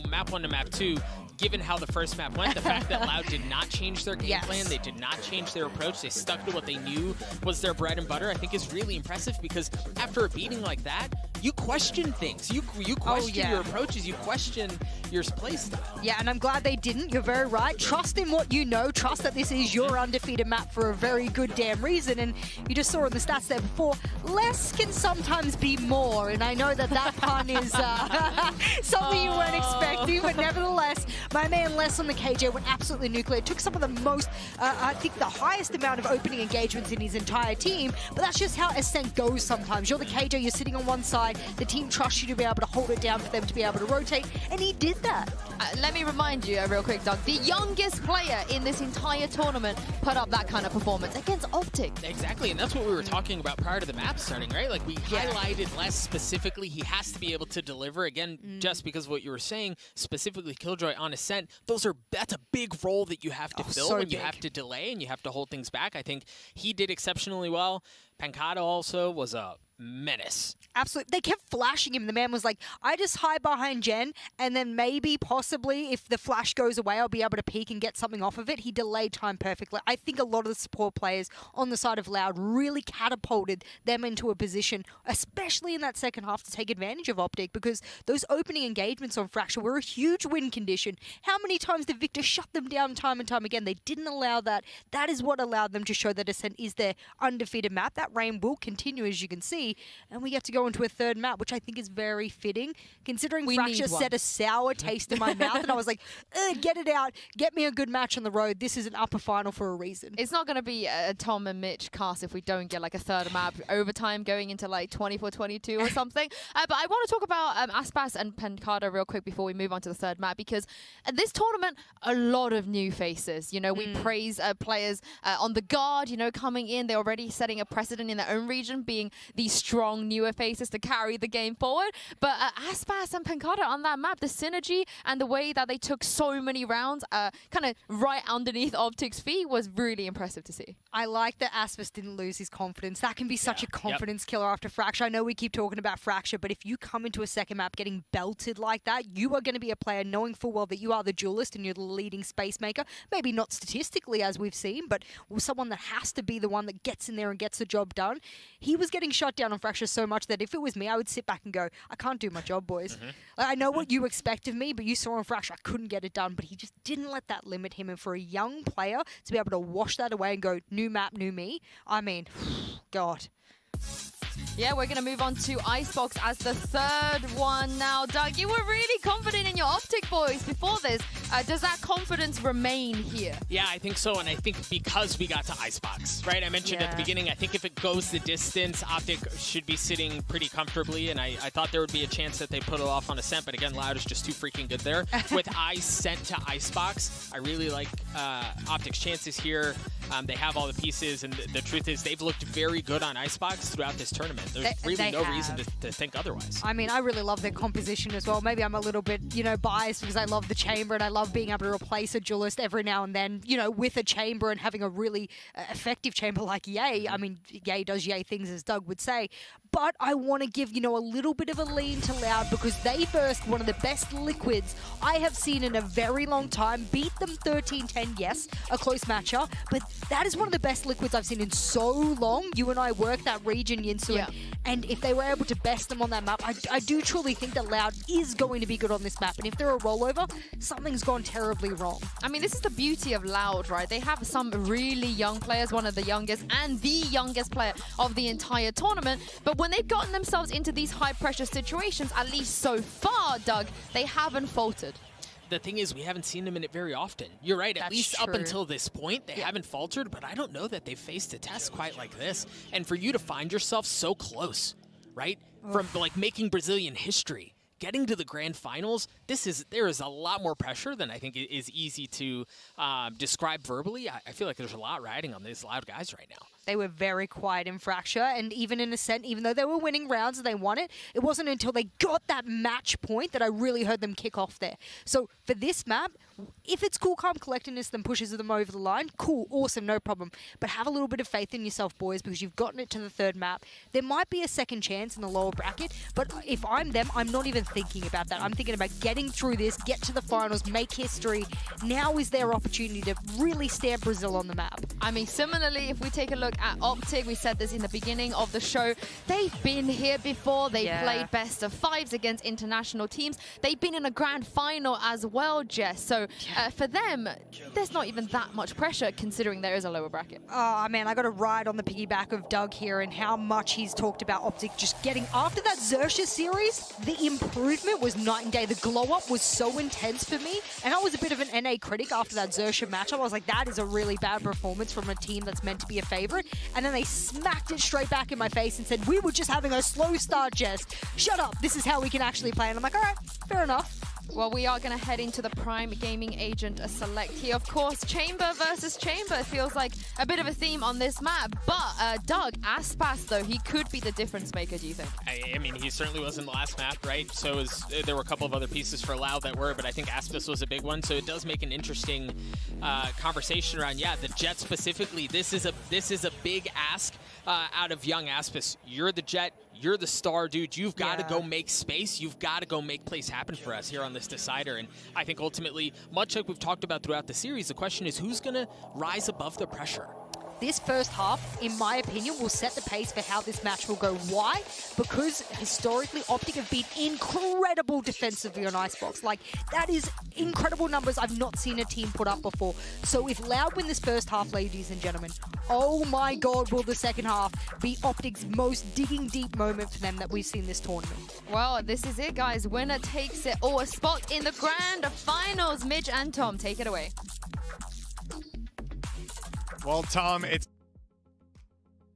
map 1 to map 2, given how the first map went, the fact that Loud did not change their game plan, they did not change their approach, they stuck to what they knew was their bread and butter, I think is really impressive, because after a beating like that, you question things. You question your approaches, you question your play style. Yeah, and I'm glad they didn't. You're very right. Trust in what you know. Trust that this is your undefeated map for a very good damn reason. And you just saw in the stats there before, less can sometimes be more. And I know that pun is something you weren't expecting, but nevertheless, my man Les on the KJ went absolutely nuclear. Took some of the most, I think the highest amount of opening engagements in his entire team, but that's just how Ascent goes sometimes. You're the KJ, you're sitting on one side, the team trusts you to be able to hold it down for them to be able to rotate, and he did that. Let me remind you real quick, Doug, the youngest player in this entire tournament put up that kind of performance against Optic. Exactly, and that's what we were talking about prior to the map starting, right? Like, we highlighted Les specifically. He has to be able to deliver, again, just because of what you were saying, specifically Killjoy on Ascent. That's a big role that you have to fill when you have to delay and you have to hold things back. I think he did exceptionally well. Pancada also was a menace. Absolutely. They kept flashing him. The man was like, I just hide behind Jen, and then maybe, possibly, if the flash goes away, I'll be able to peek and get something off of it. He delayed time perfectly. I think a lot of the support players on the side of Loud really catapulted them into a position, especially in that second half, to take advantage of Optic, because those opening engagements on Fracture were a huge win condition. How many times did Victor shut them down time and time again? They didn't allow that. That is what allowed them to show that Ascent is their undefeated map. That reign will continue, as you can see, and we get to go into a third map, which I think is very fitting, considering Fracture set a sour taste in my mouth, and I was like, get it out, get me a good match on the road. This is an upper final for a reason. It's not going to be a Tom and Mitch cast if we don't get like a third map overtime going into like 24-22 or something. But I want to talk about Aspas and Pancada real quick before we move on to the third map, because at this tournament, a lot of new faces. We praise players on the guard, coming in. They're already setting a precedent in their own region, being these strong newer faces to carry the game forward. But Aspas and Pancada on that map, the synergy and the way that they took so many rounds kind of right underneath Optic's feet was really impressive to see. I like that Aspas didn't lose his confidence. That can be such a confidence killer after Fracture. I know we keep talking about Fracture, but if you come into a second map getting belted like that, you are going to be a player knowing full well that you are the duelist and you're the leading space maker. Maybe not statistically as we've seen, but someone that has to be the one that gets in there and gets the job done. He was getting shut down on Fracture so much that if it was me, I would sit back and go, I can't do my job, boys. Like, I know what you expect of me, but you saw on Fracture, I couldn't get it done. But he just didn't let that limit him. And for a young player to be able to wash that away and go, new map, new me, I mean, God. Yeah, we're going to move on to Icebox as the third one now. Doug, you were really confident in your Optic boys before this. Does that confidence remain here? Yeah, I think so, and I think because we got to Icebox, right? I mentioned at the beginning, I think if it goes the distance, Optic should be sitting pretty comfortably, and I thought there would be a chance that they put it off on Ascent, but again, Loud is just too freaking good there. With Ice sent to Icebox, I really like Optic's chances here. They have all the pieces, and the truth is they've looked very good on Icebox throughout this tournament. There's really no reason to think otherwise. I mean, I really love their composition as well. Maybe I'm a little bit, biased because I love the chamber and I love being able to replace a duelist every now and then, with a chamber and having a really effective chamber like Ye. I mean, Ye does Ye things, as Doug would say. But I want to give, a little bit of a lean to Loud because they versed one of the best liquids I have seen in a very long time. Beat them 13-10, yes, a close matchup, but that is one of the best liquids I've seen in so long. You and I work that region, Yinsu, And if they were able to best them on that map, I do truly think that Loud is going to be good on this map. And if they're a rollover, something's gone terribly wrong. I mean, this is the beauty of Loud, right? They have some really young players, one of the youngest and the youngest player of the entire tournament. But when they've gotten themselves into these high-pressure situations, at least so far, Doug, they haven't faltered. The thing is, we haven't seen them in it very often. You're right, at least up until this point, they haven't faltered, but I don't know that they've faced a test quite like this. And for you to find yourself so close, right? From like making Brazilian history, getting to the grand finals, there is a lot more pressure than I think is easy to describe verbally. I feel like there's a lot riding on these Loud guys right now. They were very quiet in Fracture, and even in Ascent, even though they were winning rounds and they won it, it wasn't until they got that match point that I really heard them kick off there. So for this map, if it's cool, calm, collectedness that pushes them over the line, cool, awesome, no problem. But have a little bit of faith in yourself, boys, because you've gotten it to the third map. There might be a second chance in the lower bracket, but if I'm them, I'm not even thinking about that. I'm thinking about getting through this, get to the finals, make history. Now is their opportunity to really stamp Brazil on the map. I mean, similarly, if we take a look at Optic, we said this in the beginning of the show, they've been here before. They played best of fives against international teams. They've been in a grand final as well, Jess. So for them, there's not even that much pressure considering there is a lower bracket. Oh man, I got to ride on the piggyback of Doug here and how much he's talked about Optic just getting after that Xerxes series. The improvement was night and day. The glow up was so intense for me, and I was a bit of an NA critic after that Xerxes matchup. I was like, that is a really bad performance from a team that's meant to be a favorite. And then they smacked it straight back in my face and said, we were just having a slow start, Jess. Shut up. This is how we can actually play. And I'm like, all right, fair enough. Well, we are going to head into the Prime Gaming Agent select here. Of course, Chamber versus Chamber feels like a bit of a theme on this map. But Doug, Aspas, though, he could be the difference maker, do you think? I mean, he certainly was in the last map, right? So there were a couple of other pieces for Loud that were, but I think Aspas was a big one. So it does make an interesting conversation around, the Jet specifically. This is a big ask out of young Aspas. You're the Jet. You're the star, dude. You've got to go make space. You've got to go make plays happen for us here on this decider. And I think ultimately, much like we've talked about throughout the series, the question is who's going to rise above the pressure? This first half, in my opinion, will set the pace for how this match will go. Why? Because historically, Optic have been incredible defensively on Icebox. Like, that is incredible numbers I've not seen a team put up before. So if Loud win this first half, ladies and gentlemen, oh my God, will the second half be Optic's most digging deep moment for them that we've seen this tournament. Well, this is it, guys. Winner takes it all. A spot in the grand finals. Midge and Tom, take it away. Well, Tom, it's...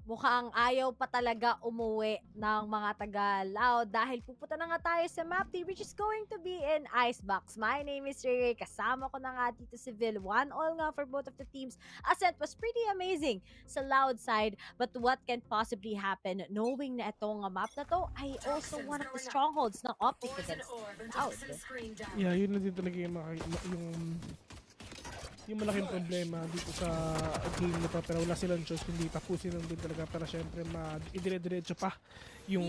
Mukhang ayaw pa talaga umuwi ng mga taga-Loud dahil pupunta na nga tayo sa map team which is going to be in Icebox. My name is Ray. Kasama ko na nga dito si VIL. 1-1 nga for both of the teams. Ascent was pretty amazing sa Loud side, but what can possibly happen knowing na itong map na to ay also one of the strongholds ng Optic against Loud. Yeah, yun na din talaga yung malaking problema dito sa game na to, pero wala silang choice kundi tapusin lang din talaga para syempre idire-diretso pa yung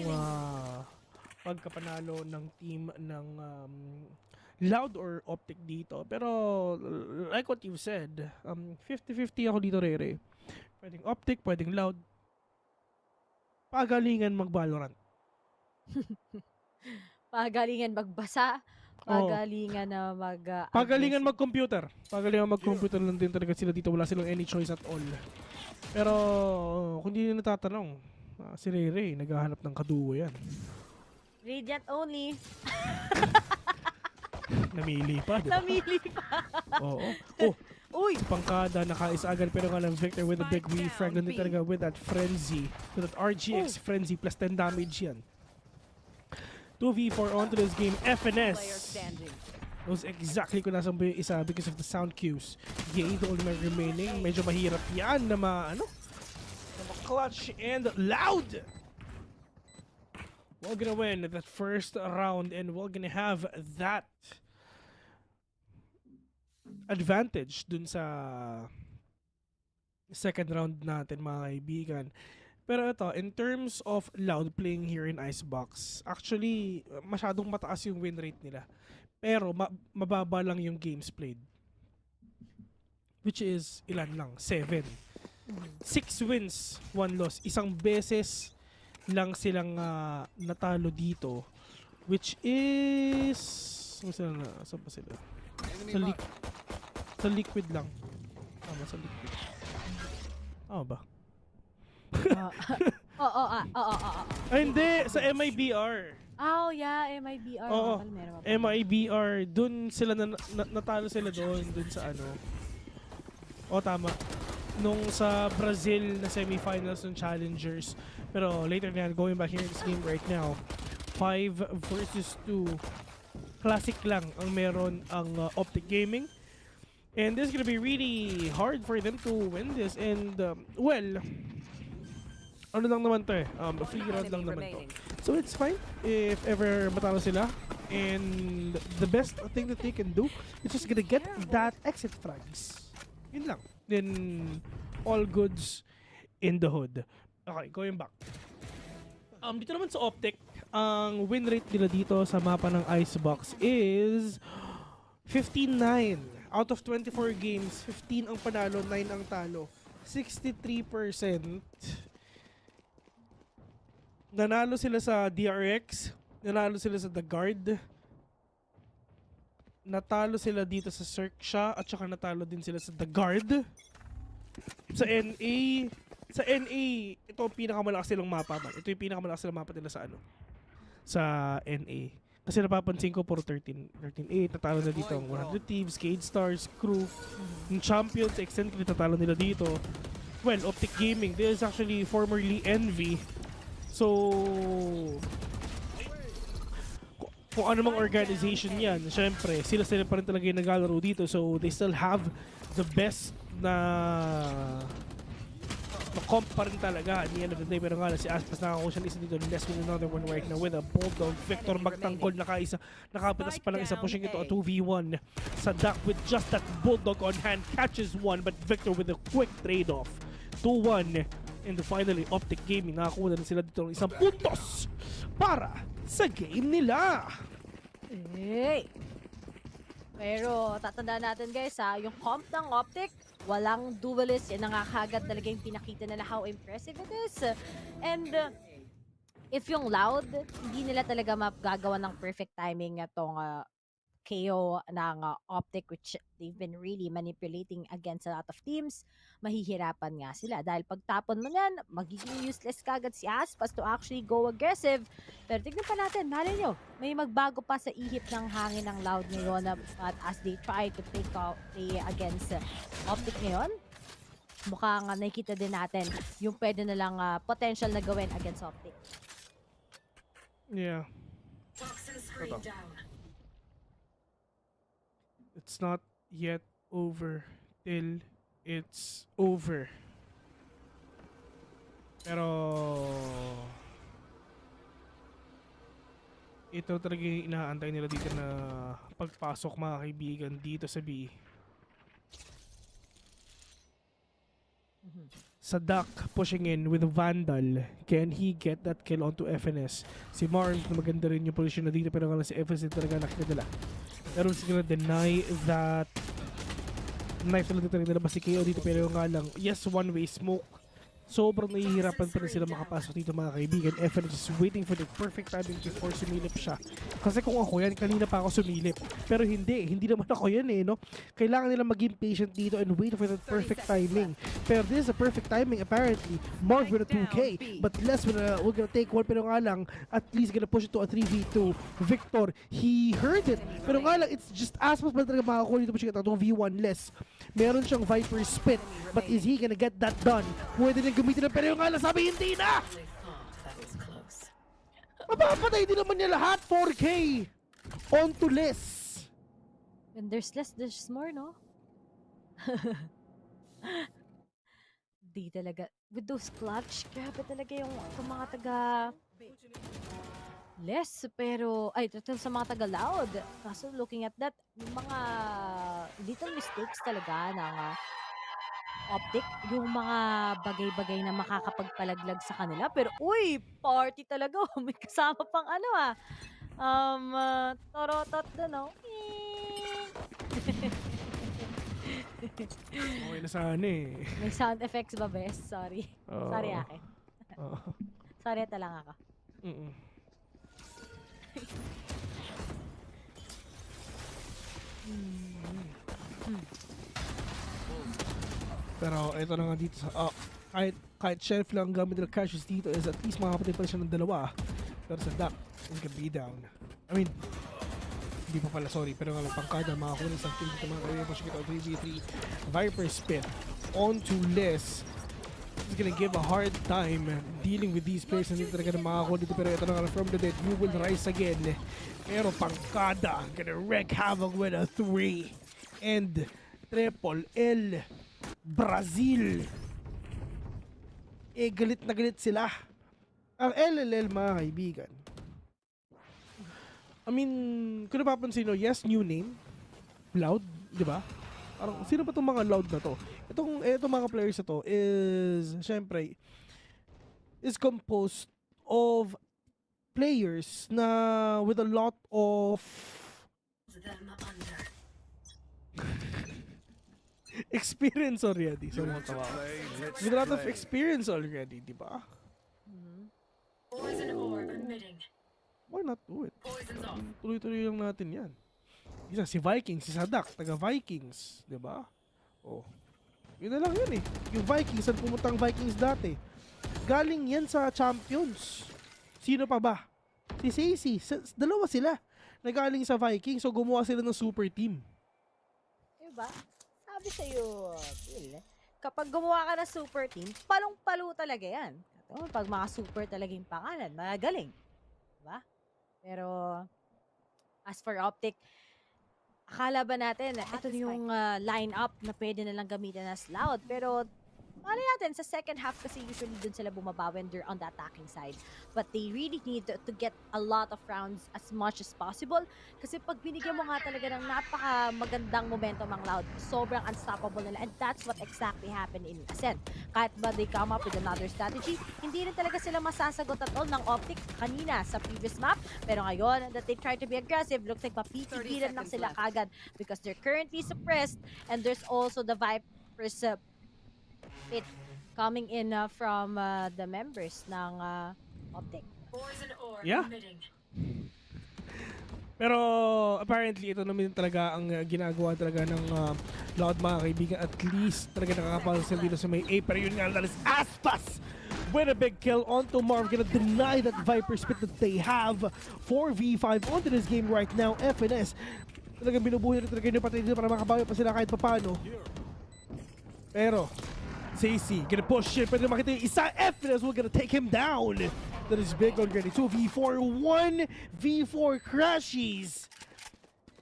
pagkapanalo ng team ng Loud or Optic dito. Pero like what you said, 50-50 ako dito, Rere. Pwedeng Optic, pwedeng Loud. Pagalingan mag-Valorant. Pagalingan magbasa. Pagalingan na Pagalingan mag-computer. Pagalingan mag-computer lang din talaga sila dito. Wala silang any choice at all. Pero kung di nyo natatanong, si Ray naghahanap ng kadugo yan. Radiant only. Namili pa, diba? Namili pa. Oo. Uy! Pangkada, nakaisa agad pero nga ng Victor with a big refrag din talaga with that frenzy. With that RGX frenzy plus 10 damage yan. 2v4 onto this game. FNS knows exactly kung nasaan ba yung isa because of the sound cues. Yay, the only man remaining. Medyo mahirap yan na clutch and Loud. We're gonna win that first round and we're gonna have that advantage dun sa second round natin, mga kaibigan. Pero ito, in terms of Loud playing here in Icebox, actually, masyadong mataas yung win rate nila. Pero mababa lang yung games played. Which is, ilan lang? 7. 6 wins, 1 loss. Isang beses lang silang natalo dito, which is saan pa sila? Sa liquid lang. Tama, sa liquid. Ba? Ay, hindi! Sa MIBR. Oh, yeah, MIBR. Oo. MIBR. Dun sila natalo sila dun sa ano. Tama. Nung sa Brazil na semifinals ng Challengers. Pero later na yan, going back here in this game right now, 5 versus 2. Classic lang ang meron ang Optic Gaming. And this is gonna be really hard for them to win this. And, well, ano lang naman to free round lang naman to. So it's fine if ever matalo sila. And the best thing that they can do is just gonna get that exit frags. Yun lang. Then, all goods in the hood. Okay, going back. Dito naman sa Optic, ang win rate nila dito sa mapa ng Icebox is 15-9. Out of 24 games, 15 ang panalo, 9 ang talo. 63%. Nanalo sila sa DRX, nanalo sila sa The Guard, natalo sila dito sa Cirksha, at saka natalo din sila sa The Guard. Sa NA, ito ang pinakamalakas silang mapa man. Ito yung pinakamalakas silang mapa nila sa ano? Sa NA. Kasi napapansin ko puro 13-8, natalo na dito ang 100 Thieves, Cade Stars, Crew, yung Champions, Eccentric, natalo nila dito. Well, Optic Gaming, this is actually formerly Envy. So, kung ano mang organization yan, syempre, sila pa rin talaga yung naglalaro dito. So, they still have the best na comp pa rin talaga at the end of the day. Pero nga, si Aspas nakakuha siya isa dito. Let's win another one right now with a Bulldog. Victor magtanggol, nakapitas pa lang isa, pushing ito a 2v1. Sadak with just that Bulldog on hand, catches one, but Victor with a quick trade-off. 2-1. And finally, Optic Gaming, nakakuha na sila dito ng isang puntos para sa game nila. Pero tatandaan natin guys yung comp ng Optic, walang duelist. Yan ang kagad talaga yung pinakita nila how impressive it is. And if yung Loud, hindi nila talaga magagawa ng perfect timing itong KO ng Optic, which they've been really manipulating against a lot of teams, mahihirapan nga sila. Dahil pagtapon mo yan, magiging useless kagad si Aspas to actually go aggressive. Pero tignan pa natin, malay nyo, may magbago pa sa ihip ng hangin ng Loud ngayon at as they try to play against Optic ngayon, mukhang nakikita din natin yung pwede na lang potential na gawin against Optic. Yeah. It's not yet over till it's over. Pero ito talaga yung inaantay nila dito na pagpasok, mga kaibigan, dito sa B. Sadak pushing in with Vandal. Can he get that kill onto FNS? Si Mars na maganda rin yung position na dito, pero nga si FNS talaga nakita nila. Pero he's gonna deny that knife talaga nila ba si KO dito, pero nga lang, yes, one-way smoke. Sobrang nahihirapan pa rin sila makapasok dito, mga kaibigan. FNS is waiting for the perfect timing before sumilip siya. Kasi kung ako yan, kanina pa ako sumilip. Pero hindi naman ako yan no? Kailangan nila maging patient dito and wait for the perfect timing. Pero this is a perfect timing apparently. Mark with a 2K, but less we're gonna take one, pero nga lang, at least gonna push it to a 3v2. Victor, he heard it. Pero nga lang, it's just Aspas pa talaga makakuha dito, pushing it to 2v1 less. Meron siyang Viper spit, but is he gonna get that done? Pwede nang gamitin na, pero yung nga lang sabi, hindi na! Mapapatay din naman niya lahat, 4K! On to less! When there's less, there's more, no? Di talaga. With those clutch, grabe talaga yung mga taga less, pero ay, ito sa mga taga Loud. Kaso looking at that, mga little mistakes talaga ng Optic, yung mga bagay-bagay na makakapagpalaglag sa kanila. Pero uy, party talaga. May kasama pang torotot doon, no? Okay na sana eh. May sound effects ba, Bes? Sorry. Sorry, akin. Sorry, ito lang ako. Pero ito na nga dito sa kahit shelf lang gamit ng crashes dito is at least makapatid pa siya ng dalawa. Pero sa duck is gonna be down. I mean, hindi pa pala, sorry. Pero nga lang pangkada makakuha isang kill dito mga kaibigan. Push kita 3v3. Viper spin onto Les. He's gonna give a hard time dealing with these players na hindi talaga na makakuha dito. Pero ito na nga from the dead, you will rise again. Pero pangkada gonna wreak havoc with a 3. And Triple L Brazil. Galit na galit sila. Ang LLL mga kaibigan. I mean, kung napapansin nyo, yes, new name. Loud, di ba? Parang, sino ba itong mga Loud na to? Itong mga players na to is, syempre, is composed of players na with a lot of experience already. So, with a lot of experience already, di ba? Why not do it? Tuloy-tuloy lang natin yan. Isa, si Vikings, si Sadak, taga-Vikings, di ba? Oh. Yun na lang yun eh. Yung Vikings, saan pumunta ang Vikings dati? Galing yan sa Champions. Sino pa ba? Si Sacy. Dalawa sila. Nagaling sa Vikings, so gumawa sila ng super team. Diba? Sabi sa'yo, Phil, kapag gumawa ka ng super team, palong-palo talaga yan. Pag mga super talaga yung pangalan, magagaling. Diba? Pero, as for Optic, akala ba natin, ito yung line-up na pwede nalang gamitin as Loud. Pero, malay natin, sa second half kasi usually dun sila bumabawi when they're on the attacking side. But they really need to get a lot of rounds as much as possible. Kasi pag binigyan mo nga talaga ng napaka magandang momentum ang Loud, sobrang unstoppable nila. And that's what exactly happened in Ascent. Kahit ba they come up with another strategy, hindi rin talaga sila masasagot at all ng Optic kanina sa previous map. Pero ngayon, that they try to be aggressive, looks like mapitigilan lang sila kagad because they're currently suppressed. And there's also the Vipers pit coming in from the members ng Optic. Yeah. Pero apparently ito naman talaga ang ginagawa talaga ng Loud mga kaibigan. At least talaga nakakapasal dito sa may A. Pero yun nga, that is Aspas with a big kill onto Marv. Gonna deny that Viper spit that they have. 4v5 onto this game right now. FNS talagang binubuhay na talaga yung patay dito para makabawi pa sila kahit papano. Pero Sacy gonna push it, pwede makita yung isa. FNS will gonna take him down. That is big already. 2v4, 1v4 crashes.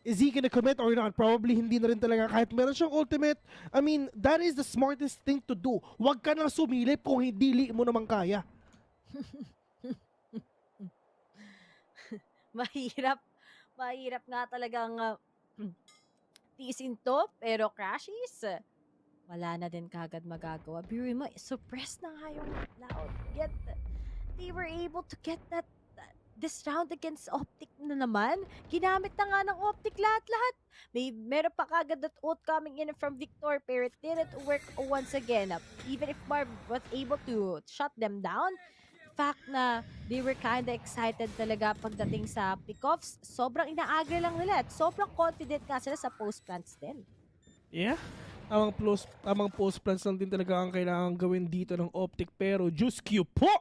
Is he gonna commit or not? Probably hindi na rin talaga kahit meron siyang ultimate. I mean, that is the smartest thing to do. Huwag ka nang sumilip kung hindi mo naman kaya. Mahirap nga talagang tiisin to, pero crashes, wala na din kagad magagawa. Biro mo, suppress na nga yung Loud. Yet, they were able to get this round against Optic na naman. Ginamit na nga ng Optic lahat-lahat. Meron pa kagad that ult coming in from Victor, pero it didn't work once again. Even if Marv was able to shut them down, fact na they were kinda excited talaga pagdating sa pickoffs, sobrang inaagra lang nila at sobrang confident nga sila sa post-plants din. Yeah. Tamang post plans lang din talaga ang kailangan gawin dito ng Optic. Pero Juice Q po!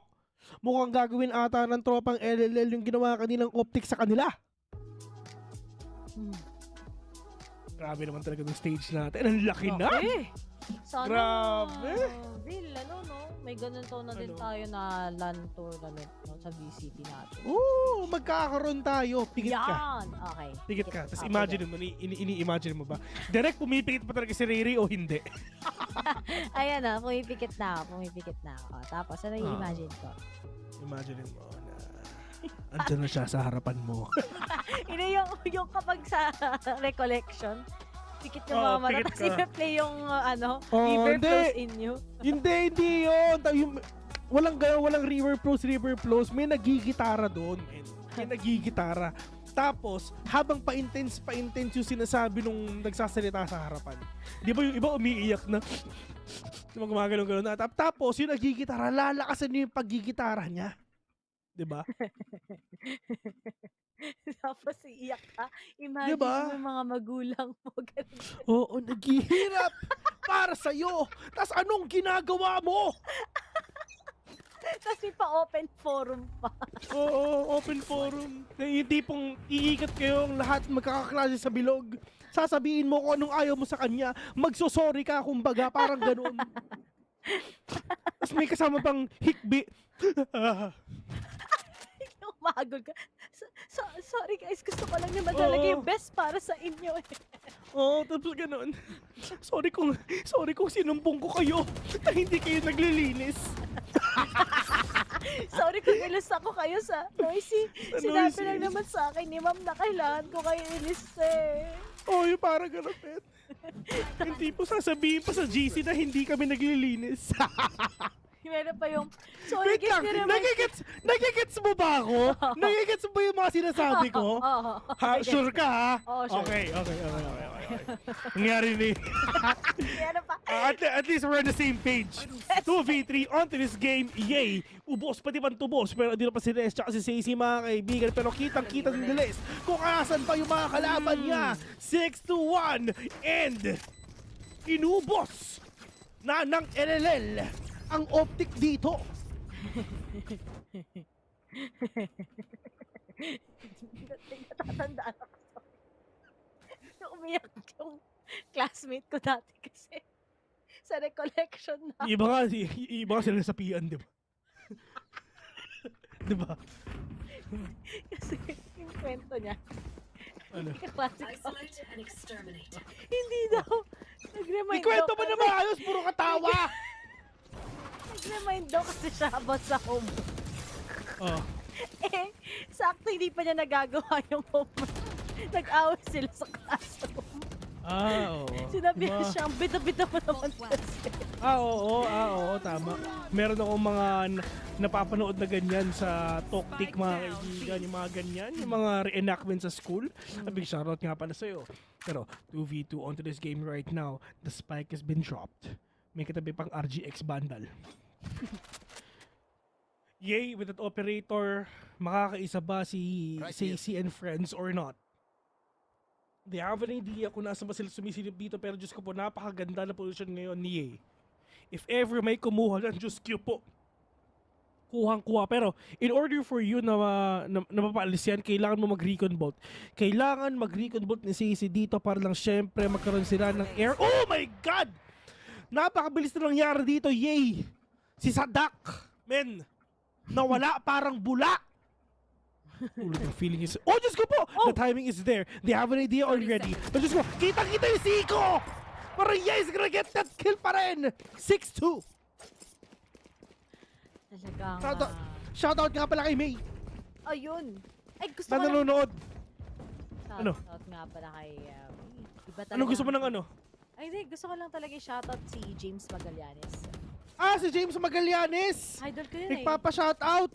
Mukhang gagawin ata ng tropang LLL yung ginawa kanilang Optic sa kanila. Grabe naman talaga ng stage natin. Ang laki na! Sana, grabe! Real, may ganun na din tayo na LAN tournament sa VCT natin. Magkakaroon tayo. Pikit ka. Yan! Okay. Pikit ka. Tapos imagine mo, ini-imagine mo ba? Direct pumipikit pa talaga si Riri o hindi? Ayan na, pumipikit na ako. Tapos, ano i-imagine ko? Imagine mo na andyan na siya sa harapan mo. yung kapag sa recollection, pikit yung mga mata, tapos i-play yung river flows in you. Hindi yun. Walang river flows. May nagigitara doon. May nagigitara. Tapos, habang pa-intense yung sinasabi nung nagsasalita sa harapan. Di ba yung iba umiiyak na gumagalaw-galaw na. Tapos, yung nagigitara, lalakasan niyo yung paggigitara niya. Diba? Tapos iiyak ka. Imagine Diba? mo yung mga magulang mo. Ganun. Oo, naghihirap para sa'yo. Tas anong ginagawa mo? Tapos may pa-open forum pa. Oo, open forum. Yung tipong iikat kayong lahat magkakaklase sa bilog. Sasabihin mo kung anong ayaw mo sa kanya. Magsosorry ka, kumbaga, parang ganun. Tapos may kasama pang hikbi. Umagol ka. Sorry guys, gusto ko lang naman talaga yung best para sa inyo. Oo, tapos ganun. Sorry kung sinumpong ko kayo na hindi kayo naglilinis. Sorry kung ilis ako kayo sa noisy. Sinabi lang naman sa akin ni ma'am na kailangan ko kayo ilis eh. Oo, yung parang ganun, Pet. Yung tipo sasabihin pa sa GC na hindi kami naglilinis. Meron pa yung, sorry Wait lang, nagigets mo ba ako? Nagigets mo ba yung mga sinasabi ko? Ha, sure ka ha? Oo, sure. Okay. Nangyari ni. At least we're on the same page. 2v3 onto this game. Yay! Ubos, pati pang tubos. Pero hindi na pa si Les tsaka si Sacy mga kaibigan. Pero kitang-kita ni Les kung asan pa yung mga kalaban niya. 6-1 and inubos na ng LLL ang optic dito. Natatandaan ako. Umiyak yung classmate ko dati kasi sa recollection na. Iba nga sila nasapian, di ba? Di ba? Kasi yung kwento niya. Ano? Hindi daw. Nag-remind Ikwento daw mo kasi- na maayos, puro katawa! Nag-remind daw kasi siya about sa home. Oh. Eh, sakto hindi pa niya nagagawa yung homework. Nag-away sila sa classroom. Oo. Sinabihan siyang bita-bita mo naman kasi. Oo, tama. Meron akong mga napapanood na ganyan sa Toktik mga kaibigan, yung mga ganyan, yung mga reenactment sa school. A big shoutout nga pala sa'yo. Pero 2v2 onto this game right now, the spike has been dropped. May katabi pang RGX bundle. Yay, with that operator, makakaisa ba si Sacy and friends or not? They have an idea kung nasa ba sila sumisilip dito, pero Diyos ko po, napakaganda na position ngayon ni Yay. If ever may kumuha lang, Diyos ko po, kuhang-kuha. Pero in order for you na mapaalis yan, kailangan mo mag-recon bolt. Kailangan mag-recon bolt ni Sacy dito para lang syempre magkaroon sila ng air. Oh my God! Napakabilis na nangyari dito, Yay! Si Sadak, men, nawala parang bula. Ulit ang feeling is, oh Diyos ko po! The timing is there. They have an idea already. But Diyos ko, kita-kita yung Siko! Maria is gonna get that kill pa rin! 6-2. Talagang... Shoutout nga pala kay May. Ayun. Ay, gusto Na ko lang... nanonood. Ano? Shoutout nga pala kay... iba talaga. Anong gusto mo ng ano? Ay, hindi. Gusto ko lang talaga i-shoutout si James Magallanes. Ah, si James Magallanes! Idol ko yun Nagpapa-shoutout!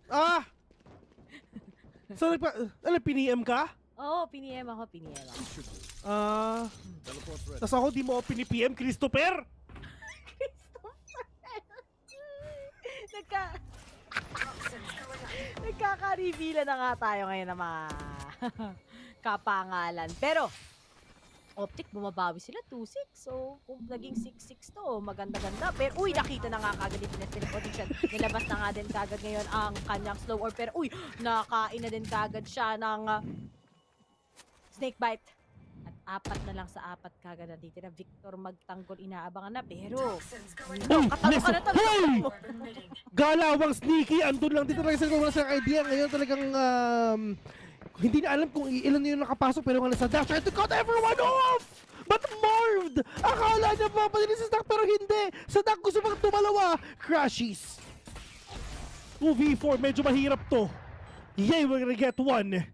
Ah! So, piniem ka? Oo, piniem ako. Tas ako di mo ako pinipm, Christopher! Nagkaka-reveal na nga tayo ngayon ng mga kapangalan. Pero, Optic, bumabawi sila 2-6. So, kung naging 6-6 to, maganda-ganda. Pero, uy, nakita na nga kagad yung position. Nilabas na nga din kagad ngayon ang kanyang slow or pero, uy, nakain na din kagad siya ng snake bite. At 4 na lang sa 4 kagad natitira. Victor magtanggol, inaabangan na. Pero, katalo ka na talaga. Galawang sneaky, andun lang dito talaga sa idea. Ngayon talagang, hindi na alam kung ilan yung nakapasok pero nga nasa dash. Try to cut everyone off! But Marved! Akala niya papadali sa Sadak pero hindi! Sadak gusto pang tumalawa! Crashes! 2v4, medyo mahirap to. Yay, we're gonna get one.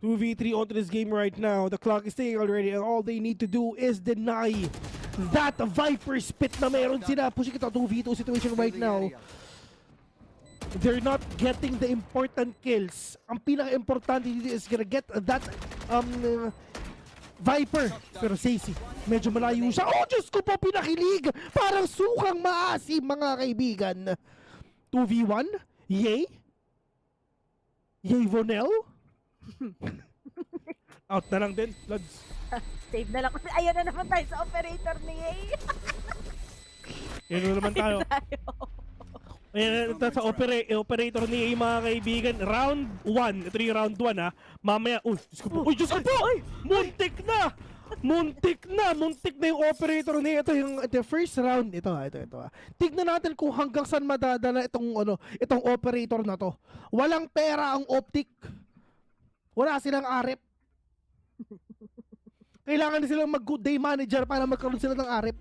2v3 onto this game right now. The clock is ticking already and all they need to do is deny that Viper spit na meron sila. Pushing it out 2v2 situation right now. They're not getting the important kills. Ang pinaka-importante dito is gonna get that Viper. Pero Sacy, medyo malayo siya. Oh, Diyos ko po, pinakilig! Parang sukang maasim, mga kaibigan. 2v1, Yay. Yay, Vonel? Out na lang din, Lods. Save na lang. Ayun na naman tayo sa operator ni Yay. Yan na naman tayo. Ayan, ito sa operator ni mga kaibigan. Round 1. Ito yung round 1 ha. Mamaya, uy, Diyos ko po. Uy, Diyos ko po! Muntik na! Muntik na yung operator niya. Ito yung first round. Ito ha. Tignan natin kung hanggang saan madadala itong operator na to. Walang pera ang Optic. Wala silang arep. Kailangan silang mag-good day manager para magkaroon sila ng arep.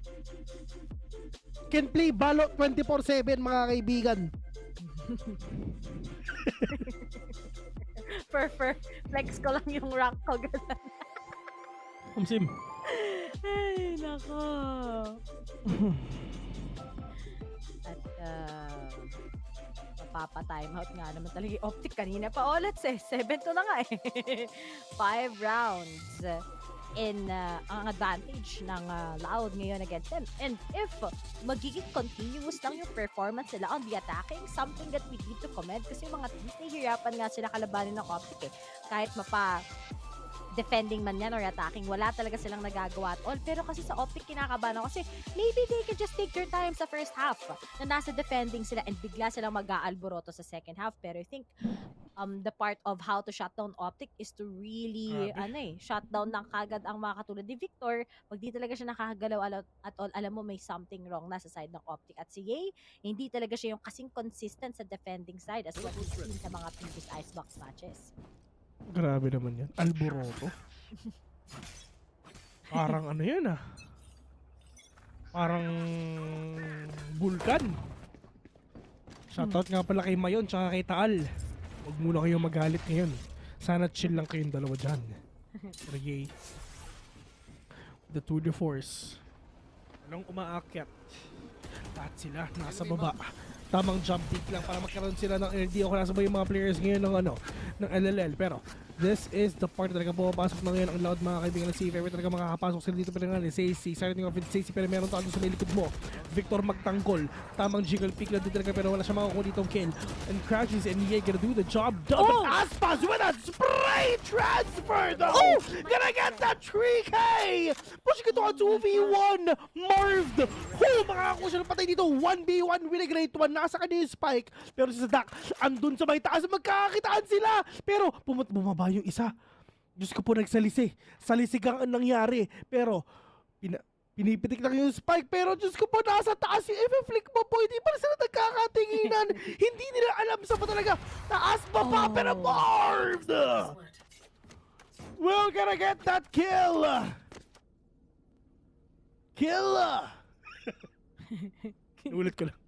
Can play Valorant 24/7 mga kaibigan. Flex ko lang yung rank ko. Sim. Ay, nako. At mapapa-timeout nga naman talaga yung Optic kanina pa. Let's say 7-2 na nga eh. 5 rounds in ang advantage ng Loud ngayon against them. And if magiging continuous lang yung performance nila on the attacking, something that we need to commend kasi yung mga teams nahihirapan nga sila kalabanin ng Optic eh. Kahit defending man yan or attacking, wala talaga silang nagagawa at all. Pero kasi sa Optic kinakabahan ako kasi maybe they can just take their time sa first half na nasa defending sila and bigla silang mag-aalboroto sa second half. Pero I think the part of how to shut down Optic is to really shut down ng kagad ang mga katulad ni Victor. Pag di talaga siya nakakagalaw at all, alam mo may something wrong nasa side ng Optic. At si Yay, hindi talaga siya yung kasing consistent sa defending side as what we've seen sa mga previous Icebox matches. Grabe naman yan. Alboroto. Parang ano yan ah. Parang vulkan. Shoutout nga pala kay Mayon tsaka kay Taal. Huwag muna kayong magalit ngayon. Sana chill lang kayong dalawa dyan. Pero yay. The Tour de Force. Anong umaakyat? Lahat sila nasa baba. Tamang jump peak lang para magkaroon sila ng energy o kasabay yung mga players ngayon ng LLL. Pero this is the part na talaga pumapasok na ngayon ang Loud mga kaibigan na si Ever talaga makakapasok sila dito pero nga ni Stacey. Starting off with Stacey pero meron tayo sa may likod mo. Victor magtangkol. Tamang jiggle peak lang dito talaga pero wala siya makukuha ditong kill. And crashes and EA gonna do the job done. Oh! Aspas with a spray transfer though! Oh! Gonna get that 3K! Pushing ito ang 2v1! Marved! Makakakuha siya ng patay dito. 1v1 winning rate 1. Nasa kanya yung spike. Pero si Sadak andun sa may taas. Magkakakitaan sila! Pero bumaba yung isa. Diyos ko po nagsalisi. Salisigang ang nangyari. Pero pinipitik lang yung spike. Pero Diyos ko po nasa taas yung flick mo po. Hindi pa sila nagkakatinginan. Hindi nila alam sa pa talaga. Taas pa pa pero Marved! We're gonna get that kill! Ulit ko lang.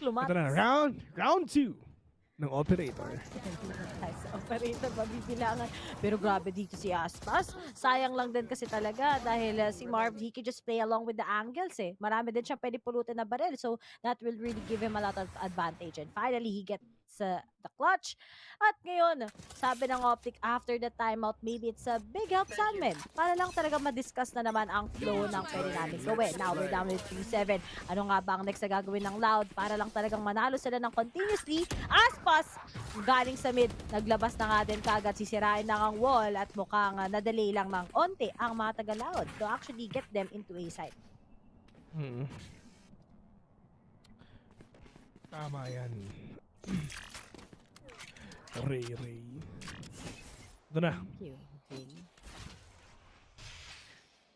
Ito na, round 2 ng operator. Sa operator, mabibilangan. Pero grabe dito si Aspas. Sayang lang din kasi talaga dahil si Marv, he can just play along with the angles eh. Marami din siya pwede pulutin na baril. So that will really give him a lot of advantage. And finally, he gets the clutch. At ngayon, sabi ng Optic after the timeout, maybe it's a big help sa amin. Para lang talaga ma-discuss na naman ang flow ng pwede namin gawin. Now we're down with 3-7. Ano nga ba ang next na gagawin ng Loud para lang talagang manalo sila ng continuously? Aspas, galing sa mid, naglabas na nga din kagad, sisirain na ang wall at mukhang na-delay lang ng onte ang mga taga-Loud to actually get them into A side. Tama yan. Ray. Ito na.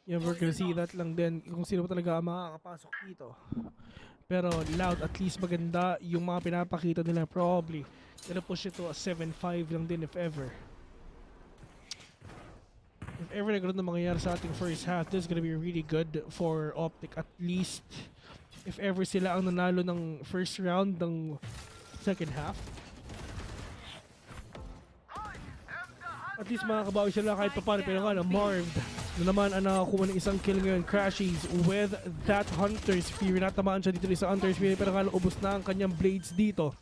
Yeah, we're gonna see that lang din kung sino talaga makakapasok dito. Pero Loud, at least maganda yung mga pinapakita nila. Probably gonna push it to a 7-5 lang din if ever. If ever na ganun na mangyayari sa ating first half, this is gonna be really good for Optic. At least if ever sila ang nanalo ng first round ng second half, at least makakabawi sila kahit pa paano. Pero nga na Marved na naman ang nakakuha ng isang kill ngayon. Crashes with that Hunter's Fury. Natamaan siya dito sa Hunter's Fury pero nga ubos na ang kanyang blades dito.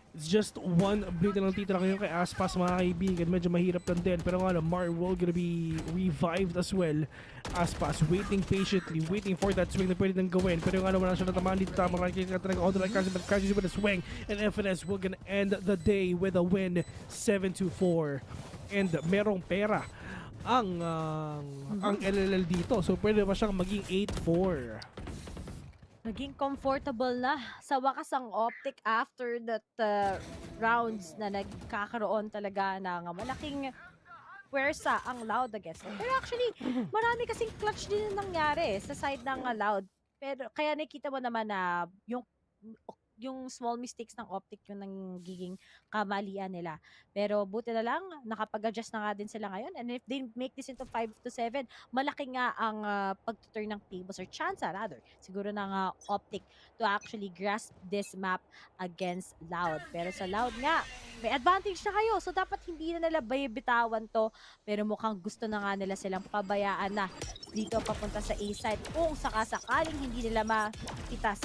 It's just one blade na lang titira ngayon kay Aspas, mga kaibigan. Medyo mahirap lang din. Pero nga, Marvel gonna be revived as well. Aspas waiting patiently, waiting for that swing na pwede nang gawin. Pero nga, wala siya natamaan dito. Tamang right, kaya talaga all the right cards, but catches with a swing. And FNS will gonna end the day with a win, 7-4. And merong pera ang LLL dito. So, pwede pa siyang maging 8-4. Naging comfortable na sa wakas ang Optic after that rounds na nagkakaroon talaga ng malaking puwersa ang Loud against them. Pero actually, marami kasing clutch din na nangyari sa side ng Loud. Pero kaya nakita mo naman na yung small mistakes ng Optic yung nagiging kamalian nila. Pero buti na lang, nakapag-adjust na nga din sila ngayon. And if they make this into 5-7, malaki nga ang pag-turn ng tables or chance rather, siguro ng Optic to actually grasp this map against Loud. Pero sa Loud nga, may advantage na kayo. So dapat hindi na nila bitawan to. Pero mukhang gusto na nga nila silang pabayaan na dito papunta sa A-side kung sakasakaling hindi nila makitas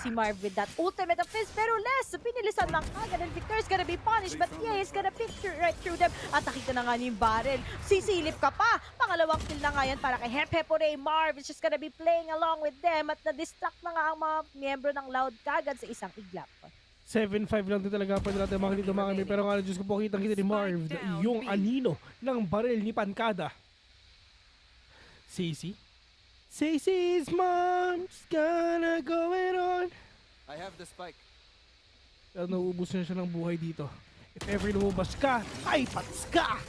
si Marv with that ultimate of his. Pero less, pinilisan lang agad and Victor's gonna be punished but yeah, he's gonna pick right through them. At nakita na nga ni barrel. Sisilip ka pa. Pangalawang kill na nga yan para kay Hepepore. Marv is just gonna be playing along with them at na-distract na nga ang mga miyembro ng Loud kagad sa isang iglap. 7-5 lang din talaga pwede natin makita dito mga kami. Pero nga, Diyos ko po, kitang-kita ni Marv yung anino ng baril ni Pancada. Cece's mom's gonna go it on. I have the spike. Pero nauubos na siya ng buhay dito. If ever lumabas ka, ay pats ka!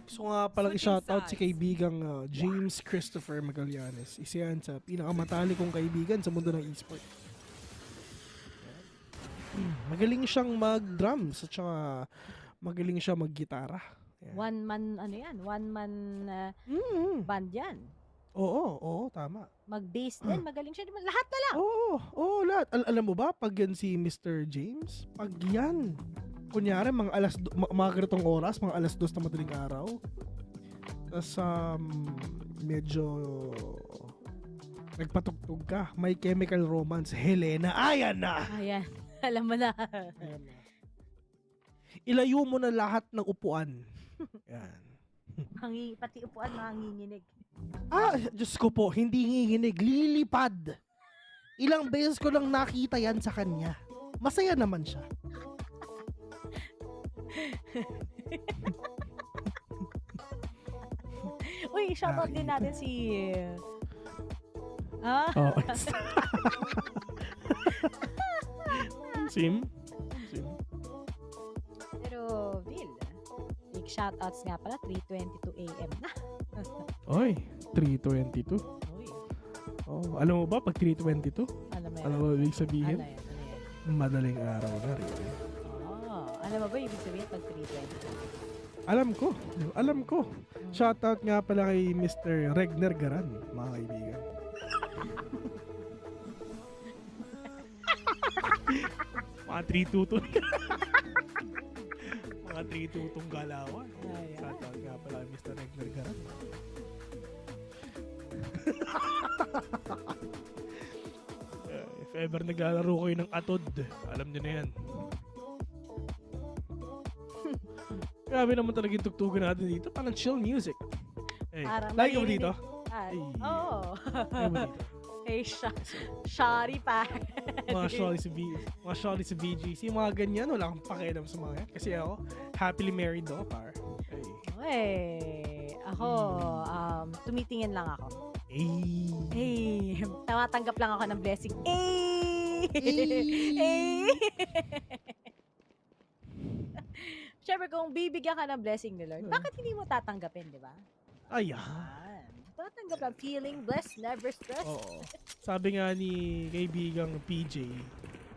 Gusto nga palang i-shoutout si kaibigang James Christopher Magallanes. Isa yan sa pinakamatali kong kaibigan sa mundo ng e-sport. Magaling siyang mag-drums at saka magaling siya mag-gitara. One man, ano yan? One man band yan. Oo, tama. Mag-bass din, magaling siya. Lahat na lang. Oo, lahat. Alam mo ba, pag yan si Mr. James, pag yan, kunyari, mga ganitong oras, mga 2:00 na madaling araw, tapos medyo nagpatugtog ka, may Chemical Romance, Helena, ayan na! Ayan, alam mo na. Ilayo mo na lahat ng upuan. Yan. Pati upuan nanginginig. Diyos ko po, hindi nginginig, lilipad. Ilang beses ko lang nakita yan sa kanya. Masaya naman siya. Uy, shoutout din natin si... Sim? Pero, Vil, big shoutouts nga pala, 3:22 AM na. Oy, 3:22. Oh, alam mo ba pag 3:22? Alam mo ba ibig sabihin? Ano yan? Madaling araw na rin. Alam mo ba ibig sabihin pag 3:22? Alam ko. Shoutout nga pala kay Mr. Regner Garan, mga kaibigan. Mga 3:22. Mga 3:22 galawan. Shoutout nga pala kay Mr. Regner Garan. If ever naglalaro kayo ng atod, alam nyo na yan. Grabe naman talaga yung tugtugan natin dito. Parang chill music. Hey, like mo dito? Oo. Hey, sorry pa. Mga shawty sa VGC. Mga ganyan, wala akong pakialam sa mga yan. Kasi ako, happily married ako, par. Ako, tumitingin lang ako. Tatanggap lang ako ng blessing. Siyempre, kung bibigyan ka ng blessing ni Lord, bakit hindi mo tatanggapin, di ba? Ayan. Tatanggap lang. Feeling blessed, never stressed. Oo. Sabi nga ni kaibigang PJ,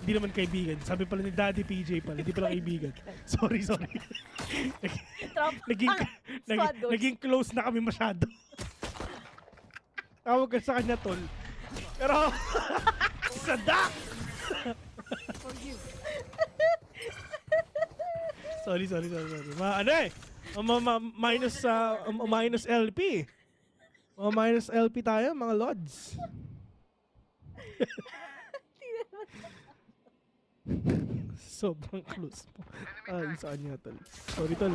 hindi naman kaibigan, sabi pala ni Daddy PJ pala, hindi pala kaibigan. Sorry. naging close na kami masyado. Tawag ka sa kanya, tol. Pero, sadak! Sorry. Minus LP. Minus LP tayo, mga lods. Sobrang close po. Ay, saan niya tal? Sorry tal.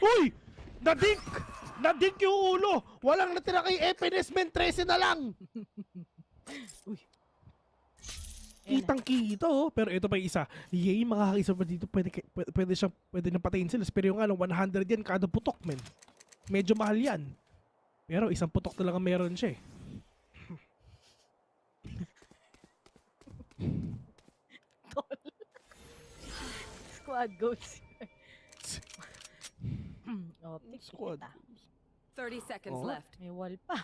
Uy! Nadink! Nadink yung ulo! Walang natira kay FNS Men, 13 na lang! Uy. Kitang-kita oh. Pero ito pa yung isa. Yay, makakaisa pa dito. Pwede na patayin sila. Pero yung 100 yan kada putok, men. Medyo mahal yan. Pero isang putok na lang ang meron siya eh. Squad goes. Optic Squad. 30 seconds left. May wall pa.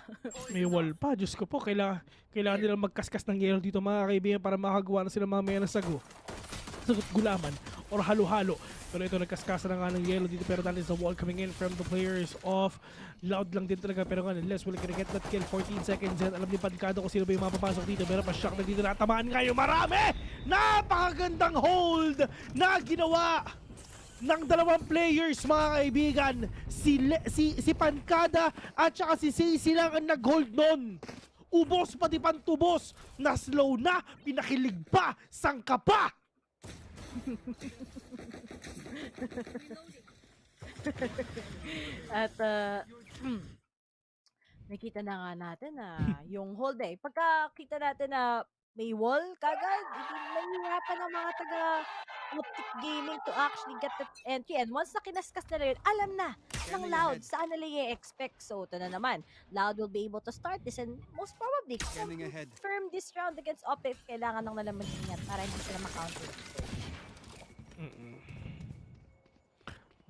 May wall pa. Diyos ko po. Kailangan nilang magkaskas ng yellow dito mga kaibigan para makagawa na sila mamaya ng sagot gulaman or halo-halo. Pero ito nagkaskasa na nga ng yellow dito, pero that is the wall coming in from the players of Loud lang din talaga, pero nga unless we're gonna get that kill. 14 seconds yan. Alam ni Pankado kung sino ba yung mapapasok dito. Meron pa shock na dito, natamaan nga yung marami! Napakagandang hold na ginawa ng dalawang players mga kaibigan. Si Pankada at saka si Sisi lang ang nag-hold nun. Ubos pati pantubos, na slow na, pinakilig pa, sangka pa! At nakita na nga natin na yung hold pagka kita natin na may wall kagad, mahihirapan ang mga taga Optic Gaming to actually get that entry. And once na kinaskas na yun, alam na ng Loud saan nila i-expect. So ito na naman, Loud will be able to start this and most probably confirm this round against Optic. Kailangan lang nalang mag-ingat para hindi sila ma-counter.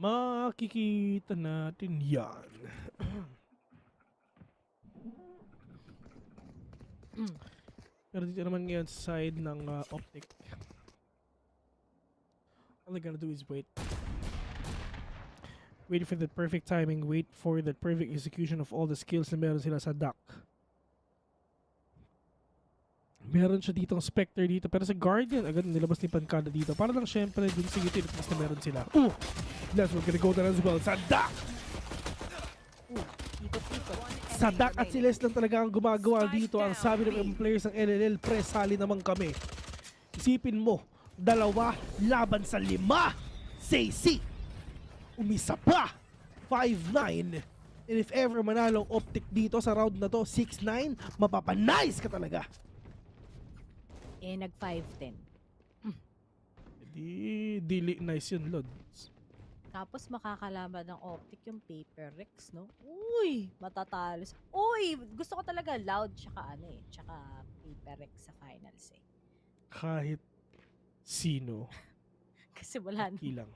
Makikita natin yan. Pero dito naman ngayon sa side ng Optic. All they're gonna do is wait. Wait for the perfect timing. Wait for the perfect execution of all the skills na meron sila sa duck. Meron siya dito ang Spectre dito. Pero sa Guardian, agad nilabas ni Pankada dito. Para lang syempre dun sa utilities na meron sila. That's we're gonna go down as well. Sa duck! Sa duck at si Les lang talaga ang gumagawa dito. Ang sabi ng players ng LLL, press sali naman kami. Isipin mo, 2 laban sa 5. Say umisa pa. 5-9. And if ever manalong Optic dito sa round na to, 6-9, mapapanice ka talaga. Nag 5-10. Dili nice yun, Lods. Tapos makakalaban ng Optic yung Paper Rex, no? Uy, matatalo. Uy, gusto ko talaga Loud tsaka tsaka Paper Rex sa finals Kahit sino. Kasi wala na. Okay lang.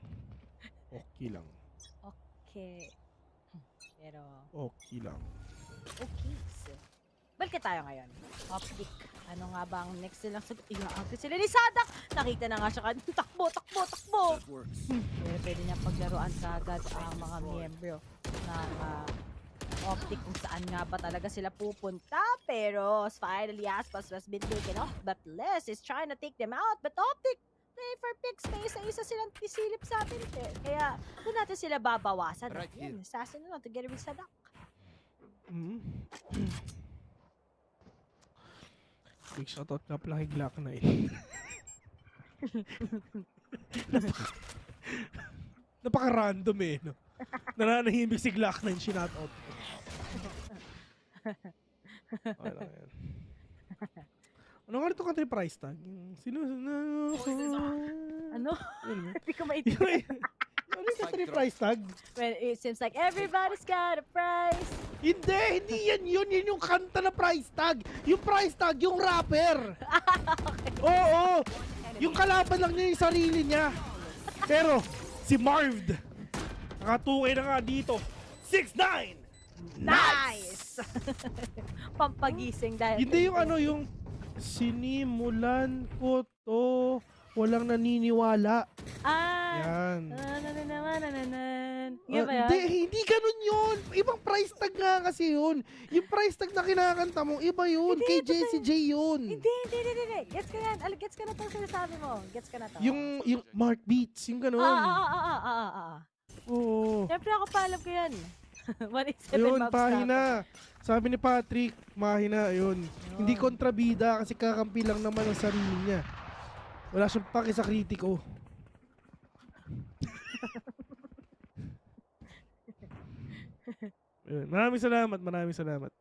Okay lang. Okay. Pero okay lang. Okay. So, balik tayo ngayon. Optic. Ano nga ba ang next nilang sagot? Ilang sila ni Sadak! Nakita na nga siya kanina. Takbo! Pero pwede niya paglaruan kagad ang mga miyembro ng Optic kung saan nga ba talaga sila pupunta. Pero finally, Aspas has been taken off. But Les is trying to take them out. But Optic, play for pick space. Sa isa silang isilip sa atin. Kaya doon natin sila babawasan. Yan, assassin na lang together with Sadak. Big shoutout nga pala kay Glock 9. Napaka-random no? Nananahimik si Glock 9, shoutout. Okay lang yan. Ano nga nito country price tag? Sino? Ano? Hindi ko maintindihan. Ano yung country price tag? Well, it seems like everybody's got a price. Hindi yan yun. Yun yung kanta na price tag. Yung price tag, yung rapper. Okay. Oo. Yung kalaban lang niya yung sarili niya. Pero, si Marvd, nakatungay na nga dito. 6'9". Nice! Pampagising dahil. Hindi yung yung sinimulan ko to, walang naniniwala. Yan. Hindi ganun yun. Ibang price tag nga kasi yun. Yung price tag na kinakanta mo, iba yun. Kay Jessie J yun. Hindi. Gets ka yan. Gets ka na itong sinasabi mo. Gets ka na to. Yung Mark Beats, yung ganun. Oo. Oo. Siyempre ako pa alam ko yan. 187 Ayun, mobs pahina. Sabi ni Patrick, mahina, ayun. Hindi kontrabida kasi kakampi lang naman ang sarili niya. Wala siyang paki sa kritiko. Ayun. Maraming salamat.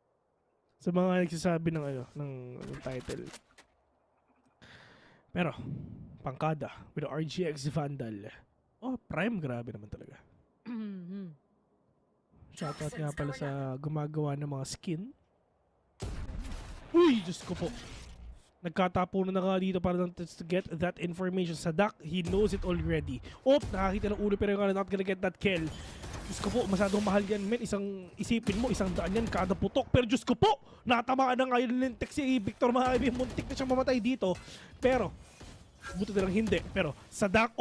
Sa mga nagsasabi ng ng title. Pero, pangkada with RGX Vandal. Oh, Prime, grabe naman talaga. Shoutout nga pala sa gumagawa ng mga skin. Uy, Diyos ko po. Nagkatapunan na nga dito para to get that information. Sadak, he knows it already. Oh, nakakita ng ulo pero yung not gonna get that kill. Diyos ko po, masyadong mahal yan, men. Isipin mo, 100 yan kada putok. Pero Diyos ko po, natamaan na ngayon lintik si Victor Mahabi. Muntik na siyang mamatay dito. Pero, buto na lang hindi. Pero, Sadak,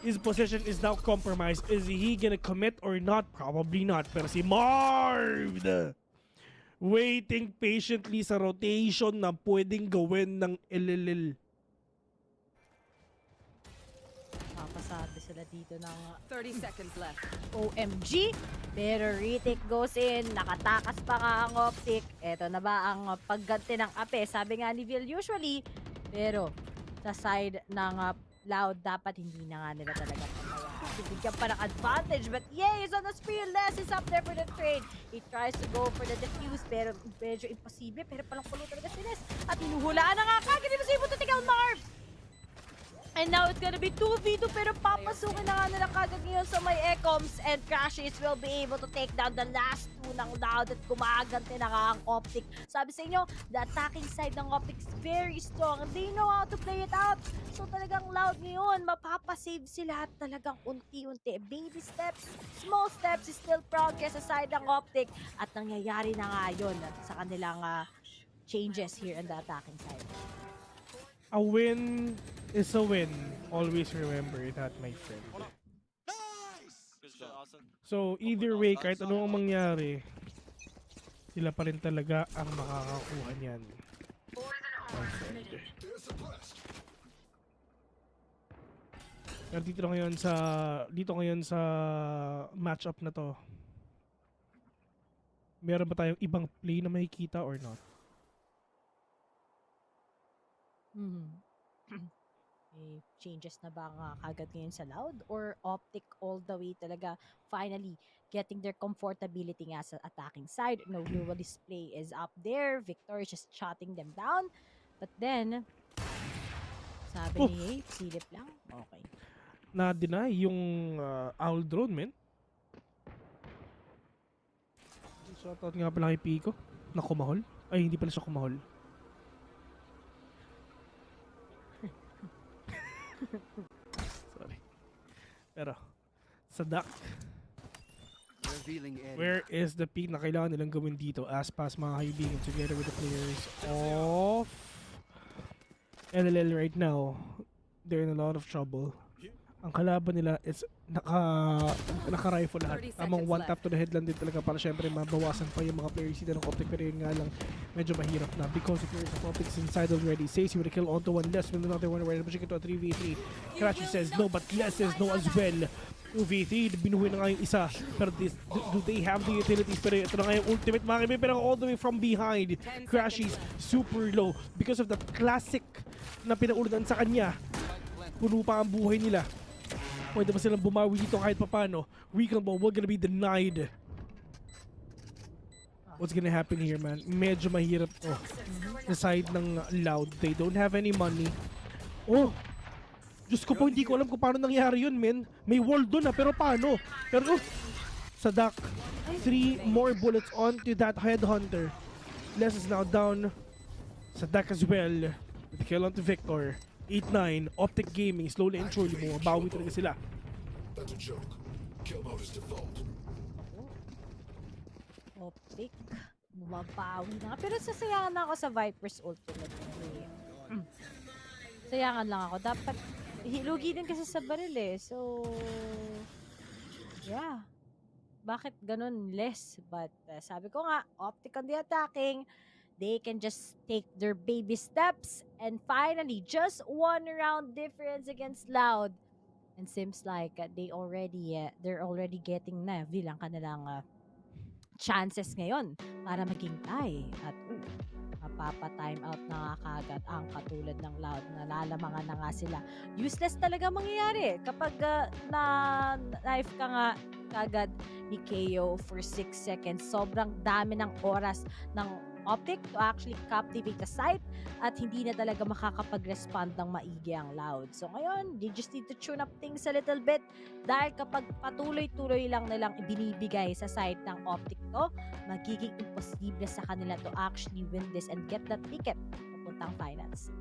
his position is now compromised. Is he gonna commit or not? Probably not. Pero si Marv, waiting patiently sa rotation na pwedeng gawin ng LLL. Papasabi sila dito ng 30 seconds left. OMG. Pero Ritik goes in. Nakatakas pa nga ang Optic. Eto na ba ang pagganti ng ape? Sabi nga ni Vil usually. Pero sa side ng Loud, dapat hindi na nga nila talaga patawa. Bibigyan pa ng advantage, but Yay is on the spear. Les is up there for the trade. He tries to go for the defuse, pero medyo imposible. Pero palang-pulo talaga si Les. At hinuhulaan na nga kagad. Hindi mo siya ito tigal, Marv! And now it's gonna be 2v2, pero papasukin na nga nila kagad ngayon sa may Ecoms, and Crashes will be able to take down the last two ng Loud at gumaganti na nga ang Optic. Sabi sa inyo, the attacking side ng Optic is very strong. They know how to play it out. So talagang Loud ngayon, mapapasave sila at talagang unti-unti. Baby steps, small steps is still progress sa side ng Optic. At nangyayari na nga yun sa kanilang changes here on the attacking side. A win is a win. Always remember that, my friend. So, either way, kahit ano ang mangyari, sila pa rin talaga ang makakakuha niyan. My friend. Pero dito ngayon sa matchup na to, meron ba tayong ibang play na makikita or not? May changes na ba nga kagad ngayon sa Loud? Or Optic all the way talaga finally getting their comfortability nga sa attacking side? No duelist play is up there. Victor is just shutting them down. But then, sabi ni Yay, silip lang. Okay. Na-deny yung owl drone, men. Shoutout nga pala kay Pico na kumahol. Ay, hindi pala siya kumahol. Sorry. Pero, Sadak, where is the peak na kailangan nilang gawin dito? Aspas, mga kaibigan, together with the players of LLL right now, they're in a lot of trouble. Ang kalaban nila is naka-rifle lahat. Tamang one tap to the head lang din talaga para syempre mabawasan pa yung mga players dito ng Optic, pero yun nga lang medyo mahirap na because the players of Optic is inside already. Stacy with a kill onto one less with another one right, pushing it to a 3v3. Karachi says no, but Les says no as well. 2v3, binuhin na nga yung isa, pero do they have the utilities? Pero ito na nga yung ultimate, mga kaibigan, pero all the way from behind. Crashies super low because of the classic na pinaulan sa kanya. Puno pa ang buhay nila. Pwede ba silang bumawi dito kahit papano? Recon ball will gonna be denied. What's gonna happen here, man? Medyo mahirap to. The side ng Loud. They don't have any money. Oh! Diyos ko po, hindi ko alam kung paano nangyari yun, men. May wall doon pero paano? Pero, Sadak. 3 more bullets onto that headhunter. Les is now down. Sadak as well. With the kill onto Victor. 8-9, Optic Gaming, slowly and surely bumabawi talaga sila. That's a joke. Kill mode is default. Optic, bumabawi na. Pero sasayangan na ako sa Viper's ultimate. Sayangan lang ako. Dapat, lugi din kasi sa baril eh. So, yeah. Bakit ganun less? But sabi ko nga, Optic on the attacking. They can just take their baby steps and finally just 1 round difference against Loud. And seems like they're already getting na bilang kanilang chances ngayon para maging tie. At mapapa-time out na nga kagad ang katulad ng Loud. Nalalamangan na nga sila. Useless talaga mangyayari kapag na-knife ka nga kagad ni KO for 6 seconds. Sobrang dami ng oras ng Optic to actually captivate the site at hindi na talaga makakapag-respond ng maigi ang Loud. So ngayon, they just need to tune up things a little bit dahil kapag patuloy-tuloy lang nilang ibinibigay sa side ng Optic to, magiging imposible sa kanila to actually win this and get that ticket papuntang finals.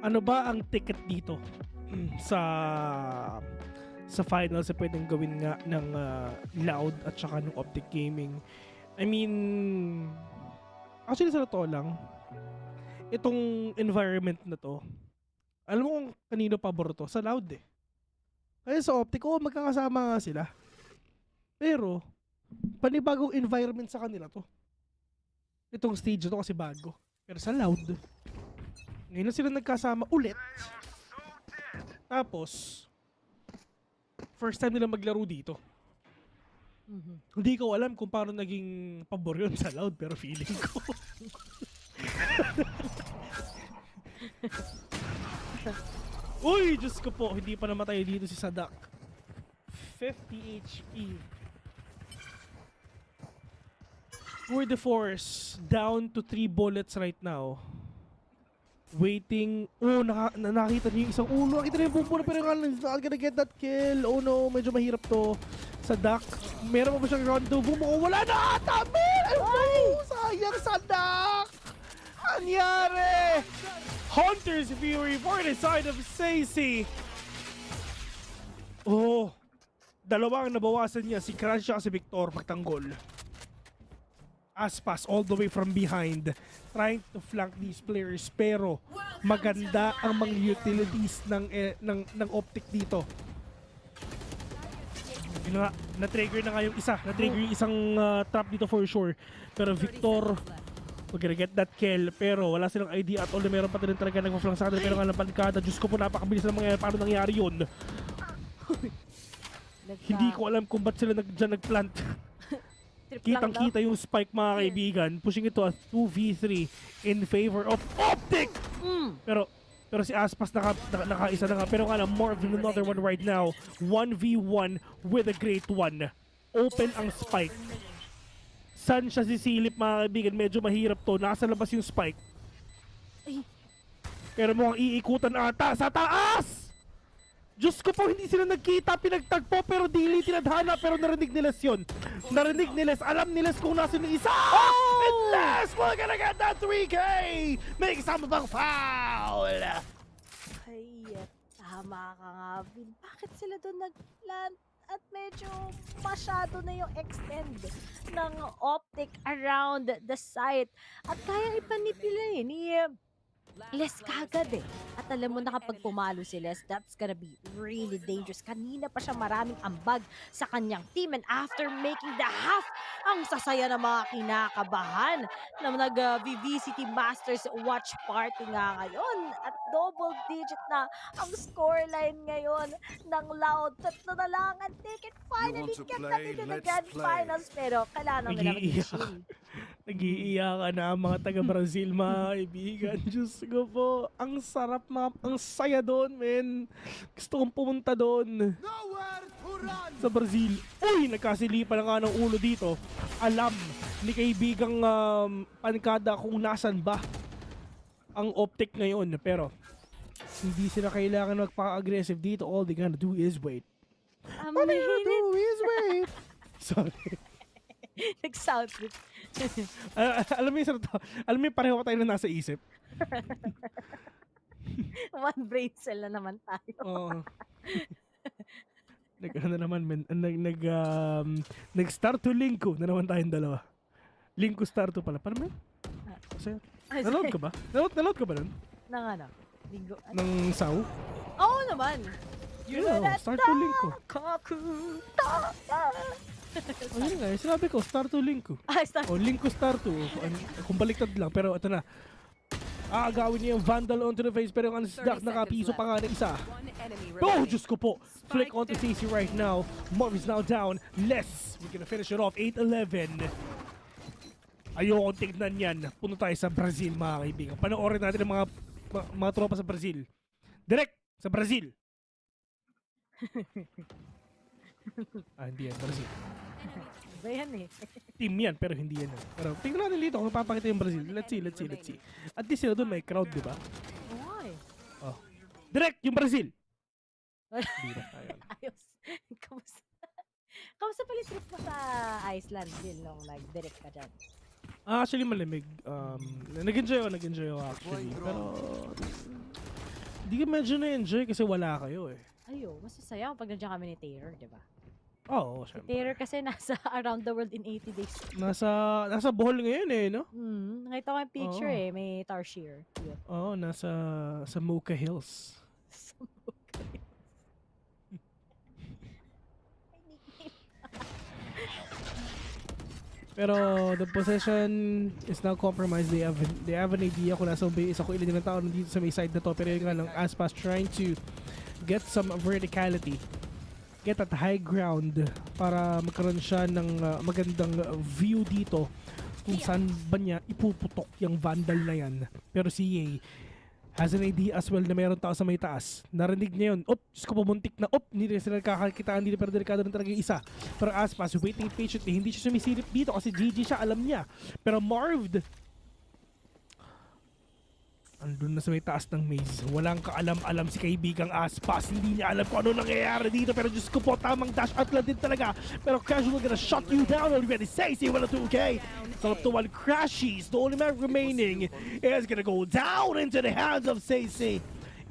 Ano ba ang ticket dito sa finals na pwedeng gawin nga ng Loud at saka ng Optic Gaming? I mean, actually sa totoo lang, itong environment na to, alam mo kung kanino pabor to? Sa Loud eh. Kaya sa Optic, magkakasama nga sila. Pero, panibagong environment sa kanila to. Itong stage to kasi bago. Pero sa Loud, ngayon na sila nagkasama ulit. Tapos, first time nila maglaro dito. Hindi ko alam kung paano naging pabor yun sa Loud, pero feeling ko. Uy, Diyos ko po, hindi pa namatay dito si Sadak. 50 HP. For the Force, down to 3 bullets right now. Waiting. Oh, nakita niyo yung isang ulo. Nakita niyo yung bumbuno, pero not gonna get that kill. Oh no, medyo mahirap to. Sadak, meron pa ba siyang round 2? Wala na ata, man! Ay, sayang Sadak! Anyari! Hunter's Fury for the side of Sacy. Oh, dalawang nabawasan niya, si Crash at si Victor pagtanggol. Aspas all the way from behind, trying to flank these players, pero maganda ang mga utilities ng Optic dito. Yun nga, na-trigger na nga yung isa. Na-trigger yung isang trap dito for sure. Pero Victor, we're gonna get that kill. Pero wala silang idea at all na meron pa rin talaga nagpa-flank sa kanila. Pero nga ng palikada, Diyos ko po, napakabilis na mangyayari. Paano nangyari yun? Hindi ko alam kung ba't sila dyan nag-plant. Kitang-kita yung spike, mga kaibigan. Pushing it to a 2v3 in favor of Optic! Pero si Aspas nakaisa na nga. Pero nga na, more of another one right now. 1v1 with a great one. Open ang spike. Saan siya sisilip, mga kaibigan? Medyo mahirap to. Nasa labas yung spike. Pero mukhang iikutan ata sa taas! Diyos ko po, hindi sila nagkita, pinagtagpo, pero dili tinadhana, pero narinig nilas yun. Narinig nilas, alam nilas kung nasan yung isa. Oh! And last, we're gonna get that 3K! May kasama bang foul? Ay, tama ka nga, Vin. Bakit sila doon nag-plant? At medyo masyado na yung extend ng Optic around the site. At kaya ipanipila ni Les kagad eh. At alam mo na kapag pumalo si Les, that's gonna be really dangerous. Kanina pa siya maraming ambag sa kanyang team, and after making the half, ang sasaya ng mga kinakabahan na nag-VCT Masters watch party nga ngayon. At double digit na ang scoreline ngayon ng Loud. Tatlo na lang ang ticket. Finally get that into the grand finals. Pero kailangan nila mag-chill. Nag-iiyakan na ang mga taga-Brazil, mga kaibigan. Diyos ko po, ang sarap, ang saya doon, men. Gusto kong pumunta doon sa Brazil. Uy, nagkasilipan na nga ng ulo dito. Alam ni kaibigang pankada kung nasan ba ang Optic ngayon. Pero hindi sila kailangan magpa-aggressive dito. All they gonna do is wait. All they gonna do is wait. Sorry. Nag-sound it. Alam mo yung alam mo yung pareho tayo na nasa isip. One brain cell na naman tayo. Oo. Ano naman, nag-start to Lingko na naman tayong dalawa. Lingko start to pala. Paano mo? Naload ka ba? Naload ka ba nun? Nang ano? Linggo? Nang SAW? Oo naman. Start to Lingko. Ayun nga, sinabi ko, Star to Lingko. O Lingko Star to. Kung baliktad lang, pero ito na. Aagawin niya yung Vandal onto the face, pero yung Ansdak nakapiso pa nga ng isa. Oh, Diyos ko po! Flick onto Stacy right now. Marv is now down. We're gonna finish it off. 8-11. Ayoko tignan yan. Punta tayo sa Brazil, mga kaibigan. Panoorin natin ang mga tropa sa Brazil. Direct sa Brazil. Hindi yan, Brazil. Ba yan eh? Team yan, pero hindi yan. Pero tingnan natin dito kung papakita yung Brazil. Let's see. At least sila doon may crowd, di ba? Oy. Oh. Direct yung Brazil. Dito tayo. Ayos. Kamusta pala trip mo sa Iceland din nung nag-direct ka dyan? Actually, malamig. Nag-enjoy ako actually. Pero hindi ko medyo na-enjoy kasi wala kayo eh. Ayo, mas masaya pag nandiyan kami ni Taylor, di ba? Oo, syempre. Taylor kasi nasa around the world in 80 days. Nasa Bohol ngayon eh, no? Nakita ko yung picture eh, may tarsier. Oo, nasa Mocha Hills. Sa Mocha Hills. Pero the possession is now compromised. They have an idea kung nasa base ako ilan ng tao dito sa may side na to. Pero yun nga lang, Aspas trying to get some verticality. Get at high ground para magkaroon siya ng magandang view dito kung saan ba niya ipuputok yung Vandal na yan. Pero si Ye has an idea as well na mayroon tao sa may taas. Narinig niya yun. Diyos ko, pumuntik na. Hindi rin sila nakakakitaan dito pero delikado rin talaga yung isa. Pero Aspas waiting patiently. Hindi siya sumisilip dito kasi GG siya, alam niya. Pero Marved andun na sa may taas ng maze. Walang kaalam-alam si kaibigang Aspas. Hindi niya alam kung ano nangyayari dito. Pero Diyos ko po, tamang dash out lang din talaga. Pero Casual gonna shut you down already. Say, 1-2K. So up to one Crashies. The only man remaining is gonna go down into the hands of Say.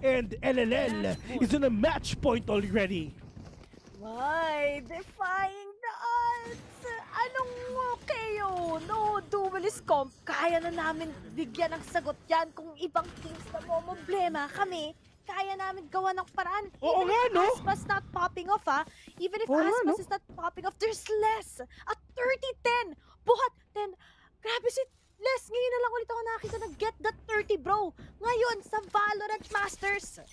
And LLL is in a match point already. Why? Defying the odds! Anong kayo? No duelist comp. Kaya na namin bigyan ng sagot yan kung ibang teams na problema kami. Kaya namin gawa ng paraan. Oo nga, no? Aspas not popping off, ha? Even if Aspas is not popping off, there's less. At 30-10. Buhat 10. Grabe si Les. Ngayon na lang ulit ako nakita na get that 30, bro. Ngayon sa VALORANT Masters.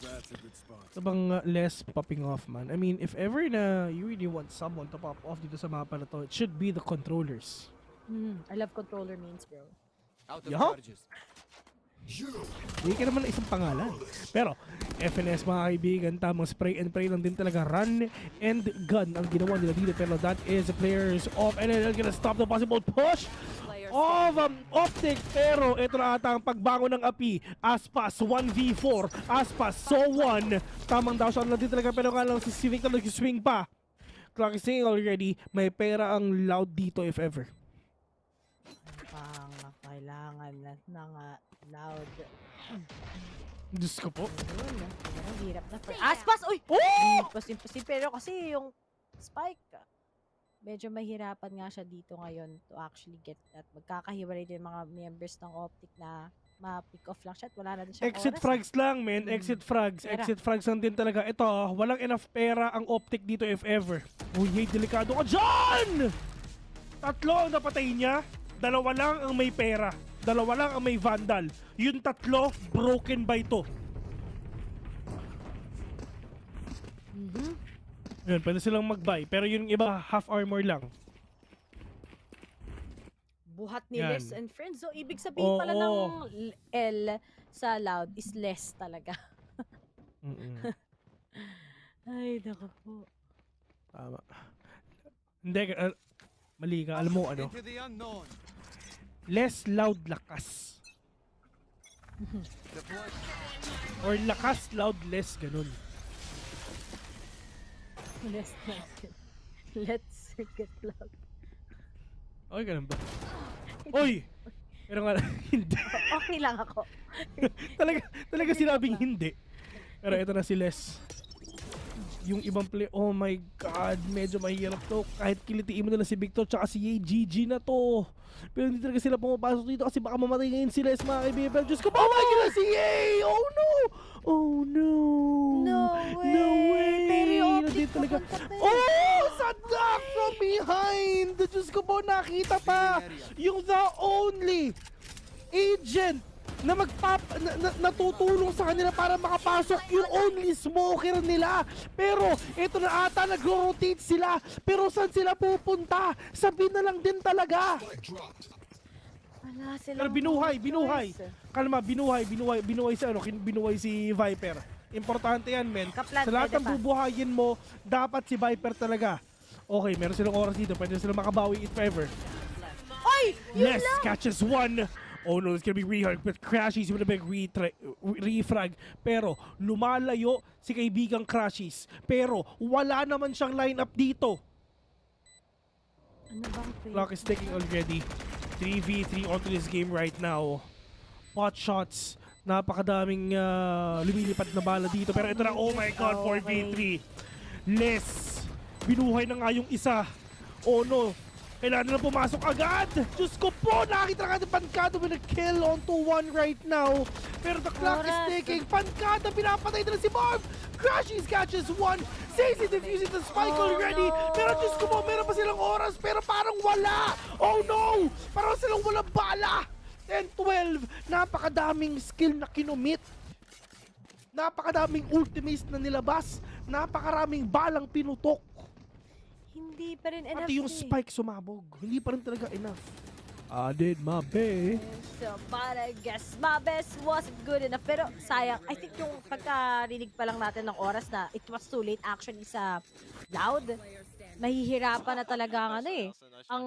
That's a good spot. Sabang less popping off, man. I mean, if ever na you really want someone to pop off dito sa mapa na to, it should be the controllers. I love controller mains, bro. Yup! Hindi ka naman na isang pangalan. Pero, FNS mga kaibigan, tamang spray and pray lang din talaga. Run and gun ang ginawa nila dito. Pero that is the players of NLL gonna stop the possible push of Optic. Pero ito na ata ang pagbangon ng api. Aspas 1v4. Aspas so 1. Tamang daw shot lang din talaga. Pero nga lang si Victor nag-swing pa. Clock is saying already, may pera ang Loud dito if ever. Kailangan ng Loud. Diyos ko po. Ang hirap na. Aspas! Uy! Imposible. Pero kasi yung spike, medyo mahirapan nga siya dito ngayon to actually get that. Magkakahiwalay din mga members ng Optic na ma-pick off lang siya at wala na din siya Exit oras. frags lang, men. Exit frags. Pera. Exit frags lang din talaga. Ito, walang enough pera ang Optic dito if ever. Uy, hey, delikado ka dyan! Tatlo ang napatay niya. Dalawa lang ang may pera. Dalawa lang ang may Vandal. Yung tatlo, broken by to. Yun, pwede silang mag-buy. Pero yung iba, half armor lang. Buhat ni Yan. Les and Friends. So, ibig sabihin pala ng L sa Loud is less talaga. Ay, naku po. Tama. Hindi, mali ka. Alam mo ano? Less loud lakas. Or lakas, loud, less. Ganun. Let's get loud. Okay, ganun ba? Oy! Pero nga, hindi. Okay lang ako. talaga sinabing hindi. Pero ito na si Les. Yung ibang play, oh my god, medyo mahirap to. Kahit kilitiin mo na lang si Victor tsaka si Ye, GG na to. Pero hindi talaga sila pumapasok dito kasi baka mamatay ngayon si Les, mga kaibigan. Pero Diyos ko, pumapay na si Ye! Oh no! Oh no! No way! No way! Pero yung Optic talaga. papunta pa Oh! Sadak from behind! Diyos ko po, nakita pa! Yung the only agent na natutulong sa kanila para makapasok yung only smoker nila. Pero ito na ata, nag-rotate sila. Pero saan sila pupunta? Sabi na lang din talaga. Wala silang Pero binuhay. choice. Kalma, binuhay si ano, binuhay si Viper. Importante yan, men. Kaplan, Sa lahat pwede ng pa. bubuhayin mo, dapat si Viper talaga. Okay, meron silang oras dito. Pwede silang makabawi if ever. Ay! Yun Yes, lang! catches one. Oh no, it's gonna be really hard. But Crashies with a big refrag. Pero lumalayo si kaibigang Crashies. Pero wala naman siyang lineup dito. Ano bang Clock is ticking already. 3v3 onto this game right now. Pot shots. Napakadaming lumilipad na bala dito. Pero ito na, oh my god, 4v3. Les, binuhay na nga yung isa. Oh no, kailangan na pumasok agad. Diyos ko po, nakita na natin Pancada with a kill onto one right now. Pero the clock is ticking. Pancada, pinapatay na si Marv. Crashies catches one. Zazy defusing the spike already. Pero Diyos ko po, meron pa silang oras. Pero parang wala. Oh no, parang silang walang bala. 10-12, napakadaming skill na kinumit. Napakadaming ultimates na nilabas. Napakaraming balang pinutok. Hindi pa rin enough. Pati yung spike sumabog. Hindi pa rin talaga enough. I did my best. So, but I guess my best wasn't good enough. Pero sayang, I think yung pagkarinig pa lang natin ng oras na it was too late actually sa Loud. Mahihirapan na talaga ang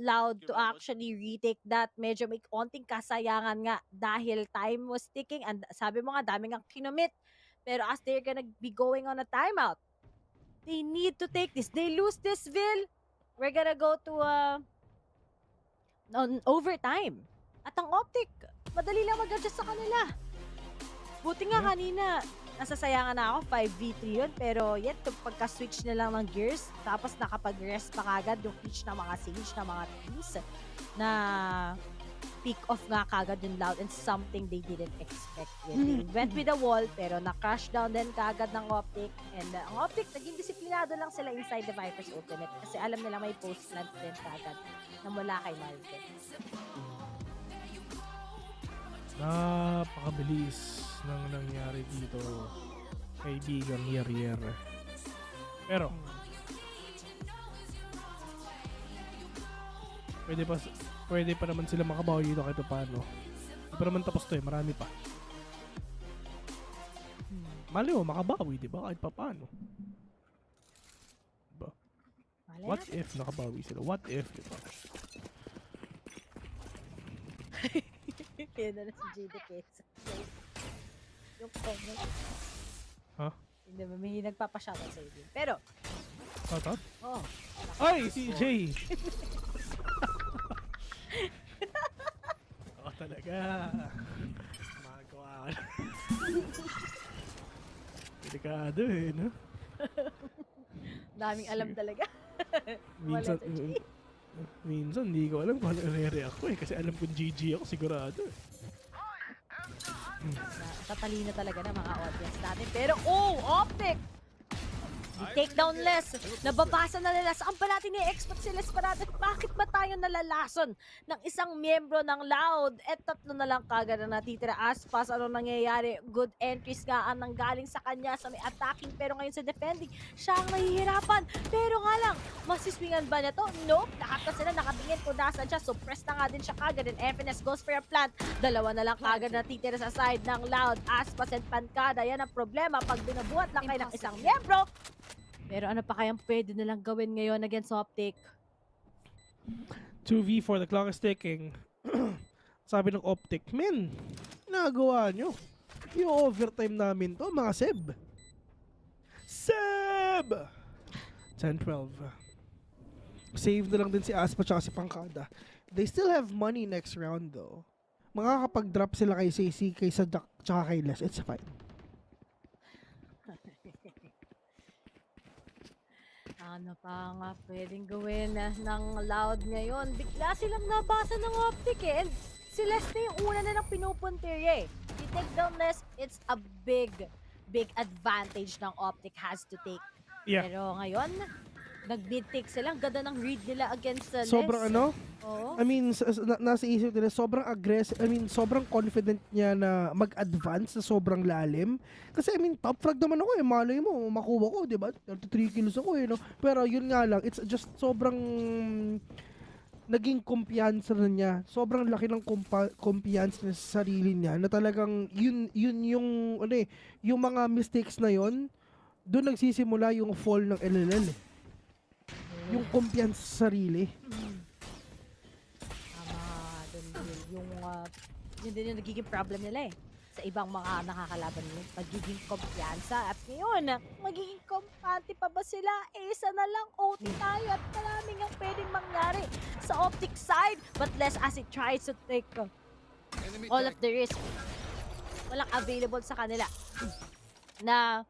Loud to actually retake that. Medyo may konting kasayangan nga dahil time was ticking and sabi mo nga daming ang kinumit. Pero as they're gonna be going on a timeout, they need to take this. They lose this, VIL. We're gonna go to on overtime. At ang Optic, madali lang mag-adjust sa kanila. Buti nga kanina, nasasayangan na ako, 5v3 yun. Pero yet, pagka-switch na lang ng gears, tapos nakapag-rest pa kagad yung each na mga Sage, na mga teams, na pick off nga kagad yung Loud and something they didn't expect. They went with the wall, pero na-crash down din kagad ng Optic. And ang Optic, naging disiplinado lang sila inside the Viper's ultimate kasi alam nila may post-plant din kagad na mula kay Marvin. Napakabilis ng nangyari dito, kaibigan Yerier. Pero pwede pa naman sila makabawi dito kahit paano. Hindi pa naman tapos to marami pa. Mali mo, makabawi, di ba? Kahit pa paano. Diba? What if nakabawi sila? What if, di ba? Yan na si JD Kesa. Yung comment. Ha? Hindi ba, may nagpapashoutout sa iyo. Pero, Shoutout? oh. Ay, si Jay! Oo talaga. Magawa ka na. Delikado no? Daming alam talaga. Minsan, minsan hindi ko alam kung ano i-react ko kasi alam kong GG ako sigurado Tatalino talaga ng mga audience natin. Pero, Optic! Take down less. Nababasa na nila. Saan pa natin i-expect si Les Parate? Bakit ba tayo nalalason ng isang miyembro ng Loud? At tatlo na lang kagad na natitira. Aspas, ano nangyayari? Good entries nga ang nanggaling sa kanya sa may attacking. Pero ngayon sa defending, siya ang nahihirapan. Pero nga lang, masiswingan ba niya to? Nope. Lahat na sila nakatingin kung nasa siya. Suppress na nga din siya kagad. And FNS goes for a plant. Dalawa na lang kagad natitira sa side ng Loud. Aspas and Pancada. Yan ang problema pag binabuhat lang kayo ng isang miyembro. Pero ano pa kayang pwede nilang gawin ngayon against Optic? 2v4, the clock is ticking. Sabi ng Optic, men, nagawa nyo. Yung overtime namin to, mga Seb. Seb! 10-12. Save na lang din si Aspa tsaka si Pancada. They still have money next round though. Makakapag-drop sila kay CC, kay Sadak, tsaka kay Les. It's fine. Ano pa nga pwedeng gawin ng Loud ngayon? Bigla silang nabasa ng Optic And si Les na yung una na lang pinupuntir You take down Les, it's a big advantage ng Optic has to take. Yeah. Pero ngayon, nag-mid-take sila. Ang ganda ng read nila against Les. Sobrang ano? Oo. I mean, nasa isip nila, sobrang aggressive. I mean, sobrang confident niya na mag-advance na sobrang lalim. Kasi I mean, top frag naman ako eh. Malay mo, makuha ko, di ba? 33 kilos ako eh, no? Pero yun nga lang, it's just sobrang naging kumpiyansa na niya. Sobrang laki ng kumpiyansa niya sa sarili niya na talagang yun yung ano eh, yung mga mistakes na yun, doon nagsisimula yung fall ng LLL eh. Yung kumpiyansa sa sarili. Tama, yun din yung nagiging problem nila eh. Sa ibang mga nakakalaban nila, magiging kumpiyansa. At ngayon, magiging kumpante pa ba sila? Isa na lang, OT tayo at maraming ang pwedeng mangyari sa Optic side. But less as it tries to take all of the risk. Walang available sa kanila na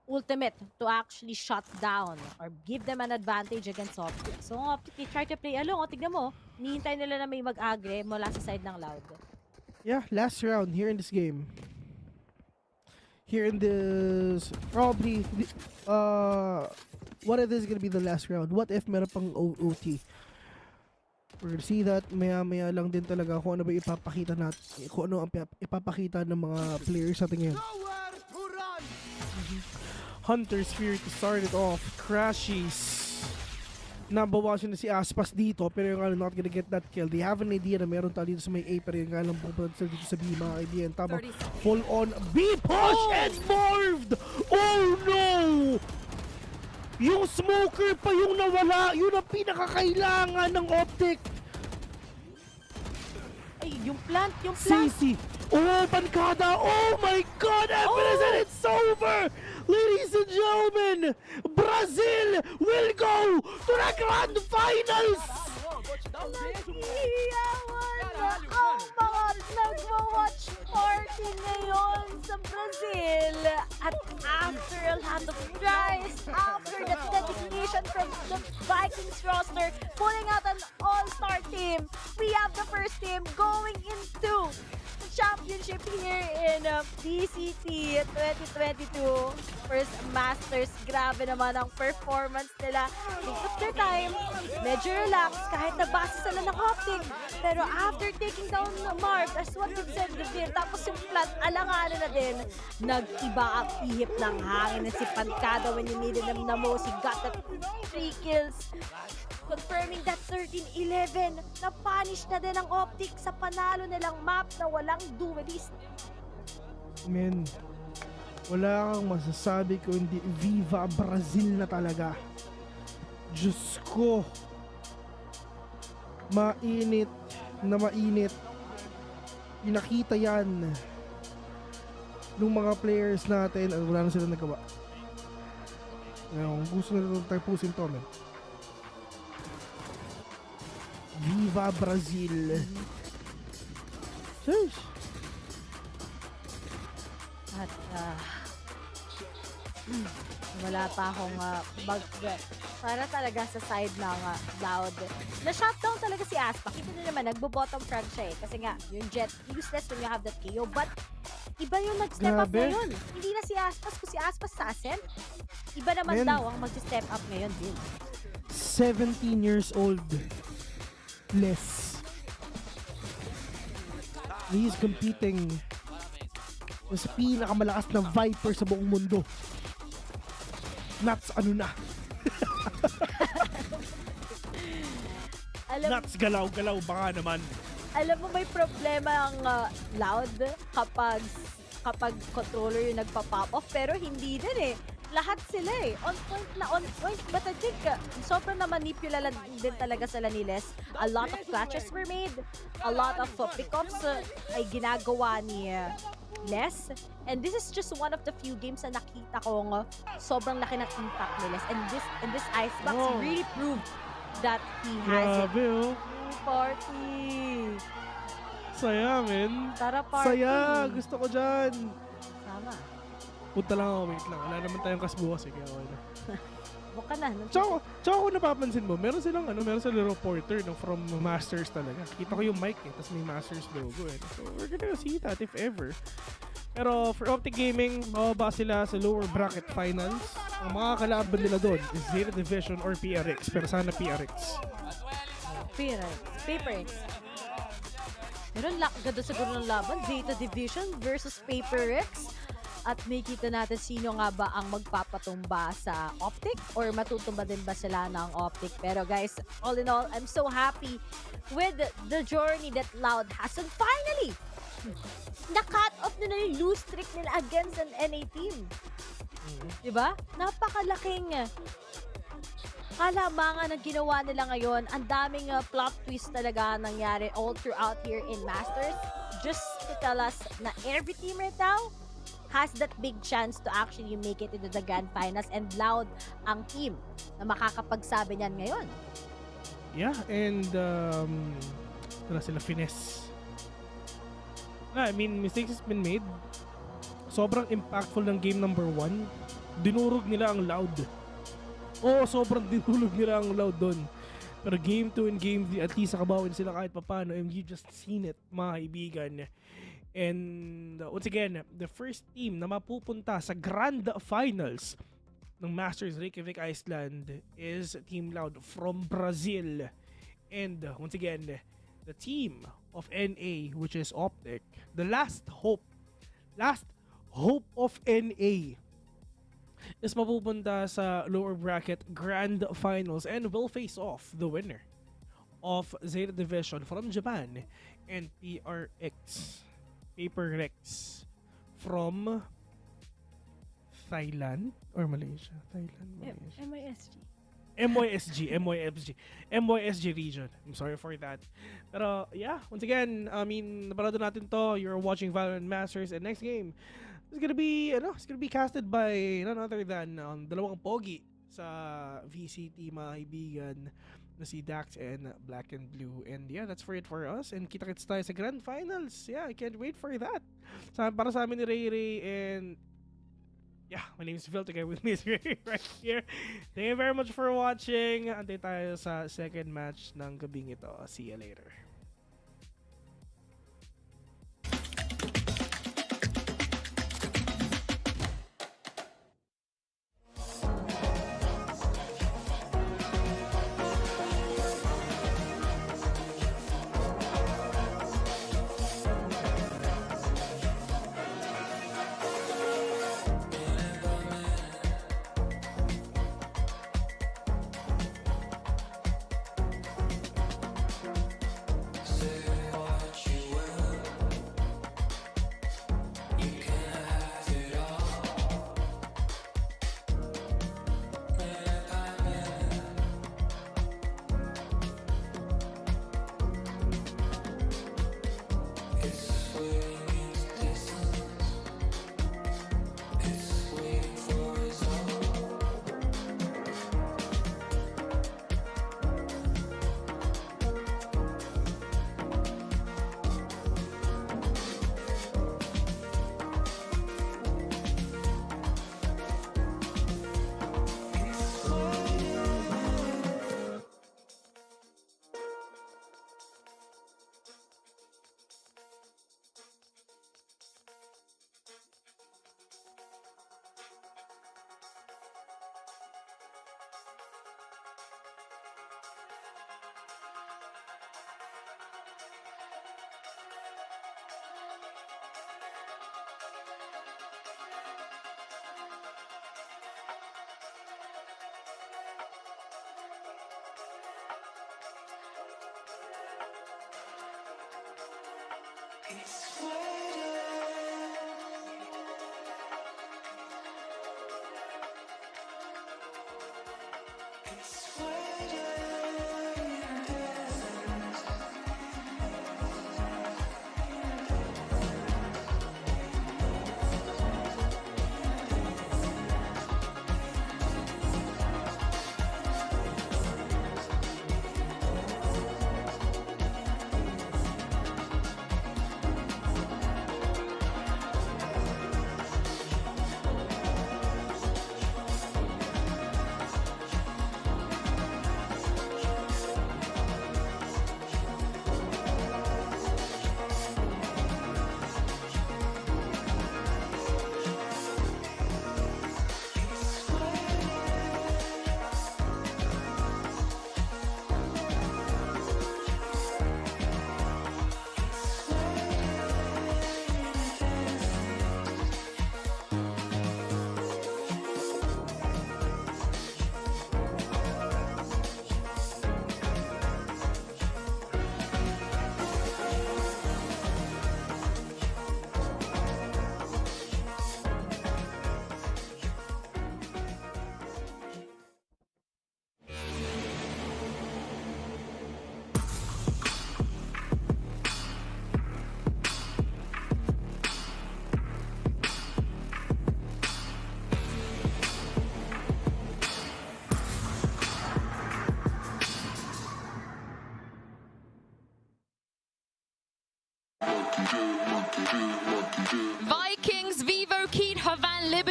ultimate to actually shut down or give them an advantage against Optic. So Optic, they try to play along. O tignan mo, nihintay nila na may mag-agre mula sa side ng Loud. Yeah, last round here in this game. Here in this, probably, what if this is gonna be the last round? What if meron pang OT? We're gonna see that maya-maya lang din talaga kung ano ba ipapakita natin, kung ano ang ipapakita ng mga players natin ngayon. Hunter's Fear to start it off. Crashies. Nabawasan na si Aspas dito, pero yung not gonna get that kill. They have an idea na meron tayo dito sa may A, pero yung alam pupunta sila dito sa B, mga kaibigan. Tama. Full on B push and morphed! Oh no! Yung smoker pa yung nawala, yun ang pinakakailangan ng Optic. Ay, yung plant. Sisi. Oh, Pancada. Oh my God, Evidence, and it's over! Ladies and gentlemen, Brazil will go to the grand finals! Nagiyawan na ang mga nagwa-watch party ngayon sa Brazil. At after a lot of tries, after the dedication from the Vikings roster, pulling out an all-star team, we have the first team going into the championship here in VCT 2022. First Masters, grabe naman ang performance nila. They took their time, medyo relaxed, kahit nabasa sila ng Optic. Pero after taking down Marv, as what you've said, Gavir, tapos yung plant, alanganin na din. Nag-iba ang ihip ng hangin na si Pancada when you needed him the most. He got that 3 kills. Confirming that 13-11, na-punish na din ang Optic sa panalo nilang map na walang duelist. Men, wala kang masasabi kundi Viva Brazil na talaga. Diyos ko, mainit na mainit. Pinakita yan ng mga players natin at wala na sila nagawa. Kung gusto nila tapusin to, men. Viva Brazil. Sheesh. At wala pa akong para talaga sa side ng Loud. Na-shutdown talaga si Aspa. Kita nyo naman, nagbo-bottom frag siya eh. Kasi nga, yung Jet, useless when you have that KO. But, iba yung nag-step up ngayon. Hindi na si Aspas. Kung si Aspas sasen, iba naman daw ang mag-step up ngayon din. 17 years old. Less. He's competing sa pinakamalakas na Viper sa buong mundo. Nuts ano na. Nuts galaw-galaw baka naman. Alam mo may problema ang Loud kapag controller yung nagpa-pop off, pero hindi din eh. Lahat sila eh. On point. But I think sobrang na-manipula din talaga sila ni Les. A lot of clutches were made. A lot of pickups ay ginagawa ni Les. And this is just one of the few games na nakita kong sobrang laki ng impact ni Les. And this Icebox really proved that he has Grabe, it. Party! Saya, men. Tara, party. Saya! Gusto ko dyan. Sama. Punta lang ako, wait lang. Wala naman tayong kasbukas eh, kaya okay na. Buka na. Tsaka kung napapansin mo, meron silang reporter from Masters talaga. Kita ko yung mic eh, tapos may Masters logo eh. So we're gonna see that if ever. Pero for Optic Gaming, mababa sila sa lower bracket finals. ang mga kalaban nila doon is Zeta Division or PRX, pero sana PRX. PaperX. Pero ganda siguro ng laban. Zeta Division versus PaperX. At may kita natin sino nga ba ang magpapatumba sa Optic or matutumba din ba sila ng Optic. Pero guys, all in all, I'm so happy with the journey that Loud has. And finally, na-cut off nila yung lose streak nila against an NA team. Diba? Napakalaking kalamangan ang ginawa nila ngayon. Ang daming plot twist talaga nangyari all throughout here in Masters. Just to tell us na every team right now has that big chance to actually make it into the grand finals, and Loud ang team na makakapagsabi niyan ngayon. Yeah, and wala sila finesse. I mean, mistakes has been made. Sobrang impactful ng game number 1. Dinurog nila ang Loud. Oo, sobrang dinurog nila ang Loud doon. Pero game 2 and game 3, at least nakabawin sila kahit papano, and you just seen it, mga kaibigan. And once again, the first team na mapupunta sa Grand Finals ng Masters Reykjavik, Iceland is Team Loud from Brazil. And once again, the team of NA, which is Optic, the last hope of NA, is mapupunta sa lower bracket Grand Finals and will face off the winner of Zeta Division from Japan and PaperX from Thailand or Malaysia? Thailand, Malaysia. MYSG region. I'm sorry for that. Pero yeah, once again, I mean, naparado natin to. You're watching VALORANT Masters, and next game is gonna be casted by none other than dalawang pogi sa VCT, mga kaibigan, na si Dax and Black and Blue. And yeah, that's for it for us. And kita-kits tayo sa Grand Finals. Yeah, I can't wait for that. Para sa amin ni Ray, and yeah, my name is Phil. Together with me is Ray right here. Thank you very much for watching. Antay tayo sa second match ng gabing ito. See you later.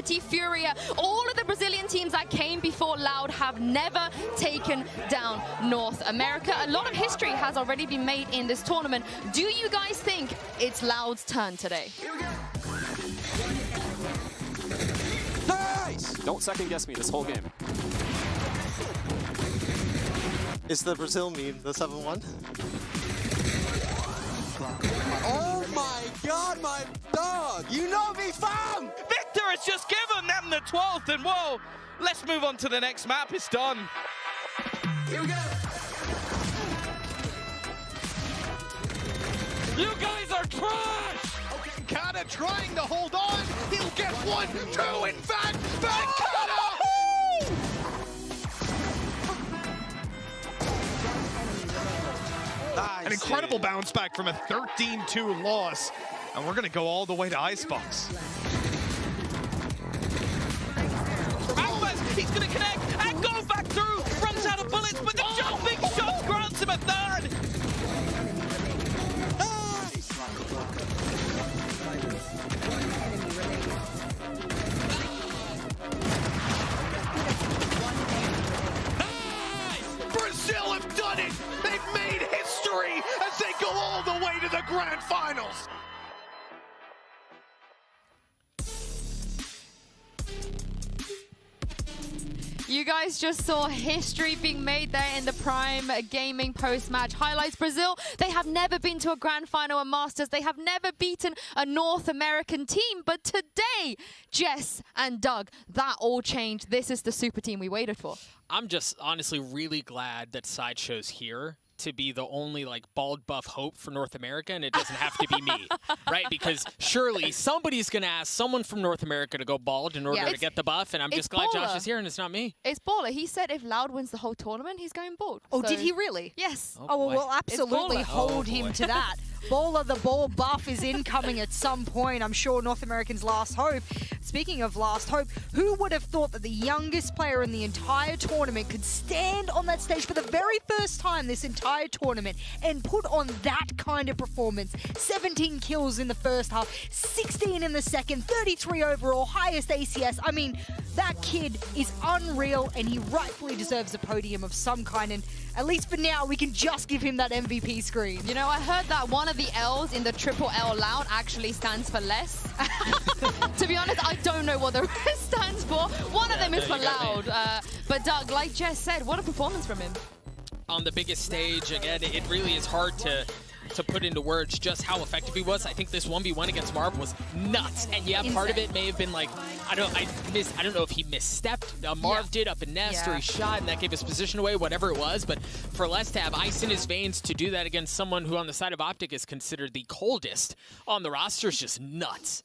Gravity, Furia, all of the Brazilian teams that came before Loud have never taken down North America. A lot of history has already been made in this tournament. Do you guys think it's Loud's turn today? Nice! Don't second guess me this whole game. It's the Brazil meme, the 7-1. Oh my god, my dog! You know me, fam! Victor has just given them the 12th, and whoa, let's move on to the next map. It's done. Here we go! You guys are trash! Pancada trying to hold on. He'll get 1, 2, in fact. Pancada! Nice. An incredible bounce back from a 13-2 loss. And we're going to go all the way to Icebox. Alves, he's going to connect and go back through. Runs out of bullets, but the jumping shot grants him a third. Nice! Brazil have done it! They've made history as they go all the way to the grand finals! You guys just saw history being made there in the Prime Gaming post-match highlights. Brazil, they have never been to a grand final at Masters. They have never beaten a North American team. But today, Jess and Doug, that all changed. This is the super team we waited for. I'm just honestly really glad that Sideshow's here to be the only like bald buff hope for North America, and it doesn't have to be me, right? Because surely somebody's gonna ask someone from North America to go bald in order to get the buff, and I'm just glad Josh is here and it's not me. It's baller. He said if Loud wins the whole tournament, he's going bald. Oh, So- did he really? Yes. Oh, well, we'll absolutely baller. hold him to that. Baller, the ball buff is incoming at some point. I'm sure North American's last hope. Speaking of last hope, who would have thought that the youngest player in the entire tournament could stand on that stage for the very first time this entire tournament and put on that kind of performance? 17 kills in the first half, 16 in the second, 33 overall, highest ACS. I mean, that kid is unreal and he rightfully deserves a podium of some kind, and at least for now, we can just give him that MVP screen. You know, I heard that one of the L's in the triple L Loud actually stands for less. To be honest, I don't know what the rest stands for. One of them is for Loud. But Doug, like Jess said, what a performance from him. On the biggest stage, again, it really is hard to put into words just how effective he was. I think this 1v1 against Marv was nuts. And yeah, part of it may have been like, I don't know if he misstepped. Marv did up in nest or he shot and that gave his position away, whatever it was. But for Les to have ice in his veins to do that against someone who on the side of Optic is considered the coldest on the roster is just nuts.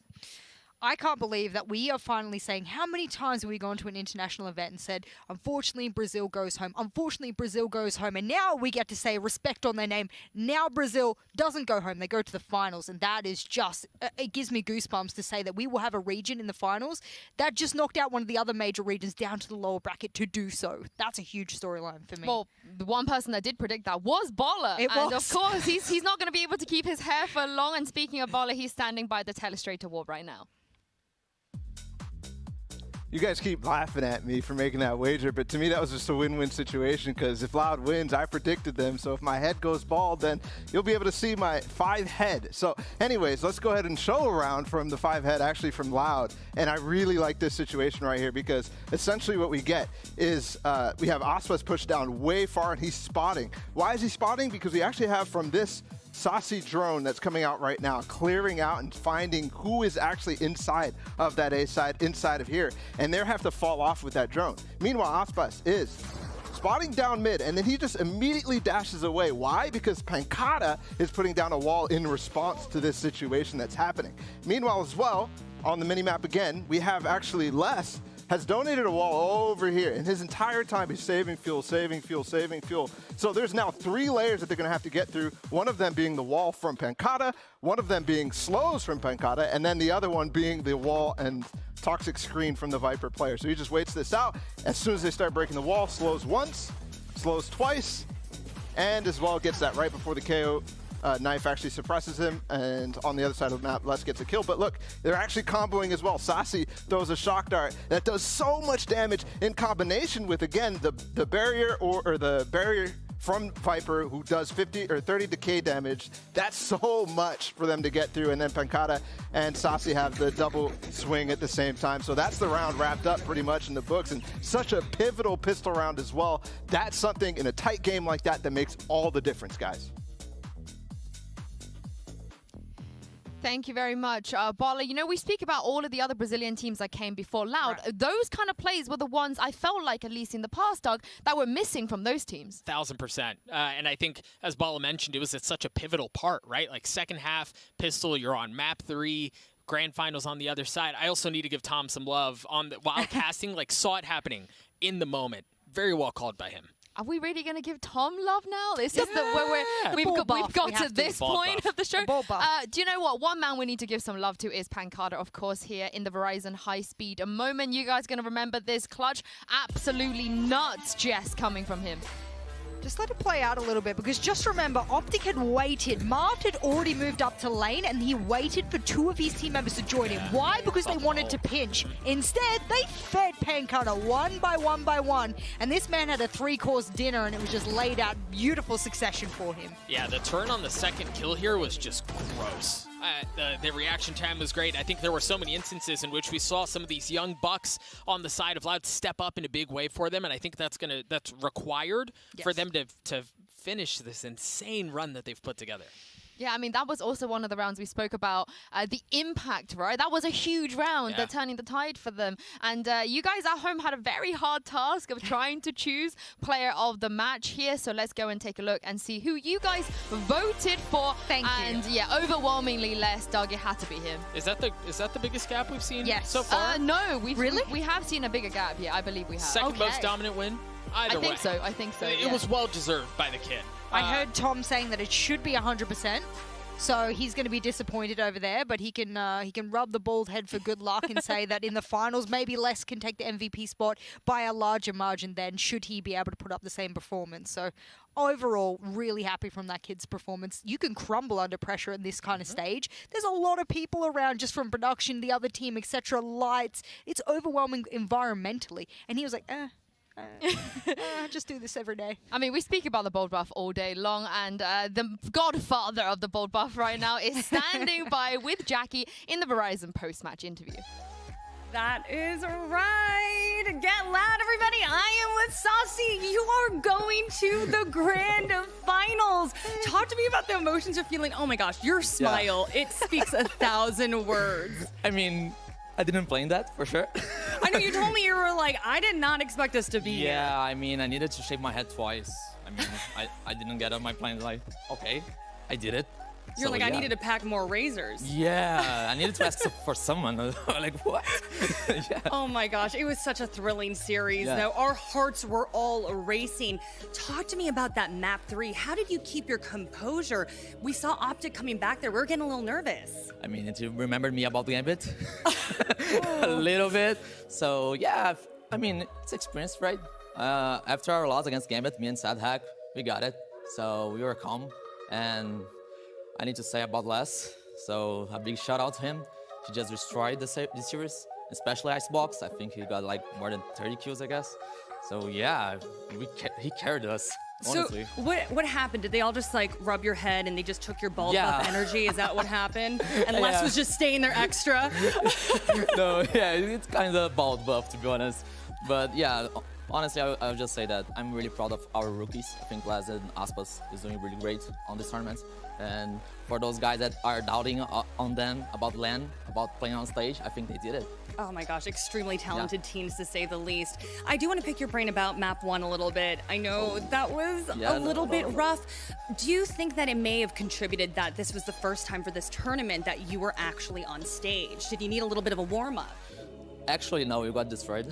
I can't believe that we are finally saying, how many times have we gone to an international event and said, unfortunately, Brazil goes home. Unfortunately, Brazil goes home. And now we get to say respect on their name. Now Brazil doesn't go home. They go to the finals. And that is just, it gives me goosebumps to say that we will have a region in the finals that just knocked out one of the other major regions down to the lower bracket to do so. That's a huge storyline for me. Well, the one person that did predict that was Baller. And of course, he's not going to be able to keep his hair for long. And speaking of Baller, he's standing by the telestrator wall right now. You guys keep laughing at me for making that wager, but to me that was just a win-win situation because if Loud wins, I predicted them. So if my head goes bald, then you'll be able to see my 5 head. So anyways, let's go ahead and show a round from the 5 head, actually from Loud. And I really like this situation right here because essentially what we get is we have Aspas pushed down way far and he's spotting. Why is he spotting? Because we actually have from this saucy drone that's coming out right now, clearing out and finding who is actually inside of that A side, inside of here. And they have to fall off with that drone. Meanwhile, Aspas is spotting down mid, and then he just immediately dashes away. Why? Because Pancada is putting down a wall in response to this situation that's happening. Meanwhile as well, on the minimap again, we have actually Les has donated a wall over here, and his entire time he's saving fuel, saving fuel, saving fuel. So there's now 3 layers that they're gonna have to get through, one of them being the wall from Pancada, one of them being slows from Pancada, and then the other one being the wall and toxic screen from the Viper player. So he just waits this out. As soon as they start breaking the wall, slows once, slows twice, and as well gets that right before the KO Knife actually suppresses him, and on the other side of the map, Les gets a kill. But look, they're actually comboing as well. Sassy throws a shock dart that does so much damage in combination with, again, the barrier or the barrier from Viper, who does 50 or 30 decay damage. That's so much for them to get through. And then Pankata and Sassy have the double swing at the same time. So that's the round wrapped up pretty much in the books. And such a pivotal pistol round as well. That's something in a tight game like that that makes all the difference, guys. Thank you very much, Bala. You know, we speak about all of the other Brazilian teams that came before Loud. Right. Those kind of plays were the ones I felt like, at least in the past, Doug, that were missing from those teams. 1000%. And I think, as Bala mentioned, it was at such a pivotal part, right? Like second half, pistol, you're on map 3. Grand finals on the other side. I also need to give Tom some love on the while casting, like saw it happening in the moment. Very well called by him. Are we really going to give Tom love now? This is we've got to this point of the show. Do you know what? One man we need to give some love to is Pankata, of course, here in the Verizon high-speed moment. You guys going to remember this clutch? Absolutely nuts jest coming from him. Just let it play out a little bit, because just remember, Optic had waited. Mart had already moved up to lane, and he waited for 2 of his team members to join him. Why? Because they wanted to pinch. Instead, they fed Pankata one by one, and this man had a 3-course dinner, and it was just laid out beautiful succession for him. Yeah, the turn on the second kill here was just gross. The reaction time was great. I think there were so many instances in which we saw some of these young bucks on the side of Loud step up in a big way for them, and I think that's required for them to finish this insane run that they've put together. Yeah, I mean, that was also one of the rounds we spoke about, the impact, right? That was a huge round, turning the tide for them. And you guys at home had a very hard task of trying to choose player of the match here. So let's go and take a look and see who you guys voted for. Thank you. And yeah, overwhelmingly less, Doug, it had to be him. Is that the biggest gap we've seen so No, far? we have seen a bigger gap. Yeah, I believe we have. Second most dominant win? Either way. I think so. It was well deserved by the kid. I heard Tom saying that it should be 100%. So he's going to be disappointed over there, but he can rub the bald head for good luck and say that in the finals, maybe Les can take the MVP spot by a larger margin then, should he be able to put up the same performance. So overall, really happy from that kid's performance. You can crumble under pressure in this kind of stage. There's a lot of people around just from production, the other team, etc., lights. It's overwhelming environmentally. And he was like, just do this every day. I mean, we speak about the bold buff all day long, and the godfather of the bold buff right now is standing by with Jackie in the Verizon post-match interview. That is right. Get loud, everybody. I am with Saucy. You are going to the grand finals. Talk to me about the emotions you're feeling. Oh my gosh, your smile, it speaks 1,000 words. I mean, I didn't plan that, for sure. I know you told me, you were like, I did not expect us to be here. Yeah, I mean, I needed to shave my head twice. I mean, I didn't get on my plane, like, okay, I did it. You're so, like, I needed to pack more razors. Yeah, I needed to ask for someone. Like, what? Yeah. Oh my gosh, it was such a thrilling series. Now, our hearts were all racing. Talk to me about that map 3. How did you keep your composure? We saw Optic coming back there. We were getting a little nervous. I mean, you remembered me about Gambit? A little bit. So, yeah, I mean, it's experience, right? After our loss against Gambit, me and Sadhack, we got it. So, we were calm. And I need to say about Les, so a big shout out to him. He just destroyed the series, especially Icebox. I think he got like more than 30 kills, I guess. So yeah, he carried us, honestly. So what happened? Did they all just like rub your head and they just took your bald buff energy? Is that what happened? And Les was just staying there extra? No, yeah, it's kind of bald buff, to be honest. But yeah, honestly, I would just say that I'm really proud of our rookies. I think Les and Aspas is doing really great on this tournament. And for those guys that are doubting on them about LAN, about playing on stage, I think they did it. Oh my gosh, extremely talented teams to say the least. I do want to pick your brain about map 1 a little bit. I know that was a little bit rough. Do you think that it may have contributed that this was the first time for this tournament that you were actually on stage? Did you need a little bit of a warm-up? Actually, no, we got destroyed.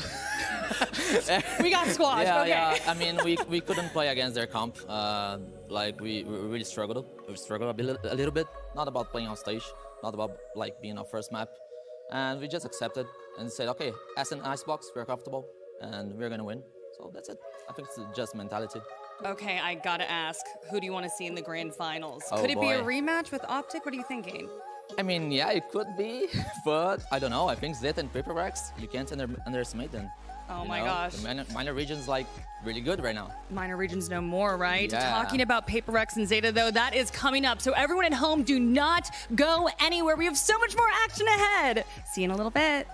We got squashed, okay. Yeah, I mean, we couldn't play against their comp. Like, we really struggled. We struggled a little bit. Not about playing on stage, not about, like, being our first map. And we just accepted and said, okay, as an Icebox, we're comfortable, and we're going to win. So that's it. I think it's just mentality. Okay, I gotta ask, who do you want to see in the grand finals? Oh, Could it be a boy. rematch with Optic? What are you thinking? I mean, yeah, it could be, but I don't know. I think Zit and PPGL, you can't underestimate them. Oh You my know? gosh. The minor region's like really good right now. Minor regions know more, right? Yeah. Talking about PaperX and Zeta, though, that is coming up. So everyone at home, do not go anywhere. We have so much more action ahead. See you in a little bit.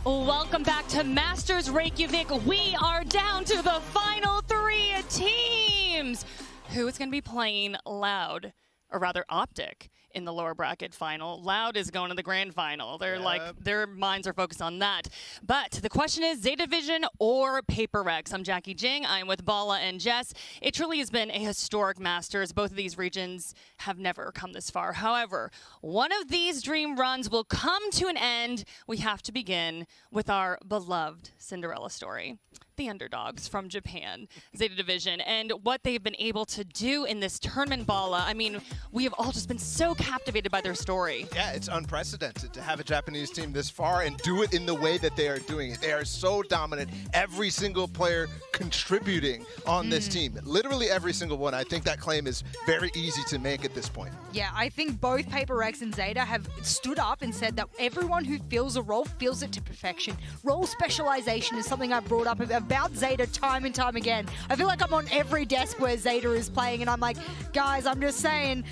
Welcome back to Masters Reykjavik. We are down to the final 3 teams. Who is going to be playing Loud, or rather Optic, in the lower bracket final? Loud is going to the grand final. They're their minds are focused on that. But the question is, Zeta Vision or Paper Rex? I'm Jackie Jing. I'm with Bala and Jess. It truly has been a historic Masters. Both of these regions have never come this far. However, one of these dream runs will come to an end. We have to begin with our beloved Cinderella story. The underdogs from Japan, Zeta Division, and what they've been able to do in this tournament, Bala. I mean, we have all just been so captivated by their story. Yeah, it's unprecedented to have a Japanese team this far and do it in the way that they are doing it. They are so dominant. Every single player contributing on this team. Literally every single one. I think that claim is very easy to make at this point. Yeah, I think both Paper Rex and Zeta have stood up and said that everyone who fills a role fills it to perfection. Role specialization is something I've brought up about Zeta time and time again. I feel like I'm on every desk where Zeta is playing and I'm like, guys, I'm just saying,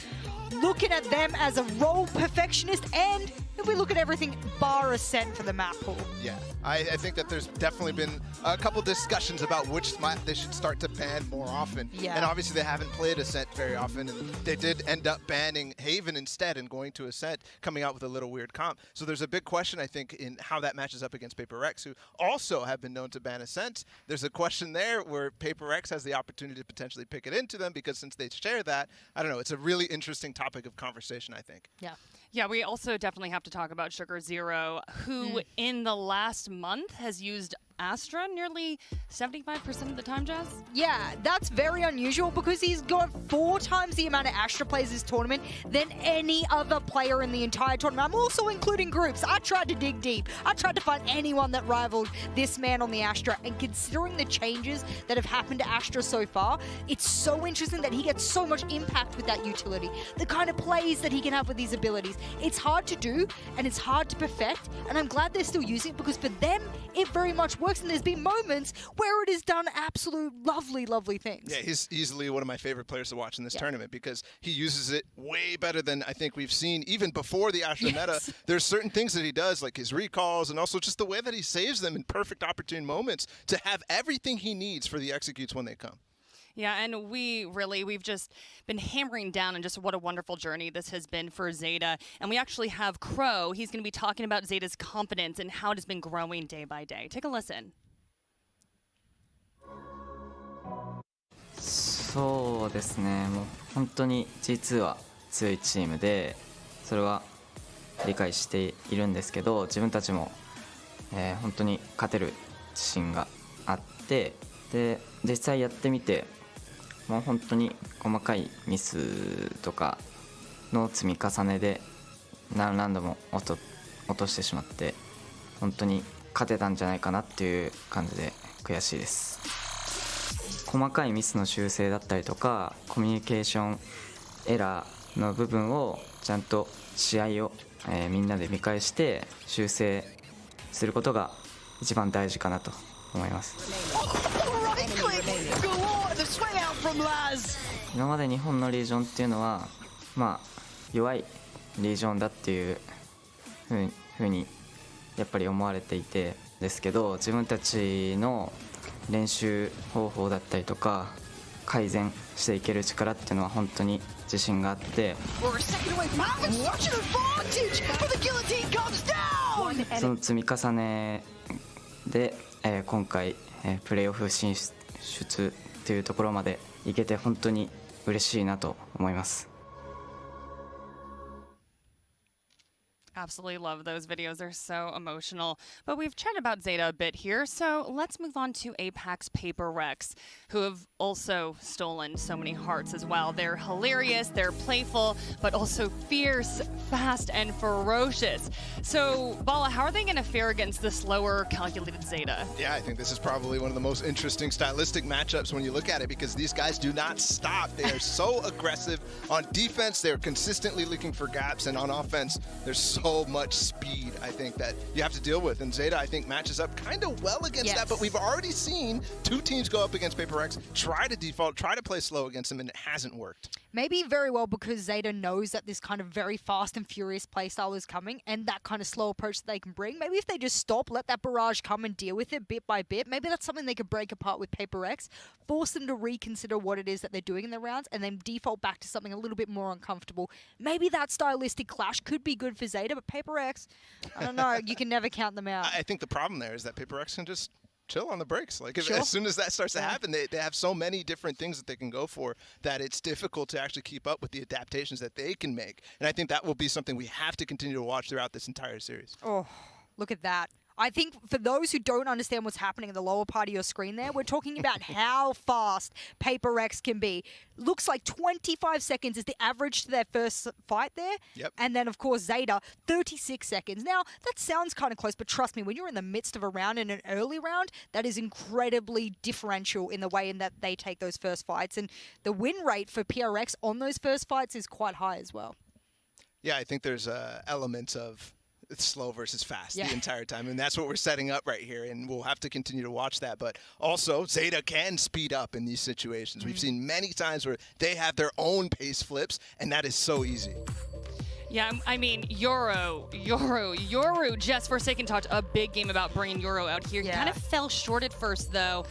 looking at them as a role perfectionist, and if we look at everything bar Ascent for the map pool. Yeah, I think that there's definitely been a couple discussions about which map they should start to ban more often. Yeah. And obviously they haven't played Ascent very often, and they did end up banning Haven instead and going to Ascent, coming out with a little weird comp. So there's a big question, I think, in how that matches up against Paper Rex, who also have been known to ban Ascent. There's a question there where Paper Rex has the opportunity to potentially pick it into them, because since they share that, I don't know, it's a really interesting topic of conversation, I think. Yeah. Yeah, we also definitely have to talk about Sugar Zero, who in the last month has used Astra nearly 75% of the time, Jess? Yeah, that's very unusual because he's got 4 times the amount of Astra plays this tournament than any other player in the entire tournament. I'm also including groups. I tried to dig deep. I tried to find anyone that rivaled this man on the Astra, and considering the changes that have happened to Astra so far, it's so interesting that he gets so much impact with that utility. The kind of plays that he can have with these abilities. It's hard to do, and it's hard to perfect, and I'm glad they're still using it because for them, it very much works, and there's been moments where it has done absolute lovely, lovely things. Yeah, he's easily one of my favorite players to watch in this tournament because he uses it way better than I think we've seen even before the Astra meta. There's certain things that he does, like his recalls, and also just the way that he saves them in perfect opportune moments to have everything he needs for the executes when they come. Yeah, and we've just been hammering down on just what a wonderful journey this has been for Zeta. And we actually have Crow. He's going to be talking about Zeta's confidence and how it has been growing day by day. Take a listen. そうですね、もう本当に G2 は強いチームで、それは理解しているんですけど、自分たちも、本当に勝てる自信があって、で実際やってみて、もう本当に細かいミスとかの積み重ねで何度も落としてしまって、本当に勝てたんじゃないかなっていう感じで悔しいです。細かいミスの修正だったりとかコミュニケーションエラーの部分をちゃんと試合を、みんなで見返して修正することが一番大事かなと思います。今まで日本のリージョンっていうのはまあ弱いリージョンだっていうふうにやっぱり思われていてですけど、自分たちの練習方法だったりとか改善していける力っていうのは本当に自信があって、その積み重ねで、今回、プレーオフ進出というところまでいけて本当に嬉しいなと思います。Absolutely love those videos. They're so emotional. But we've chatted about Zeta a bit here, so let's move on to APAC's Paper Rex, who have also stolen so many hearts as well. They're hilarious, they're playful, but also fierce, fast, and ferocious. So, Bala, how are they going to fare against the slower, calculated Zeta? Yeah, I think this is probably one of the most interesting stylistic matchups when you look at it, because these guys do not stop. They are so aggressive. On defense, they're consistently looking for gaps, and on offense, they're so so much speed, I think, that you have to deal with. And Zeta, I think, matches up kind of well against that. But we've already seen 2 teams go up against Paper Rex, try to default, try to play slow against them, and it hasn't worked. Maybe very well because Zeta knows that this kind of very fast and furious playstyle is coming and that kind of slow approach that they can bring. Maybe if they just stop, let that barrage come and deal with it bit by bit, maybe that's something they could break apart with Paper X, force them to reconsider what it is that they're doing in the rounds and then default back to something a little bit more uncomfortable. Maybe that stylistic clash could be good for Zeta, but Paper X, I don't know, you can never count them out. I think the problem there is that Paper X can just chill on the brakes. Like as soon as that starts to happen, they have so many different things that they can go for that it's difficult to actually keep up with the adaptations that they can make. And I think that will be something we have to continue to watch throughout this entire series. Oh, look at that. I think for those who don't understand what's happening in the lower part of your screen there, we're talking about how fast Paper X can be. Looks like 25 seconds is the average to their first fight there. Yep. And then, of course, Zeta, 36 seconds. Now, that sounds kind of close, but trust me, when you're in the midst of a round, in an early round, that is incredibly differential in the way in that they take those first fights. And the win rate for PRX on those first fights is quite high as well. Yeah, I think there's elements of slow versus fast the entire time, and that's what we're setting up right here, and we'll have to continue to watch that. But also, Zeta can speed up in these situations. We've seen many times where they have their own pace flips, and that is so easy. Yeah, I mean, Yoru, just Forsaken talked a big game about bringing Yoru out here. He kind of fell short at first, though.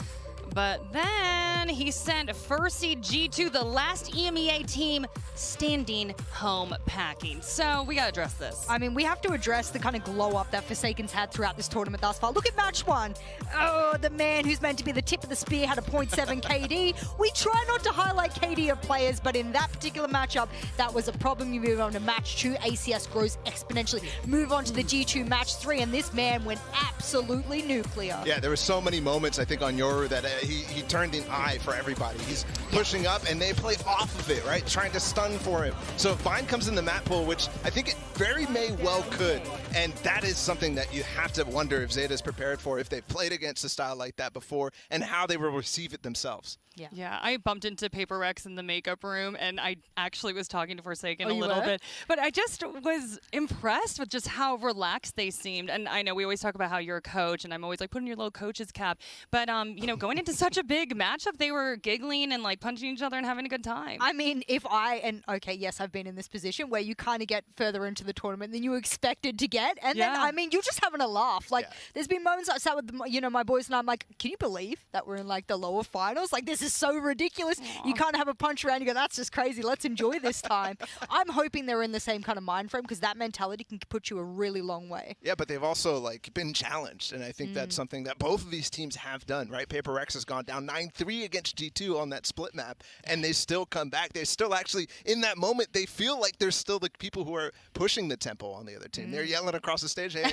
But then he sent first seed G2, the last EMEA team, standing home packing. So we got to address this. I mean, we have to address the kind of glow up that Forsaken's had throughout this tournament thus far. Look at match 1. Oh, the man who's meant to be the tip of the spear had a 0.7 KD. We try not to highlight KD of players, but in that particular matchup, that was a problem. You move on to match 2, ACS grows exponentially. Move on to the G2 match 3, and this man went absolutely nuclear. Yeah, there were so many moments, I think, on Yoru that he turned an eye for everybody. He's pushing up, and they play off of it, right? Trying to stun for him. So if Bind comes in the map pool, which I think it very may well could, and that is something that you have to wonder if Zeta's prepared for, if they've played against a style like that before, and how they will receive it themselves. Yeah, I bumped into Paper Rex in the makeup room, and I actually was talking to Forsaken a you little were? bit. But I just was impressed with just how relaxed they seemed. And I know we always talk about how you're a coach, and I'm always like, put on your little coach's cap. But, you know, going into such a big matchup, they were giggling and, like, punching each other and having a good time. I mean, okay, yes, I've been in this position where you kind of get further into the tournament than you expected to get. And then, I mean, you're just having a laugh. Like, there's been moments I sat with, my boys, and I'm like, can you believe that we're in, like, the lower finals? Like, this is so ridiculous. Aww. You can't have a punch around. You go, that's just crazy. Let's enjoy this time. I'm hoping they're in the same kind of mind frame because that mentality can put you a really long way. Yeah, but they've also like been challenged, and I think that's something that both of these teams have done, right? Paper Rex has gone down 9-3 against G2 on that split map, and they still come back. They're still actually, in that moment, they feel like there's still the people who are pushing the tempo on the other team. They're yelling across the stage, hey,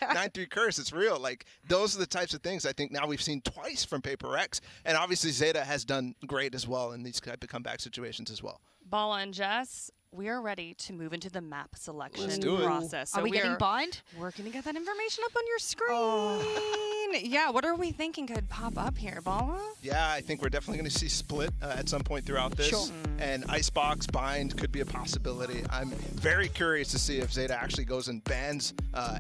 9-3 curse, it's real. Like, those are the types of things I think now we've seen twice from Paper Rex, and obviously Zeta has done great as well in these type of comeback situations as well. Bala and Jess, we are ready to move into the map selection process. So are we getting Bind? Working to get that information up on your screen. Yeah, what are we thinking could pop up here, Bala? Yeah, I think we're definitely going to see Split at some point throughout this. Sure. And Icebox, Bind could be a possibility. I'm very curious to see if Zeta actually goes and bans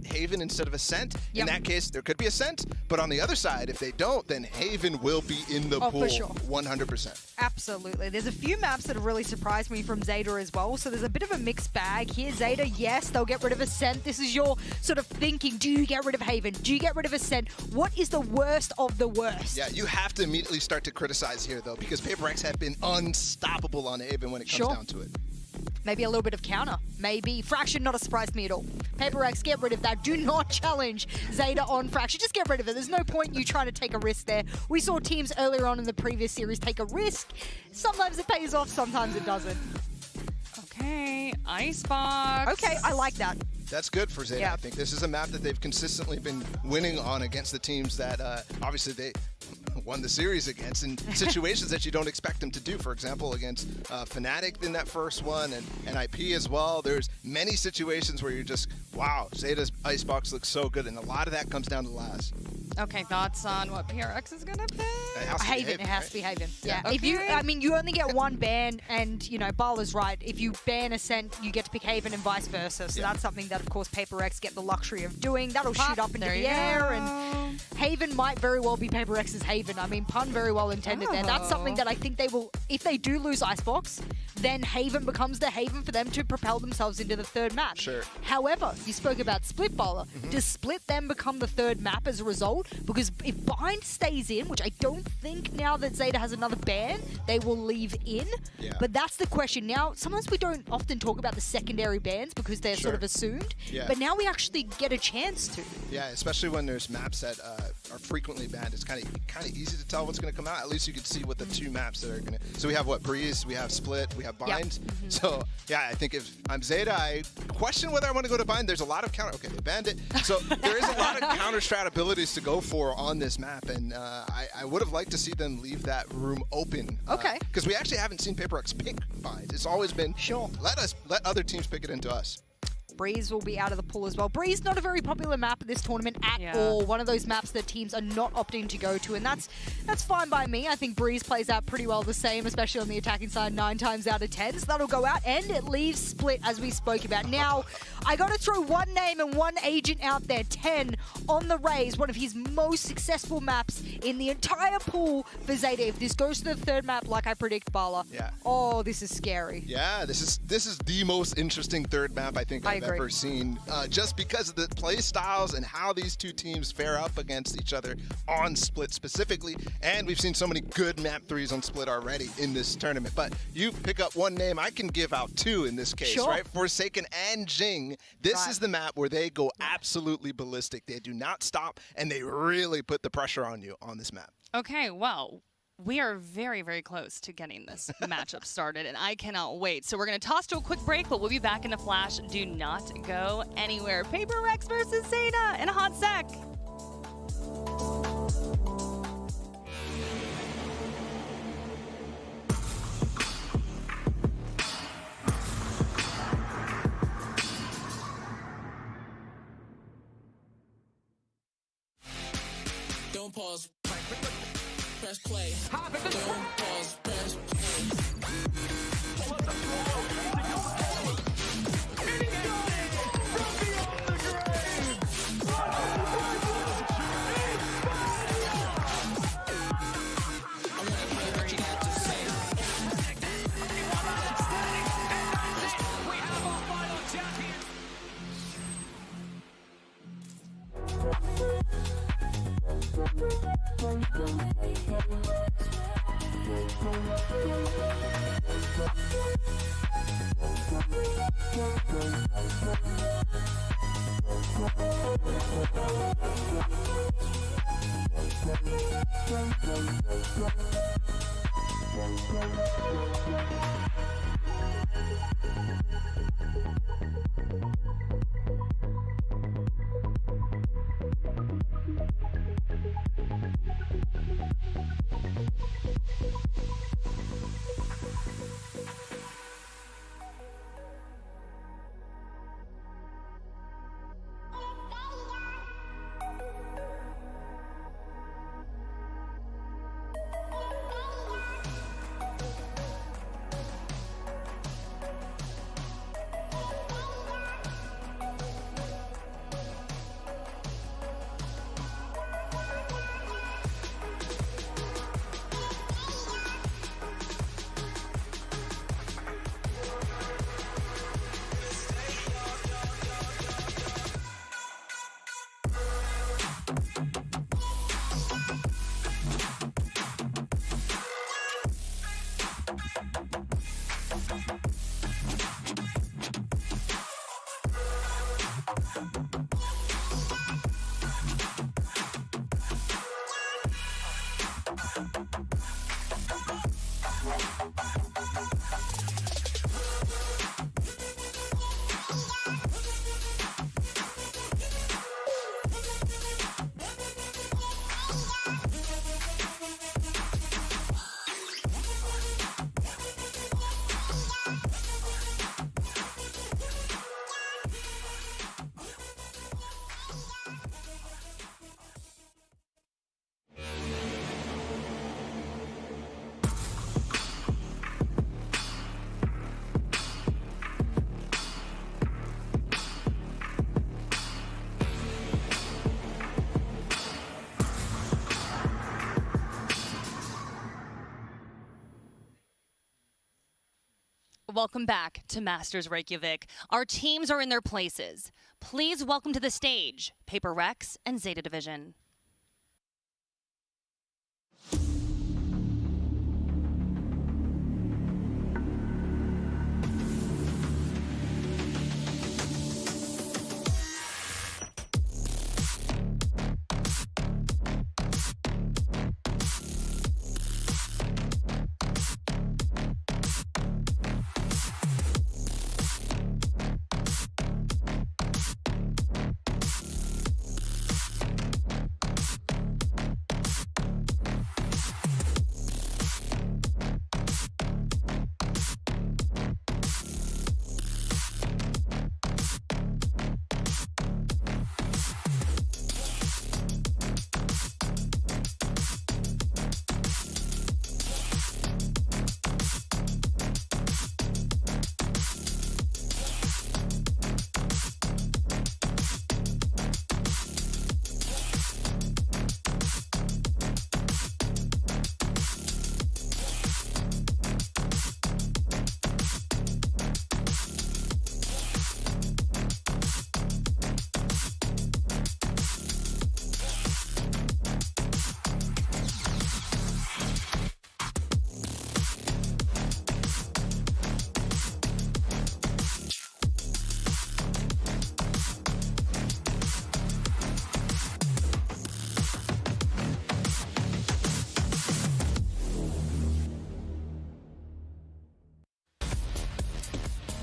Haven instead of Ascent. In that case, there could be Ascent. But on the other side, if they don't, then Haven will be in the pool. For sure. 100%. Absolutely. There's a few maps that have really surprised me from Zeta as well. So there's a bit of a mixed bag here. Zeta, yes, they'll get rid of Ascent. This is your sort of thinking. Do you get rid of Haven? Do you get rid of Ascent? What is the worst of the worst? Yeah, you have to immediately start to criticize here, though, because Paper Rex have been unstoppable on Haven when it comes down to it. Maybe a little bit of counter. Maybe. Fraction, not a surprise to me at all. Paper X, get rid of that. Do not challenge Zeta on Fraction. Just get rid of it. There's no point in you trying to take a risk there. We saw teams earlier on in the previous series take a risk. Sometimes it pays off, sometimes it doesn't. Okay, Icebox. Okay, I like that. That's good for Zeta, I think. This is a map that they've consistently been winning on against the teams that obviously they won the series against in situations that you don't expect them to do. For example, against Fnatic in that first one and IP as well. There's many situations where you're just, wow, Zeta's icebox looks so good, and a lot of that comes down to last. Okay, thoughts on what PRX is gonna pick? Haven. It has to be Haven. Yeah. Okay. If you, I mean, you only get one ban, and you know, Bala's right. If you ban Ascent, you get to pick Haven, and vice versa. So that's something that, of course, Paper X get the luxury of doing. That'll shoot up into the air, and Haven might very well be Paper X's Haven. I mean, pun very well intended there. That's something that I think they will. If they do lose Icebox, then Haven becomes the Haven for them to propel themselves into the third map. Sure. However, you spoke about Split, Bala. Does Split then become the third map as a result? Because if Bind stays in, which I don't think now that Zeta has another ban, they will leave in. Yeah. But that's the question. Now, sometimes we don't often talk about the secondary bans because they're sort of assumed. Yeah. But now we actually get a chance to. Yeah, especially when there's maps that are frequently banned. It's kind of easy to tell what's going to come out. At least you can see what the two maps that are going to. So we have what, Breeze, we have Split, we have Bind. So yeah, I think if I'm Zeta, I question whether I want to go to Bind. There's a lot of counter. Okay, they banned it. So there is a lot of counter strat abilities to go for on this map, and I would have liked to see them leave that room open. Okay. Because we actually haven't seen Paper X pick Bind. It's always been let other teams pick it into us. Breeze will be out of the pool as well. Breeze, not a very popular map at this tournament at all. One of those maps that teams are not opting to go to, and that's fine by me. I think Breeze plays out pretty well the same, especially on the attacking side 9 times out of 10. So that'll go out, and it leaves Split, as we spoke about. Now, I got to throw one name and one agent out there. 10 on the Rays, one of his most successful maps in the entire pool for Zeta. If this goes to the third map, like I predict, Bala, oh, this is scary. Yeah, this is the most interesting third map I think I've ever seen, just because of the play styles and how these two teams fare up against each other on Split specifically. And we've seen so many good map 3s on Split already in this tournament. But you pick up one name, I can give out 2 in this case, right? Forsaken and Jing. This is the map where they go absolutely ballistic. They do not stop, and they really put the pressure on you on this map. Okay, well, we are very, very close to getting this matchup started, and I cannot wait. So we're going to toss to a quick break, but we'll be back in a flash. Do not go anywhere. Paper Rex versus Zeta in a hot sec. Don't pause. Press play. Don't pause. Press welcome back to Masters Reykjavik. Our teams are in their places. Please welcome to the stage Paper Rex and Zeta Division.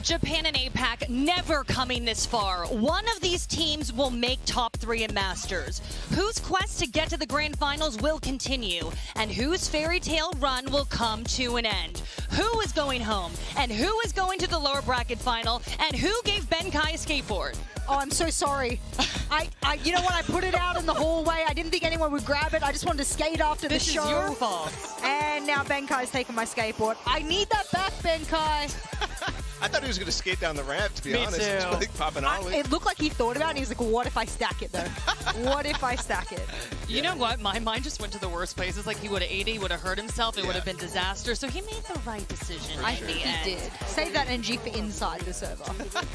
Japan and APAC never coming this far. One of these teams will make top 3 in Masters. Whose quest to get to the grand finals will continue, and whose fairy tale run will come to an end? Who is going home, and who is going to the lower bracket final, and who gave Benkai a skateboard? Oh, I'm so sorry. You know what? I put it out in the hallway. I didn't think anyone would grab it. I just wanted to skate after the show. This is your fault. And now Benkai's taken my skateboard. I need that back, Benkai. I thought he was going to skate down the ramp, to be honest. too. Like popping ollie. It looked like he thought about it, and he was like, what if I stack it, though? What if I stack it? You know what? My mind just went to the worst places. Like, he would have ate it, he would have hurt himself, it would have been disaster. So he made the right decision I at the think end. he did. Save that energy for inside the server.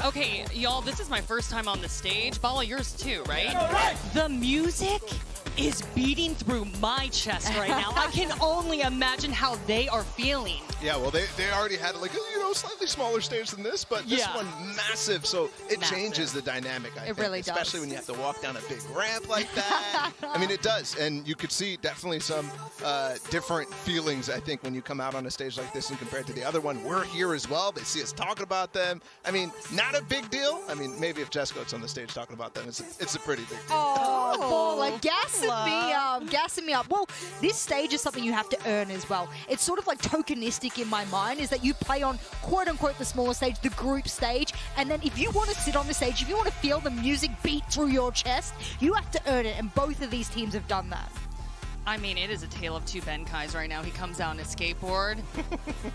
Okay, y'all, this is my first time on the stage. Bala, yours too, right? The music is beating through my chest right now. I can only imagine how they are feeling. Yeah, well, they already had like a slightly smaller stage than this, but this one massive, so it changes the dynamic. I think, really does. especially when you have to walk down a big ramp like that. I mean, it does, and you could see definitely some different feelings. I think when you come out on a stage like this and compared to the other one, we're here as well. They see us talking about them. I mean, not a big deal. I mean, maybe if Jesco's on the stage talking about them, it's a pretty big deal. Oh, Baller, gassing me up. Well, this stage is something you have to earn as well. It's sort of like tokenistic in my mind, is that you play on quote-unquote the smaller stage, the group stage, and then if you want to sit on the stage, if you want to feel the music beat through your chest, you have to earn it, and both of these teams have done that. I mean, it is a tale of two Benkais right now. He comes out on his skateboard.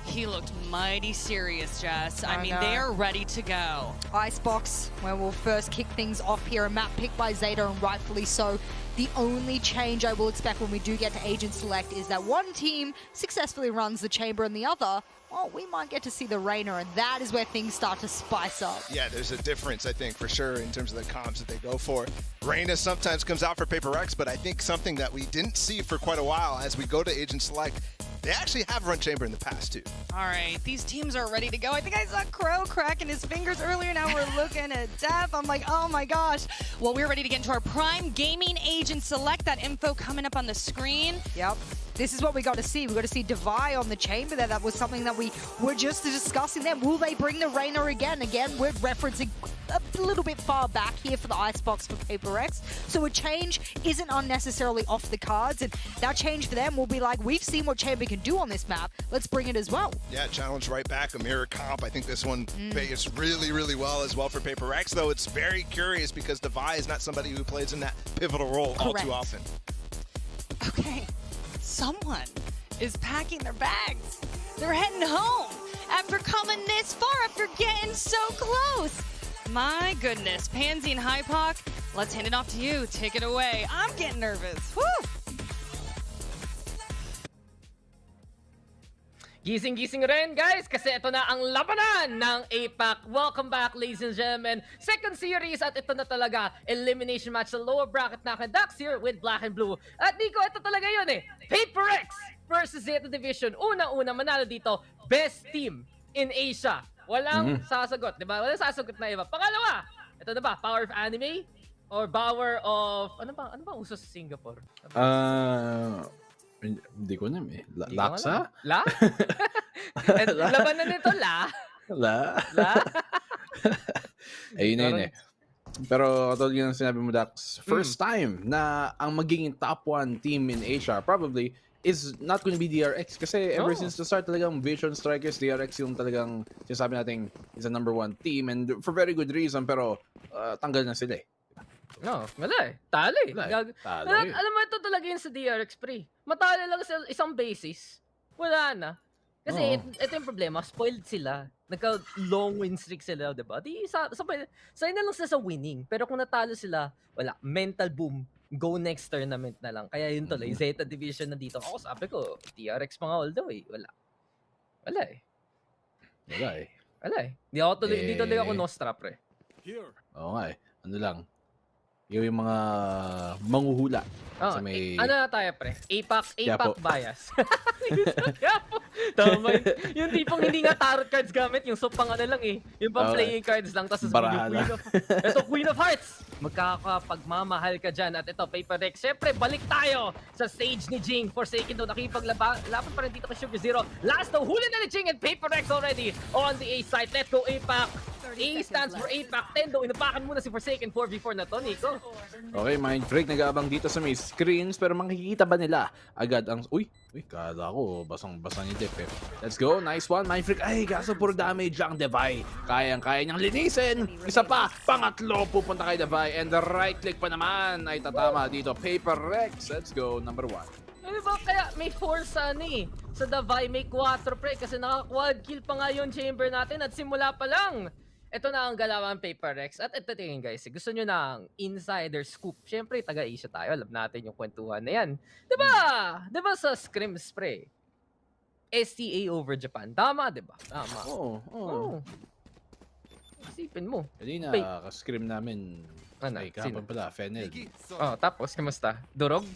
He looked mighty serious, Jess. I mean, they are ready to go. Icebox, where we'll first kick things off here. A map picked by Zeta, and rightfully so. The only change I will expect when we do get to Agent Select is that one team successfully runs the chamber and the other, well, we might get to see the Rainer, and that is where things start to spice up. Yeah, there's a difference, I think, for sure, in terms of the comps that they go for. Reina sometimes comes out for Paper Rex, but I think something that we didn't see for quite a while as we go to Agent Select, they actually have run chamber in the past, too. All right, these teams are ready to go. I think I saw Crow cracking his fingers earlier. Now we're looking at Def. I'm like, oh my gosh. Well, we're ready to get into our Prime Gaming Agent Select. That info coming up on the screen. Yep. This is what we got to see. We got to see Devi on the chamber there. That was something that we were just discussing then. Will they bring the Rainer again? Again, we're referencing a little bit far back here for the Icebox for Paper X. So a change isn't unnecessarily off the cards. And that change for them will be like, we've seen what chamber can do on this map. Let's bring it as well. Yeah, challenge right back. A mirror comp. I think this one is really, really well as well for Paper X, though it's very curious because Devi is not somebody who plays in that pivotal role all too often. Okay. Someone is packing their bags. They're heading home after coming this far, after getting so close. My goodness, Pansy and Hypoc, let's hand it off to you. Take it away. I'm getting nervous. Woo! Gising-gising rin, guys, kasi ito na ang labanan ng APAC. Welcome back, ladies and gentlemen. Second series at ito na talaga, elimination match sa lower bracket na Ducks here with Black and Blue. At Nico, ito talaga yun eh. PaperX versus Zeta Division. Una-una, manalo dito, best team in Asia. Walang sasagot, di ba? Walang sasagot na iba. Pangalawa, ito na ba, Power of Anime? Or Power of, ano ba uso sa Singapore? Hindi ko alam eh. Laksa? La? Labanan nito, La? La? Ayun na yun eh. Pero katulad yung sinabi mo, Dax, first time na ang magiging top 1 team in Asia probably is not going to be DRX. Kasi ever since the start talagang Vision Strikers, DRX yung talagang sinasabi natin is a number 1 team and for very good reason pero tanggal na sila eh. No, wala eh. Talo eh. Alam mo, ito talaga yun sa DRX pre. Matalo lang sa isang basis. Wala na. Kasi ito yung problema, spoiled sila. Nagka-long win streak sila, diba? Sign na lang sila sa winning. Pero kung natalo sila, wala. Mental boom. Go next tournament na lang. Kaya yun tuloy, Zeta Division na dito. Ako sabi ko, DRX mga although eh. Wala. Wala eh. Wala eh. Di tuloy ako Nostra pre. Oo nga eh. Ano lang. Yung mga manghuhula sa may... Ano na tayo, pre? APAC bias. Tama yun. Yung tipong hindi nga tarot cards gamit, yung pang ano lang eh. Yung pang playing cards lang, tapos yung Queen of Hearts. Magkakapagmamahal ka dyan. At ito, PaperX. Siyempre, balik tayo sa stage ni Jing. Forsaken daw, nakipaglaban pa rin dito kay Sugar Zero. Last daw, huli na ni Jing and PaperX already on the A side. Let's go, APAC. A stands for APAC. 10 daw, inapakan muna si Forsaken 4v4 na to, Nico. Okay, Mind Freak, nag-aabang dito sa may screens, pero makikita ba nila agad ang... Uy, kala ko, basang-basa ni Dep eh. Let's go, nice one, Mind Freak. Ay, kaso puro damage lang, Devay. Kayang-kaya niyang linisin. Isa pa, pangatlo pupunta kay Devay. And the right click pa naman ay tatama dito. PaperX, let's go, number 1. Ano ba, kaya may 4 sa sa Devay, may 4 pre, kasi naka-quad kill pa nga yung chamber natin at simula pa lang. Ito na ang galawang PaperX. At ito tingin guys, gusto nyo ng insider scoop. Siyempre, taga-Asia tayo. Alam natin yung kwentuhan na yan. Diba? Diba sa scrims, pre? STA over Japan. Tama, diba? Tama. Oo. Isipin mo. Hindi na, ka-scrim namin. Ay, kahapon pala, Fennel. Tapos, kamusta? Durog?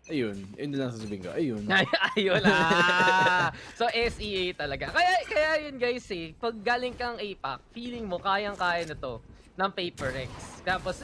Ayun, yun lang sasabihin ko. Ayun. Ayun So, SEA talaga. Kaya yun guys eh, pag galing kang APAC, feeling mo kayang-kaya na to ng PaperX. Tapos,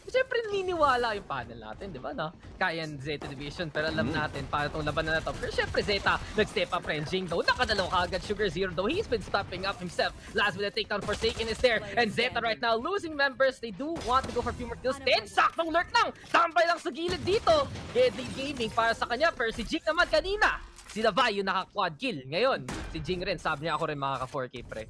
siyempre naniniwala yung panel natin, di ba na? Kaya ng Zeta Division, pero alam natin para itong labanan na to. Pero siyempre Zeta, nag-step up rin. Jing though, nakadalaw kagad. Sugar Zero though, he's been stepping up himself. Last with a takedown, Forsaken is there. And Zeta right now, losing members. They do want to go for a few more kills. 10, saktong lurk lang. Tambay lang sa gilid dito. Deadly Gaming para sa kanya. Pero si Jing naman kanina, si Davay yung naka-quad kill. Ngayon, si Jing rin, sabi niya ako rin makaka-4K pre.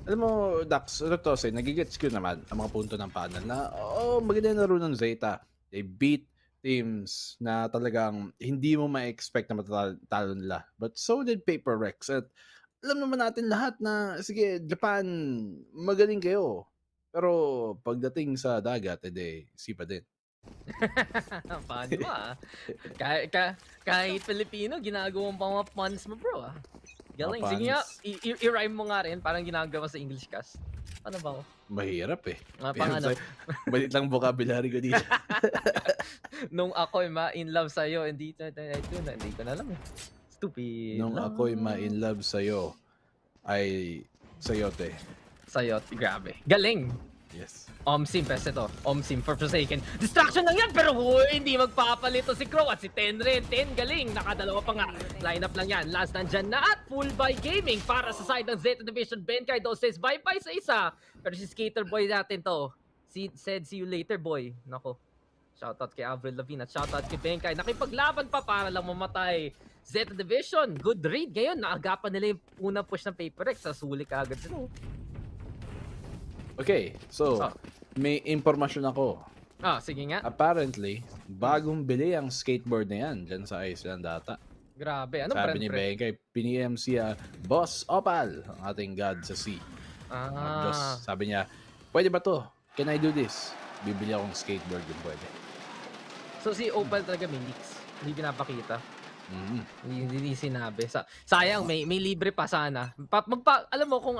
Alam mo, Dax, nagigets ko naman ang mga punto ng panel na, maganda yung laro ng Zeta. They beat teams na talagang hindi mo ma-expect na matatalo nila. But so did PaperX. At alam naman natin lahat na, sige, Japan, magaling kayo. Pero pagdating sa dagat, sipa din. Paano ba? Kahit Filipino, ginagawang pa mga puns mo bro Galing. Sige nga, i-rhyme mo nga rin, parang ginagawa sa English cast. Ano ba ako? Mahirap eh. Pang ano? Balit lang vocabulary ko dito. Nung ako'y ma-in love sa'yo, hindi ko na alam eh. Stupid. Nung ako'y ma-in love sa'yo, ay sayote. Sayote, grabe. Galing! Yes. Omsim, pes ito. Omsim for Forsaken. Distraction lang yan, pero hindi magpapalito si Crow at si Ten rin. Ten galing, nakadalawa pa nga. Lineup lang yan. Last nandyan na at full by gaming para sa side ng Zeta Division. Benkay daw says bye-bye sa isa. Pero si Skater Boy natin to. Said see you later boy. Nako. Shoutout kay Avril Lavigne at shoutout kay Benkay. Nakipaglaban pa para lang mamatay. Zeta Division, good read. Ngayon, naagapan nila yung unang push ng PaperX. Sasuli ka agad sila. Okay, so may impormasyon ako. Sige nga. Apparently, bagong bili ang skateboard na yan dyan sa Iceland data. Grabe, ano sabi ni Benkay, piniem siya Boss Opal, ang ating god sa sea. Sabi niya, pwede ba to? Can I do this? Bibili akong skateboard yung pwede. So si Opal talaga may leaks? Hindi pinapakita? Hindi sinabi. Sayang, may libre pa sana. Alam mo, kung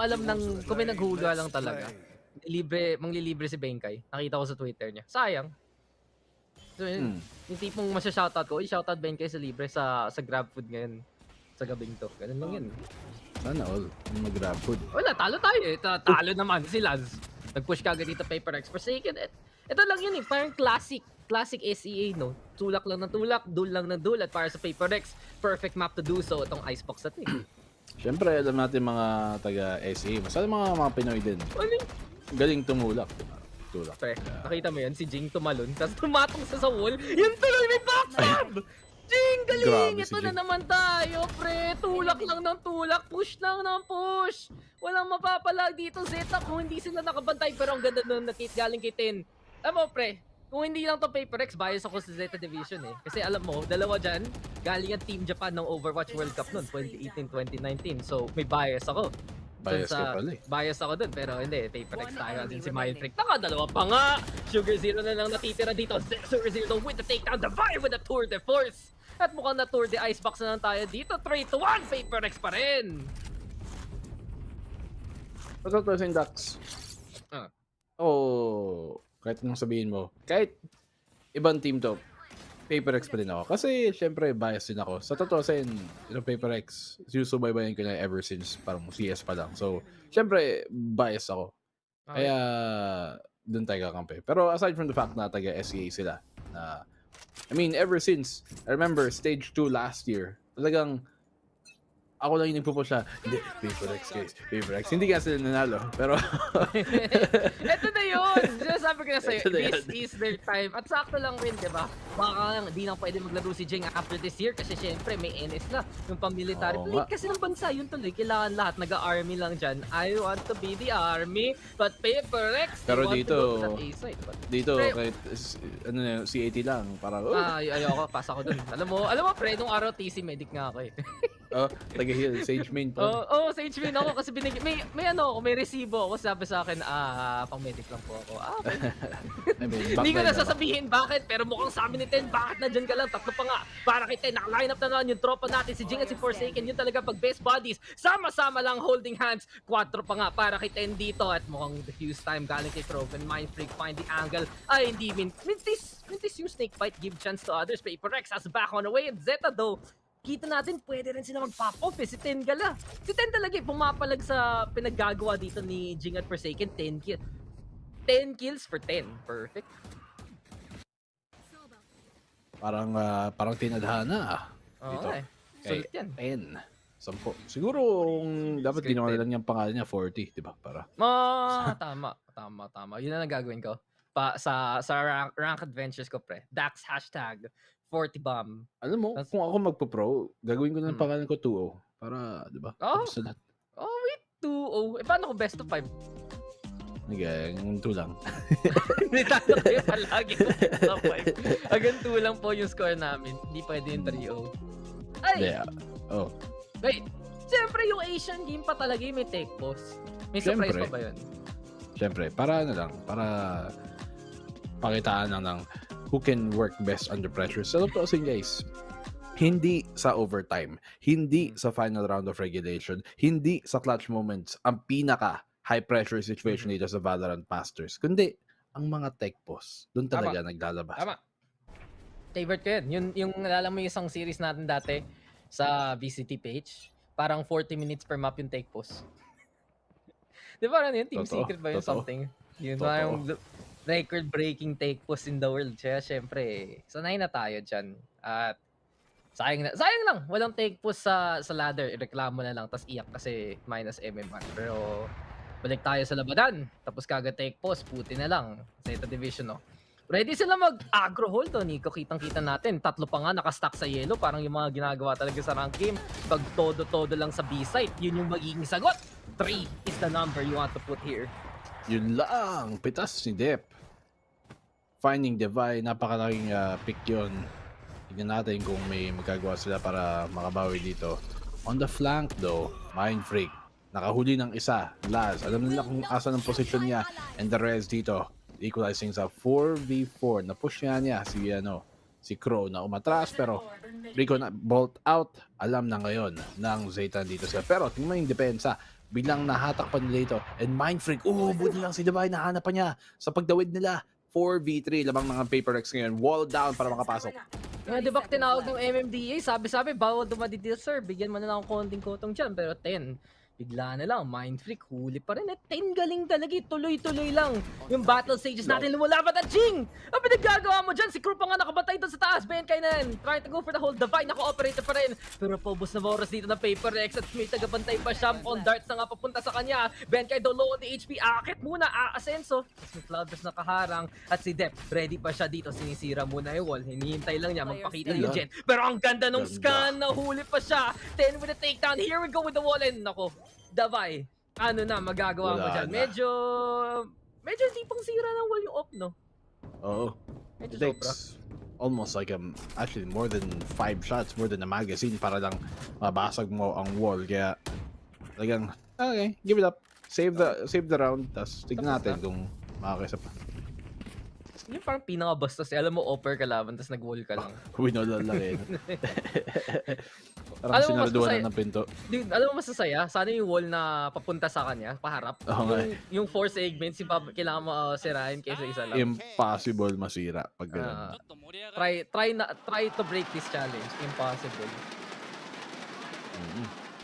may naghula lang talaga. Manglilibre si Benkay. Nakita ko sa Twitter niya. Sayang. So, yung tipong masya-shoutout ko, shoutout Benkay sa libre sa Grab Food ngayon. Sa gabing to. Ganun lang yun. Sana all. Mag-grab food. Wala, talo tayo eh. Talo naman si Lance. Nag-push ka agad dito PaperX. Forsaken. Ito lang yun eh. Parang classic SEA, no? Tulak lang ng tulak, dul lang ng dul. At para sa PaperX, perfect map to do so. Itong Icebox na ito eh. Siyempre, alam natin mga taga-SEA. Masala mga Pinoy din. Galing tumulak. Tulak. Pre, nakita mo yan, si Jing tumalon. Tapos tumatong sa wall. Yun tuloy, may backstab! Jing, galing! Grabe Ito si na Jing. naman tayo, pre. Tulak lang ng tulak. Push lang ng push. Walang mapapalag dito, Zeta. Kung hindi sila nakabantay, pero ang ganda nun galing kay Tin. Alam mo, pre, kung hindi lang to PaperX, bias ako sa Zeta Division eh. Kasi alam mo, dalawa dyan, galing ang Team Japan ng Overwatch World Cup noon, 2018-2019. So, may bias ako. Bias ka pala eh. Bias ako dun, pero hindi, PaperX tayo. Din si Mindfreak. Dalawa pa nga! Sugar Zero na lang natitira dito. Sugar Zero with the takedown, the fire with the tour de force. At mukhang na tour de icebox na lang tayo dito. 3-1, PaperX pa rin! Totoo sa Dax. Kahit anong sabihin mo, kahit ibang team to, PaperX pa rin ako. Kasi, syempre, bias din ako. Sa totoo sa PaperX, sinusubaybayan ko na ever since parang CS pa lang. So, syempre, bias ako. Kaya, dun tayo kakampi. Pero aside from the fact na taga-SEA sila, na, I mean, ever since, I remember, stage 2 last year, talagang, ako lang yung nagpupush siya. Hindi, PaperX guys. PaperX. Hindi nga sila nanalo. Pero... Ito na yun! Sabi ko na sa'yo, this is their time. At sakto lang rin, diba? Baka di na pwede maglaro si Jing after this year kasi syempre may NS na. Yung pang-military. Plate kasi ng bansa, yun tuloy. Kailangan lahat. Nag-army lang dyan. I want to be the army. But PaperX, pero dito, dito, kahit CAT lang. Para, ayoko. Pass ako dun. Alam mo, pre, nung araw TC medic nga ako eh. Taga-heal, Sage main pa. Sage main ako kasi may resibo ako. Sabi sa akin, pang medic lang po ako. Okay. Hindi ko na sasabihin bakit, pero mukhang sa amin ni Ten, bakit na dyan ka lang? Tatlo pa nga. Para kay Ten, naka-line up na naman yung tropa natin, si Jing at si Forsaken. Yun talaga pag best bodies, sama-sama lang holding hands. 4 pa nga para kay Ten dito. At mukhang diffuse time galing kay Krogan. Mindfreak find the angle. Ay, hindi Mintis yung snake bite, give chance to others. PaperX has back on the way. And Zeta though, kita natin, pwede rin sila mag-pop off eh. Si Ten gala. Si Ten talaga pumapalag sa pinaggagawa dito ni Jing at Forsaken. 10 kills for 10. Perfect. Parang tinadhana dito. Okay. Sulit yan. 10. 10. Siguro dapat ginawa lang yung pangalan niya 40, di ba? Para. Tama. Yun na gagawin ko. Sa rank adventures ko, pre. Dax hashtag 40 bomb. Alam mo, kung ako magpo-pro, gagawin ko na ng pangalan ko 2-0. Para, di ba? Wait, 2-0. Paano ko best of 5? Yung 2 lang. Hindi tayo kayo palagi ng best of 5. Hanggang 2 lang po yung score namin. Hindi pwede yung 3-0. Ay! Wait, siyempre yung Asian game pa talaga yung may take pause. May surprise pa ba yun? Siyempre, para pakitaan lang who can work best under pressure. So, to kasi guys, hindi sa overtime, hindi sa final round of regulation, hindi sa clutch moments, ang pinaka high pressure situation dito sa Valorant Masters, kundi ang mga tech pause. Doon talaga naglalabas. Tama. Favorite ko yun. Yung nalala mo yung isang series natin dati sa VCTPH, parang 40 minutes per map yung take pause. Di ba yun? Team Secret ba yun? Something? Yun ba yung record-breaking take pause in the world. Kaya syempre, sanay na tayo dyan. At sayang lang. Walang take pause sa ladder. Ireklamo na lang. Tapos iyak kasi minus MMR. Pero balik tayo sa labanan. Tapos kaga take pause. Puti na lang. Zeta Division, no? Ready sila mag-agro hold, Nico. Kitang-kita natin. 3 pa nga nakastack sa yellow. Parang yung mga ginagawa talaga sa rank game. Pag todo-todo lang sa B-site, yun yung magiging sagot. 3 is the number you want to put here. Yun lang. Pitas ni Dep. Finding Divine. Napakalaking pick yun. Tignan natin kung may magagawa sila para makabawi dito. On the flank though, Mindfreak. Nakahuli ng isa. Laz. Alam nila kung asa ng position niya. And the rest dito. Equalizing sa 4v4. Na-push niya si si Crow na umatras, pero Rico na bolt out, alam na ngayon ng Zeta dito sila. Pero tingnan mo yung depensa, biglang nahatak pa nila ito. And Mindfreak, buti lang si Divine, nahanap pa niya sa pagdawid nila. 4v3, lamang mga Paper X ngayon, wall down para makapasok. Di ba tinawag ng MMDA, sabi bawal dumadi dito sir, bigyan mo na lang konting kotong dyan, pero 10. Bigla na lang, Mindfreak, huli pa rin. 10 galing talaga, tuloy-tuloy lang. Yung battle stages natin lumalaban at Jing! Ang pinaggagawa mo dyan, si Crew pa nga nakabantay doon sa taas. BNK na yan, trying to go for the hold. Divine, naka-operator pa rin. Pero paubos na oras dito ng Paper X at may tagabantay pa siya. On darts na nga papunta sa kanya. BNK daw low on the HP, aakit muna, aasenso. Tapos may Cloudburst nakaharang at si Dep, ready pa siya dito. Sinisira muna yung wall, hinihintay lang niya, magpakita yung Jen. Pero ang ganda nung scan, nahuli pa siya. 10 with a takedown, here we go with the wall and nako. Davay, ano na magagawa mo dyan? Medyo hindi pang sira ng wall yung op, no? Oo. It takes almost like actually more than 5 shots, more than a magazine para lang mabasag mo ang wall. Kaya talagang, okay, give it up. Save the round, tapos tignan natin kung makakisa pa. Yung parang pinakabastos. Alam mo, offer ka laban, tapos nag-wall ka lang. Winol lang rin. Parang sinaraduan na ng pinto. Dude, alam mo masasaya? Sana yung wall na papunta sa kanya, paharap. Yung 4 segments, kailangan mo sirain kaysa isa lang. Impossible masira pag ganun. Try to break this challenge. Impossible.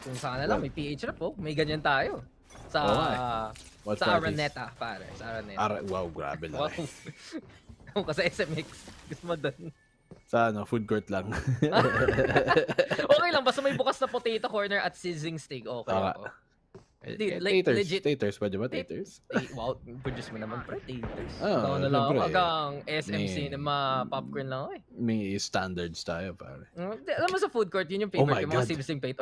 Kung sana lang, may PH rep, may ganyan tayo. Sa Araneta, pare. Sa Araneta. Wow, grabe lang. Kasi SMX. Gusto mo doon. Sa food court lang. Okay lang, basta may bukas na potato corner at sizzling steak. Okay ako. Legit. Taters, pwede ba taters? Wow, produce mo naman, pre. Taters. Oo, na lang ako hanggang SM Cinema popcorn lang ako eh. May standards tayo, pare. Alam mo sa food court, yun yung favorite yung mga sizzling plate.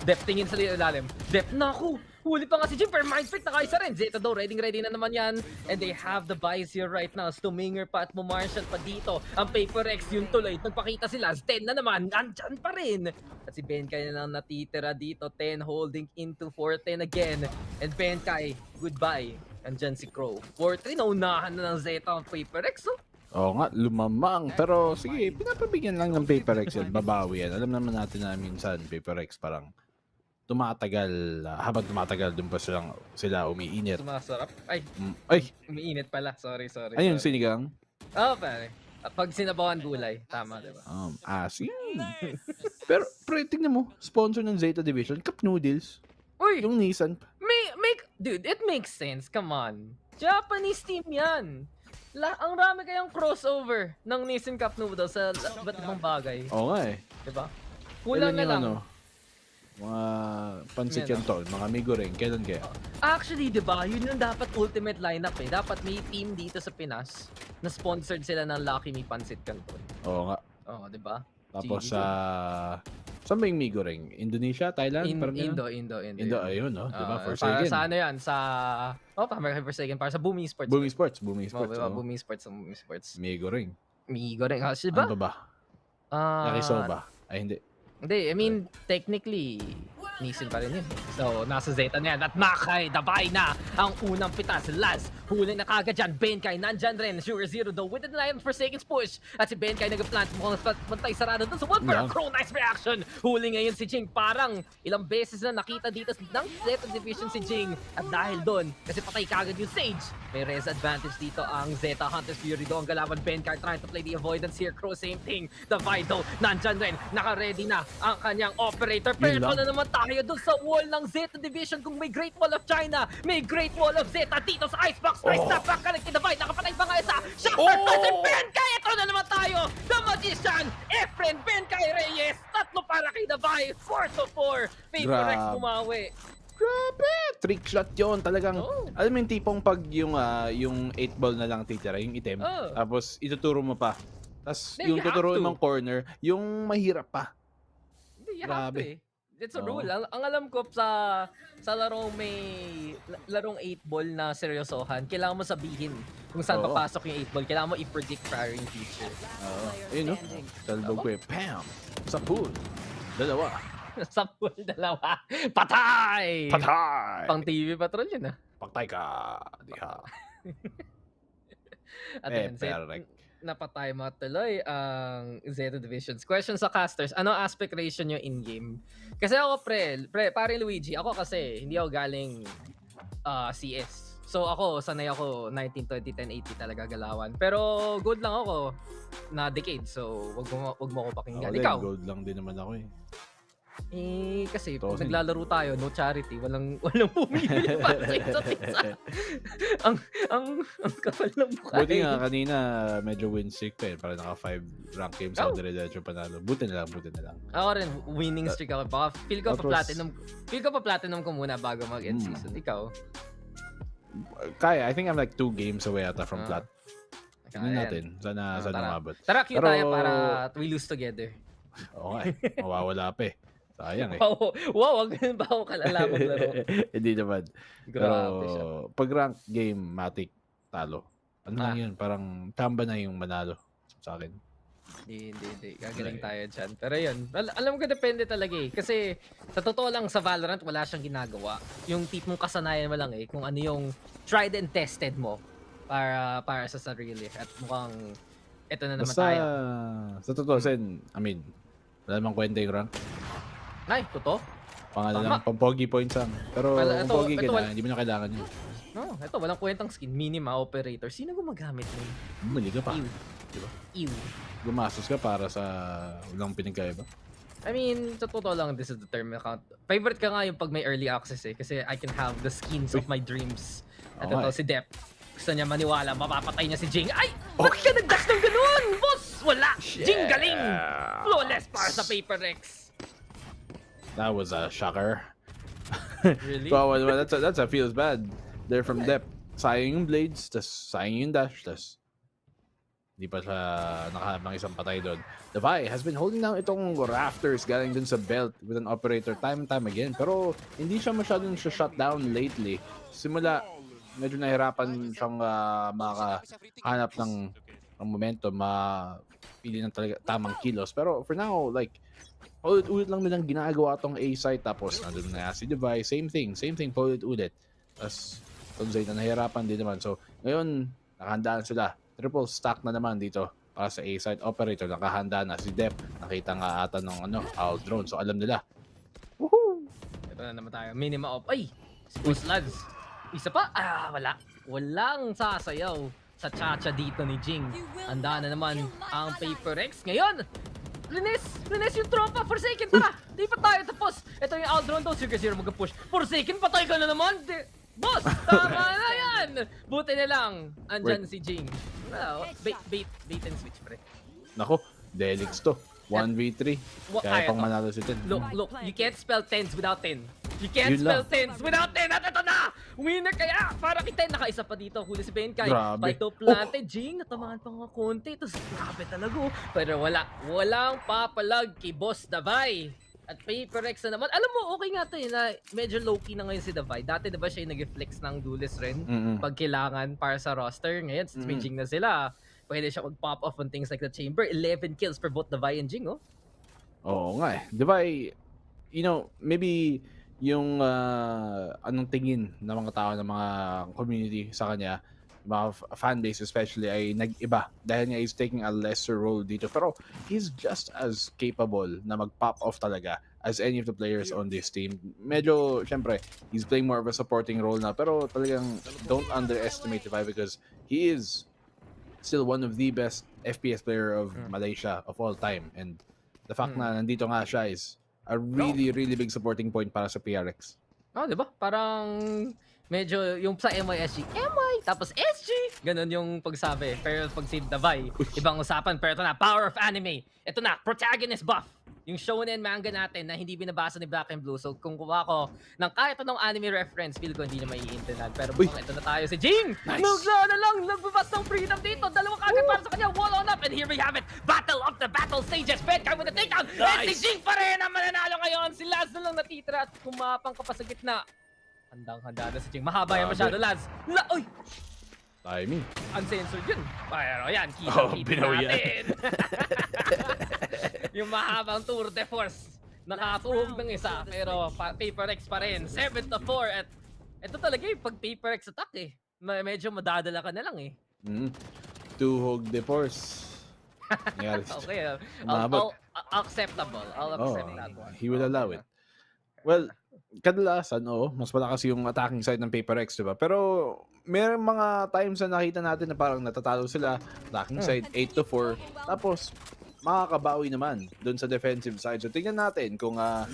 Dep, tingin sa ilalim. Dep, naku! Huli pa nga si Jim, pero Mindfreak nakaisa rin. Zeta daw, ready na naman yan. And they have the buys here right now. Stuminger pa at Marshall pa dito. Ang Paper X yung tuloy. Nagpakita sila. 10 na naman. Andyan pa rin. At si Benkai na lang natitira dito. 10 holding into 4-10 again. And Benkai, goodbye. Andyan si Crow. 4-3, naunahan na ng Zeta ang Paper X. Oo nga, lumamang. Pero sige, pinapabigyan lang ng Paper X yan. Babawi yan. Alam naman natin na minsan, Paper X parang tumatagal, habang tumatagal doon pa sila umiinit. Sumasarap. Ay, umiinit pala. Sorry. Ayun, sinigang? Oo, pare. Pag sinabawan gulay. Tama, diba? Asin. Pero, tingnan mo, sponsor ng Zeta Division, Cup Noodles. Uy! Yung Nissan. Dude, it makes sense. Come on. Japanese team yan. Ang rami kayang crossover ng Nissan Cup Noodles sa iba't ibang bagay. Oo nga eh. Diba? Kulang na lang. Mga pansit yan tol, mga migo rin. Kailan kaya? Actually, diba, yun yung dapat ultimate lineup eh. Dapat may team dito sa Pinas na sponsored sila ng Lucky Me Pansit Canton. Oo nga. Oo, diba? Tapos saan ba yung migo ring? Indonesia? Thailand? Indo, ayun, no? Diba? Para sa ano yan? Para sa Booming Sports. Booming Sports. Booming Sports. Migo ring. Kasi ba? Ano ba? Yakisoba. Ay, hindi. Hindi, I mean, technically, Nissan pa rin yun. So, nasa Zeta na yan. At Makay, dabay na ang unang pitas. Laz, huli na kagad dyan. Benkai, nandyan rin. Sure Zero though, with the 9 for seconds push. At si Benkai nag-plant. Mukhang pantay sarado doon sa one per Crow. Nice reaction. Huli ngayon si Jing. Parang ilang beses na nakita dito ng Zeta Division si Jing. At dahil doon, kasi patay kagad yung Sage. May res advantage dito ang Zeta. Hunter's Fury doon. Ang galaban Benkai trying to play the avoidance here. Crow, same thing. The Vido, nandyan rin. Naka-ready na ang kanyang operator. Pero na naman tayo doon sa wall ng Zeta Division. Kung may Great Wall of China, may Great Wall of Zeta dito sa Icebox. Nice snap back ka nagkidabay. Nakapatay pa nga isa. Shopper si Benkai. Ito na naman tayo. The Magician, Efren, Benkai Reyes. Tatlo para kay Davay. 4-4. Paper X bumawi. Grabe! Trick shot yun. Talagang, alam mo yung tipong pag yung 8 ball na lang titira, yung item. Tapos ituturo mo pa. Tapos yung tuturuin mong corner, yung mahirap pa. Grabe. It's a rule. Ang alam ko sa larong 8 ball na seryosohan, kailangan mo sabihin kung saan papasok yung 8 ball. Kailangan mo i-predict prior yung feature. Ayun, no? Talbog ko eh. Pam! Sa pool. Dalawa. Sa pool, dalawa. Patay! Patay! Pang TV Patrol yun, ah. Patay ka. Diha. At napatay mo tuloy ang Zeta Divisions. Question sa casters, ano aspect ratio nyo in-game? Kasi ako, pare Luigi, ako kasi, hindi ako galing CS. So ako, sanay ako 19, 20, 10, 80 talaga galawan. Pero good lang ako na decade, so wag mo ko pakinggan. Ikaw? Gold lang din naman ako eh. Kasi pag naglalaro tayo, no charity, walang pumili para sa isa't isa. ang kapal ng mukha. Buti nga kanina, medyo win streak pa eh. Para naka 5 rank games ako dire-diretso panalo. Buti na lang. Ako rin, winning streak ako. Baka feel ko pa platinum ko muna bago mag-end season. Ikaw? Kaya, I think I'm like 2 games away ata from plat. Tingnan natin. Sana umabot. Tara, cute tayo para we lose together. Oo nga eh. Mawawala pa eh. Sayang eh. Wow, ganun ba ako kalala maglaro? Hindi naman. Grabe siya. Pero pag rank game, Matic, talo. Ano lang yun? Parang tamba na yung manalo sa akin. Hindi. Gagaling tayo dyan. Pero yun, alam ko depende talaga eh. Kasi sa totoo lang sa Valorant, wala siyang ginagawa. Yung tipong kasanayan mo lang eh. Kung ano yung tried and tested mo para sa sarili. At mukhang ito na naman tayo. Sa totoo, Sen, I mean, wala namang kwenta yung rank. Ay, totoo? Pangalan lang, pampogi points lang. Pero kung pogi ka na, hindi mo na kailangan yun. No, ito, walang kwentang skin. Minima, operator. Sino gumagamit mo? Bumili ka pa. Diba? Gumastos ka para sa walang pinagkaiba. I mean, sa totoo lang, this is the term account. Favorite ka nga yung pag may early access eh. Kasi I can have the skins of my dreams. At ito, si Dep. Gusto niya maniwala, mapapatay niya si Jing. Ay! Bakit ka nag-dash ng ganun? Boss! Wala! Jing galing! Flawless para sa Paper Rex. That was a shocker. Really? Well, that's a feels bad. They're from depth. Sayang yung blades, tas sayang yung dash, tas hindi pa siya nakahabang isang patay doon. The Vi has been holding down itong rafters galing dun sa belt with an operator time and time again. Pero hindi siya masyadong shut down lately. Simula, medyo nahirapan siyang makahanap ng momentum, mapili ng talaga tamang kilos. Pero for now, like, ulit lang nilang ginagawa tong A site, tapos nandun na si Devi, same thing, ulit. Tapos itong Zayta nahirapan din naman. So ngayon, nakahandaan sila. Triple stack na naman dito para sa A site operator. Nakahanda na si Dep. Nakita nga ata ng owl drone. So alam nila. Woohoo! Ito na naman tayo. Minima off. Ay! Squeeze lads. Isa pa? Wala. Walang sasayaw sa chacha dito ni Jing. Handa na naman ang Paper Rex. Ngayon, Rines yung tropa! Forsaken, tara! Di pa tayo tapos! Ito yung Aldron daw, sige zero mag-push. Forsaken, patay ka na naman! Boss! Tama na yan! Buti na lang, andyan si Jing. Bait and switch, pre. Nako, Delix to. 1v3. Kaya pang manalo si Ten. Look, you can't spell tens without 10. You can't spell tens without 10! At ito na! Winner kaya! Para kay 10, nakaisa pa dito. Huli si Benkay. Pito plante, Jing, natamaan pa nga konti. Tapos grabe talaga. Pero walang papalag kay Boss Davay. At Paper Rex na naman. Alam mo, okay nga to na medyo low-key na ngayon si Davay. Dati diba siya yung nag-flex ng duelist rin pag kailangan para sa roster. Ngayon, since may Jing na sila, pwede siya mag-pop off on things like the chamber. 11 kills for both Davay and Jing, oh. Oo nga eh. Davay, maybe yung anong tingin ng mga tao, ng mga community sa kanya, mga fanbase especially, ay nag-iba dahil nga he's taking a lesser role dito, pero he's just as capable na mag-pop off talaga as any of the players on this team. Medyo, syempre, he's playing more of a supporting role na, pero talagang don't underestimate Levi because he is still one of the best FPS player of Malaysia of all time, and the fact na nandito nga siya is a really big supporting point para sa PRX. Diba? Parang medyo yung sa MYSG, tapos SG, ganun yung pagsabi. Pero pag si Davay, ibang usapan. Pero ito na, power of anime. Ito na, protagonist buff. Yung shonen manga natin na hindi binabasa ni Black and Blue. So kung kuha ko ng kahit anong anime reference, feel ko hindi na maiintindihan. Pero mukhang ito na tayo si Jing! Nice. Nagbabas ng freedom dito. Dalawang kagad para sa kanya, wall on up. And here we have it, battle of the battle stages. Benkay with the takedown. Nice. And si Jing pa rin ang mananalo ngayon. Si Laz na lang natitira at kumapang ka pa sa gitna. Handang-handa na si Jing. Mahaba yan masyado, Laz. Uy! Timing. Uncensored yun. Pero yan, kita natin. Yung mahabang tour de force. Nakatuhog ng isa. Pero Paper Rex pa rin. 7-4. At ito talaga pag Paper Rex attack medyo madadala ka na lang Tuhog de Force. Okay, Umabot. acceptable. I'll accept that one. He will allow it. Well, kadalasan, mas malakas yung attacking side ng Paper X, diba? Pero, may mga times na nakita natin na parang natatalo sila, attacking side 8-4, tapos, makakabawi naman doon sa defensive side. So, tingnan natin kung at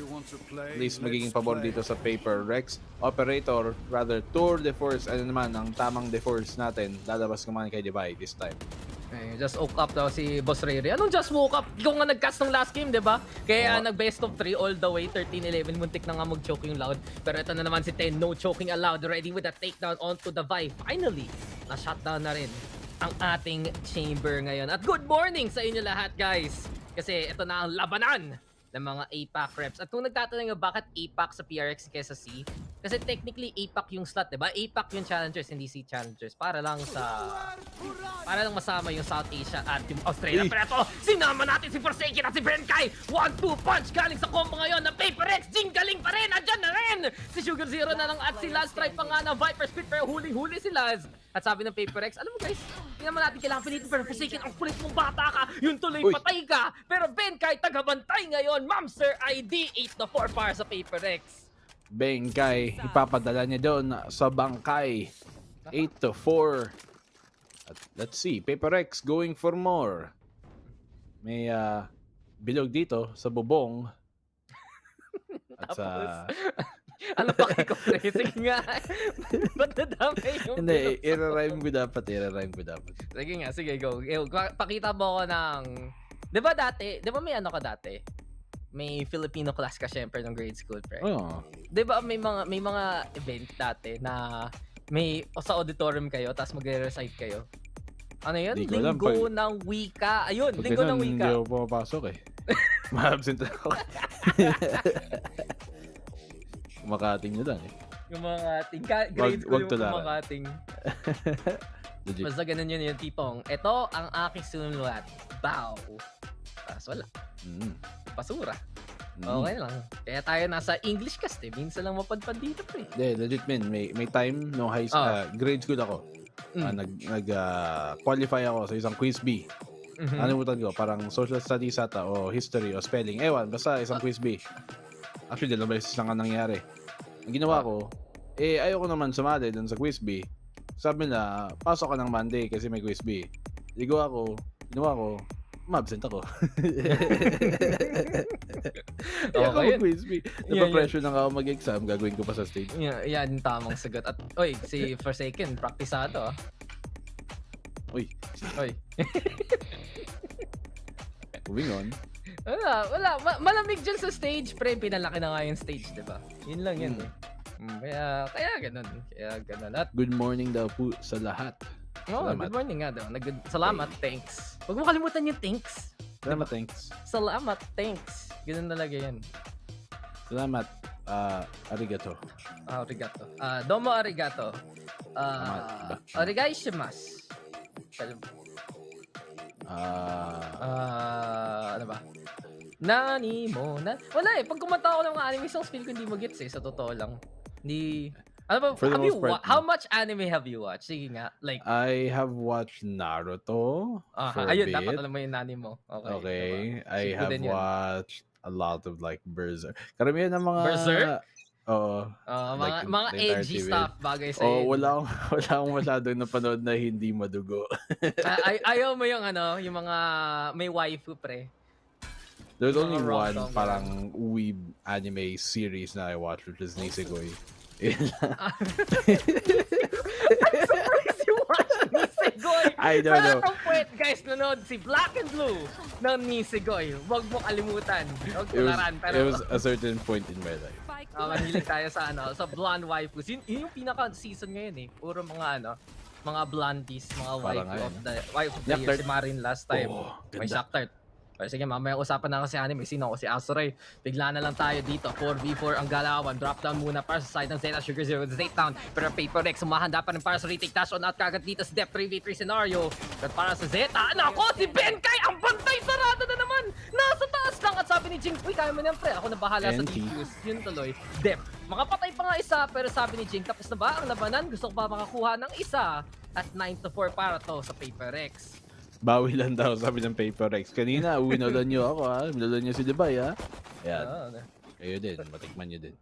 least magiging pabor dito sa Paper Rex. Operator, rather, Tour de Force, ano naman, ang tamang de Force natin, lalabas naman kay Divide this time. Just woke up daw si Boss Riri. Anong just woke up? Ikaw nga nag-cast ng last game, di ba? Kaya nag-best of 3 all the way, 13-11. Muntik na nga mag-choke yung Loud. Pero ito na naman si Ten, no choking allowed. Ready with a takedown onto the Vi. Finally, na-shutdown na rin ang ating chamber ngayon. At good morning sa inyo lahat, guys. Kasi ito na ang labanan ng mga APAC reps. At kung nagtatanong nyo bakit APAC sa PRX kesa C, kasi technically APAC yung slot, diba? APAC yung challengers, hindi C challengers. Para lang masama yung South Asia at yung Australia. Pero ito, sinama natin si Forsaken at si Benkai. 1-2 punch galing sa combo ngayon ng Paper X. Jing galing pa rin, andyan na rin. Si Sugar Zero na lang at si Laz Stripe pa nga ng Viper Spit, pero huling-huli si Laz. At sabi ng Paper X, alam mo guys, hindi naman natin kailangan pilitin, pero Forsaken, ang kulit mong bata ka, yung tuloy patay ka. Pero Benkai, tagabantay ngayon. Mamster ID, 8-4 para sa Paper X. Benkai, ipapadala niya doon sa bangkay. 8-4. At let's see, Paper X going for more. May bilog dito sa bubong. At sa... ano pa kay Kore? Sige nga. Ba't nadamay yung... Hindi, i-rhyme ko dapat. Sige nga, sige, go. Pakita mo ko ng... Di ba may ano ka dati? May Filipino class ka syempre ng grade school, pre. Di ba may mga event dati na may sa auditorium kayo tapos magre-recite kayo? Ano yun? Linggo ng wika. Ayun, linggo ng wika. Hindi ako pumapasok eh. Ma-absent ako. Kumakating nyo lang eh. Kumakating. Grade school yung kumakating. Legit. Basta ganun yun yung tipong, ito ang aking sinulat. Bow. Tapos wala. Basura. Okay lang. Kaya tayo nasa English cast eh. Minsan lang mapadpad dito pre. Legit man. May time no high school, grade school ako. Nag-qualify ako sa isang quiz B. Nalimutan ko, parang social studies ata o history o spelling. Ewan, basta isang quiz B. Actually, dalawang beses lang ang nangyari. Ang ginawa ko, ayoko naman sumali dun sa quiz B. Sabi na, pasok ka ng Monday kasi may quiz B. Ginawa ko, ma-absent ako. Ako mag-quiz B. Napapressure na ako mag-exam, gagawin ko pa sa stage. Yan, tamang sagot. At, oy, si Forsaken, praktisado ah. Oy. Moving on. Wala. Malamig dyan sa stage, pre. Pinalaki na nga yung stage, diba? Yun lang yun eh. Kaya ganun. At good morning daw po sa lahat. Good morning nga daw. Salamat, thanks. Huwag mo kalimutan yung thanks. Salamat, thanks. Salamat, thanks. Ganun talaga yan. Salamat, arigato. Arigato. Domo arigato. Arigaishimasu. Ano ba? Nani mo na... Wala eh. Pag kumanta ako ng mga anime songs, feel ko hindi mo gets eh. Sa totoo lang. Hindi... Ano ba? How much anime have you watched? Sige nga. Like... I have watched Naruto for ayun, a bit. dapat alam mo yung nani mo. Okay. Diba? I have watched a lot of like Berserk. Karamihan ng mga... Berserk? Oo. Mga edgy stuff bagay sa'yo. Wala akong masyadong napanood na hindi madugo. Ayaw mo yung yung mga may waifu pre. There's only one parang weeb anime series na I watched, which is Nisekoi. I'm surprised you watched Nisekoi. I don't know. Pero point guys, nanood si Black and Blue ng Nisekoi. Huwag mo kalimutan. It was a certain point in my life. Mahilig tayo sa blonde waifus. Yun yung pinaka-season ngayon eh. Puro mga mga blondies, mga wife of the year. Si Marin last time. May Shocktart. Pero sige, mamaya usapan na kasi anime. Sino ako si Azuray. Bigla na lang tayo dito. 4v4 ang galawan. Drop down muna para sa side ng Zeta. Sugar Zero with Zeta down. Pero Paper X, umahanda pa rin para sa retake. Dash on out kagad dito sa Depth 3v3 scenario. Pero para sa Zeta, ako si Benkai! Ang bantay sarado na naman! Nasa taas lang at sabi ni Jing, uy, kaya mo na yan, pre. Ako na bahala sa defuse. Yun tuloy. Depth. Makapatay pa nga isa, pero sabi ni Jing, tapos na ba ang labanan? Gusto ko ba makakuha ng isa? at 9-4 para to sa Paper Rex. Bawi lang daw, sabi ng Paper Rex. Kanina, winolan nyo ako ha. Winolan nyo si Debay ha. Ayan. Kayo din, matikman nyo din.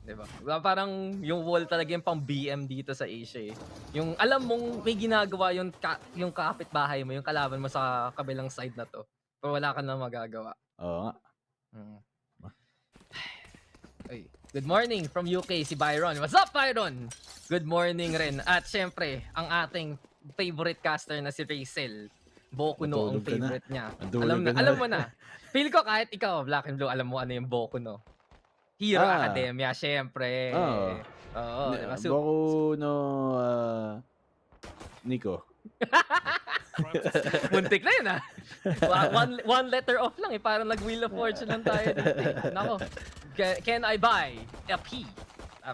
Diba? Parang yung wall talaga yung pang BM dito sa Asia eh. Yung alam mong may ginagawa yung kapitbahay mo, yung kalaban mo sa kabilang side na to. Pero wala ka na magagawa. Oo nga. Ay, good morning from UK si Byron. What's up, Byron? Good morning rin. At syempre, ang ating favorite caster na si Racel. Boku no ang favorite niya. Alam mo na. Feel ko kahit ikaw, Black and Blue, alam mo ano yung Boku no. Hero Academia, syempre. Oo, diba? Boku no Nico. Muntik na yun one letter off lang eh. Parang nag-Wheel of Fortune lang tayo dito eh. Nako. Can I buy a P?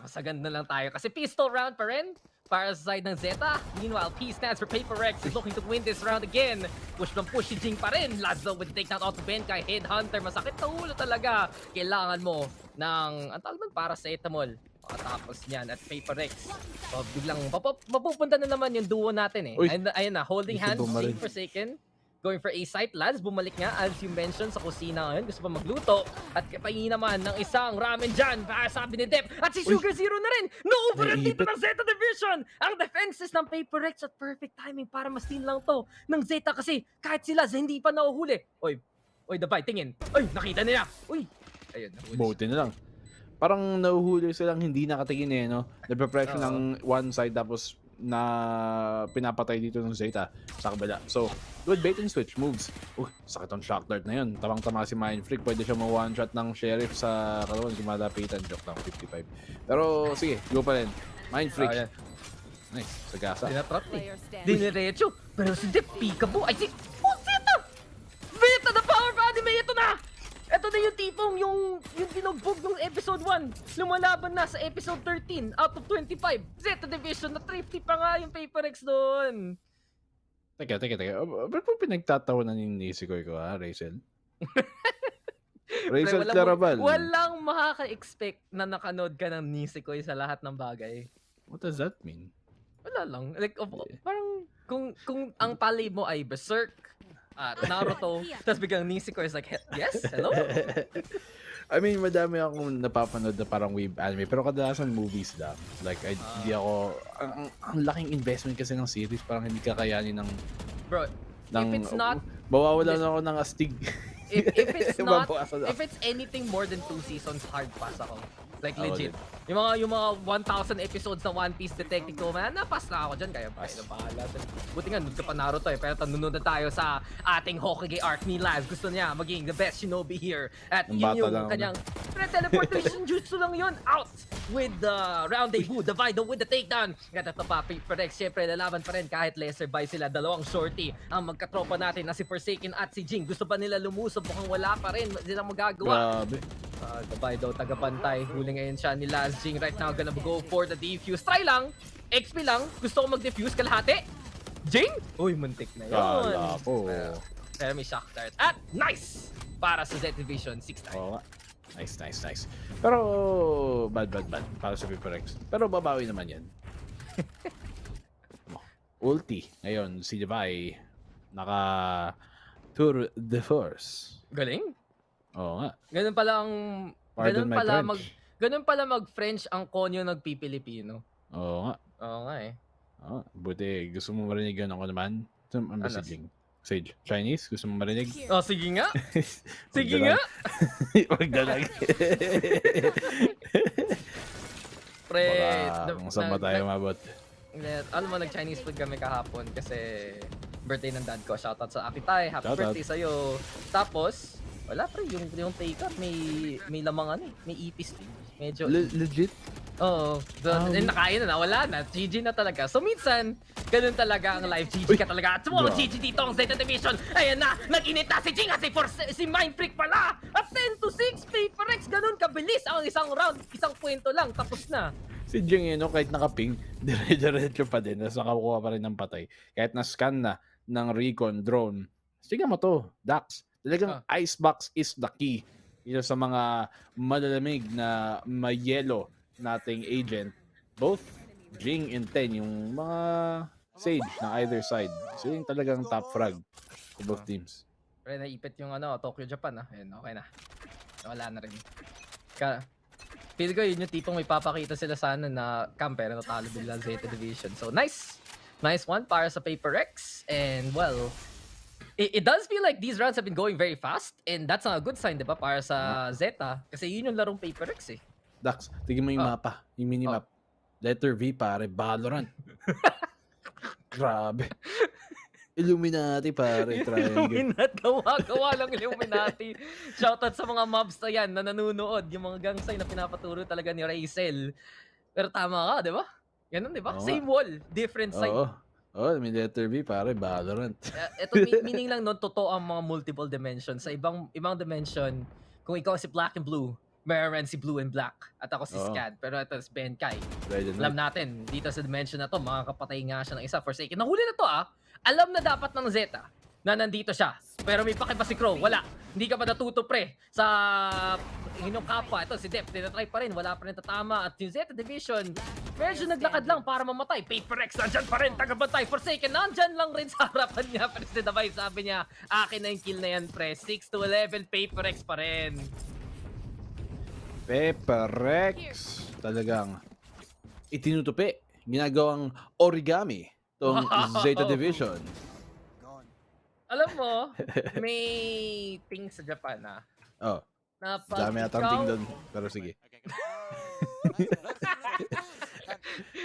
Sa ganda lang tayo. Kasi pistol round pa rin para sa side ng Zeta. Meanwhile, P stands for Paper Rex is looking to win this round again. Push ng push si Jing pa rin. Lazlo with the takedown auto Benkai. Headhunter, masakit na ulo talaga. Kailangan mo ng, ang tawag nun, paracetamol. Pakatapos niyan at Paper Rex. So, biglang mapupunta na naman yung duo natin eh. Ayun na, holding hands, Jing Forsaken. Going for a site, Lads. Bumalik nga, as you mentioned, sa kusina ngayon. Gusto pa magluto. At pahingi naman ng isang ramen dyan. Sabi ni Dep. At si Sugar Zero na rin. No overrun dito ng Zeta Division. Ang defenses ng Paper Rex at perfect timing para ma-steal lang to ng Zeta kasi kahit sila hindi pa nahuhuli. Oy, Dabay, tingin. Oy, nakita niya. Uy. Ayun, nahuli. Buti na lang. Parang nahuhuli silang hindi nakatingin eh, no? Nagpe-pressure ng one side tapos na pinapatay dito ng Zeta sa kabila. So, good bait and switch moves. Sakit ang shock dart na yun. Tamang-tama si Mind Freak. Pwede siya ma-one shot ng Sheriff sa kalawan. Kumalapitan. Joke lang, 55. Pero, sige, go pa rin. Mind Freak. Nice, sagasa. Dinatrap eh. Diniretso. Pero si Dip, peekaboo. Ay, si Zeta! Zeta, the power of anime! Ito na! Ito na yung tipong yung binugbog ng episode 1. Lumalaban na sa episode 13 out of 25. Zeta Division na thrifty pa nga yung Paper Rex doon. Teka. Ba't mo pinagtatawanan yung Nisikoy ko ha, Rachel? Rachel Claraval. Walang makaka-expect na nakanood ka ng Nisikoy sa lahat ng bagay. What does that mean? Wala lang. Like, parang kung ang palay mo ay Berserk, Naruto, tapos biglang Nisikoy is like, yes, hello? I mean, madami akong napapanood na parang wave anime, pero kadalasan movies lang. Like, hindi ako, ang laking investment kasi ng series, parang hindi kakayanin ng... Bro, if it's not... Bawawalan ako ng astig. If it's anything more than 2 seasons, hard pass ako. Like legit. Yung mga 1,000 episodes ng One Piece Detective Conan, napas na ako dyan. Kaya bahala. Buti nga, nunod ka pa Naruto eh. Pero nunod na tayo sa ating Hokage arc ni Laz. Gusto niya maging the best shinobi here. At yun yung kanyang teleportation jutsu lang yun. Out with the rendezvous. Divide with the takedown. At ito pa, Paper Rex. Siyempre, lalaban pa rin kahit lesser by sila. Dalawang shorty ang magkatropa natin na si Forsaken at si Jing. Gusto pa nila lumusob. Mukhang wala pa rin. Hindi lang magagawa. Grabe. Gabay daw, tagapantay. Huli ngayon siya ni Laz Jing right now. Gonna go for the defuse. Try lang. XP lang. Gusto ko mag-defuse. Kalahati. Jing? Uy, muntik na yun. Kala po. Pero may shock dart. At nice! Para sa Z Division 6-9. Oo nga. Nice. Pero, bad. Para sa Paper Rex. Pero babawi naman yan. Ulti. Ngayon, si Devay naka Tour de Force. Galing. Oo nga. Ganun pala mag-French ang konyo nagpipilipino. Oo nga. Oo nga eh. Oo, buti. Gusto mo marinig yun ako naman? Ano ba si Jing? Sage? Chinese? Gusto mo marinig? Oh, sige nga. Sige nga. Wag dalag. Pre, kung saan ba tayo mabot? Alam mo, nag-Chinese food kami kahapon kasi birthday ng dad ko. Shoutout sa Akitay. Happy birthday sa'yo. Tapos, wala pre, yung take-up may lamang may ipis din. Medyo legit? Oo. Nakain na, wala na. GG na talaga. So minsan, ganun talaga ang live. GG ka talaga. At mo, GG dito ang Zeta Division. Ayan na, nag-init na si Jing at si Mind Freak pala. At 10-6, Paper Rex. Ganun kabilis ang isang round. Isang kwento lang, tapos na. Si Jing kahit nakaping, dire-diretso pa din. Tapos nakakuha pa rin ng patay. Kahit na-scan na ng recon drone. Sige mo to, Dax. Talagang icebox is the key. Ito sa mga malalamig na may yellow nating agent. Both Jing and Ten, yung mga Sage na either side. So yung talagang top frag for both teams. Pero naipit yung Tokyo, Japan Ayun, okay na. Wala na rin. Feel ko yun yung tipong may papakita sila sana na pero natalo bigla Zeta Division. So nice! Nice one para sa Paper X. And well, it does feel like these rounds have been going very fast. And that's a good sign, diba? Para sa Zeta. Kasi yun yung larong Paper X eh. Dax, tignan mo yung mapa. Yung minimap. Letter V pare, Valorant. Grabe. Illuminati pare, triangle. Illuminati, gawa lang Illuminati. Shoutout sa mga mobs na yan na nanonood. Yung mga gangsay na pinapaturo talaga ni Raizel. Pero tama ka, di ba? Ganun, di ba? Same wall, different side. Oo, may letter B pare, Valorant. Ito meaning lang nun, totoo ang mga multiple dimensions. Sa ibang dimension, kung ikaw si Black and Blue, meron si Blue and Black. At ako si Scad. Pero ito si Ben Kai. Alam natin, dito sa dimension na to, makakapatay nga siya ng isa. Forsaken. Nahuli na to Alam na dapat ng Zeta na nandito siya. Pero may pakiba si Crow. Wala. Hindi ka pa natuto pre. Sa kapwa. Ito si Dep. Tinatry pa rin. Wala pa rin tatama. At yung Zeta Division, medyo naglakad lang para mamatay. Paper X, nandyan pa rin. Tagabantay. Forsaken, nandyan lang rin sa harapan niya. Pero si Dabay, sabi niya, akin na yung kill na yan pre. 6-11, Paper X pa rin. Paper X. Talagang itinutupi. Ginagawang origami tong Zeta Division. Alam mo, may thing sa Japan na pag dami atang ting doon. Pero sige.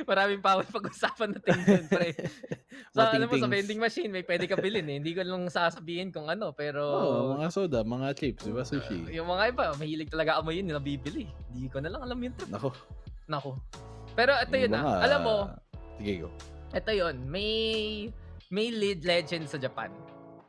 Maraming pawal pag-usapan na ting doon, pre. So, alam mo, sa vending machine, may pwede ka bilhin eh. Hindi ko lang sasabihin kung ano, pero... mga soda, mga chips, diba, sushi. Yung mga iba, mahilig talaga amoy yun, nabibili. Hindi ko na lang alam yun. Nako. Pero ito yun alam mo... Sige, go. Ito yun, may lead legend sa Japan.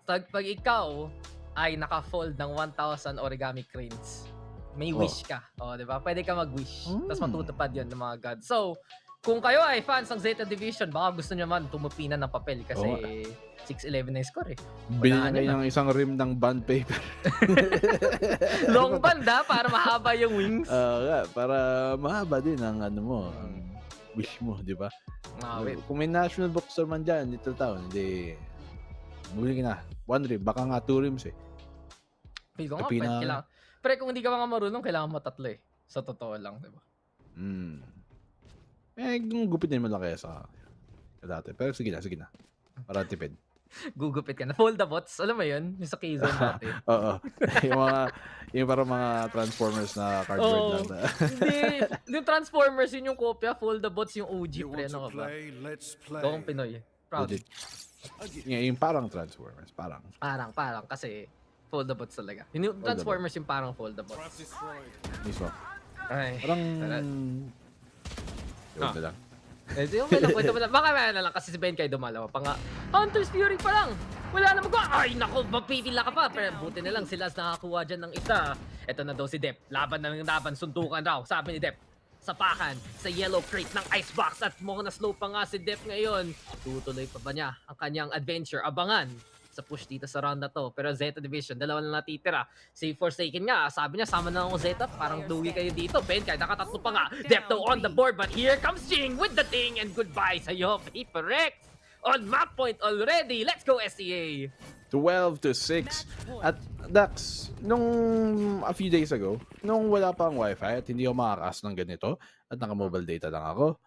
Pag ikaw ay naka-fold ng 1,000 origami cranes, may wish ka. Di ba? Pwede ka mag-wish. Tapos matutupad yun ng mga gods. So, kung kayo ay fans ng Zeta Division, baka gusto nyo man tumupinan ng papel kasi 6-11 na yung score eh. Bili na kayo ng isang rim ng band paper. Long band para mahaba yung wings. Para mahaba din ang ang wish mo, di ba? Kung may national bookstore man dyan, Little Town, hindi, muli ka na. One rim, baka nga 2 rims eh. Feel ko nga, kailangan. Pero kung hindi ka mga marunong, kailangan mo 3 eh. Sa totoo lang, di ba? Gugupitin mo lang kaya sa dati. Pero sige na. Para tipid. Gugupit ka na. Fold the bots. Alam mo yun? Yung sa K-Zone dati. Oo. yung parang mga Transformers na cardboard lang. Hindi. Yung Transformers, yun yung kopya. Fold the bots yung OG. Pre, ano ka ba? Gawang Pinoy. Proud. Yung parang Transformers. Parang. Kasi fold the bots talaga. Yung Transformers yung parang fold the bots. Mismo. Ay. Parang... Yun na lang. Yung may lang kwento mo lang. Baka may na lang kasi si Ben kay dumalawa pa nga. Hunter's Fury pa lang. Wala na magawa. Ay nako, mapipila ka pa. Pero buti na lang sila nakakuha dyan ng isa. Ito na daw si Dep. Laban ng laban, suntukan raw. Sabi ni Dep. Sapakan sa yellow crate ng icebox at mukhang na-slow pa nga si Dep ngayon. Tutuloy pa ba niya ang kanyang adventure? Abangan sa push dito sa round na to. Pero Zeta Division, dalawa na natitira. Si Forsaken nga, sabi niya, sama na ako Zeta. Parang duwi kayo dito. Ben, kahit nakatatlo pa nga. Depto on the board, but here comes Jing with the ding and goodbye sa'yo, Paper X. On map point already. Let's go, SCA. 12-6. At Dax, nung a few days ago, nung wala pa ang wifi at hindi ako makakas ng ganito at naka-mobile data lang ako,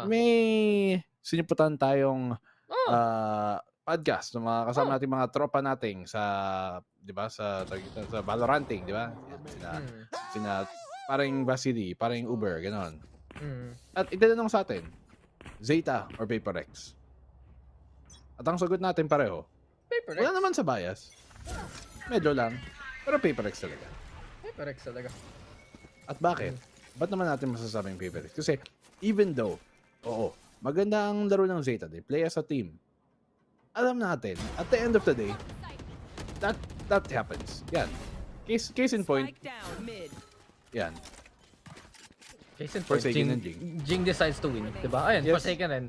may siniputan tayong podcast ng mga kasama natin mga tropa nating sa, 'di ba, sa Valoranting, 'di ba? Sina parang Vasily, parang Uber, ganoon. At itinanong sa atin, Zeta or Paper X? At ang sagot natin pareho, Paper X. Wala naman sa bias. Medyo lang, pero Paper X talaga. Paper X talaga. At bakit? Ba't naman natin masasabing Paper X? Kasi even though, maganda ang laro ng Zeta, they play as a team. Alam natin, at the end of the day, that happens. Yan. Case in point. Yan. Case in point, Jing decides to win. Diba? Ayun, Yes. Forsaken rin.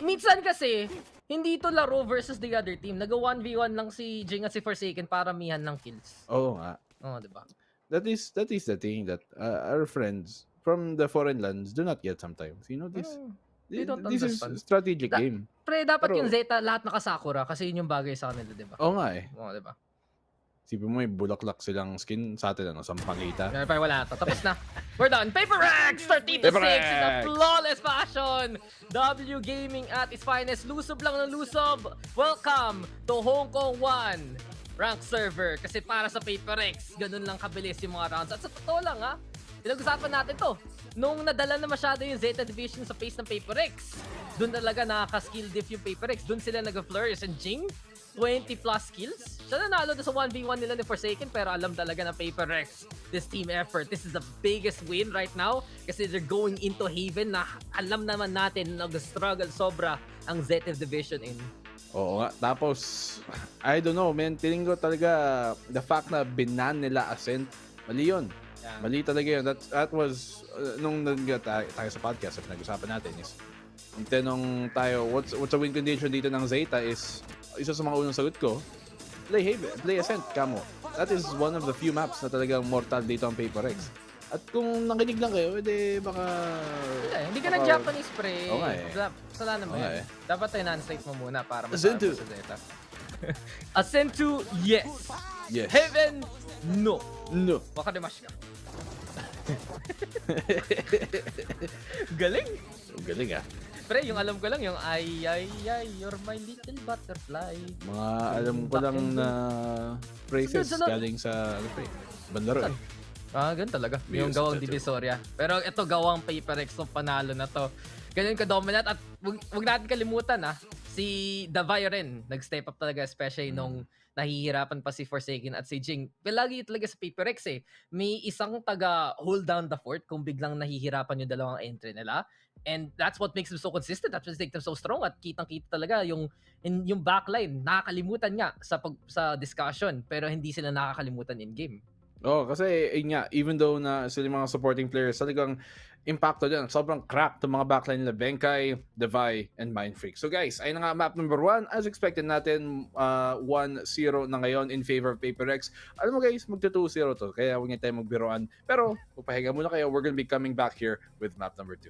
Minsan kasi, hindi to laro versus the other team. Nag-1v1 lang si Jing at si Forsaken para mihan ng kills. Oo nga. Diba? That is the thing that our friends from the foreign lands do not get sometimes. You know this? They don't This is understand. strategic game. Pre, dapat Pero- yung Zeta lahat nakasakura kasi yun yung bagay sa kanila, di ba? Oo nga eh. Oo, di ba? Sipin mo may bulaklak silang skin sa atin, ano, sampangita. Pero wala to. Tapos na. We're done. Paper Rex! 13-6 Paper in a Rex! flawless fashion. W Gaming at its finest. Lusob lang ng lusob. Welcome to Hong Kong 1 rank server. Kasi para sa Paper Rex, ganun lang kabilis yung mga rounds. At sa totoo lang ha, pinag-usapan natin to. Nung nadala na masyado yung Zeta Division sa pace ng Paper Rex, doon talaga nakaka-skill diff yung Paper Rex. Doon sila nag-flourish. And Jing, 20 plus kills. Siya nanalo sa 1v1 nila ni Forsaken, pero alam talaga ng Paper Rex, this team effort, this is the biggest win right now kasi they're going into Haven na alam naman natin nag-struggle sobra ang Zeta Division in. Oo nga. Tapos, I don't know, man. Tingin ko talaga the fact na binan nila Ascent, mali yun. Yeah. Mali talaga yun. That was, nung tayo sa podcast, nag-usapan natin is, yung tinong tayo, what's a win condition dito ng Zeta is, isa sa mga unang sagot ko, play Haven, play Ascent, kamo. That is one of the few maps na talagang mortal dito ang Paper Rex. At kung nakinig lang kayo, edi baka... Hindi ka nag-Japanese, pre. Oo nga eh. Kasalanan mo yan. Dapat translate mo muna para Ascent masarap sa Zeta. Ascent to, yes. Yes. Heaven, no. No. Wakademash ka. Galing. Galing ah. Pre, yung alam ko lang yung ay, you're my little butterfly. Mga alam ko lang na phrases galing sa bandaro eh. Ganun talaga. Yung gawang Divisoria. Pero ito gawang Paper Rex ng panalo na to. Ganun ka-dominant at wag natin kalimutan si Davai rin nag-step up talaga, especially nung nahihirapan pa si Forsaken at si Jing. Lagi talaga sa Paper Rex may isang taga hold down the fort kung biglang nahihirapan yung dalawang entry nila. And that's what makes them so consistent. That's what makes them so strong. At kitang-kita talaga yung backline. Nakakalimutan nga sa discussion. Pero hindi sila nakakalimutan in-game. Kasi yun nga, even though na sila mga supporting players, talagang impacto dyan. Sobrang crack itong mga backline nila. Benkay, Davai, and Mindfreak. So guys, ayun na nga map number 1. As expected natin, 1-0 na ngayon in favor of Paper Rex. Alam mo guys, magta-2-0 to. Kaya huwag niya tayo magbiroan. Pero, pupahinga muna kayo. We're gonna be coming back here with map number 2.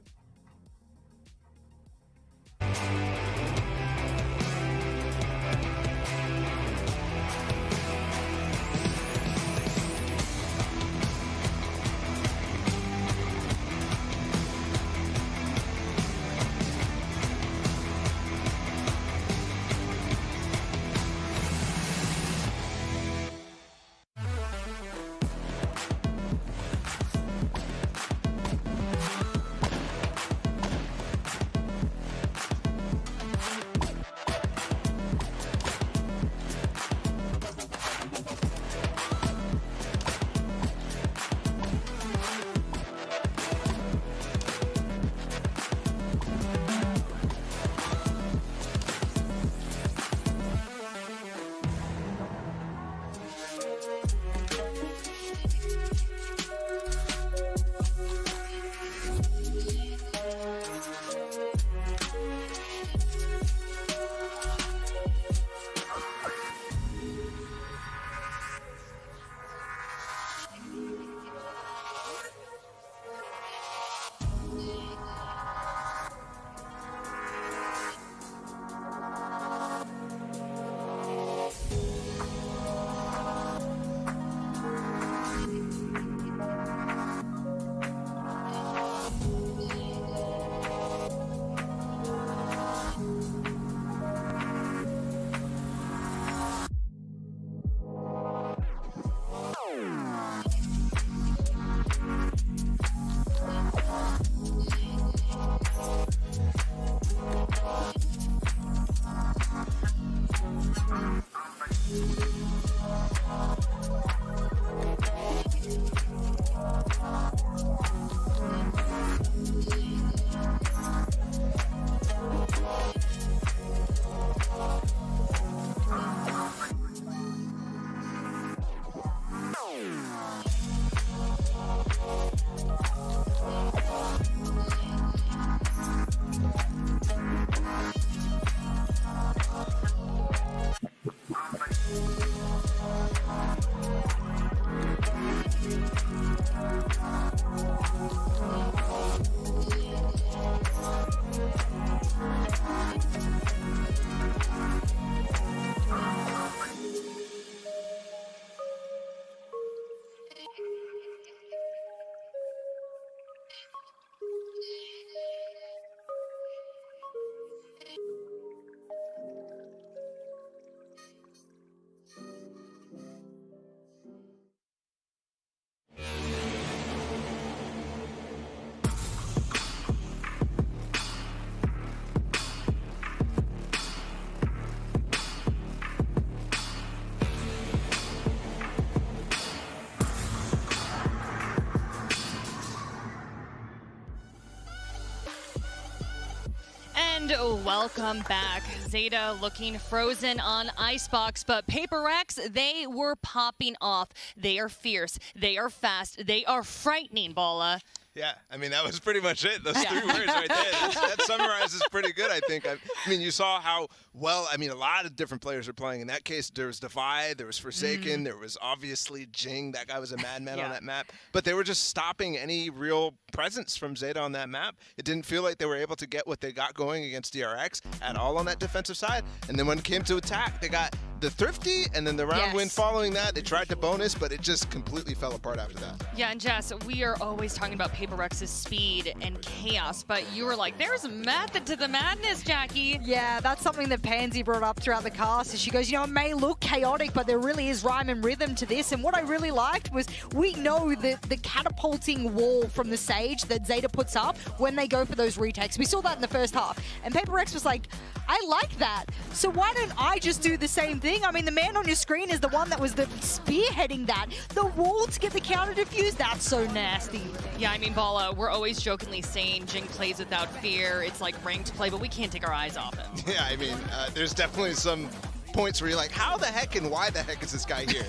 And welcome back. Zeta looking frozen on Icebox, but Paper Rex, they were popping off. They are fierce. They are fast. They are frightening, Bala. Yeah, I mean, that was pretty much it. Those 3 words right there. That summarizes pretty good, I think. I mean, you saw how well, I mean, a lot of different players are playing. In that case, there was Defy, there was Forsaken, there was obviously Jing. That guy was a madman on that map. But they were just stopping any real presence from Zeta on that map. It didn't feel like they were able to get what they got going against DRX at all on that defensive side. And then when it came to attack, they got the Thrifty, and then the round win following that. They tried to bonus, but it just completely fell apart after that. Yeah, and Jess, we are always talking about Paper Rex's speed and chaos, but you were like, there's method to the madness, Jackie. Yeah, that's something that Pansy brought up throughout the cast. She goes, you know, it may look chaotic, but there really is rhyme and rhythm to this. And what I really liked was we know that the catapulting wall from the Sage that Zeta puts up when they go for those retakes. We saw that in the first half. And Paper Rex was like, I like that. So why don't I just do the same thing? I mean, the man on your screen is the one that was the spearheading that. The wall to get the counter defuse, that's so nasty. Yeah, I mean, Bala, we're always jokingly saying Jing plays without fear. It's like ranked play, but we can't take our eyes off him. Yeah, I mean, there's definitely some points where you're like, how the heck and why the heck is this guy here?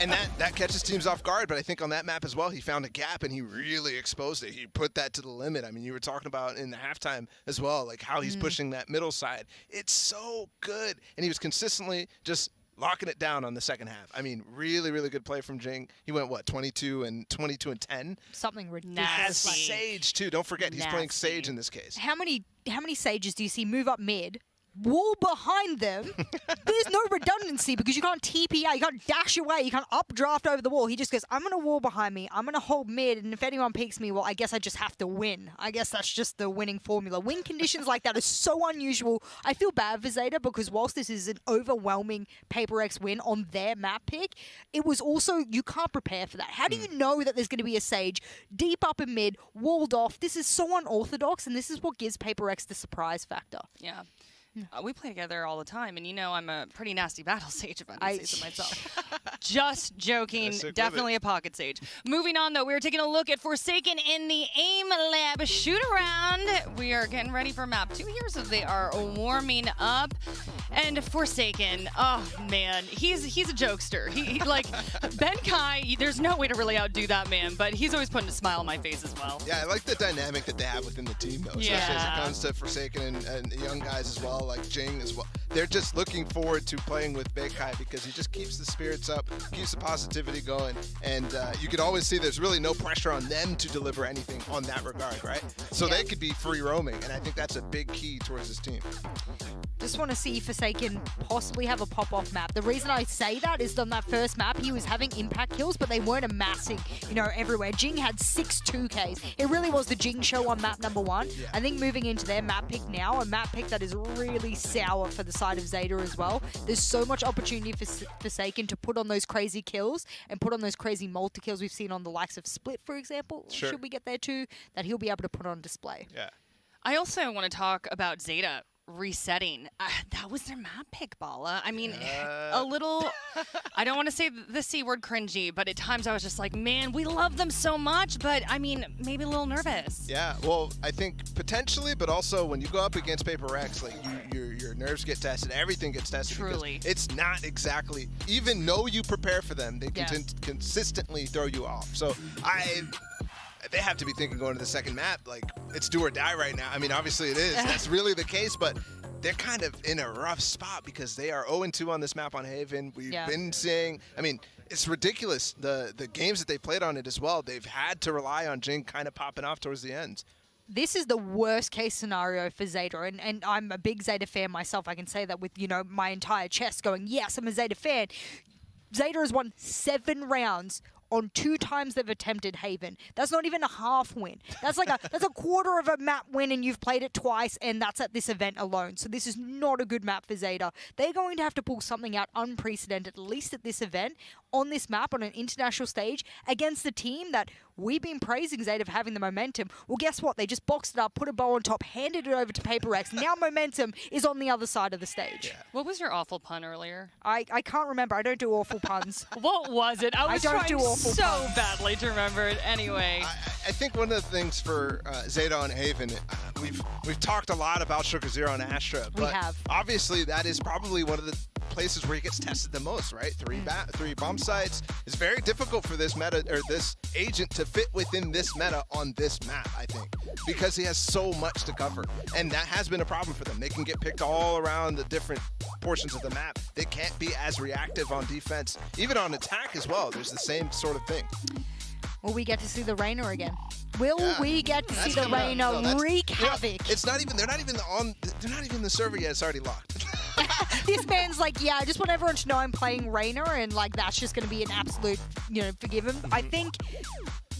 And that catches teams off guard, but I think on that map as well, he found a gap and he really exposed it. He put that to the limit. I mean, you were talking about in the halftime as well, like how he's pushing that middle side. It's so good. And he was consistently just locking it down on the second half. I mean, really, really good play from Jing. He went, what, 22 and 10? Something ridiculous. Nasty. Sage, too. Don't forget, he's playing Sage in this case. How many Sages do you see move up mid? Wall behind them. There's no redundancy because you can't TP out, you can't dash away, you can't updraft over the wall. He just goes, I'm going to wall behind me, I'm going to hold mid, and if anyone peeks me, well, I guess I just have to win. I guess that's just the winning formula. Win conditions like that are so unusual. I feel bad for Zeta because whilst this is an overwhelming Paper X win on their map pick, it was also, you can't prepare for that. How do you know that there's going to be a Sage deep up in mid, walled off? This is so unorthodox, and this is what gives Paper X the surprise factor. Yeah. We play together all the time, and you know I'm a pretty nasty battle sage if I do say so myself. Just joking. Definitely a pocket sage. Moving on, though, we're taking a look at Forsaken in the AIM Lab shoot-around. We are getting ready for map 2 here, so they are warming up. And Forsaken, oh, man, he's a jokester. He like, Ben Kai, there's no way to really outdo that man, but he's always putting a smile on my face as well. Yeah, I like the dynamic that they have within the team, though, especially as it comes to Forsaken and young guys as well, like Jing as well. They're just looking forward to playing with Bekai because he just keeps the spirits up, keeps the positivity going, and you can always see there's really no pressure on them to deliver anything on that regard, right? So they could be free roaming, and I think that's a big key towards this team. Just want to see Forsaken possibly have a pop-off map. The reason I say that is on that first map, he was having impact kills, but they weren't amassing, you know, everywhere. Jing had 6 2Ks. It really was the Jing show on map number 1. Yeah. I think moving into their map pick now, a map pick that is really sour for the side of Zeta as well. There's so much opportunity for Forsaken to put on those crazy kills and put on those crazy multi-kills we've seen on the likes of Split, for example. Sure. Should we get there too? That he'll be able to put on display. Yeah. I also want to talk about Zeta resetting. That was their map pick, Bala. I mean, a little, I don't want to say the C word cringy, but at times I was just like, man, we love them so much, but I mean, maybe a little nervous. Yeah, well, I think potentially, but also when you go up against Paper X, like your nerves get tested, everything gets tested. Truly. It's not exactly, even though you prepare for them, they consistently throw you off. So they have to be thinking going to the second map, like, it's do or die right now. I mean, obviously it is. That's really the case, but they're kind of in a rough spot because they are 0-2 on this map on Haven. We've been seeing, I mean, it's ridiculous. The games that they played on it as well, they've had to rely on Jing kind of popping off towards the end. This is the worst case scenario for Zeta, and I'm a big Zeta fan myself. I can say that with, you know, my entire chest going, yes, I'm a Zeta fan. Zeta has won 7 rounds on 2 times they've attempted Haven. That's not even a half win. That's like that's a quarter of a map win, and you've played it twice, and that's at this event alone. So this is not a good map for Zeta. They're going to have to pull something out unprecedented, at least at this event, on this map, on an international stage, against the team that we've been praising Zeta for having the momentum. Well, guess what? They just boxed it up, put a bow on top, handed it over to Paper X. Now momentum is on the other side of the stage. Yeah. What was your awful pun earlier? I can't remember. I don't do awful puns. What was it? I was don't do awful so puns. badly to remember it. Anyway. I think one of the things for Zeta on Haven, we've talked a lot about Sugar Zero and Astra, but obviously that is probably one of the places where he gets tested the most, right? Three bomb sites. It's very difficult for this meta or this agent to fit within this meta on this map, I think, because he has so much to cover, and that has been a problem for them. They can get picked all around the different portions of the map. They can't be as reactive on defense, even on attack as well. There's the same sort of thing. Will we get to see the Reyna again? Will we get to see the Reyna wreak havoc? It's not even. They're not even in the server yet. It's already locked. This man's like, yeah, I just want everyone to know I'm playing Reyna, and like that's just going to be an absolute, forgive him. I think,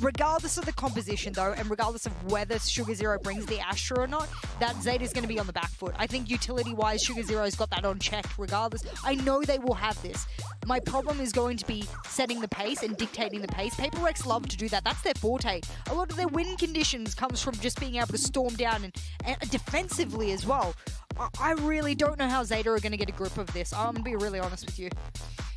regardless of the composition though, and regardless of whether Sugar Zero brings the Astra or not, that Zeta's going to be on the back foot. I think utility-wise, Sugar Zero's got that on check regardless. I know they will have this. My problem is going to be setting the pace and dictating the pace. Paper Rex love to do that. That's their forte. A lot of their win conditions comes from just being able to storm down and defensively as well. I really don't know how Zeta are going to get a grip of this. I'm going to be really honest with you.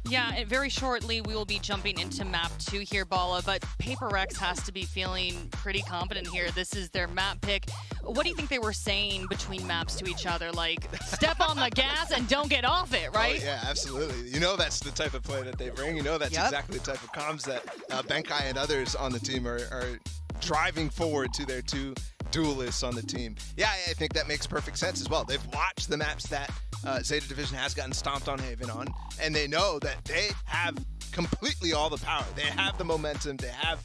Yeah, and very shortly we will be jumping into map 2 here, Bala, but Paper Rex has to be feeling pretty confident here. This is their map pick. What do you think they were saying between maps to each other? Like, step on the gas and don't get off it, right? Oh, yeah, absolutely. You know that's the type of play that they bring. You know that's exactly the type of comms that Benkai and others on the team are driving forward to their two duelists on the team. Yeah, I think that makes perfect sense as well. They've watched the maps that Zeta Division has gotten stomped on Haven on, and they know that they have completely all the power. They have the momentum. They have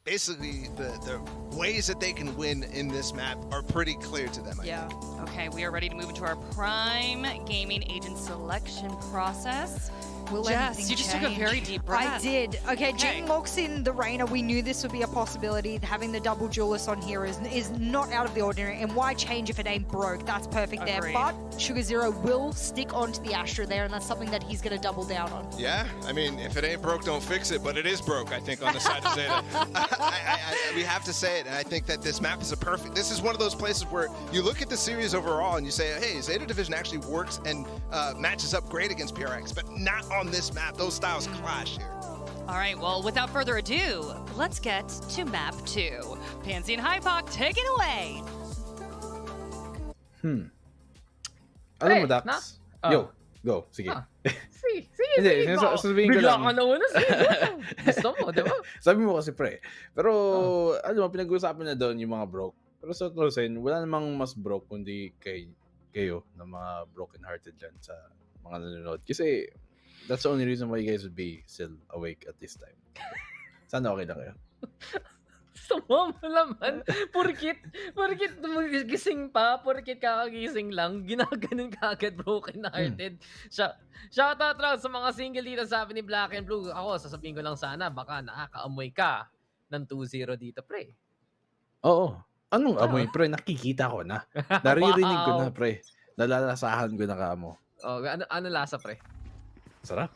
basically the ways that they can win in this map are pretty clear to them. Yeah. Okay, we are ready to move into our Prime Gaming Agent selection process. Jess, you just took a very deep breath. I did. Okay, Jing locks in the Reyna. We knew this would be a possibility. Having the double duelist on here is not out of the ordinary. And why change if it ain't broke? That's perfect there. But Sugar Zero will stick onto the Astra there, and that's something that he's going to double down on. Yeah, I mean, if it ain't broke, don't fix it. But it is broke, I think, on the side of Zeta. We have to say it, and I think that this map is this is one of those places where you look at the series overall and you say, hey, Zeta Division actually works and matches up great against PRX, but not on this map. Those styles clash here. All right, well, without further ado, let's get to map 2. Pansy and Hypoc, take it away. Alam mo, Dax? Yo, go. Sige. Sige. Sasabihin ko lang. Bigla ka na una. Gusto mo, di ba? Sabi mo kasi, pre. Pero, alam mo, pinag-uusapan na doon yung mga broke. Pero sa trusin, wala namang mas broke kundi kayo na mga broken-hearted dyan sa mga nanonood. Kasi, that's the only reason why you guys would be still awake at this time. Sana okay lang kayo. Sama mo naman. Porkit gising pa, porkit kakagising lang, ginaganon ka agad broken-hearted. Shoutout lang sa mga single dito, sabi ni Black and Blue. Ako, sasabihin ko lang sana, baka nakakaamoy ka ng 2-0 dito, pre. Oo. Anong amoy, pre? Nakikita ko na. Naririnig ko na, pre. Nalalasahan ko na kamo. Oh, ano lasa, pre? Sarap.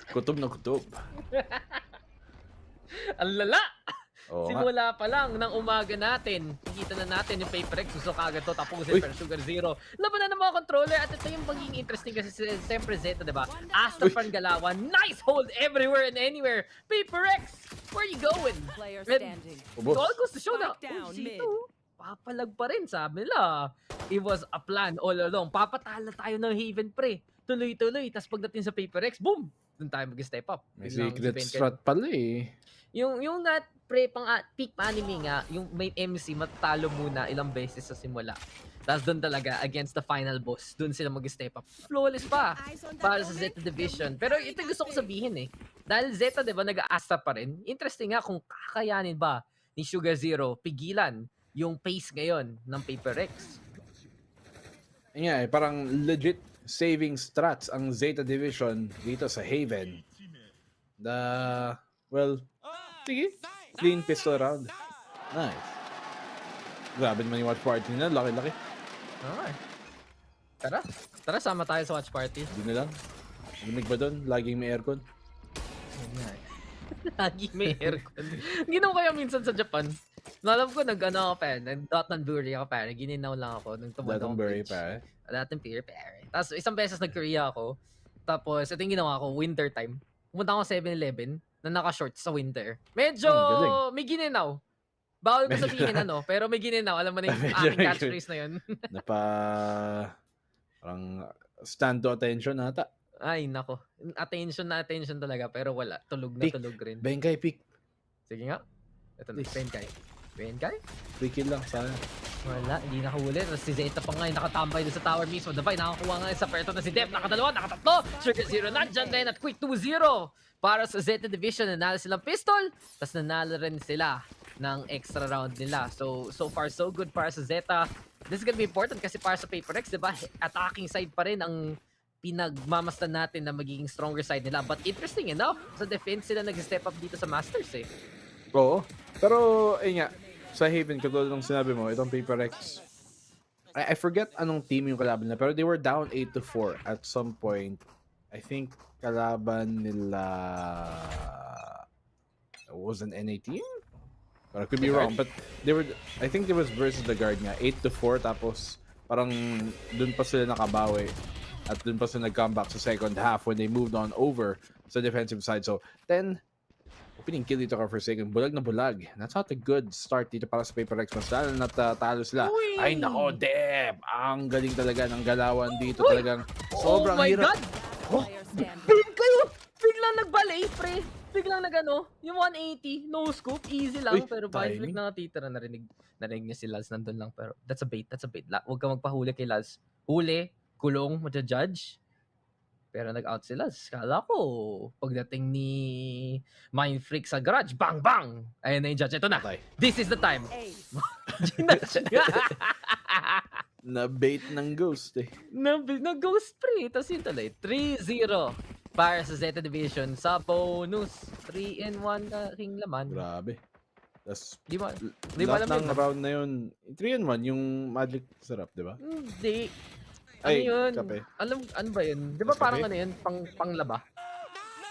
Kutob na kutob. Ang lala! Oo, simula pa lang ng umaga natin, nakita na natin yung PaperX, gusto kagad to, tapusin per Sugar Zero. Laban na ng mga controller at ito yung magiging interesting kasi siyempre Zeta, diba? Asta Galawan, nice hold everywhere and anywhere. PaperX, where are you going? Player standing. All goes to show na, papalag pa rin, sabi nila. It was a plan all along. Papatala tayo ng Haven, pre. Tuloy-tuloy. Tapos pagdating sa PaperX, boom! Doon tayo mag-step up. May secret strat pala eh. Yung nga, pre, pang peak anime nga, yung main MC matatalo muna ilang beses sa simula. Tapos doon talaga, against the final boss, doon sila mag-step up. Flawless pa para sa Zeta Division. Pero ito gusto ko sabihin eh. Dahil Zeta, di ba, nag-aasta pa rin. Interesting nga kung kakayanin ba ni Sugar Zero pigilan yung pace ngayon ng PaperX. Yeah, parang legit saving strats ang Zeta Division dito sa Haven. Well, sige. Clean pistol round. Nice. Grabe naman yung watch party nila. Laki-laki. Okay. Tara, sama tayo sa watch party. Doon na lang. Lamig ba doon? Laging may aircon? Laging may aircon. Ginaw kaya minsan sa Japan. Alam ko, nag-ano ako pa, nag-Dotonbury ako pa, nag-gininaw lang ako nung tumatong Dotonbury pa. Dotonbury pa. Tapos isang beses nag-Korea ako. Tapos ito yung ginawa ko, winter time. Pumunta ako sa 7-Eleven na naka-shorts sa winter. Medyo may gininaw. Bawal ko sabihin ano, pero may gininaw. Alam mo na yung aking catchphrase na yun. Parang stand to attention ata. Ay, nako. Attention na attention talaga, pero wala. Tulog na Pick. tulog rin. Benkay, pick. Sige nga. Ito na, Benkay. Benkay? Free kill lang sana. Wala, hindi nakahuli. Tapos si Zeta pa nga yung nakatambay doon sa tower mismo. Davay, nakakuha nga sa perto na si Dep. Nakadalawa, nakatatlo. Circle 0 nandyan din at quick 2-0 para sa Zeta Division. Nanalo silang pistol. Tapos nanalo rin sila ng extra round nila. So far, so good para sa Zeta. This is gonna be important kasi para sa PaperX, diba? Attacking side pa rin ang pinagmamastan natin na magiging stronger side nila. But interesting enough, sa defense sila nag-step up dito sa Masters eh. Oo. Pero, nga, sa Haven, katulad ng sinabi mo, itong PaperX, I forget anong team yung kalaban nila, pero they were down 8-4 at some point. I think kalaban nila was an NA team? But I could be wrong, but they were, I think it was versus the guard nga, 8-4, tapos parang dun pa sila nakabawi. At dun pa sila nag-comeback sa second half when they moved on over sa defensive side. So, 10 opening kill dito ka for second. Bulag na bulag. That's not a good start dito para sa PaperX. Mas lalo na talo sila. Uy! Ay nako, Deb! Ang galing talaga ng galawan dito. Talagang sobrang hirap. Oh my God! Kayo! Biglang nagbalay, pre! Biglang nagano, yung 180, no scoop, easy lang. Pero by flick na natitira, narinig niya si Laz nandun lang. Pero that's a bait, Huwag ka magpahuli kay Laz. Huli, kulong, magja-judge. Pero nag-out si Laz. Kala ko, pagdating ni Mind Freak sa garage, bang, bang! Ayun na yung judge. Ito na. This is the time. Na-bait ng ghost eh. Na-ghost pre. Tapos yun tuloy. 3-0 para sa Zeta Division sa bonus. 3-1 king laman. Grabe. Tapos, di ba lahat alam ng round na yun, 3-1, yung Magic Sarap, di ba? Hindi. Ay, yun? kape. Ano ba yun? Di ba parang ano yun? Panglaba?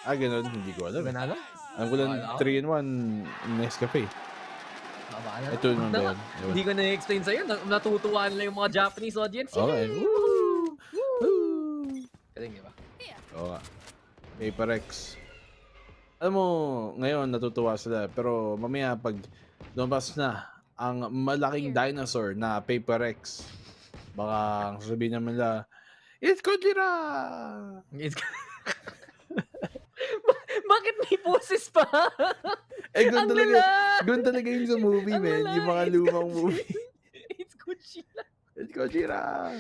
Ganun. Hindi ko alam. Ganun? Ang kulang 3-in-1 Nescafe. Ito naman ba yun? Hindi ko na-explain sa'yo. Natutuwa nila yung mga Japanese audience. Okay. Galing, di ba? Oo nga. PaperX. Alam mo, ngayon natutuwa sila. Pero mamaya pag lumabas na ang malaking dinosaur na PaperX, baka sasabihin naman nila, it's Gojira! Bakit may poses pa? Ganun talaga yung sa movie, man. Yung mga lumang movie. It's Gojira. It's Gojira.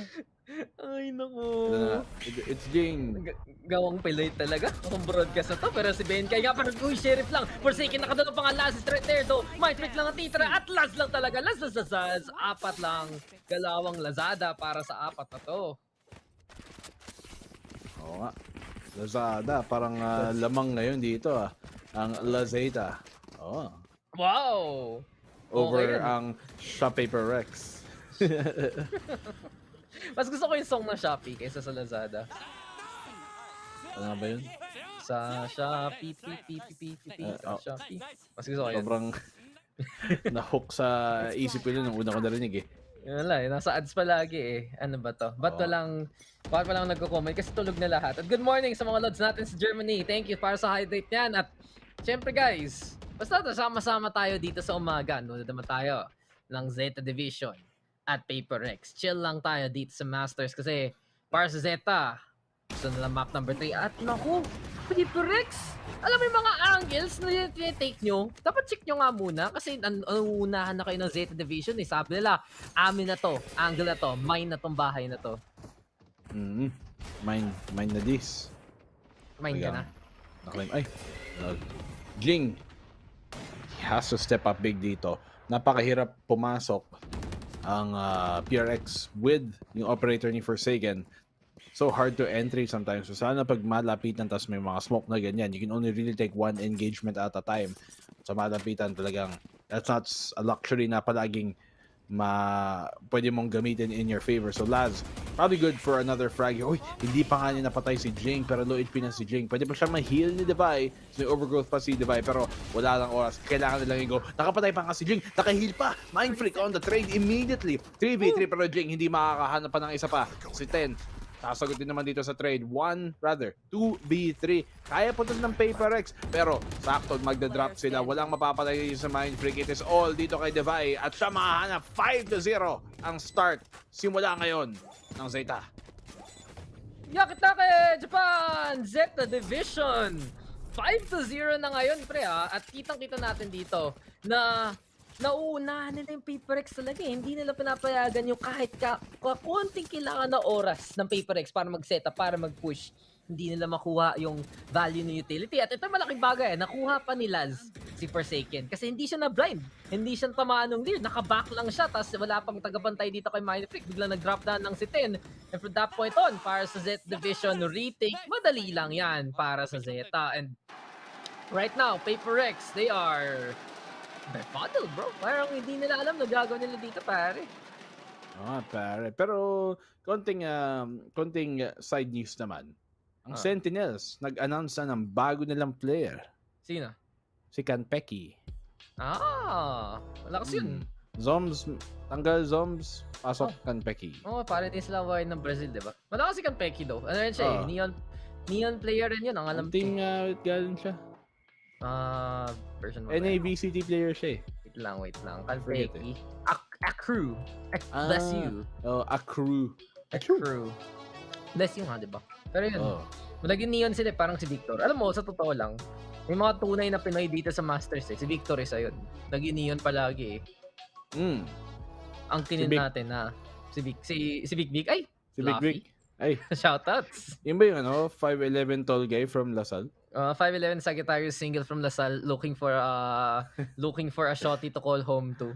Ay, naku. It's Jing. Gawang Pinoy talaga. Ang broadcast na to. Pero si Benkay nga parang, uy, sheriff lang. Forsaken, nakadalo pa nga Laz is right there though. Might trick lang ang titra. At Laz lang talaga. Laz. Apat lang. Galawang Lazada para sa apat na to. Oo nga. Lazada. Parang lamang ngayon dito ang Lazada. Oh. Wow! Over ang Shop Paper Rex. Mas gusto ko yung song ng Shopee kaysa sa Lazada. Ano ba yun? Sa Shopee, sa Shopee. Mas gusto ko yun. Sobrang na-hook sa isip ko yun nung una ko narinig eh. Wala eh, nasa ads palagi eh. Ano ba to? Ba't walang nagko-comment? Kasi tulog na lahat. At good morning sa mga lods natin sa Germany. Thank you para sa hydrate yan. At syempre guys, basta sama-sama tayo dito sa umaga. Nunod naman tayo ng Zeta Division at PaperX. Chill lang tayo dito sa Masters kasi para sa Zeta, gusto nila map number 3. At naku, PaperX, alam mo yung mga angles na take nyo, dapat check nyo nga muna kasi unahan na kayo ng Zeta Division eh. Sabi nila, amin na to, angle na to, mine na tong bahay na to. Mine na this. Mine ka na. Ay, Jing, he has to step up big dito. Napakahirap pumasok ang PRX with yung operator ni Forsaken. So hard to entry sometimes. So sana pag malapitan tas may mga smoke na ganyan, you can only really take one engagement at a time. Sa malapitan talagang that's not a luxury na palaging pwede mong gamitin in your favor. So Laz, probably good for another frag. Uy, hindi pa nga niya napatay si Jing, pero low HP na si Jing. Pwede pa siya ma-heal ni Devay. So may overgrowth pa si Devay, pero wala lang oras. Kailangan nilang i-go. Nakapatay pa nga si Jing, naka-heal pa. Mind Freak on the trade immediately. 3v3 pero Jing hindi makakahanap pa ng isa pa. Si 10. sasagutin naman dito sa trade. 2v3. Kaya punta ng Paper X. Pero sakto, magda-drop sila. Walang mapapatay sa Mind Freak. It is all dito kay Devay. At siya makahanap 5-0 ang start. Simula ngayon ng Zeta. Yakitake Japan! Zeta Division! 5-0 na ngayon, pre, ha? At kitang-kita natin dito na nauunahan nila yung Paper X talaga. Hindi nila pinapayagan yung kahit konting kailangan na oras ng Paper X para mag-setup, para mag-push. Hindi nila makuha yung value ng utility. At ito malaking bagay, nakuha pa ni Laz si Forsaken. Kasi hindi siya na-blind. Hindi siya tamaan ng lead. Naka-back lang siya. Tapos wala pang tagabantay dito kay Mindfreak. Biglang nag-drop down ng si Ten. And from that point on, para sa Zeta Division retake, madali lang yan para sa Zeta. And right now, Paper X, they are befuddled, bro. Parang hindi nila alam na gagawin nila dito, pare. Pare. Pero konting side news naman. Ang Sentinels, nag-announce na ng bago nilang player. Sino? Si Kanpeki. Malakas yun. Zombs, tanggal Zombs, pasok Kanpeki. Pare din sila wine ng Brazil, diba? Malakas si Kanpeki though. Ano rin siya Neon player rin yun, ang alam ko. Team galing siya. Version 1. VCT player siya eh. Wait lang. Kanpeki. Accrue. Bless you. Accrue. Bless you nga, diba? Pero yun, malaging neon sila parang si Victor. Alam mo, sa totoo lang, may mga tunay na Pinoy dito sa Masters eh. Si Victor isa yun. Naging neon palagi eh. Ang kinin natin na si Vic Vic. Ay! Si Vic Vic. Ay. Shoutouts. Yun ba yung 5'11 tall guy from Lasal? 5'11 Sagittarius single from Lasal looking for a shotty to call home to.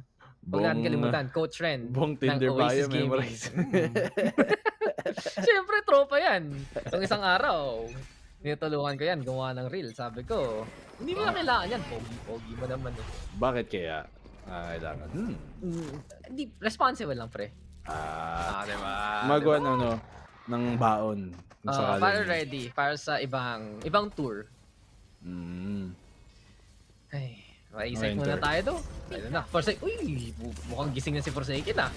Huwag natin kalimutan, Coach Ren. Bong Tinder bio memorize. Siyempre, tropa yan. Itong isang araw, tinutulungan ko yan, gumawa ng reel. Sabi ko, hindi mo na kailangan yan. Pogi mo naman eh. Bakit kaya kailangan? Hindi, responsible lang, pre. Diba? Magawa ng baon. Para ready, para sa ibang tour. Ay, maisip muna tayo do. Ayun na, Forsaken. Uy, mukhang gising na si Forsaken ah.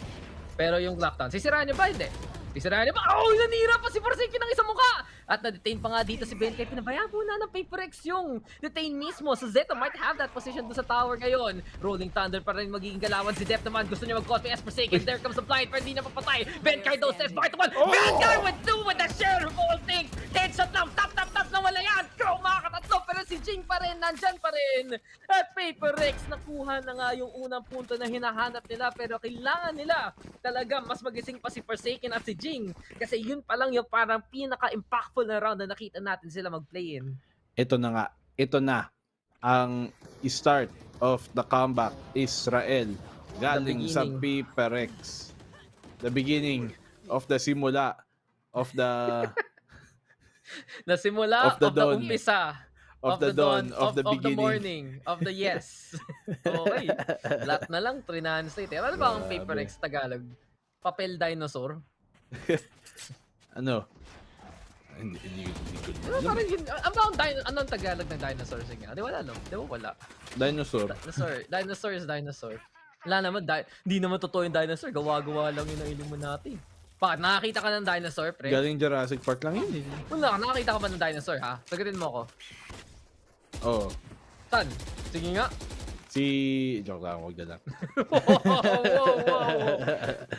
Pero yung lockdown, sisiraan niya ba? Hindi. Sisiraan niya ba? Nanira pa si Forsaken ng isang mukha! At na-detain pa nga dito si Ben. Kaya pinabayaan muna ng Paper X yung detain mismo. So Zeta might have that position doon sa tower ngayon. Rolling Thunder pa rin magiging galawan. Si Def naman gusto niya mag-copy as Forsaken. There comes the blind pero hindi na papatay. Ben Cardo says, Bite one! Ben Cardo with two with the share of all things! Headshot lang! Tap! Nawala yan! Go! Makakatatlo! Pero si Jing pa rin! Nandyan pa rin! At Paper X nakuha na nga yung unang punto na hinahanap nila. Pero kailangan nila talaga mas magising pa si Forsaken at si Jing. Kasi yun pa lang yung parang pinaka-impactful na round na nakita natin sila mag-play-in. Ito na nga. Ito na ang start of the comeback Israel galing sa Paper X. The beginning of the simula of the the simula of the umpisa of the dawn of the beginning of the morning of the yes. Okay. Lahat na lang translate. Ano ba ang Paper X Tagalog? Papel dinosaur? Ano? Hindi ko. Anong Tagalog ng dinosaur? Sige. Di wala, no? Di ba wala? Dinosaur. Dinosaur is dinosaur. Wala naman, hindi naman totoo yung dinosaur. Gawa-gawa lang yun ang Illuminati. Bakit? Nakakita ka ng dinosaur, pre? Galing Jurassic Park lang yun eh. Wala, nakakita ka ba ng dinosaur, ha? Sagutin mo ako. Oo. Saan? Sige nga. Joke lang, wag na lang. Wow.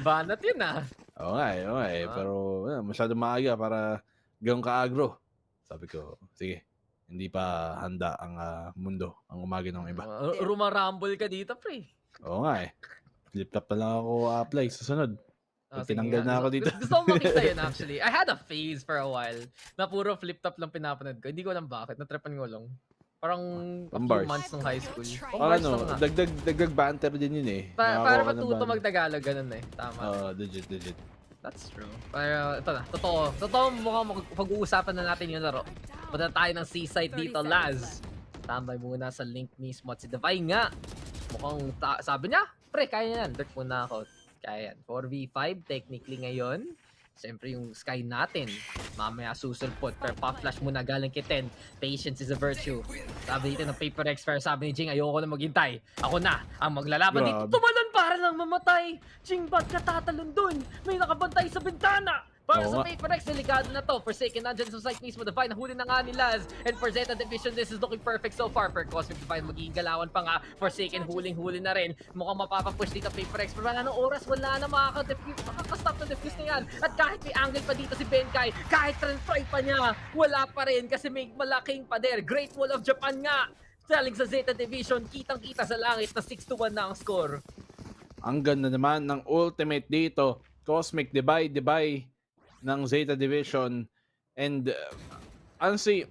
Banat yun ah. Oo nga eh. Pero masyado maaga para gawin ka-agro. Sabi ko, sige. Hindi pa handa ang mundo, ang umaga ng iba. Rumarambol ka dito, pre. Oo nga eh. Flip-top na lang ako apply sa sunod. Tinanggal na ako dito. Gusto mo makita yun actually. I had a phase for a while na puro flip-top lang pinapanood ko. Hindi ko alam bakit. Natripan ko lang. Parang a few months nung high school. Dagdag banter din yun eh. Para matuto mag-Tagalog, ganun eh. Tama. Legit. That's true. Pero ito na, totoo mukhang pag-uusapan na natin yung laro. Punta tayo ng C-site dito, Laz. Tambay muna sa link mismo at si Devay nga. Mukhang sabi niya, pre, kaya niya yan. Dirt muna ako. Kaya yan. 4v5 technically ngayon. Siyempre yung Sky natin. Mamaya susulpot. Pero pop flash muna galing kay Ten. Patience is a virtue. Sabi dito ng Paper X. Pero sabi ni Jing, ayoko na maghintay. Ako na ang maglalaban dito. Tumalon para lang mamatay. Jing, ba't ka tatalon dun? May nakabantay sa bintana. Para Oo sa nga. PaperX, delikado na to. Forsaken nandyan sa site mismo. Divine, nahuli na nga ni Laz. And for Zeta Division, this is looking perfect so far. For Cosmic Divine, magiging galawan pa nga. Forsaken, huling-huli na rin. Mukhang mapapapush dito PaperX. Pero wala ng oras, wala na makakastop na defuse na yan. At kahit may angle pa dito si Benkai, kahit try pa niya, wala pa rin kasi may malaking pader. Great Wall of Japan nga. Selling sa Zeta Division, kitang-kita sa langit na 6-1 na ang score. Ang ganda naman ng ultimate dito. Cosmic Divide ng Zeta Division. And honestly,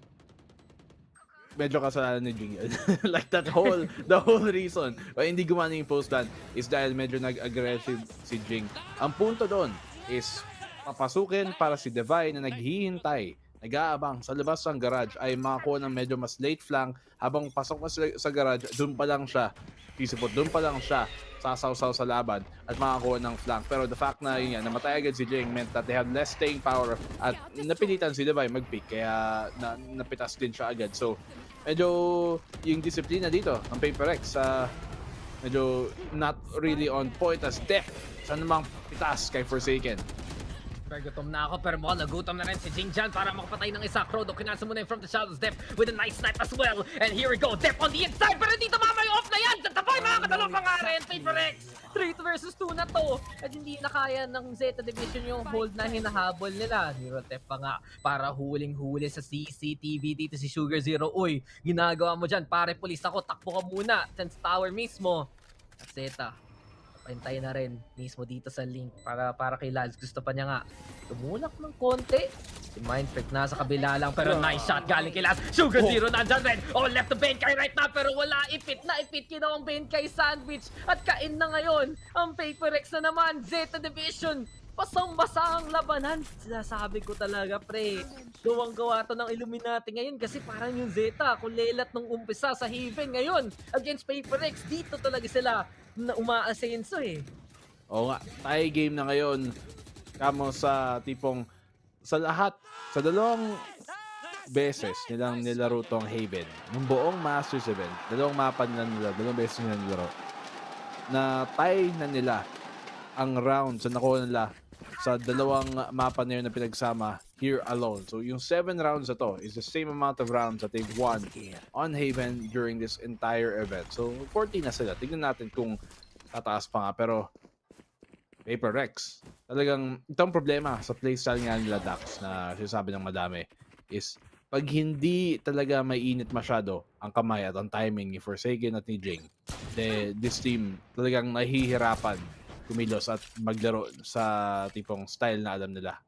medyo kasalanan ni Jing. Like the whole reason why hindi gumana yung post ban is dahil medyo nag-aggressive si Jing. Ang punto doon is papasukin para si Divine na naghihintay, nag-aabang sa labas ng garage ay makakuha ng medyo mas late flank. Habang pasok na sa garage, doon pa lang siya sisipot, doon pa lang siya sasawsaw sa laban at makakuha ng flank. Pero the fact na yun yan, namatay agad si Jing meant that they have less staying power at napilitan si Divine mag-pick kaya napitas din siya agad. So medyo yung disiplina dito ng PaperX medyo not really on point as Def sa namang pitas kay Forsaken. Gutom na ako pero mukhang nagutom na rin si Jing Jan para makapatay ng isa. Krodo, kinasa muna from the shadows. Def with a nice snipe as well. And here we go. Def on the inside pero dito mamay off na yan. Tatapay makakadalaw pa nga rin. PaperX. 3 versus 2 na to. At hindi na kaya ng Zeta Division yung hold na hinahabol nila. Hero Def pa nga para huling-huli sa CCTV dito si Sugar Zero. Uy, ginagawa mo dyan. Pare, pulis ako. Takbo ka muna. Sense Tower mismo. At Zeta, pahintay na rin mismo dito sa link para kay Laz. Gusto pa niya nga tumulak ng konti. Si Mindfreak na sa kabila lang pero nice shot galing kay Laz. Sugar Zero nandyan rin. Oh, left the Benkai right now pero wala. Ipit kinawang Benkai sandwich at kain na ngayon ang PaperX na naman. Zeta Division, basang-basa ang labanan. Sinasabi ko talaga, pre. Gawang-gawa to ng Illuminati ngayon kasi parang yung Zeta, kung lelat nung umpisa sa Haven ngayon against PaperX, dito talaga sila na umaasenso eh. Oo nga, tie game na ngayon. Kamo sa tipong sa dalawang beses nilang nilaro tong Haven. Nung buong Masters event, dalawang mapa nila, dalawang beses nila nilaro. Na tie na nila ang rounds na nakuha nila sa dalawang mapa na yun na pinagsama here alone. So yung 7 rounds na to is the same amount of rounds that they've won on Haven during this entire event. So 40 na sila. Tignan natin kung tataas pa nga. Pero PaperX, talagang itong problema sa playstyle nga nila Dax na sinasabi ng madami is pag hindi talaga may init masyado ang kamay at ang timing ni Forsaken at ni Jing, this team talagang nahihirapan kumilos at maglaro sa tipong style na alam nila.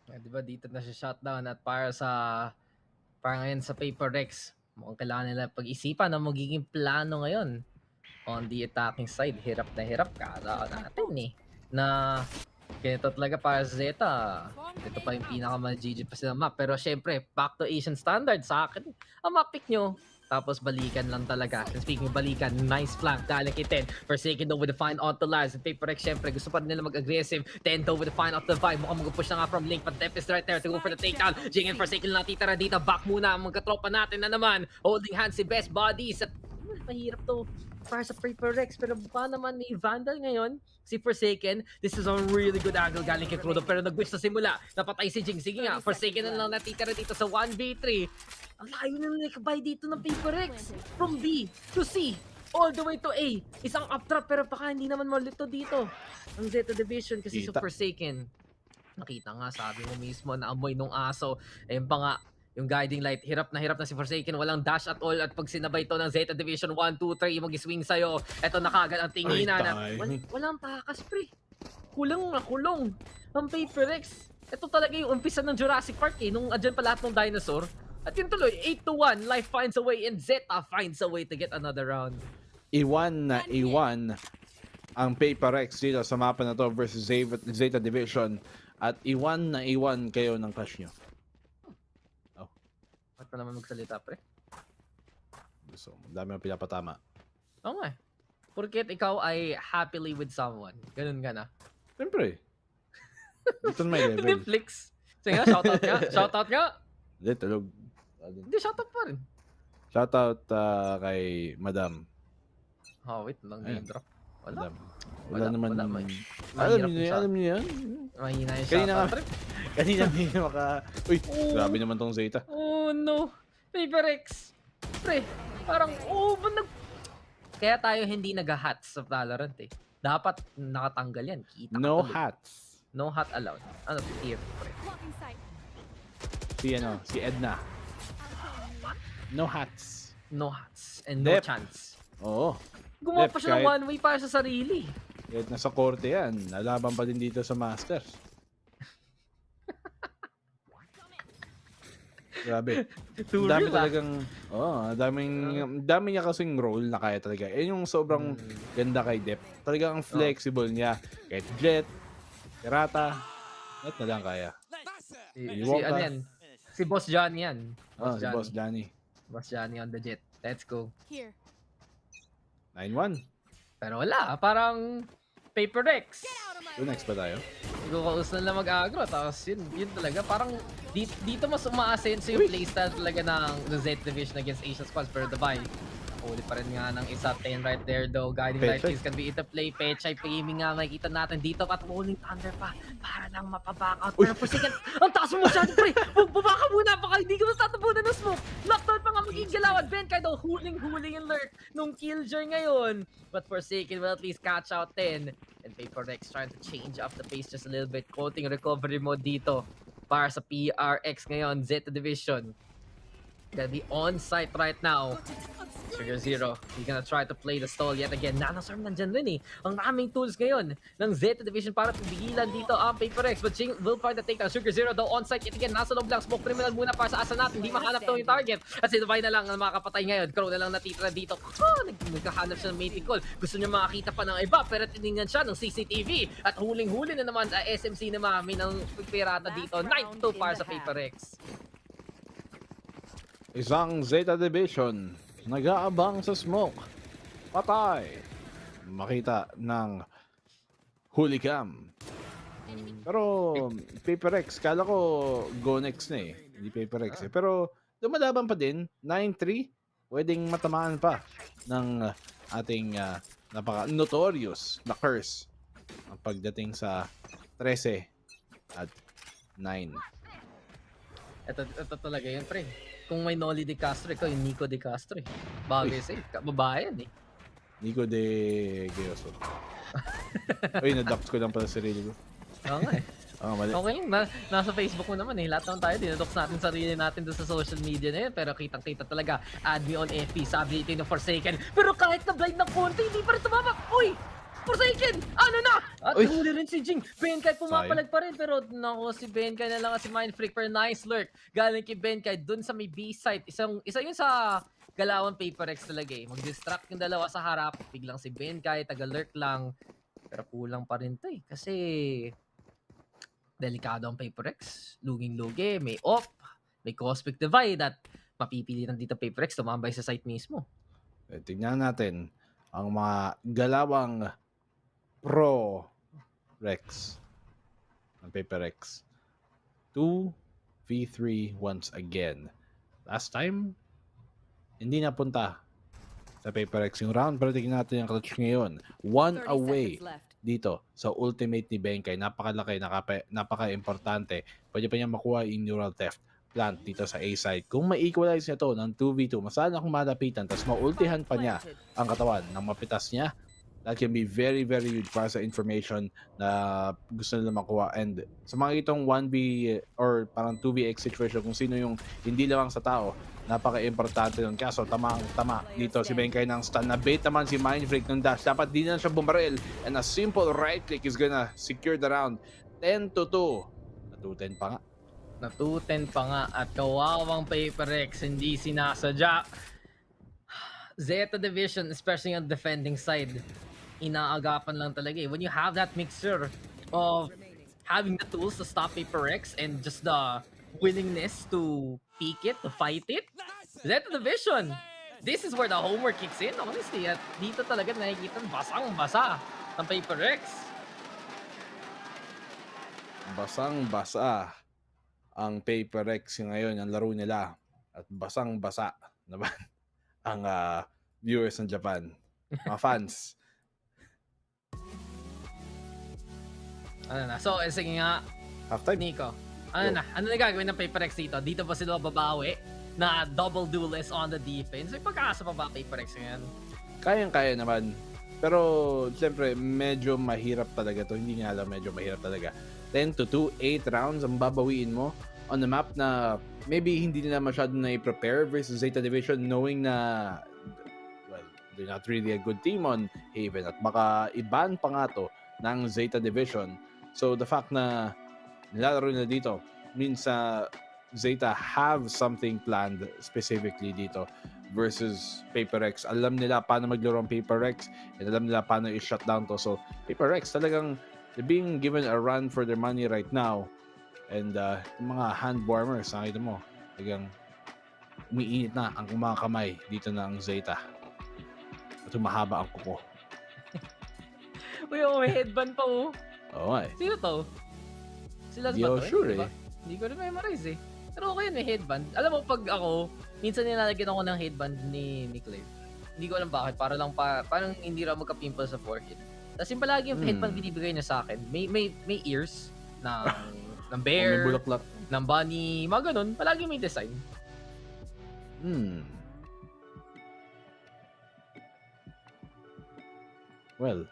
Di ba dito na siya shutdown at para ngayon sa PaperX, mukhang kailangan nila pag-isipan na magiging plano ngayon on the attacking side. Hirap na hirap kala natin eh na ganito talaga para sa Zeta. Ito pa yung pinaka-GG pa sila map. Pero syempre, back to Asian standard sa akin. Ang map pick nyo, tapos balikan lang talaga. And speaking of balikan, nice flank galing kay 10. Forsaken though with the fine onto Laz. And PaperX syempre gusto pa rin nila mag-aggressive. 10 though with the fine off the vibe. Mukhang mag-push na nga from Link. But Def is right there to go for the takedown. Jing and Forsaken lang titira dito. Back muna ang magkatropa natin na naman. Holding hands si Best Bodies. At mahirap to para sa PaperX. Pero baka naman may Vandal ngayon. Si Forsaken, this is a really good angle galing kay Crudo. Pero nag-wish sa simula. Napatay si Jing. Sige nga, Forsaken na lang natitira dito sa 1v3. Ang layo na nakabay dito ng PaperX. From B to C, all the way to A. Isang up trap pero baka hindi naman malito dito. Ang Zeta Division kasi sa Forsaken. Nakita nga, sabi mo mismo na amoy nung aso. Ayun pa nga, yung guiding light, hirap na si Forsaken, walang dash at all at pag sinabay to ng Zeta Division 1, 2, 3, mag-swing sa'yo. Eto na kagad ang tinginan at walang takas pre. Kulang na kulong ang PaperX. Ito talaga yung umpisa ng Jurassic Park eh, nung andyan pa lahat ng dinosaur. At yun tuloy, 8-1, life finds a way and Zeta finds a way to get another round. Iwan ang PaperX dito sa mapa na to versus Zeta Division at iwan kayo ng crush nyo. Ba't pa naman magsalita, pre? So, dami ang pinapatama. Oo nga. Porket ikaw ay happily with someone. Ganun ka na. Siyempre. Dito may level. Netflix. Sige nga, shoutout nga. Hindi, tulog. Hindi, shoutout pa rin. Shoutout kay Madam. Oh, wait lang, name drop. Wala naman. Mahirap Alam niyo yan. Mahina yung Kanina shot. nga. Kanina may Uy, grabe naman tong Zeta. Oh no. PaperX. Pre, parang, Kaya tayo hindi nag-hats sa Valorant eh. Dapat nakatanggal yan. Kita No tuloy. hats. No hat allowed. Ano, tier, pre? Si Edna. No hats. No hats. And no chance. Oo. Gumawa pa siya ng one way para sa sarili. Kahit nasa korte yan, nalaban pa din dito sa Masters. Grabe. Ang dami talagang, dami niya kasing role na kaya talaga. Yung sobrang ganda kay Dep. Talagang ang flexible niya. Kahit Jet, Pirata, net na lang kaya. Si Boss Johnny yan. Si Boss Johnny. Boss Johnny on the Jet. Let's go. Here. 9-1. Pero wala, parang PaperX. Next pa tayo. Siguro na lang mag-agro, tapos yun talaga, parang dito mas umaasenso yung playstyle talaga ng Z Division against Asian Squads, pero Dubai. Huli pa rin nga ng isa, 10 right there though, guiding light keys can be into play, Pechay, framing nga makikita natin dito, at rolling thunder pa, para lang mapaback out, pero for second, ang taas mo masyado pre, bumaka muna, baka hindi ka mas tatabunan ng smoke, lockdown pa nga magiging galawan, Benkay daw, huling yung lurk nung Killjoy ngayon, but Forsaken will at least catch out 10, and PaperX trying to change up the pace just a little bit, quoting recovery mode dito, para sa PRX ngayon, Zeta Division. Gonna be on site right now. Sugar Zero, he's gonna try to play the stall yet again. Nanosarm nandyan rin eh. Ang daming tools ngayon ng Zeta Division para pigilan dito ang PaperX. But Jing will find the takedown. Sugar Zero daw on site yet again. Nasa loob lang. Smoke criminal muna para sa asa natin. Hindi mahanap daw yung target. At si Dubai na lang ang makakapatay ngayon. Crow na lang natitira dito. Nagkahanap siya ng mating call. Gusto niya makakita pa ng iba. Pero tinignan siya ng CCTV. At huling-huli na naman SMC na mami ng pirata dito. 9-2 para sa PaperX. Isang Zeta Division nag-aabang sa smoke. Patay. Makita ng Hooligan. Pero PaperX, kala ko go next na eh. Hindi PaperX eh. Pero lumalaban pa din. 9-3. Pwedeng matamaan pa ng ating napaka-notorious na curse ang pagdating sa 13 at 9. Ito talaga yun, pre. Kung may Nolly De Castro, ikaw yung Nico De Castro eh. Bagay sa'yo. Babae yan eh. Nico De Geoso. Uy, na-dox ko lang pala sarili ko. Oo nga eh. Mali. Okay lang, nasa Facebook mo naman eh. Lahat naman tayo, dinadox natin sarili natin doon sa social media na yun. Pero kitang-kita talaga. Add me on FB, sabi ito yung Forsaken. Pero kahit na-blind ng konti, hindi pa rin tumama. Uy! Forsaken! Ano na? At huli rin si Jing. Benkay pumapalag pa rin. Pero naku, si Benkay na lang si Mindfreak for nice lurk. Galing kay Benkay dun sa may B-site. Isa yun sa galawan PaperX talaga eh. Mag-distract yung dalawa sa harap. Biglang si Benkay, taga-lurk lang. Pero kulang pa rin to eh. Kasi delikado ang PaperX. Luging-lugi, may off, may cosmic divide at mapipilitan dito PaperX tumambay sa site mismo. Tignan natin ang mga galawang Pro Rex ng PaperX. 2v3 once again. Last time, hindi napunta sa PaperX yung round, pero tignan natin yung clutch ngayon. 1 away dito sa ultimate ni Benkay. Napakalaki, napaka-importante. Pwede pa niya makuha yung neural theft plant dito sa A-side. Kung ma-equalize niya to ng 2v2, masala kung malapitan, tapos maultihan pa niya ang katawan ng mapitas niya, that can be very, very huge para sa information na gusto nila makuha. And sa mga itong 1v or parang 2vx situation, kung sino yung hindi lamang sa tao, napaka-importante nun. Kaso, tama dito si Benkay ng stun. Na-bait naman si Mindfreak ng dash. Dapat di na siya bumaril. And a simple right click is gonna secure the round. 10-2. Na-2-10 pa nga. Na-2-10 pa nga. At kawawang PaperX, hindi sinasadya. Zeta Division, especially on the defending side, inaagapan lang talaga eh. When you have that mixture of having the tools to stop PaperX and just the willingness to peek it, to fight it, Zeta Division, this is where the homework kicks in, honestly. At dito talaga nakikita basang-basa ng PaperX. Basang-basa ang PaperX ngayon, ang laro nila. At basang-basa naman ang viewers ng Japan, mga fans. Ano na? So, sige nga. Halftime. Nico. Ano na gagawin ng PaperX dito? Dito ba sila babawi na double duelist on the defense? May pagkakasa pa ba PaperX ngayon? Kayang-kaya naman. Pero, siyempre, medyo mahirap talaga to. Hindi nga alam, medyo mahirap talaga. 10 to 2, 8 rounds ang babawiin mo on the map na maybe hindi nila masyado na i-prepare versus Zeta Division, knowing na, well, they're not really a good team on Haven at baka i-ban pa nga to ng Zeta Division. So, the fact na nilalaro nila dito means Zeta have something planned specifically dito versus PaperX. Alam nila paano maglaro ang PaperX and alam nila paano i-shut down to. So, PaperX talagang they're being given a run for their money right now. And yung mga hand warmers, nakita mo, talagang umiinit na ang mga kamay dito ng Zeta. At humahaba ang kuko. Uy, may headband pa oh. Oo nga eh. Sino to? Sila ba to? Sure diba? Hindi ko rin memorize eh. Pero okay yun, may headband. Alam mo, pag ako, minsan nilalagyan ako ng headband ni Clive. Hindi ko alam bakit. Parang hindi raw magka-pimple sa forehead. Tapos yung palagi yung headband binibigay niya sa akin. May ears ng bear, ng bunny, mga ganun. Palagi may design. Well,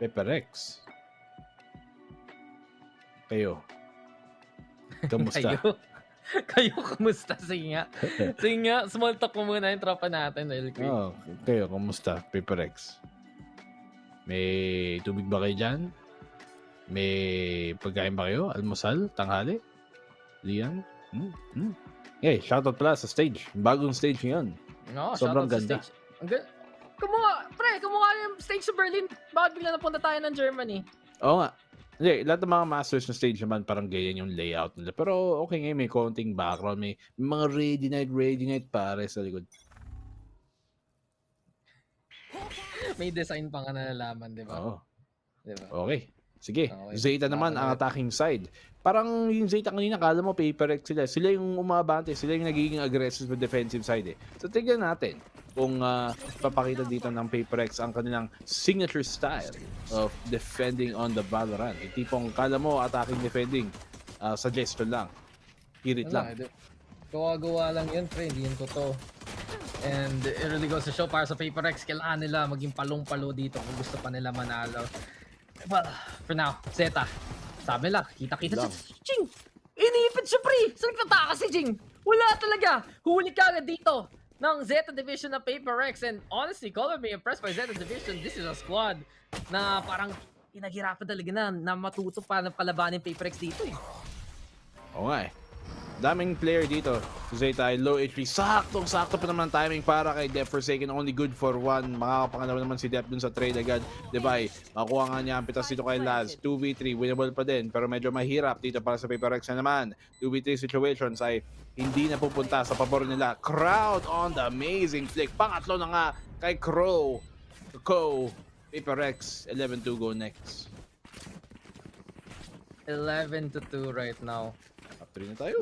PaperX. Kayo. Kamusta? Kayo kamusta? Sige nga, small talk mo muna yung tropa natin. Kayo, kamusta? PaperX. May tubig ba kayo dyan? May pagkain ba kayo? Almusal? Tanghali? Liam? Okay, shoutout pala sa stage. Bagong stage ngayon. No, sobrang ganda. Kumuha yung stage sa Berlin. Bakit bigla napunta tayo ng Germany? Oo nga. Hindi, lahat ng mga masters na stage naman parang ganyan yung layout nila. Pero okay nga, may konting background. May mga ready night pare sa likod. May design pa nga nalalaman, di ba? Oo. Diba? Okay. Sige. Okay. Zeta naman ang attacking side. Parang yung Zeta kanina, kala mo PaperX sila. Sila yung umabante. Sila yung nagiging aggressive sa defensive side eh. So tignan natin kung papakita dito ng PaperX ang kanilang signature style of defending on the Valorant. Yung tipong kala mo attacking defending, suggestion lang. Hirit lang. Gawa-gawa lang yun, pre. Hindi yun totoo. And it really goes to show para sa PaperX, kailangan nila maging palong-palo dito kung gusto pa nila manalo. Well, for now, Zeta. Sabi nila, kita-kita si Jing. Iniipit siya, pre. Saan nagtataka si Jing? Wala talaga. Huli ka agad dito ng Zeta Division na PaperX. And honestly, call me impressed by Zeta Division. This is a squad na parang inaghirapan talaga na matuto pa ng palabanin PaperX dito eh. Oo nga eh. Daming player dito. Zeta ay low HP. Saktong-sakto pa naman timing para kay Def Forsaken. Only good for one. Makakapangalawa naman si Def dun sa trade agad. Diba? Makuha nga niya ang pitas dito kay Laz. 2v3. Winnable pa din. Pero medyo mahirap dito para sa PaperX na naman. 2v3 situations ay hindi na pupunta sa pabor nila. Crowd on the amazing flick. Pangatlo na nga kay Crow. PaperX. 11-2 go next. 11-2 right now. Map 3 na tayo.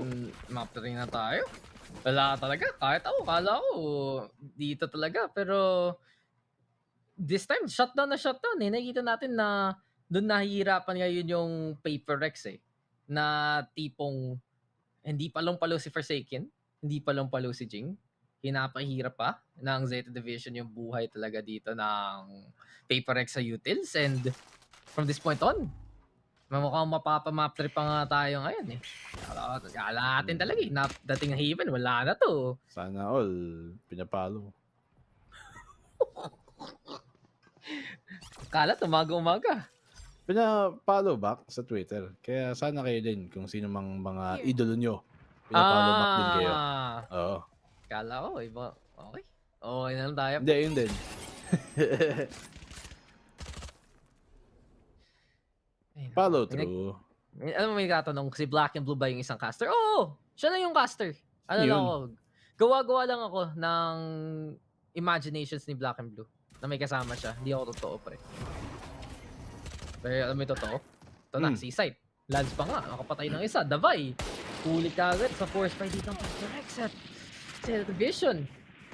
Map 3 na tayo. Wala talaga. Kahit ako, kala ko dito talaga. Pero this time, shutdown na shutdown eh. Nakikita natin na doon nahihirapan ngayon yung PaperX eh. Na tipong hindi palong-palo si Forsaken. Hindi palong-palo si Jing. Hinapahirap pa ng Zeta Division yung buhay talaga dito ng PaperX sa utils. And from this point on, mukhang mapapamap trip pa nga tayo ngayon eh. Kala natin talaga eh. Dating Haven, wala na to. Sana all pinapalo. Kala umaga-umaga. Pinapalo back sa Twitter. Kaya sana kayo din kung sino mang mga idolo nyo. Pinapalo back din kayo. Oo. Kala ko, iba. Okay. Okay na lang tayo. Hindi, yun din. Follow through. Alam mo, may katanong, si Black and Blue ba yung isang caster? Oo! Siya lang yung caster. Ano lang ako, gawa-gawa lang ako ng imaginations ni Black and Blue na may kasama siya. Hindi ako totoo, pre. Pero alam mo yung totoo? Ito na, C-site. Lance pa nga, nakapatay ng isa. Davay. Huli ka agad sa force fight dito ng PaperX at Zeta Division.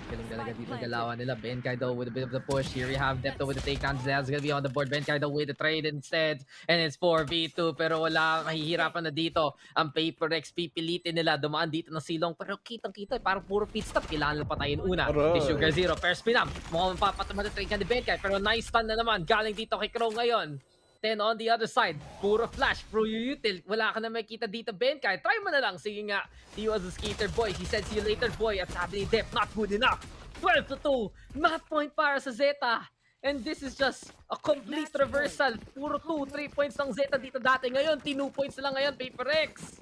Galing talaga dito ang galawan nila. Benkay though with a bit of the push. Here we have Depto with the takedown. Zell's gonna be on the board. Benkay though with the trade instead. And it's 4v2. Pero wala, mahihirapan na dito. Ang Paper X, pipilitin nila. Dumaan dito ng silong. Pero kitang-kita, parang puro pit stop. Kailangan nila patayin una. Aray. Si Sugar Zero. First pinam. Mukhang mapapatamatrade ka ni Benkay. Pero nice stun na naman. Galing dito kay Crow ngayon. Then on the other side, puro flash, puro util. Wala ka na makita dito, Benkay. Try mo na lang. Sige nga, he was a skater boy. He said, see you later, boy. At sabi ni Dep, not good enough. 12-2. Match point para sa Zeta. And this is just a complete reversal. Puro 2-3 points ng Zeta dito dati. Ngayon, 2 points na lang ngayon, Paper X.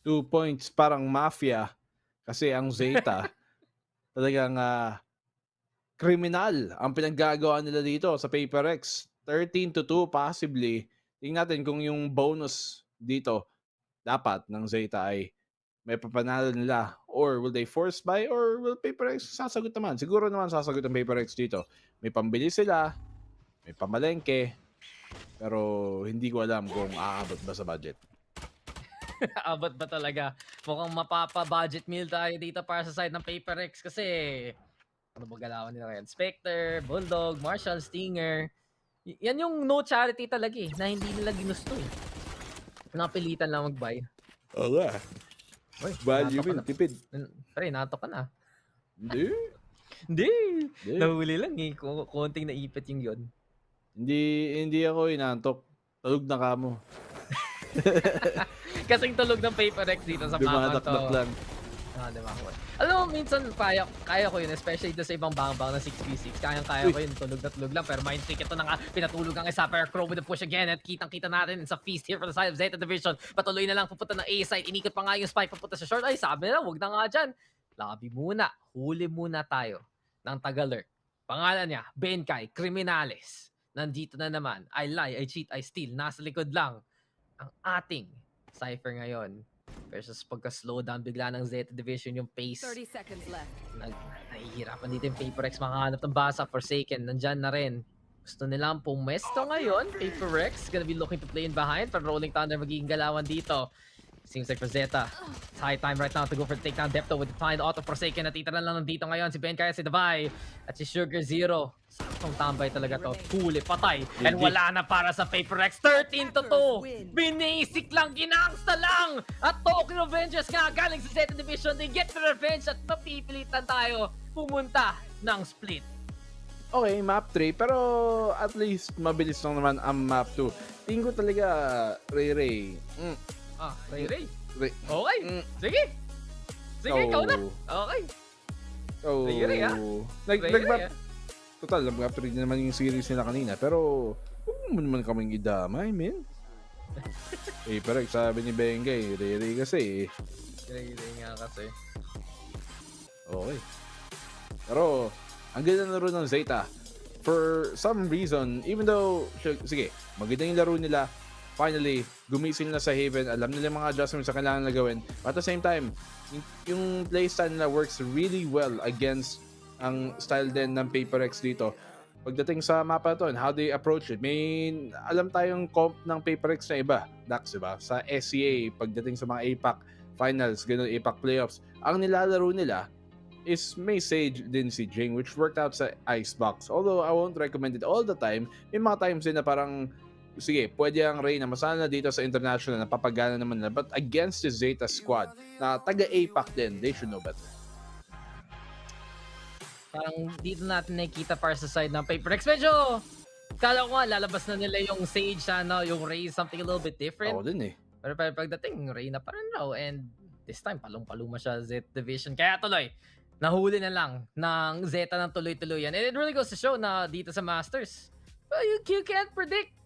2 points, parang mafia. Kasi ang Zeta, talagang kriminal ang pinaggagawa nila dito sa Paper X. 13-2 possibly. Tingnan natin kung yung bonus dito dapat ng Zeta ay may papanalo nila, or will they force buy, or will Paper X sasagot naman? Siguro naman sasagot ang Paper X dito. May pambili sila, may pamalengke, pero hindi ko alam kung aabot ba sa budget. Abot ba talaga? Mukhang mapapa-budget meal tayo dito para sa side ng Paper X kasi ano ba galawan nila ngayon? Spectre, Bulldog, Marshall, Stinger. Yan yung no charity talaga na hindi nila ginusto eh. Napilitan lang mag-buy. Oo nga. Value win, tipid. Pre, nato ka na. Hindi. Hindi. Nahuli lang eh. Konting naipit yung yun. Hindi ako inantok. Tulog na kamo. Kasing tulog ng Paper X dito sa mapa to. Dumadakdak lang. Diba? Alam mo, minsan kaya ko yun, especially dito sa ibang bang-bang na 6v6. Kaya ko yun, tulog na tulog lang. Pero mind trick ito na nga, pinatulog ang isa. Pero Crow with the push again. At kitang-kita natin sa feast here for the side of Zeta Division. Patuloy na lang pupunta ng A side. Inikot pa nga yung spike papunta sa short. Ay, sabi nila, wag na nga dyan. Labi muna. Huli muna tayo ng Tagalog. Pangalan niya, Benkay, Criminales. Nandito na naman. I lie, I cheat, I steal. Nasa likod lang ang ating Cypher ngayon. Versus pagka-slow down bigla ng Zeta Division yung pace. 30 seconds left. Nahihirapan dito yung Paper X makahanap ng basa. Forsaken, nandyan na rin. Gusto nilang pumesto ngayon. Paper X gonna be looking to play in behind. Pero Rolling Thunder magiging galawan dito. Seems like for Zeta, it's high time right now to go for the takedown. Depto with the find auto Forsaken. Natitira lang dito ngayon si Benkay, si Davai. At si Sugar Zero. Saktong tambay talaga to. Huli, patay. And wala na para sa Paper X. 13-2. Binasic lang, ginangsta lang. At Tokyo Revengers nga galing sa Zeta Division. They get the revenge at mapipilitan tayo pumunta ng split. Okay, map 3, pero at least mabilis lang naman ang map 2. Tingin ko talaga, Ray. Ray. Okay. Sige. Sige, ikaw na. Okay. Ray, Nag-map. Total, nag-map 3 din naman yung series nila kanina. Pero, huwag mo naman kaming idamay, men. Paper X, sabi ni Bengay, Ray kasi. Ray nga kasi. Okay. Pero, ang ganda na laro ng Zeta. For some reason, even though, sige, maganda yung laro nila, finally, gumising na sa Haven, alam nila yung mga adjustments na kailangan na gawin. But at the same time, yung playstyle nila works really well against ang style din ng Paper X dito. Pagdating sa mapa to and how they approach it, may alam tayong comp ng Paper X na iba, Dax, diba? Sa SCA, pagdating sa mga APAC finals, ganun, APAC playoffs, ang nilalaro nila is may Sage din si Jing, which worked out sa Icebox. Although I won't recommend it all the time, may mga times din na parang sige, pwede ang Rey na masana dito sa international, napapagana naman nila. But against the Zeta squad, na taga-APAC din, they should know better. Parang dito natin nakikita para sa side ng Paper X. Medyo, kala ko nga, lalabas na nila yung Sage, yung Rey, something a little bit different. Oo din eh. Pero pagdating, Rey na pa rin raw. And this time, palong-paluma siya Zeta Division. Kaya tuloy, nahuli na lang ng Zeta ng tuloy-tuloyan. And it really goes to show na dito sa Masters, well, you can't predict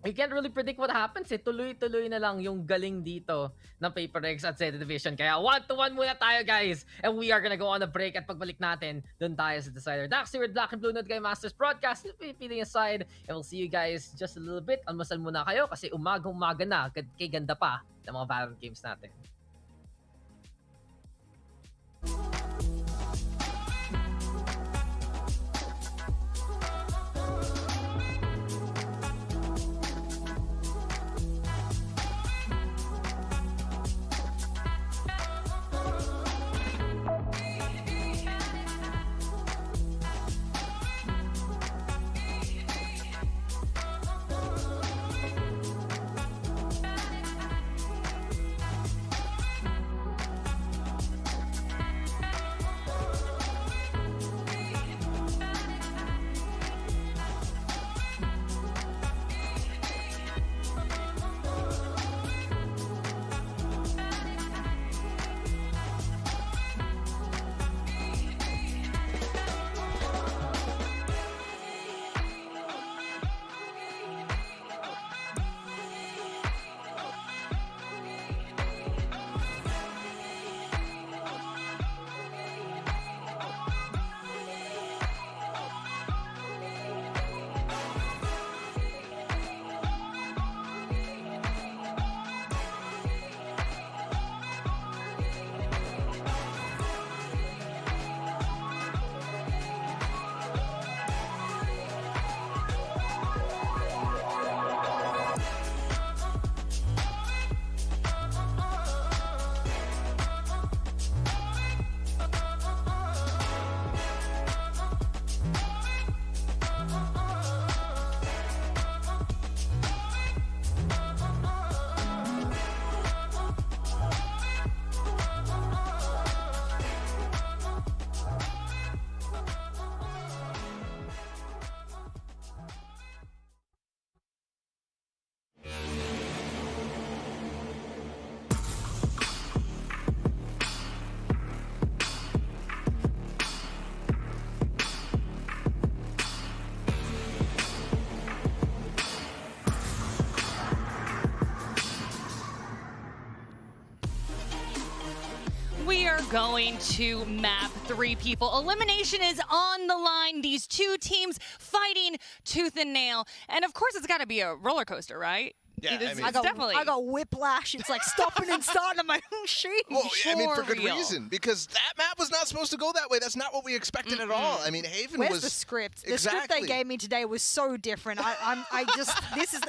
you can't really predict what happens eh. Tuloy-tuloy na lang yung galing dito ng Paper X at Zeta Division. Kaya 1-1 muna tayo, guys. And we are gonna go on a break at pagbalik natin, doon tayo sa Decider. Dax here with Black and Blue Note Masters broadcast. Feeling aside. And we'll see you guys just a little bit. Almasal muna kayo kasi umaga na. Kay ganda pa ng mga Valorant games natin. we are going to map 3 people. Elimination is on the line. These 2 teams fighting tooth and nail. And of course, it's got to be a roller coaster, right? Yeah, I got whiplash. It's like stopping and starting. I'm like, oh, shit. Well, I mean, for good reason, because that map was not supposed to go that way. That's not what we expected at all. I mean, Haven Where's was... the script? The Exactly. script they gave me today was so different. This is...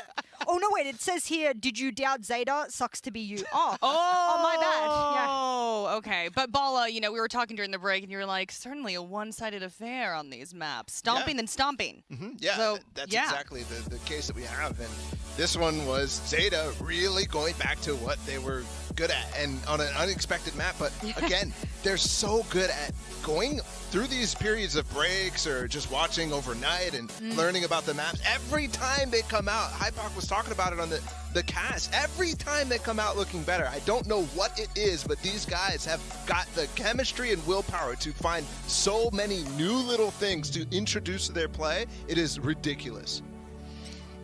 Oh, no, wait. It says here, did you doubt Zeta? Sucks to be you. Oh, my bad. Yeah. Oh, okay. But Bala, you know, we were talking during the break, and you were like, certainly a one-sided affair on these maps. Stomping and stomping. Yeah, So, that's yeah. exactly the case that we have. And this one was Zeta really going back to what they were good at and on an unexpected map. But again, they're so good at going through these periods of breaks or just watching overnight and learning about the maps. Every time they come out, Hypoc was talking about it on the cast, every time they come out looking better. I don't know what it is, but these guys have got the chemistry and willpower to find so many new little things to introduce to their play. It is ridiculous.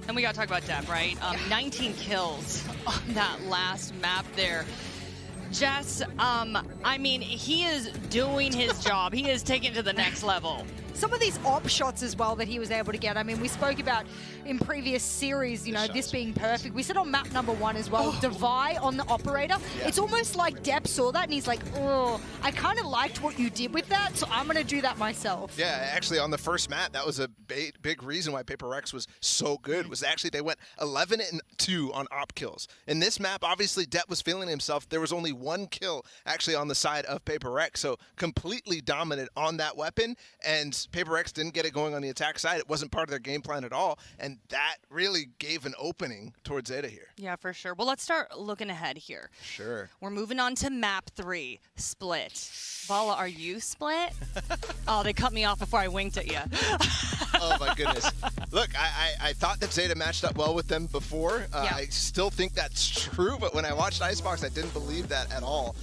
And we got to talk about Depp, right? 19 kills on that last map there. Jess, I mean, he is doing his job. He is taking it to the next level. Some of these op shots as well that he was able to get. I mean, we spoke about in previous series, you know, this being perfect. We said on map number 1 as well, Divide on the operator. Yeah. It's almost like Depp saw that and he's like, oh, I kind of liked what you did with that, so I'm going to do that myself. Yeah, actually, on the first map, that was a big reason why Paper Rex was so good, was actually they went 11-2 on op kills. In this map, obviously, Depp was feeling himself. There was only 1 kill actually on the side of Paper Rex, so completely dominant on that weapon, and Paper Rex didn't get it going on the attack side. It wasn't part of their game plan at all, and that really gave an opening towards Zeta here. Yeah, for sure. Well, let's start looking ahead here. Sure. We're moving on to map 3, Split. Vala, are you Split? Oh, they cut me off before I winked at you. Oh, my goodness. Look, I thought that Zeta matched up well with them before. I still think that's true, but when I watched Icebox, I didn't believe that at all.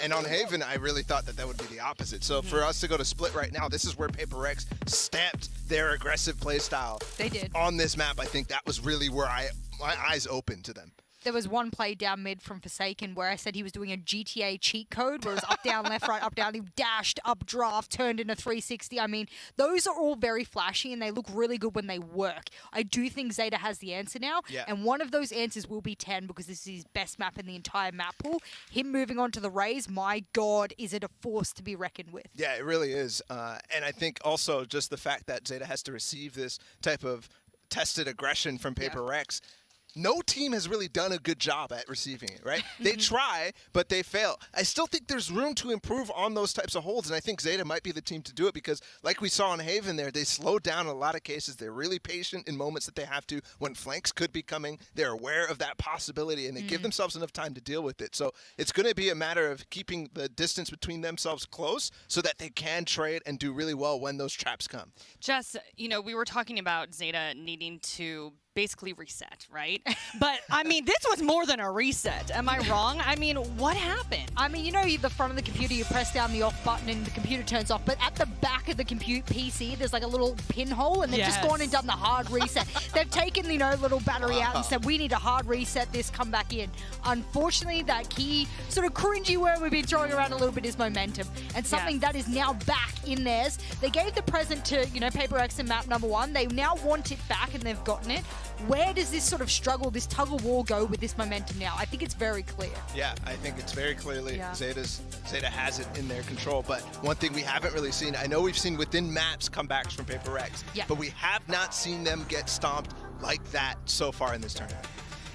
And on Haven, I really thought that would be the opposite. So for us to go to Split right now, this is where Paper Rex stamped their aggressive play style. They did. On this map, I think that was really where my eyes opened to them. There was one play down mid from Forsaken where I said he was doing a GTA cheat code where it was up, down, left, right, up, down. He dashed, up, draft, turned into 360. I mean, those are all very flashy and they look really good when they work. I do think Zeta has the answer now. Yeah. And one of those answers will be 10 because this is his best map in the entire map pool. Him moving on to the Rays, my God, is it a force to be reckoned with. Yeah, it really is. And I think also just the fact that Zeta has to receive this type of tested aggression from Paper Rex. No team has really done a good job at receiving it, right? They try, but they fail. I still think there's room to improve on those types of holds, and I think Zeta might be the team to do it because, like we saw in Haven there, they slow down in a lot of cases. They're really patient in moments that they have to. When flanks could be coming, they're aware of that possibility, and they give themselves enough time to deal with it. So it's going to be a matter of keeping the distance between themselves close so that they can trade and do really well when those traps come. Jess, you know, we were talking about Zeta needing to basically reset, right? But, I mean, this was more than a reset. Am I wrong? I mean, what happened? I mean, you know, the front of the computer, you press down the off button and the computer turns off, but at the back of the PC, there's like a little pinhole, and they've just gone and done the hard reset. They've taken, you know, little battery out and said, we need to hard reset this, come back in. Unfortunately, that key sort of cringy word we've been throwing around a little bit is momentum, and something that is now back in theirs. They gave the present to, you know, Paper X in map number 1. They now want it back, and they've gotten it. Where does this sort of struggle, this tug of war go with this momentum now? I think it's very clear. Yeah, I think it's very clearly Zeta has it in their control. But one thing we haven't really seen, I know we've seen within maps comebacks from Paper X, but we have not seen them get stomped like that so far in this tournament.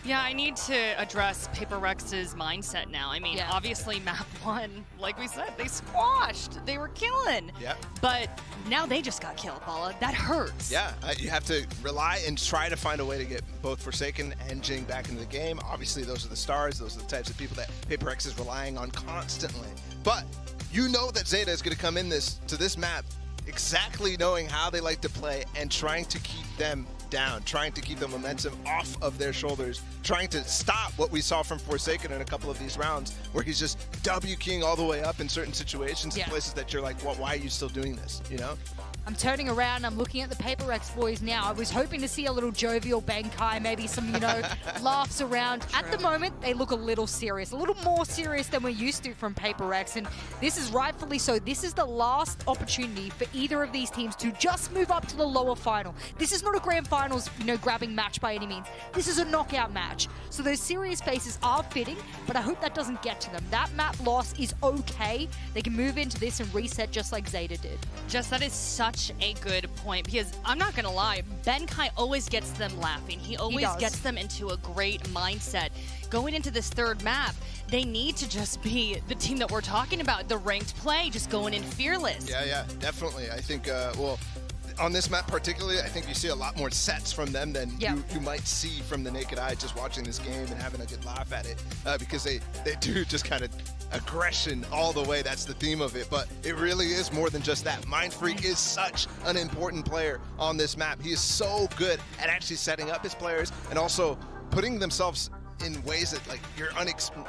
Yeah, I need to address Paper Rex's mindset now. I mean, obviously map 1, like we said, they squashed. They were killing. Yeah. But now they just got killed, Bala. That hurts. Yeah, you have to rely and try to find a way to get both Forsaken and Jing back into the game. Obviously, those are the stars. Those are the types of people that Paper X is relying on constantly. But you know that Zeta is going to come in to this map exactly knowing how they like to play and trying to keep them down, trying to keep the momentum off of their shoulders, trying to stop what we saw from Forsaken in a couple of these rounds where he's just W-keying all the way up in certain situations, in places that you're like, well, why are you still doing this, you know? I'm turning around, I'm looking at the Paper Rex boys now. I was hoping to see a little jovial Benkai, maybe some, laughs around. At the moment, they look a little serious, a little more serious than we're used to from Paper Rex, and this is rightfully so. This is the last opportunity for either of these teams to just move up to the lower final. This is not a grand finals, grabbing match by any means. This is a knockout match. So those serious faces are fitting, but I hope that doesn't get to them. That map loss is okay. They can move into this and reset just like Zeta did. Jess, that is such a good point, because I'm not gonna lie, Benkai always gets them laughing. He always gets them into a great mindset. Going into this third map, they need to just be the team that we're talking about, the ranked play, just going in fearless. Yeah, definitely. I think, on this map particularly, I think you see a lot more sets from them than you might see from the naked eye just watching this game and having a good laugh at it, because they do just kind of aggression all the way. That's the theme of it, but it really is more than just that. Mindfreak is such an important player on this map. He is so good at actually setting up his players and also putting themselves in ways that you're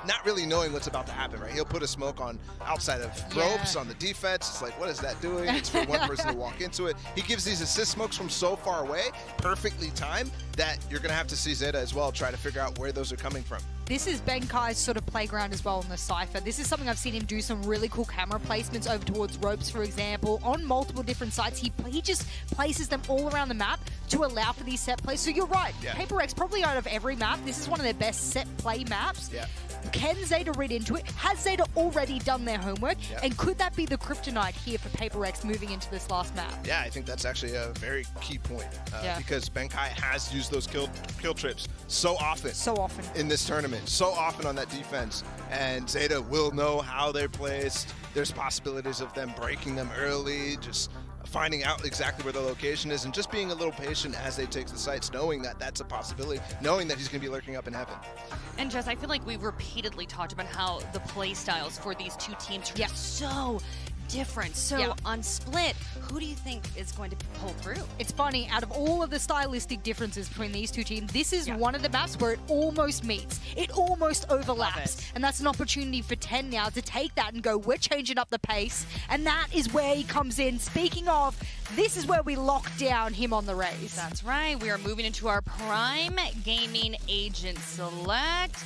not really knowing what's about to happen, right? He'll put a smoke on outside of ropes on the defense. It's like, what is that doing? It's for one person to walk into it. He gives these assist smokes from so far away, perfectly timed, that you're going to have to see Zeta as well try to figure out where those are coming from. This is Benkai's sort of playground as well in the Cypher. This is something I've seen him do some really cool camera placements over towards ropes, for example, on multiple different sites. He just places them all around the map to allow for these set plays. So you're right. Paper Rex, probably out of every map, this is one of their best set play maps. Can Zeta read into it? Has Zeta already done their homework? And could that be the kryptonite here for Paper Rex moving into this last map? Yeah, I think that's actually a very key point, because Benkai has used those kill trips so often in this tournament, so often on that defense, and Zeta will know how they're placed. There's possibilities of them breaking them early, just finding out exactly where the location is, and just being a little patient as they take the sites, knowing that that's a possibility, knowing that he's going to be lurking up in heaven. And Jess, I feel like we've repeatedly talked about how the play styles for these two teams are so different. So on Split, who do you think is going to pull through? It's funny, out of all of the stylistic differences between these two teams, this is one of the maps where it almost meets. It almost overlaps. And that's an opportunity for 10 now to take that and go, we're changing up the pace. And that is where he comes in. Speaking of, this is where we lock down him on the race. That's right. We are moving into our Prime Gaming Agent Select.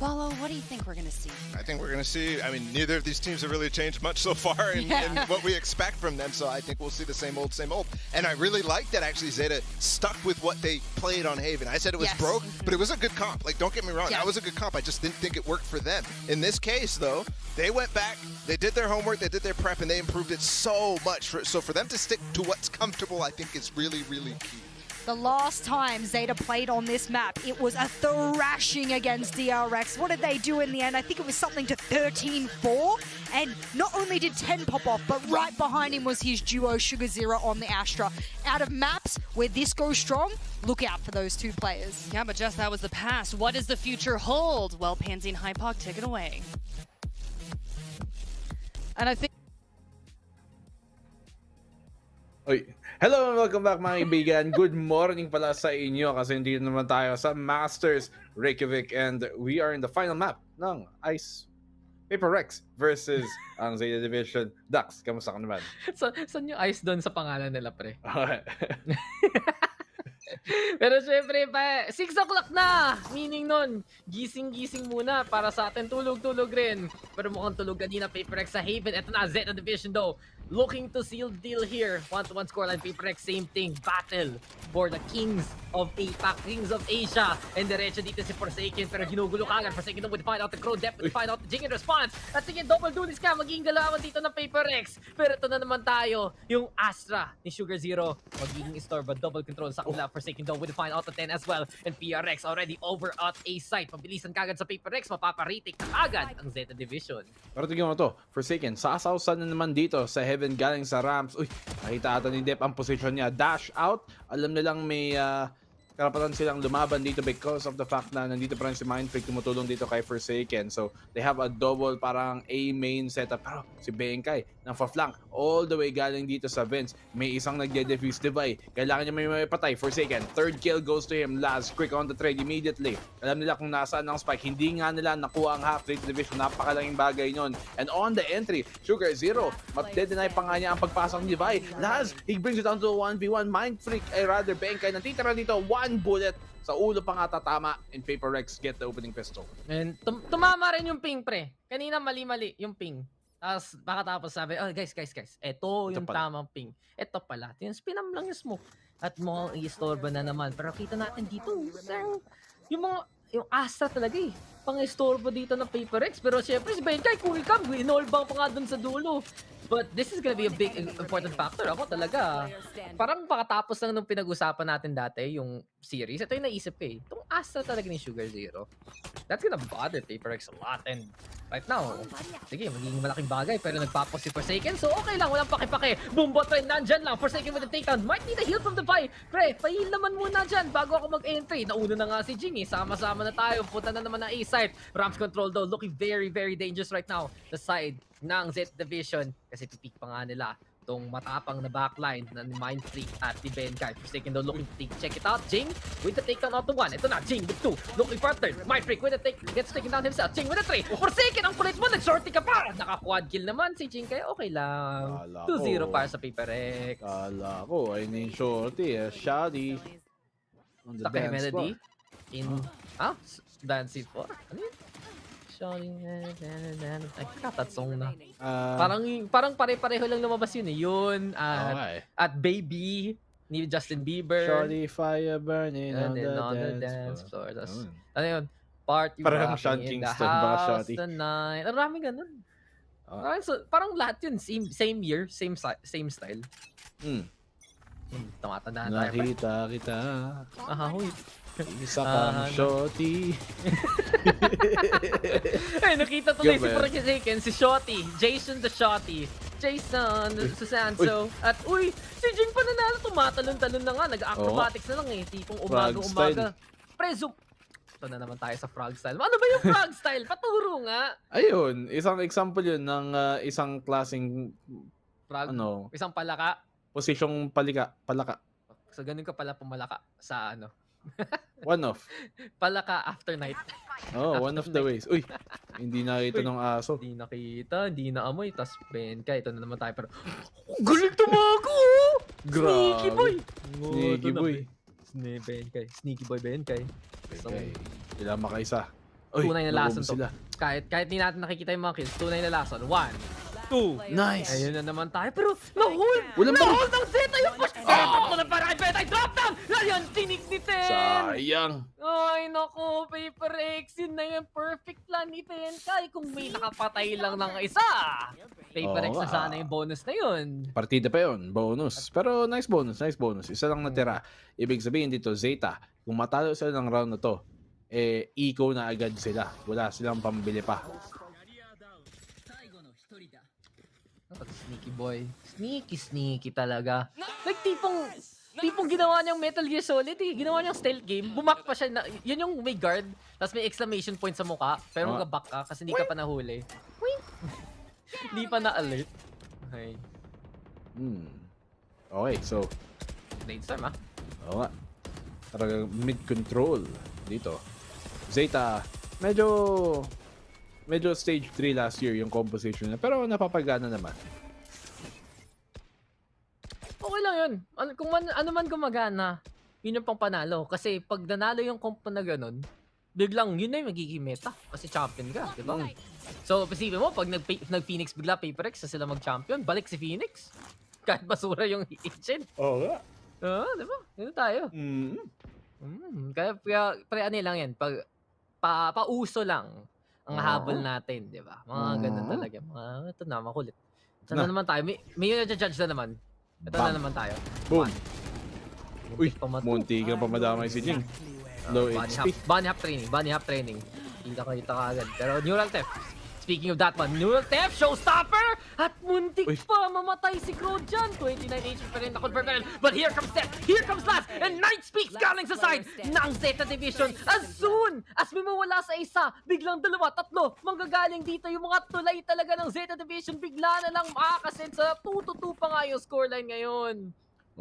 Valo, what do you think we're going to see? I think we're going to see, neither of these teams have really changed much so far in what we expect from them, so I think we'll see the same old, same old. And I really like that actually Zeta stuck with what they played on Haven. I said it was broke, but it was a good comp. Don't get me wrong, that was a good comp. I just didn't think it worked for them. In this case, though, they went back, they did their homework, they did their prep, and they improved it so much. So for them to stick to what's comfortable, I think is really, really key. The last time Zeta played on this map, it was a thrashing against DRX. What did they do in the end? I think it was something to 13-4. And not only did 10 pop off, but right behind him was his duo Sugar Zero on the Astra. Out of maps where this goes strong, look out for those two players. Yeah, but Jess, that was the past. What does the future hold? Well, Pansy and Hypoc, take it away. And I think... Hello and welcome back mga kaibigan. Good morning pala sa inyo kasi hindi naman tayo sa Masters Reykjavik, and we are in the final map ng Ice Paper Rex versus ang Zeta Division. Dax, kamusta ka naman? Saan yung Ice doon sa pangalan nila, pre? Pero syempre, 6 o'clock na! Meaning nun, gising-gising muna para sa atin. Tulog-tulog rin. Pero mukhang tulog kanina Paper Rex sa Haven. Ito na, Zeta Division though. Looking to seal the deal here. 1-1 scoreline. Paper Rex, same thing. Battle for the Kings of APAC, Kings of Asia. And diretso dito si Forsaken. Pero ginugulo kagad. Forsaken would find out the Crow. Depth would find out the Jing in response. At sige, double duelist ka. Magiging galawan dito ng Paper Rex. Pero ito na naman tayo. Yung Astra ni Sugar Zero. Magiging store but double control sa kanila. Forsaken though would find out the 10 as well. And PRX already over at A site. Pabilisan kagad sa Paper Rex. Mapaparitik kagad ang Zeta Division. Pero tignan mo to. Forsaken, sasawsan na naman dito sa Heaven galing sa ramps. Uy, nakita ata ni Dep ang position niya. Dash out. Alam nilang may karapatan silang lumaban dito because of the fact na nandito pa rin si Mindfreak tumutulong dito kay Forsaken. So, they have a double parang A main setup. Pero si Benkay ng flank all the way galing dito sa Vince. May isang nagde-defuse Divide. Kailangan niya may patay. Forsaken. Third kill goes to him. Last quick on the trade immediately. Alam nila kung nasaan ang spike. Hindi nga nila nakuha ang half rate division. Napakalanging bagay nun. And on the entry, Sugar Zero. Mag-deny pa nga niya ang pagpasok ni Divide. Last, he brings it down to a 1v1. Mindfreak ay rather Benkay. Natitira dito. One bullet sa ulo pa nga tatama, and Paper Rex get the opening pistol. And tumama rin yung ping, pre. Kanina mali-mali yung ping. Tapos pakatapos sabi, oh guys, eto yung tamang ping. Eto pala. Spinam lang yung smoke. At mukhang i-istorba na naman. Pero kita natin dito, yung Astra talaga eh. Pang-istorbo dito ng Paper Rex. Pero syempre si Benkay, cool cam. Inolbang pa nga dun sa dulo. But this is gonna be a big important factor. Ako talaga, parang pakatapos lang nung pinag-usapan natin dati, yung series, ito yung naisip ko eh. Itong Astra talaga ni Sugar Zero, that's gonna bother Paper Rex a lot. And right now, sige, magiging malaking bagay, pero nagpapos si Forsaken, so okay lang, walang pake-pake. Boombot rin, nandyan lang. Forsaken with the takedown. Might need a heal from the Pi. Pre, pa-heal naman muna dyan bago ako mag-entry. Nauna na nga si Jing eh. Sama-sama na tayo. Punta na naman ng A-side. Rams control though, looking very, very dangerous right now. The side ng Z Division kasi pipik pa nga nila itong matapang na backline na ni Mindfreak at ni Benkay. Forsaken daw looking to check it out. Jing with the takedown out to 1. Ito na, Jing with 2. Looking for a third. Mindfreak with the take, gets taken down himself. Jing with a 3. Forsaken ang kulit mo. Nag-shorty ka pa. Naka-quad kill naman si Jing kaya okay lang. 2-0 para sa Paper Rex. Kala ko ay na yung shorty. Shoddy. On the dance floor. In, dancing floor? Ano yun? Ay, katatsong na. Parang pare-pareho lang lumabas yun eh. Yun, at Baby ni Justin Bieber. Shorty fire burning on the dance floor. Ano yun? Party rocking in the house tonight. Ang raming ganun. Parang lahat yun. Same year, same style. Tumatanda na tayo. Nakita kita. Huy. Isa kang shorty. Ay, nakita tuloy si Forsaken, si Shotty. Jason the Shotty. Jason Susanso. At si Jing pa nanalo. Tumatalon-talon na nga. Nag-acrobatics na lang eh. Tipong umaga-umaga. Preso. Ito na naman tayo sa frog style. Ano ba yung frog style? Paturo nga. Ayun, isang example yun ng isang klaseng frog. Isang palaka. Posisyong palaka. So ganun ka pala pumalaka sa One of. Palaka after night. One of the ways. Uy, hindi nakita ng aso. Hindi nakita, hindi naamoy. Tas Benkay, ito na naman tayo. Pero, galing tumago! Sneaky boy! Sneaky boy. Benkay. Sneaky boy Benkay. Kailangan makaisa. Tunay na lason to. Kahit di natin nakikita yung mga kills, tunay na lason. 1, 2. Nice. Ayun na naman tayo. Pero na-hold! Na-hold ng Zeta yung push! Ito na para kay Betay! Drop down! Yan, tinik ni Ten! Sayang! Ay, naku, Paper Rex. Yun na yung perfect plan ni Benkay. Kung may nakapatay lang ng isa. Paper Rex na sana yung bonus na yun. Partida pa yun. Bonus. Pero nice bonus. Isa lang natira. Ibig sabihin dito, Zeta, kung matalo sila ng round na to, eco na agad sila. Wala silang pambili pa. Sneaky boy. Sneaky talaga. Like tipong ginawa niyang Metal Gear Solid eh. Ginawa niyang stealth game. Bumak pa siya. Yan yung may guard. Tapos may exclamation point sa mukha. Pero mag-back ka kasi hindi ka pa nahuli. Hindi pa na-alert. Okay. Okay, so. Brainstorm Oo nga. Talagang mid-control dito. Zeta, medyo stage 3 last year yung composition niya. Pero napapagana naman. Okay lang yun. Kung ano man gumagana, yun yung pang panalo. Kasi pag nanalo yung comp na ganun, biglang yun na yung magiging meta. Kasi champion ka, di ba? So, isipin mo, pag nag-Phoenix bigla, Paper Rex, na sila mag-champion, balik si Phoenix. Kahit basura yung agent. Oo nga. Di ba? Yun tayo. Kaya ano lang yan. Pauso lang ang habol natin, di ba? Mga ganun talaga. Ito na, makulit. Ito na naman tayo. May judge na naman. Ito na naman tayo. Boom. Uy, munti ka pa madamay si Jing. Low HP. Bunny hop training. Kita ka agad. Pero neural theft. Speaking of that one, new theft, showstopper! At muntik pa, mamatay si Crow dyan. 29 HP pa rin, na-confirm pa rin. But here comes Theft, here comes Last, and Night Speaks galing sa side ng Zeta Division. As soon as may mawala sa isa, biglang dalawa, tatlo, manggagaling dito yung mga tulay talaga ng Zeta Division. Bigla na lang makakasend sa 2-2 pa nga yung scoreline ngayon.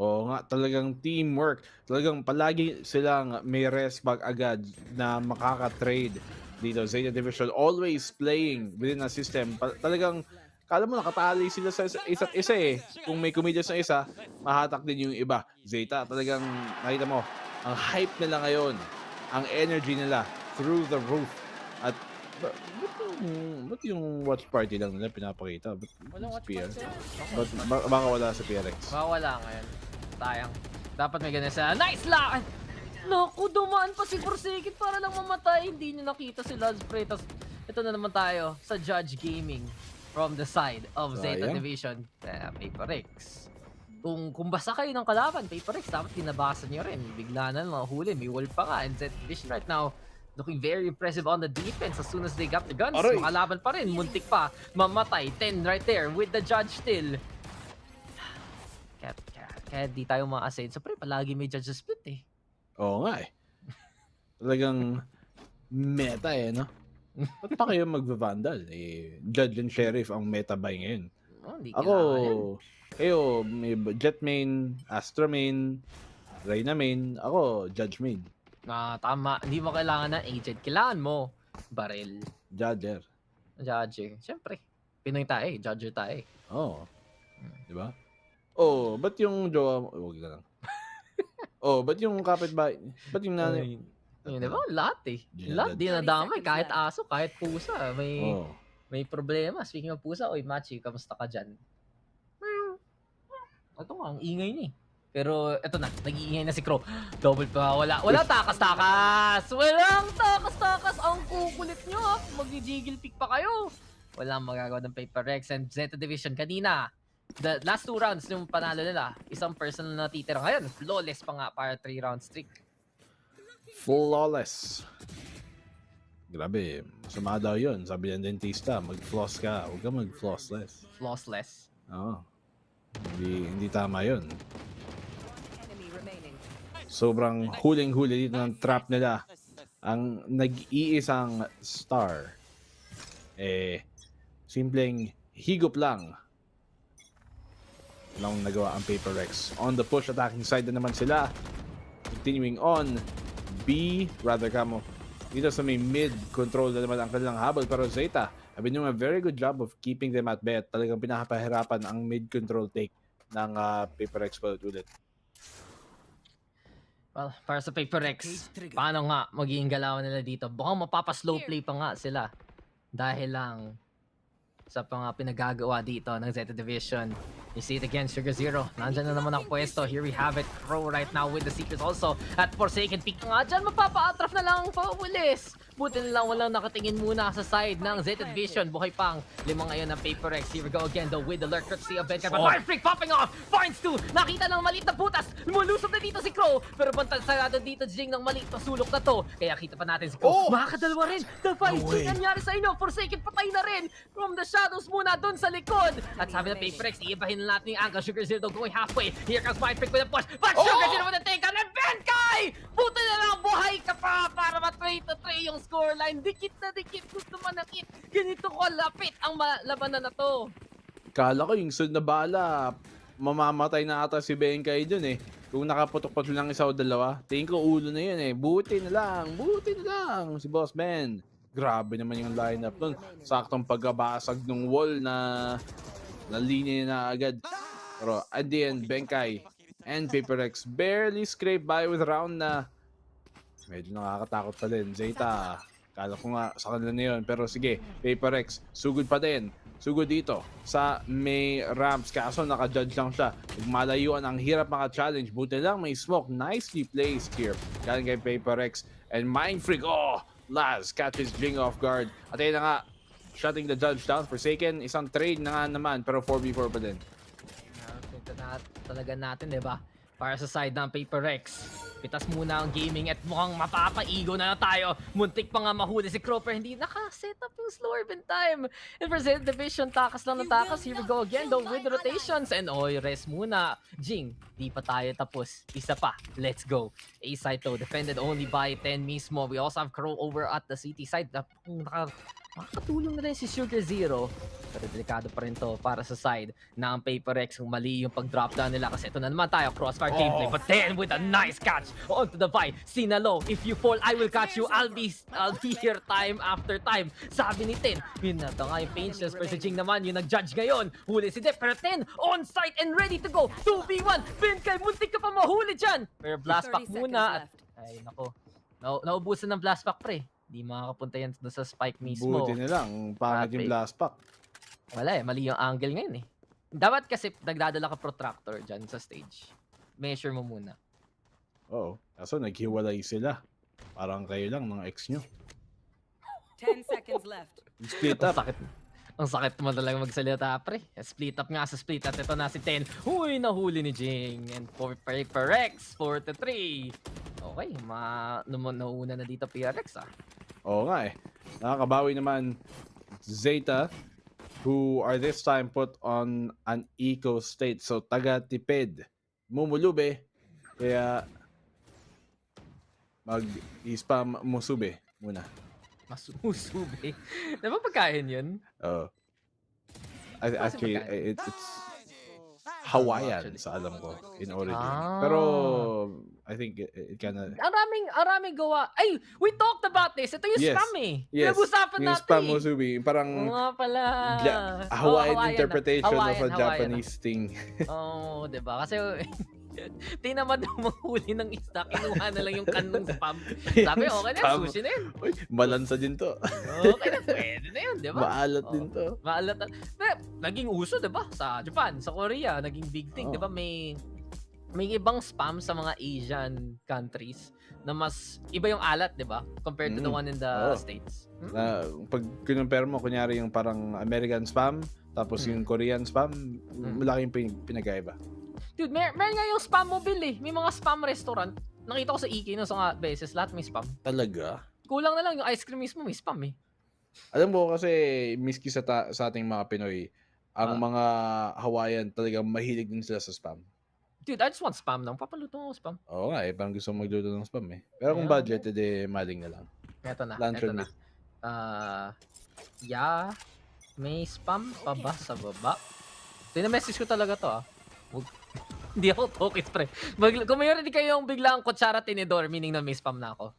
Oo nga, talagang teamwork. Talagang palagi silang may rest bag agad na makaka-trade dito. Zeta Division always playing within a system. Talagang, kala mo nakatali sila sa isa't isa eh. Kung may kumidyas na isa, mahatak din yung iba. Zeta, talagang nakita mo, ang hype nila ngayon, ang energy nila through the roof. At ba't yung watch party lang nila pinapakita? Walang watch party. Baka wala sa PRX. Baka wala ngayon. Sayang. Dapat may ganun sa nice lock! Naku, dumaan pa si Forsaken para lang mamatay. Hindi niya nakita si Lodspray. Tapos ito na naman tayo sa Judge Gaming from the side of Zeta Division. PaperX. Kung basa kayo ng kalaban, PaperX, dapat tinabasan niyo rin. Bigla na mahuli. May wall pa nga. And Zeta Division right now, looking very impressive on the defense. As soon as they got the guns, makalaban pa rin. Muntik pa. Mamatay. 10 right there with the Judge still. Kaya di tayo ma-assign. So, palagi may Judge split eh. Oo nga eh. Talagang meta eh, no? Ba't pa kayo mag-vandal? Eh, Judge and Sheriff ang meta buy ngayon. Ako, kayo, may Jet main, Astra main, Reyna main, ako, Judge main. Tama. Hindi mo kailangan ng agent. Kailangan mo barrel. Judger. Judger. Siyempre. Pinoy tayo eh. Judger tayo eh. Oo. Diba? Oh, ba't yung jowa mo? Huwag ka lang. Oh, ba't yung kapitbahay? Ba't yung nanay? Yun, diba? Lahat eh. Lahat din nadamay. Kahit aso, kahit pusa. May problema. Speaking of pusa, oy, Machi, kamusta ka dyan? Ito nga, ang ingay niya eh. Pero ito na, nag-iingay na si Crow. Double pa, wala takas-takas! Walang takas-takas! Ang kukulit nyo ha! Mag-jiggle pick pa kayo! Walang magagawa ng PaperX and Zeta Division kanina. The last 2 rounds yung panalo nila, isang person na natitira ngayon. Flawless pa nga para 3 round streak. Flawless. Grabe, masama daw yun. Sabi ng dentista, mag-floss ka. Huwag ka mag-flossless. Flossless? Oo. Hindi tama yun. Sobrang huling-huli dito ng trap nila. Ang nag-iisang star. Simpleng higop lang. Walang nagawa ang PaperX. On the push attacking side na naman sila. Continuing on. Rather kamo. Dito sa may mid control na naman ang kanilang habol. Pero Zeta have been doing a very good job of keeping them at bay. Talagang pinakapahirapan ang mid control take ng PaperX ulit. Well, para sa PaperX, paano nga magiging galawan nila dito? Baka mapapa-slow play pa nga sila. Dahil lang sa mga pinagagawa dito ng Zeta Division. You see it again, Sugar Zero. Nandyan na naman ang pwesto. Here we have it. Crow right now with the Seekers also. At Forsaken, peek nga dyan. Mapapa-atraf na lang pa Willis. Buti na lang walang nakatingin muna sa side ng Zeta Division. Buhay pang 5 ngayon ng PaperX. Here we go again though with the lurk courtesy of Ben. But Fire Freak popping off! Finds 2! Nakita ng maliit na butas. Lumulusot na dito si Crow. Pero pantansagado dito Jing ng maliit na sulok na to. Kaya kita pa natin si Crow. Makakadalawa rin. The fight. Nangyari sa inyo. Forsaken patay na rin. From the shadows muna dun sa likod. At sabi ng PaperX, iibahin natin yung angle. Sugar Zero going halfway. Here comes Fire Freak with a push. But Sugar Zero with a take down. And Benkai! Buti na lang buhay ka pa para ma-3-3 yung scoreline. Dikit na dikit. Gusto manakit. Ganito ko lapit ang labanan na to. Kala ko yung sunod na bala, mamamatay na ata si Benkai dun eh. Kung nakaputok-putok lang isa o dalawa, tingin ko ulo na yun eh. Buti na lang si Boss Ben. Grabe naman yung lineup nun. Saktong pagkabasag ng wall na linya na agad. Pero at the end, Benkai and PaperX barely scrape by with round na medyo nakakatakot pa din. Zeta, kala ko nga sa kanila na yun. Pero sige, PaperX, sugod pa din. Sugod dito sa may ramps. Kaso naka-judge lang siya. Malayuan ang hirap maka-challenge. Buti lang may smoke. Nicely placed here. Galing kay PaperX. And Mind Freak, Laz catches Jing off guard. At ayun na nga, shutting the judge down. Forsaken, isang trade na nga naman. Pero 4v4 pa din. Talaga natin, diba? Para sa side ng PaperX. Pitas muna ang gaming at mukhang mapapaigo na tayo. Muntik pa nga mahuli si Cropper. Hindi naka-set up yung slow urban time. And for Zen Division, takas lang ng takas. Here we go again though with the rotations. And rest muna. Jing, di pa tayo tapos. Isa pa. Let's go. A side though, defended only by 10 mismo. We also have Crow over at the city side. Makakatulong na rin si Sugar Zero. Pero delikado pa rin to para sa side na ang Paper X kung mali yung pag-drop down nila kasi ito na naman tayo crossfire gameplay but then with a nice catch onto the Vi. Sinalo, if you fall I will catch you, I'll be here time after time, sabi ni Ten. Yun na to nga yung Painless pero si Jing naman yung nag-judge ngayon, huli si Dep pero Ten on site and ready to go. 2v1 Benkay, muntik ka pa mahuli dyan pero blast pack muna at ay nako, naubusan ng blast pack pre. Di makakapunta yan sa spike mismo. Buti na lang, pangit yung blast pack. Wala mali yung angle ngayon eh. Dapat kasi nagdadala ka protractor dyan sa stage. Measure mo muna. Oo, kaso naghiwalay sila. Parang kayo lang ng ex nyo. 10 seconds left. Split up. Ang sakit mo talaga magsalita pre. Split up nga sa split up. Ito na si Ten. Huy, nahuli ni Jing. And for PRX, 4-3. Okay, nauna na dito PRX Oo nga eh. Nakakabawi naman Zeta, who are this time put on an eco state. So, taga-tipid. Mumulube. Kaya, mag-spam musube muna. Musube? Diba pagkain yun? Oo. Actually, it's Hawaiian sa alam ko in origin. Pero, I think it kinda... Araming gawa. Ay, we talked about this. Ito yung spam eh. Yes, Pinag-usapan natin. Yung spam musubi. Parang pala. Hawaiian interpretation of a Japanese thing. Oo, diba? Kasi di naman daw mahuli ng isda. Kinuha na lang yung kanong spam. Sabi, okay na, sushi na yun. Uy, balansa din to. Okay na, pwede na yun, diba? Maalat din to. Maalat na. Pero, naging uso, diba? Sa Japan, sa Korea, naging big thing. Diba? May ibang spam sa mga Asian countries na mas iba yung alat, di ba? Compared to the one in the States. Pag kinumpare mo, kunyari yung parang American spam, tapos yung Korean spam, malaki yung pinagkaiba. Dude, meron nga yung spam mobile eh. May mga spam restaurant. Nakita ko sa Iki no, sa beses, lahat may spam. Talaga? Kulang na lang yung ice cream mismo, may spam eh. Alam mo kasi, miski sa ating mga Pinoy, ang mga Hawaiian talagang mahilig din sila sa spam. Dude, I just want spam lang. Papaluto mo spam. Oo nga eh. Parang gusto mo magluto ng spam eh. Pero kung budget, edi maling na lang. Eto na. Lantern Eto na. Yeah. May spam pa ba sa baba? Tina-message ko talaga to Hindi ako tokis pre. Kung mayroon din kayong biglang kutsara tinidor, meaning na may spam na ako.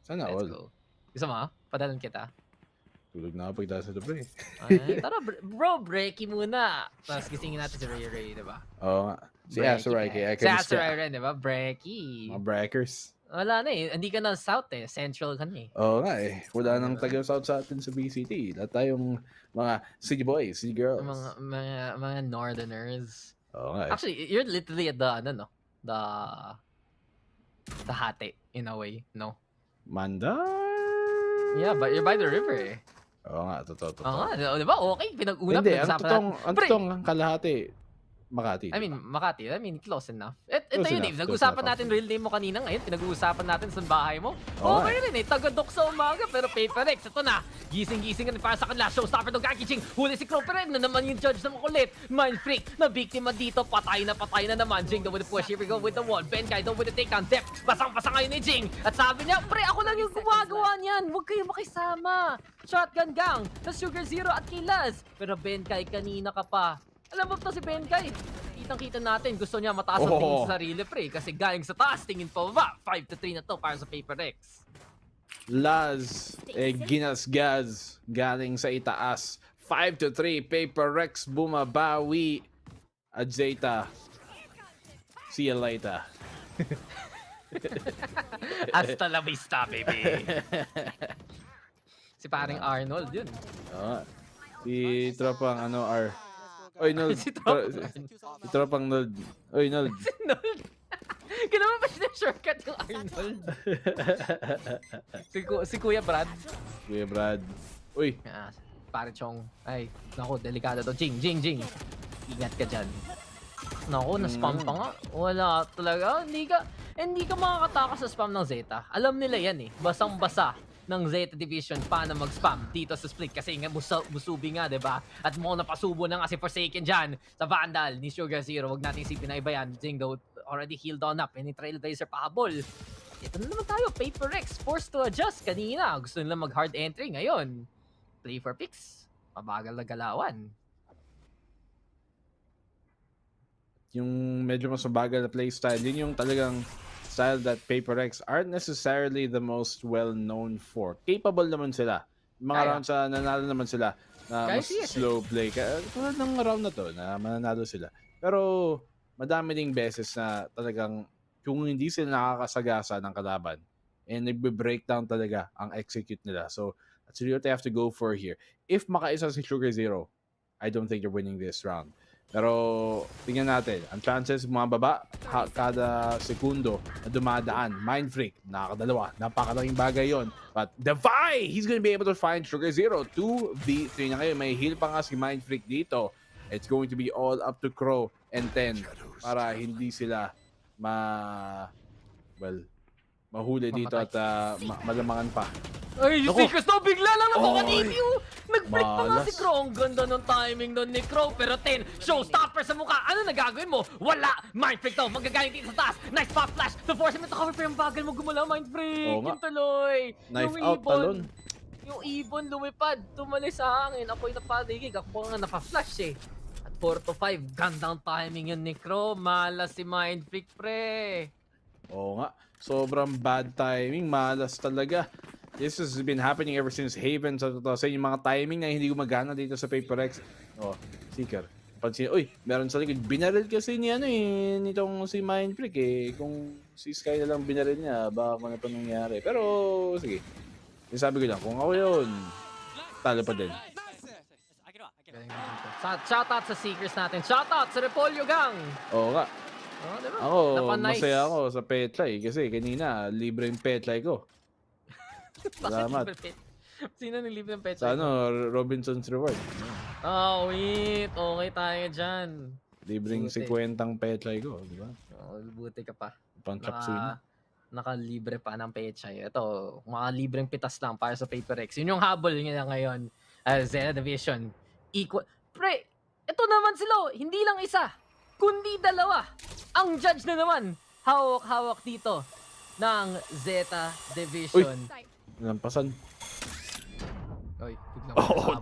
Sana all. Let's go. Gusto mo Padalan kita. Tulog na ako pagdasa ito pre. Ay, tara bro, breaky muna. Tapos gisingin natin si Ray, diba? Oo nga. Si Azurai kaya. Si Azurai rin, diba? Breaky. Mga breakers. Wala na eh. Hindi ka na south eh. Central ka na eh. Oo nga eh. Wala nang taga-south sa atin sa VCT. Lahat tayong mga city boys, city girls. Mga northerners. Oo nga eh. Actually, you're literally at the, the Hate in a way, no? Mandar? Yeah, but you're by the river eh. Oo nga, totoo. Oo nga, diba? Okay, pinag-unap. Hindi, ang totoong kalahati. Makati. Makati. Close enough. Ito yun eh. Nag-usapan natin real name mo kanina ngayon. Pinag-uusapan natin sa bahay mo. Okay rin eh. Tagadok sa umaga. Pero Paper X, ito na. Gising-gising ka para sa kanila. Showstopper ng Gagijing. Huli si Cropper na naman yung judge na makulit. Mind freak. Na biktima dito. Patay na naman. Jing daw with the push. Here we go with the wall. Benkay daw with the takedown. Depth. Basang-basa ngayon ni Jing. At sabi niya, pre, ako lang yung gumagawa niyan. Huwag kayo makisama. Shotgun gang. Na Sugar Zero at Kilas. Pero Benkay, kanina ka pa. Alam mo to si Benkay. Kitang-kita natin. Gusto niya mataas ang tingin sa sarili, pre. Kasi galing sa taas, tingin pa baba. 5-3 na to para sa Paper X. Laz, ginasgaz. Galing sa itaas. 5-3. Paper X bumabawi. At Zeta. See you later. Hasta la vista, baby. Si paring Arnold yun. Si tropang R. Oy, Nold. Si tropang Nold. Oy, Nold. Si Nold. Kailangan ba siya shortcut yung Arnold? si Kuya Brad. Kuya Brad. Uy. Pare Chong. Ay, naku, delikado to. Jing. Ingat ka dyan. Naku, na-spam pa nga. Wala talaga. Hindi ka makakatakas sa spam ng Zeta. Alam nila yan eh. Basang-basa ng Zeta Division paano mag-spam dito sa split. Kasi nga musubi nga, diba? At mukhang napasubo na nga si Forsaken dyan sa Vandal ni Sugar Zero. Huwag natin isipin na iba yan. Jingo already healed on up. Any Trailblazer pahabol. Ito na naman tayo. Paper Rex forced to adjust kanina. Gusto nila mag-hard entry. Ngayon, play for picks. Mabagal na galawan. Yung medyo mas mabagal na playstyle, yun yung talagang style that Paper Rex aren't necessarily the most well-known for. Capable naman sila. Mga rounds sa nanalo naman sila na mas slow play. Kaya tulad ng round na to, na mananalo sila. Pero madami ding beses na talagang kung hindi sila nakakasagasa ng kalaban, and nagbe-breakdown talaga ang execute nila. So, that's what they have to go for here. If makaisa si Sugar Zero, I don't think you're winning this round. Pero tingnan natin, ang chances bumababa kada segundo na dumadaan. Mind Freak, nakakadalawa. Napakalaking bagay yon. But Defy, he's gonna be able to find Sugar Zero. 2v3 na ngayon. May heal pa nga si Mind Freak dito. It's going to be all up to Crow and 10 para hindi sila mahuli dito at malamangan pa. Ay, yung Seekers na bigla lang napaka-debut! Nag-break pa nga si Crow. Ang ganda ng timing nun ni Crow. Pero 10, showstopper sa mukha. Ano na gagawin mo? Wala! Mind Freak to. Magagaling dito sa taas. Nice pop flash. To force him to cover. Pero yung bagal mo gumala, Mind Freak. Yung tuloy. Knife out talon. Yung ibon lumipad. Tumalis sa hangin. Apoy na paligig. Ako nga napa-flash eh. At 4-5. Gandang timing yun ni Crow. Malas si Mind Freak, pre. Oo nga. Sobrang bad timing. Malas talaga. This has been happening ever since Haven sa totoo. Sa yung mga timing na hindi gumagana dito sa Paper Rex. Oh, Seeker. Pansin, uy, meron sa likod. Binaril kasi ni nitong si Mind Freak eh. Kung si Sky na lang binaril niya, baka ano pa nangyari. Pero, sige. Yung sabi ko lang, kung ako yun, talo pa din. Shoutout sa Seekers natin. Shoutout sa Repolyo Gang. Oo nga. Oh, diba? Ako, masaya ako sa petlay kasi kanina, libre yung petlay ko. Salamat. Sino nang libre ng petlay? Sa Robinson's Reward. Oh, wait. Okay tayo dyan. Libreng 50 petlay ko, di ba? Oh, buti ka pa. Pang chapsuy na. Nakalibre pa ng pechay. Ito, mga libreng pitas lang para sa Paper Rex. Yun yung habol niya ngayon. Zeta Division. Equal. Pre, ito naman sila. Hindi lang isa, kundi dalawa. Ang judge na naman. Hawak-hawak dito ng Zeta Division. Uy! Lampasan. Oy,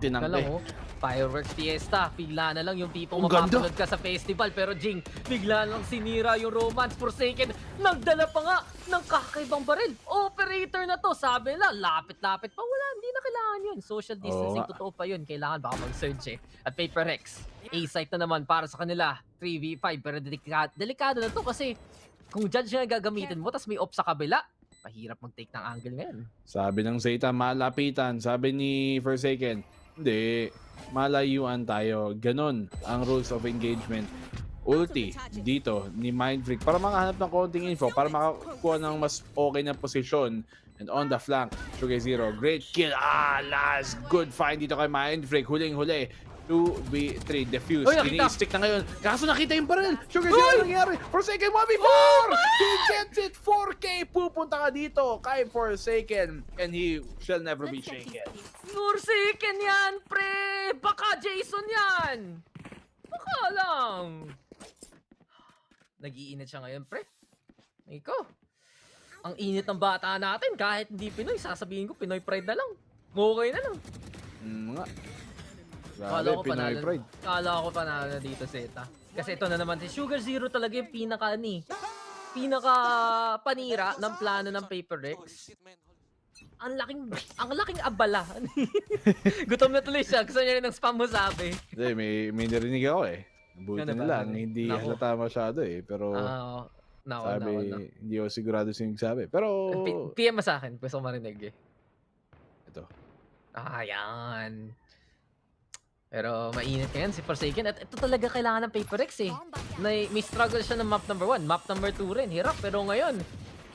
tinangke. Fireworks Fiesta. Bigla na lang yung tipong mapapanood ka sa festival. Pero Jing, bigla lang sinira yung romance. Forsaken, nagdala pa nga ng kakaibang baril. Operator na to. Sabi na, lapit-lapit pa. Wala, hindi na kailangan yun. Social distancing, totoo pa yun. Kailangan baka mag-surge eh. At Paper Rex, A-site na naman para sa kanila. 3v5. Pero delikado na to kasi kung judge nga gagamitin mo, tas may op sa kabila, mahirap mag-take ng angle ngayon. Sabi ng Zeta, malapitan. Sabi ni Forsaken, hindi, malayuan tayo. Ganon ang rules of engagement. Ulti dito ni Mind Freak para makahanap ng konting info, para makakuha ng mas okay na posisyon. And on the flank, Sugar Zero, great kill. Last good find dito kay Mind Freak. Huling-huli. 2v3 defuse. Ini-stick na ngayon. Kaso nakita yung baril. Sugar Zero nangyari. Forsaken 1v4! He gets it! 4K! Pupunta ka dito kay Forsaken. And he shall never be shaken. Forsaken yan, pre! Baka Jason yan! Baka lang. Nag-iinit siya ngayon, pre. Ikaw. Ang init ng bata natin. Kahit hindi Pinoy, sasabihin ko Pinoy pride na lang. Okay na lang. Nga. Kala ko panalo dito, Zeta. Kasi ito na naman, si Sugar Zero talaga yung pinaka panira ng plano ng Paper Rex. Ang laking abala. Gutom na tuloy siya. Gusto niya rin ng spam mo sabi. Hindi, may narinig ako eh. Buti na lang, hindi halata masyado eh. Pero sabi, hindi ako sigurado sinasabi. Pero PM sa akin, gusto ko marinig eh. Ito. Ayan. Pero mainit yan si Forsaken at ito talaga kailangan ng Paper Rex eh. May struggle siya ng map number 1, map number 2 rin. Hirap pero ngayon,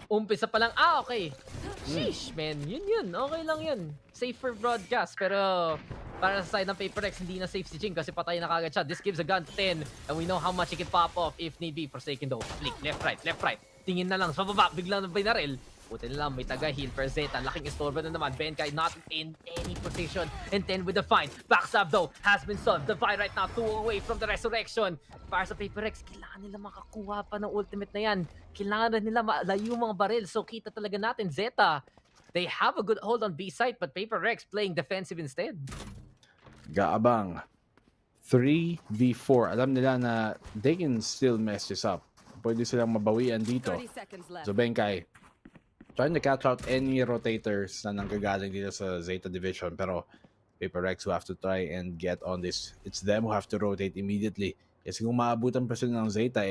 umpisa pa lang, okay. Sheesh man, yun. Okay lang yun. Safe for broadcast pero para sa side ng PaperX, hindi na safe si Jing kasi patay na kagad siya. This gives a gun to 10 and we know how much he can pop off if need be. Forsaken though. Flick, left, right. Tingin na lang sa baba, biglang binaril. Buti na lang, may taga-heal for Zeta. Laking istorbo na naman. Benkai not in any position. And 10 with the find. Backstab though has been solved. The find right now, 2 away from the resurrection. Para sa PaperX, kailangan nila makakuha pa ng ultimate na yan. Kailangan nila malayo mga baril. So kita talaga natin, Zeta, they have a good hold on B side, but PaperX playing defensive instead. Gaabang. 3v4. Alam nila na they can still mess this up. Pwede silang mabawian dito. So Benkai, trying to catch out any rotators na nanggagaling dito sa Zeta Division. Pero PaperX who have to try and get on this. It's them who have to rotate immediately. Kasi kung maabutan pa sila ng Zeta,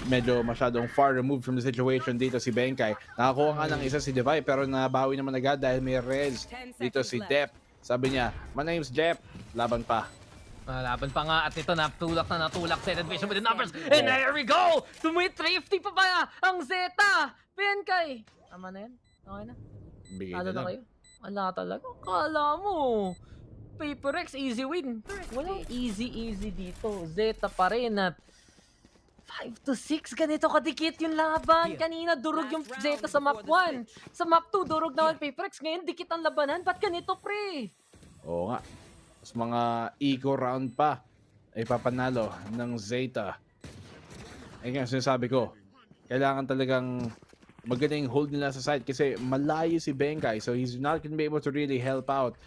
medyo masyadong far removed from the situation dito si Benkai. Nakakuha nga ng isa si Divide pero nabawi naman agad dahil may res dito si Dep. Sabi niya, my name's Dep. Laban pa. Laban pa nga at ito natulak Zeta Division with the numbers. And there we go! Tumit 350 pa ba ang Zeta? Benkai! Tama na yan? Okay na? Ano na kayo? Wala talaga. Kala mo. PaperX, easy win. Walang easy dito. Zeta pa rin at 5-6. Ganito kadikit yung laban. Kanina durog yung Zeta sa map 1. Sa map 2, durog naman PaperX. Ngayon, dikit ang labanan. Ba't ganito, pre? Oo nga. Mas mga eco round pa ay papanalo ng Zeta. Ay nga, sinasabi ko, kailangan talagang magaling hold nila sa side kasi malayo si Benkai. So he's not gonna be able to really help out.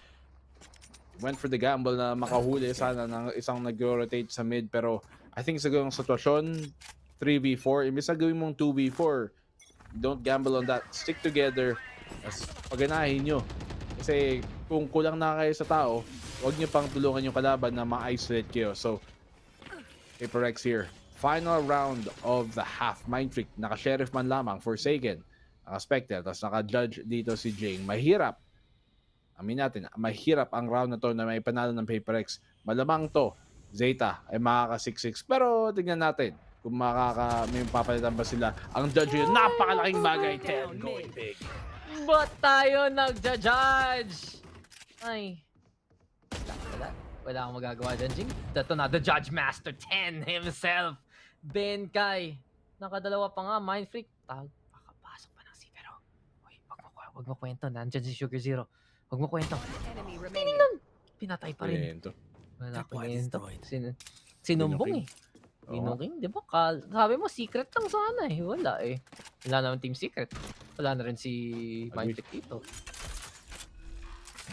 Went for the gamble na makahuli sana ng isang nag-rotate sa mid. Pero I think sa ganung sitwasyon, 3v4. Imbis na gawin mong 2v4, don't gamble on that. Stick together. Paganahin nyo. Kasi kung kulang na kayo sa tao, huwag nyo pang tulungan yung kalaban na ma-isolate kayo. So, PaperX here. Final round of the half. Mind Trick. Naka-sheriff man lamang. Forsaken. Naka-spectre. Tapos naka-judge dito si Jing. Mahirap. Amin natin, mahirap ang round na to na may panalo ng PaperX. Malamang to, Zeta ay makaka-6-6. Pero tignan natin kung may papalitan ba sila. Ang judge yun, napakalaking bagay. 10 going big. Ba't tayo nagja-judge? Ay. Wala akong magagawa dyan, Jing. Ito na, the Judge Master 10 himself. Benkai. Nakadalawa pa nga, Mind Freak. Pakapasok pa ng si pero. Uy, wag mo kwento. Nandyan si Sugar Zero. Huwag mo kwento. Tinignan. Pinatay pa rin. Wala kwento. Sinumbong eh. Winungking, di ba? Sabi mo, secret lang sana eh. Wala eh. Wala naman team secret. Wala na rin si Mindflick dito.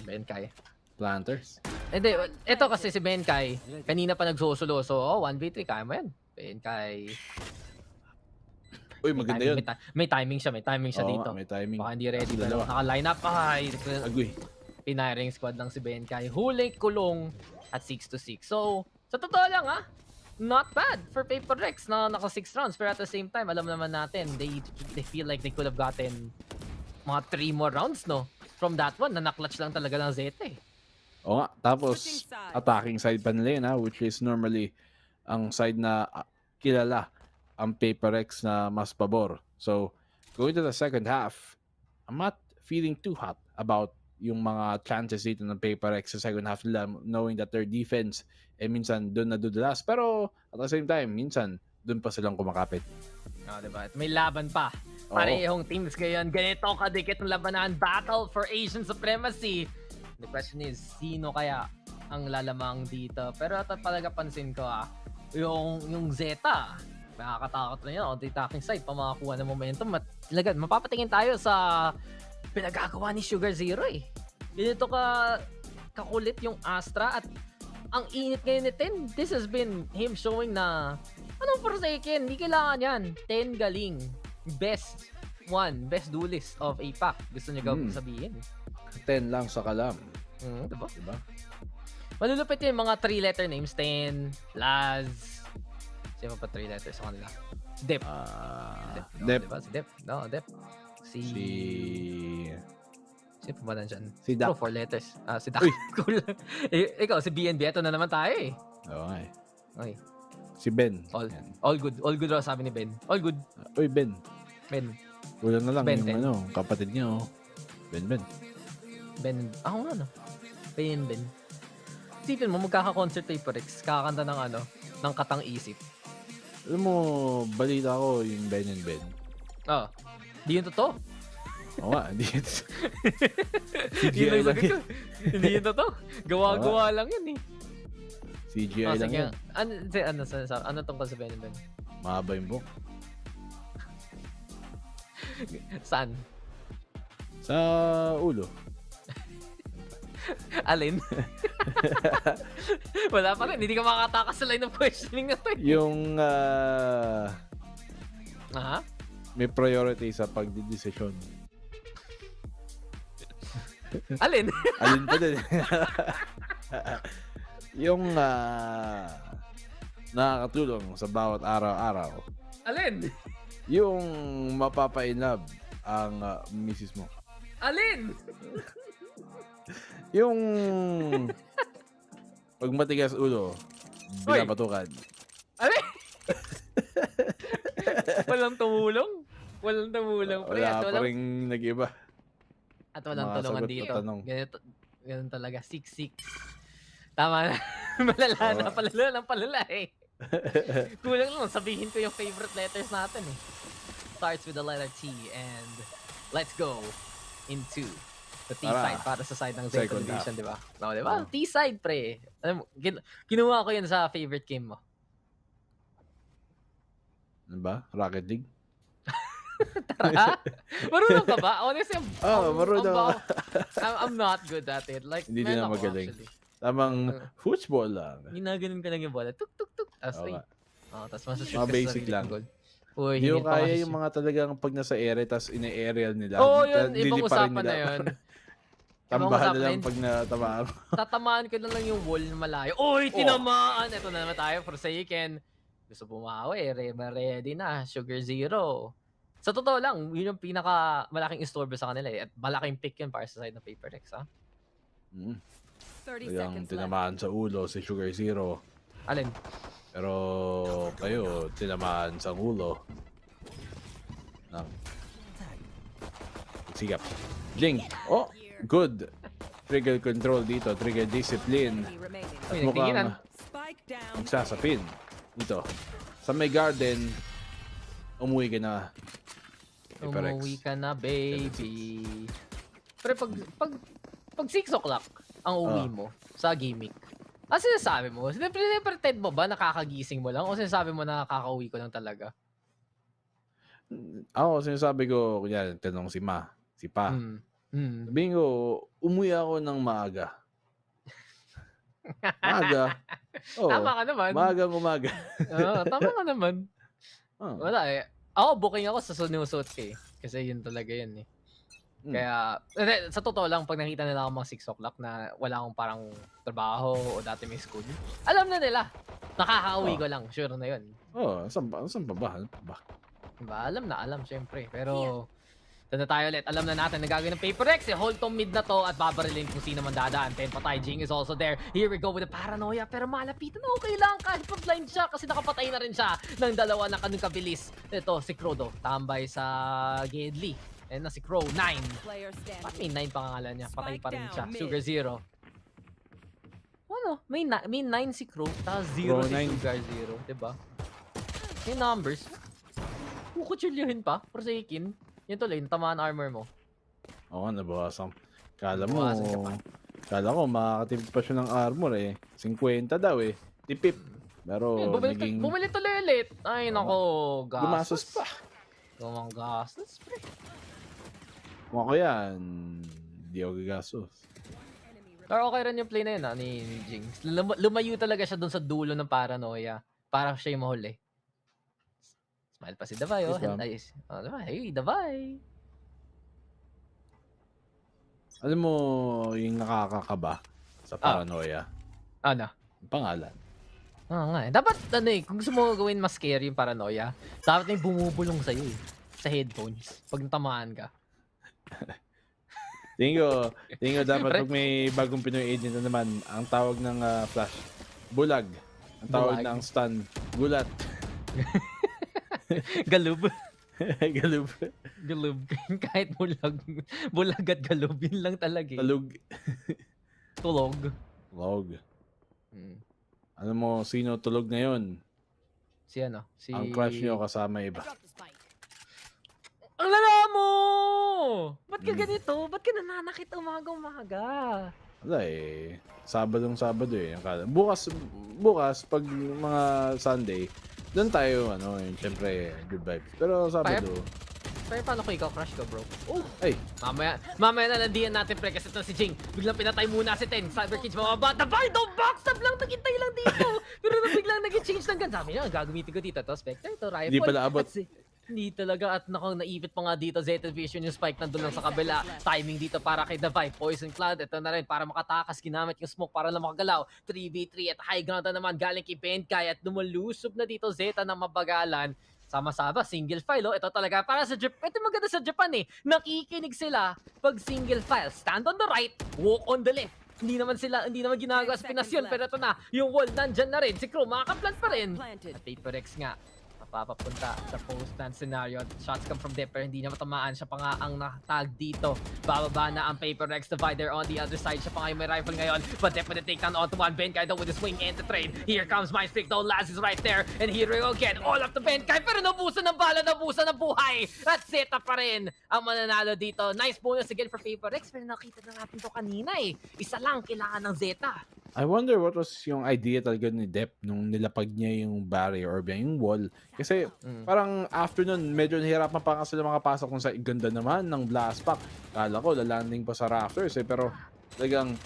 Benkai. Planters. Hindi, ito kasi si Benkai. Kanina pa nagsusulo. So, 1v3, kaya mo yan. Benkai. Uy, maganda yun. May timing siya dito. May timing. Baka hindi ready pero naka-line up. Ay, pinaring squad lang si Benkai. Huli kulong at 6-6. So, sa totoo lang not bad for PaperX na naka 6 rounds. Pero at the same time, alam naman natin, they feel like they could have gotten mga 3 more rounds, no? From that one, na-clutch lang talaga ng Zeta eh. Oo nga. Tapos, attacking side pa nila yun, which is normally ang side na kilala ang PaperX na mas pabor. So, going to the second half, I'm not feeling too hot about yung mga chances dito ng PaperX sa second half nila, knowing that their defense minsan doon nadudulas. Pero at the same time, minsan doon pa silang kumakapit. Diba? May laban pa. Parehong teams ngayon. Ganito kadikit ng labanan. Battle for Asian supremacy. The question is, sino kaya ang lalamang dito? Pero ito talaga pansin ko yung Zeta. Nakakatakot na yun. On the attacking side, pamakakuha ng momentum. Mapapatingin tayo sa pinagagawa ni Sugar Zero eh. Ganito kakulit yung Astra at ang init ngayon ni 10. This has been him showing na anong Forsaken? Hindi kailangan yan. 10 galing. Best duelist of APAC. Gusto niya gawin sabihin. 10 lang sa kalam. Diba? Malulupit yung mga 3-letter names. 10, Laz. Sino pa 3 letters sa kanila? Dep. Dep. Diba? Si Dep. No, Dep. Sino pa ba nandyan? Si Dak. 4 letters. Si Dak. Cool. Ikaw, si BNB. Ito na naman tayo eh. Okay. Si Ben. All good. All good raw sabi ni Ben. All good. Uy, Ben. Wala na lang Ben, yung kapatid niyo. Ben. Ako nga no. Ben. Isipin mo, magkaka-concert Paper Rex, kakanta ng ano, ng Katang Isip. Alam mo, balita ko yung Ben and Ben. Oh, di yun totoo. Oo nga, hindi yun totoo. Yun lang sagot ko. Hindi yun totoo. Gawa-gawa lang yun eh. CGI lang yun. Ano tungkol sa Ben and Ben? Mahaba yung buhok. Saan? Sa ulo. Alin? Wala pa rin. Hindi ka makakatakas sa line of questioning na to. Yung may priority sa pagdidesisyon. Alin? Alin pa din. Yung nakakatulong sa bawat araw-araw. Alin? Yung mapapa-inlove ang misis mo. Alin? Yung pag matigas ulo, binabatukan. Alin? Walang tumulong? Walang tumulong. Wala pa rin nag-iba. At walang tulungan dito. Ganun talaga. 6-6. Tama na. Malala na. Palala ng palala eh. Kulang lang. Sabihin ko yung favorite letters natin eh. Starts with the letter T and let's go into the T side para sa side ng Zeta Division, di ba? No, di ba? T side, pre. Alam mo, kinuha ko yun sa favorite game mo. Ano ba? Rocket League? Tara. Marunong ka ba? Honestly, marunong. I'm not good at it. Like, hindi din na magaling. Tamang football lang. Ginaganon ka lang yung bola. Tuk, tuk, tuk. Tapos masashoot mga ka basic sa lang. Hindi ko kaya yung mga talagang pag nasa ere tapos ine-aerial nila. Oo, yun. Ibang usapan na yun. Tambahan na lang pag natamaan. Tatamaan ko na lang yung wall na malayo. Uy, tinamaan! Ito na naman tayo. Forsaken. Gusto bumawi. Ready na. Sugar Zero. Sa totoo lang, yun yung pinaka malaking istorbo sa kanila eh. At malaking pick yun para sa side ng Paper Rex, ha? 30 seconds tinamaan sa ulo si Sugar Zero. Alin? Pero kayo, tinamaan sa ulo. Sigap. Jing! Oh! Good! Trigger control dito. Trigger discipline. At mukhang magsasapin. Dito. Sa may garden, umuwi ka na. Umuwi ka na, baby. Pero pag 6 o'clock ang uwi mo sa gimmick, ano sinasabi mo? Pretend mo ba nakakagising mo lang o sinasabi mo na nakakauwi ko lang talaga? Ako, sinasabi ko, kunyari, tanong si Pa. Sabihin ko, umuwi ako ng maaga. Maaga? Oh, tama ka naman. Maagang umaga. Tama ka naman. Wala eh. Ako, booking ako sa sinusot eh. Kasi yun talaga yun eh. Kaya, sa totoo lang, pag nakita nila ako mga 6 o'clock na wala akong parang trabaho o dati may school, alam na nila. Nakaka-uwi ko lang. Sure na yun. Saan pa ba? Ano pa ba? Diba? Alam, syempre. Pero, ito na tayo ulit. Alam na natin na gagawin ng Paper Rex. Hold tong mid na to at babarilin kung sino man dadaan. 10 patay. Jing is also there. Here we go with the paranoia. Pero malapitan na okay lang kahit pa-blind siya kasi nakapatay na rin siya ng dalawa na kanong kabilis. Ito, si Crow tambay sa Gedli. And na si Crow, 9. Ba't may 9 pangalan niya? Patay pa rin siya. Sugar Zero. Ano? May 9 si Crow, tapos 0 si Sugar Zero. Diba? May numbers. Kukutsuluhin pa. Forsaken. Yun tuloy, tamaan armor mo. Oo, nabawasan. Kala ko makakatipid pa siya ng armor eh. 50 daw eh. Tipip. Pero bumili tuloy ulit. Ay nako, gumasos pa. Gumagastos, pre. Kung ako yan, di ako gagastos. Pero okay rin yung play na yun ni Jinx. Lumayo talaga siya dun sa dulo ng paranoia para siya yung mahuli. Smile pa si Davay, oh. Nice. Hey, Davay. Alam mo yung nakakakaba sa paranoia? Ano? Pangalan. Nga eh. Dapat kung gusto mo gawin mas scary yung paranoia, dapat may bumubulong sa'yo eh. Sa headphones. Pag natamaan ka. Tingin ko dapat pag may bagong Pinoy agent na naman, ang tawag ng flash, bulag. Ang tawag ng stun, gulat. Galub. Galub. Galub. Kahit bulag. Bulag at galub. Yun lang talaga eh. Talog. Tulog. Tulog. Ano mo, sino tulog na yun? Si ano? Si... Ang crush nyo kasama iba. Ang lala mo! Ba't ka ganito? Ba't ka nananakit umaga-umaga? Wala eh. Sabado eh. Bukas, pag mga Sunday, doon tayo, syempre, good vibes. Pero Sabado... Pero paano ko ikaw crush ko, bro? Oh! Ay! Mamaya na landian natin, pre, kasi ito si Jing. Biglang pinatay muna si Ten. Cyber Kids, mga bata. Don't backstab lang! Naghintay lang dito! Pero biglang nag-change ng gun. Sabi niya, gagamitin ko dito. Ito, Spectre, ito, rifle. Hindi pala abot. Hindi talaga. At naipit pa nga dito. Zeta Vision yung spike nandun lang sa kabila. Timing dito para kay Divide. Poison Cloud. Ito na rin para makatakas. Ginamit yung smoke para lang makagalaw. 3v3 at high ground na naman galing kay Benkai. At lumulusog na dito Zeta ng mabagalan. Sama-sama, single file, Ito talaga para sa Japan. Ito maganda sa Japan eh. Nakikinig sila pag single file. Stand on the right, walk on the left. Hindi naman ginagawa sa Pinas yun. Pero ito na, yung wall nandyan na rin. Si Crow makakaplant pa rin. At Paper X nga, papapunta sa post-plant scenario. Shots come from there pero hindi na matamaan. Siya pa nga ang natag dito. Bababa na ang Paper X Divider on the other side. Siya pa nga yung may rifle ngayon. But definitely take down onto one. Benkai though with the swing and the trade. Here comes my streak though. Laz is right there. And here we go again. All up to Benkai. Pero nabusan ng bala, nabusan ng buhay. At Zeta pa rin ang mananalo dito. Nice bonus again for Paper X. Pero nakita na natin to kanina eh. Isa lang kailangan ng Zeta. I wonder what was yung idea talaga ni Dep nung nilapag niya yung barrier or yung wall. Kasi parang after nun, medyo nahirapan pa nga sila makapasok kung sa ganda naman ng blast pack. Kala ko, lalanding pa sa rafters eh. Pero talagang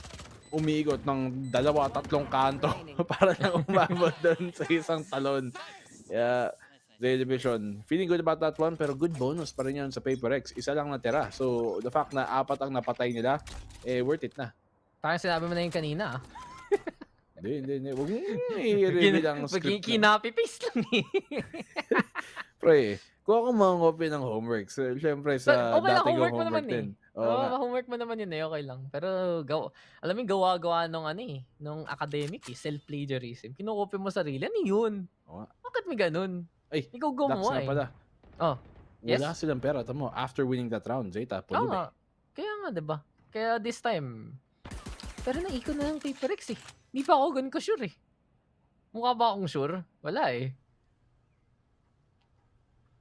umiikot ng 2-3 kanto para lang umabot doon sa isang talon. Kaya, The Division, feeling good about that one, pero good bonus pa rin yun sa Paper X. Isa lang natira. So, the fact na 4 ang napatay nila, worth it na. Parang sinabi mo na yung kanina Hindi. Huwag mo i-reveal ang script. Kinapi-paste lang eh. Pre, kung ako mga ng homework, so, syempre sa okay dating homework mo homework naman din. Homework mo naman yun eh, okay lang. Pero alam mo gawa-gawa nung academic eh, self-plagiarism. Kinukopy mo sarili, ano yun? Bakit may ganun? Ay, ikaw gumawa na pala. Wala Yes? silang pera. Tamo, after winning that round, Zeta, pulub eh. Kaya nga, diba? Kaya this time, pero naikot na ng Paper X eh. Hindi pa ako ganun ka-sure eh. Mukha ba akong sure? Wala eh.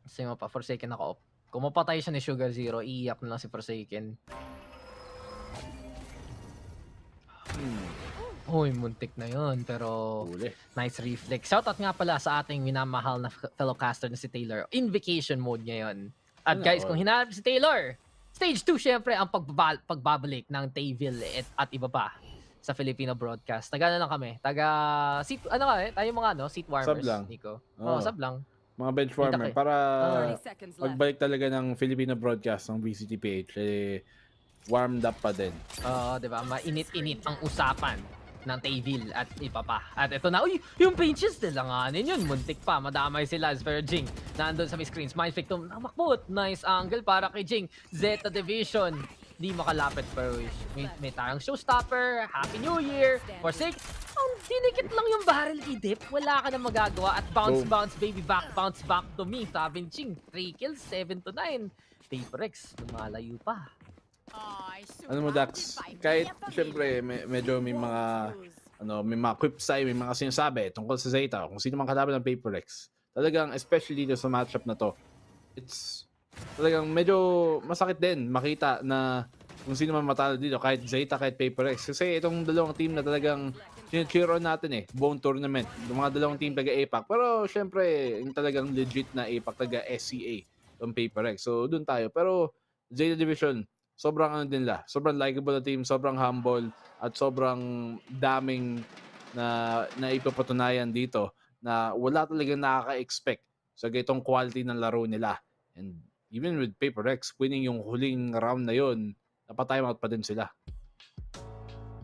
Kasi nga pa, Forsaken ako off. Kung mapatay siya ni Sugar Zero, iiyak na lang si Forsaken. Uy, muntik na yun. Pero nice reflex. Shoutout nga pala sa ating minamahal na fellow caster na si Taylor. In vacation mode ngayon. At guys, kung hinanap si Taylor, Stage 2, syempre, ang pagbabalik ng Tayville at iba pa sa Filipino broadcast. Taga na lang kami. Tayo mga seat warmers, Sub lang. Nico. Sub lang. Mga bench warmer. Para pagbalik talaga ng Filipino broadcast ng VCTPH, warmed up pa din. Diba? Mainit-init ang usapan ng Tayville at iba pa. At ito na, yung pinches nilanganin yun. Muntik pa, madamay sila. Pero Jing, nandun sa may screens. Mind Victim, namakbot. Nice angle para kay Jing. Zeta Division, di makalapit pero may tayong showstopper. Happy New Year. Forsake, dinikit lang yung barrel kay Dip. Wala ka na magagawa. At bounce, baby, bounce back to me. Sabi ni Jing, 3 kills, 7-9. Paper X, lumalayo pa. Ano mo, Dax? Kahit, syempre, medyo may mga quip side, may mga sinasabi tungkol sa Zeta, kung sino mang kalaban ng Paper X. Talagang, especially dito sa matchup na to, it's talagang medyo masakit din makita na kung sino man matalo dito, kahit Zeta, kahit Paper X. Kasi itong dalawang team na talagang cheer on natin Bone Tournament. Yung mga dalawang team taga APAC. Pero, syempre, yung talagang legit na APAC taga SCA, yung Paper X. So, dun tayo. Pero, Zeta Division, sobrang sobrang likable na team, sobrang humble, at sobrang daming na ipapatunayan dito na wala talagang nakaka-expect sa ganitong quality ng laro nila. And even with Paper X, winning yung huling round na yun, napatime out pa din sila.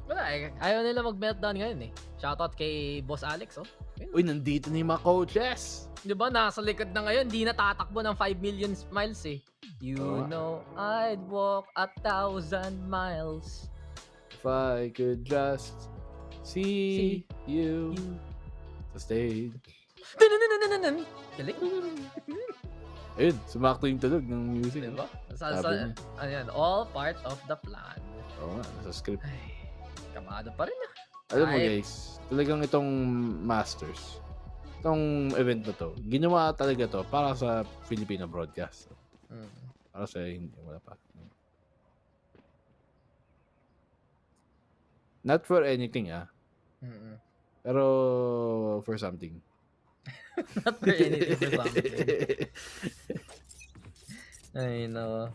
Wala ayaw nila mag-meltdown ngayon Shoutout kay Boss Alex Uy, nandito na yung mga coaches! Diba, nasa likod na ngayon, di natatakbo ng 5 million miles You know I'd walk 1,000 miles if I could just see you sa stage. Galing. Ayun, sumakto yung tulog ng music. Diba? All part of the plan. Oo nga, nasa script. Kamado pa rin Alam mo guys, talagang itong Masters, itong event na to, ginawa talaga to para sa Filipino broadcast. Para sa hindi, wala pa. Not for anything, pero for something. Not for anything, for something. Ay, no.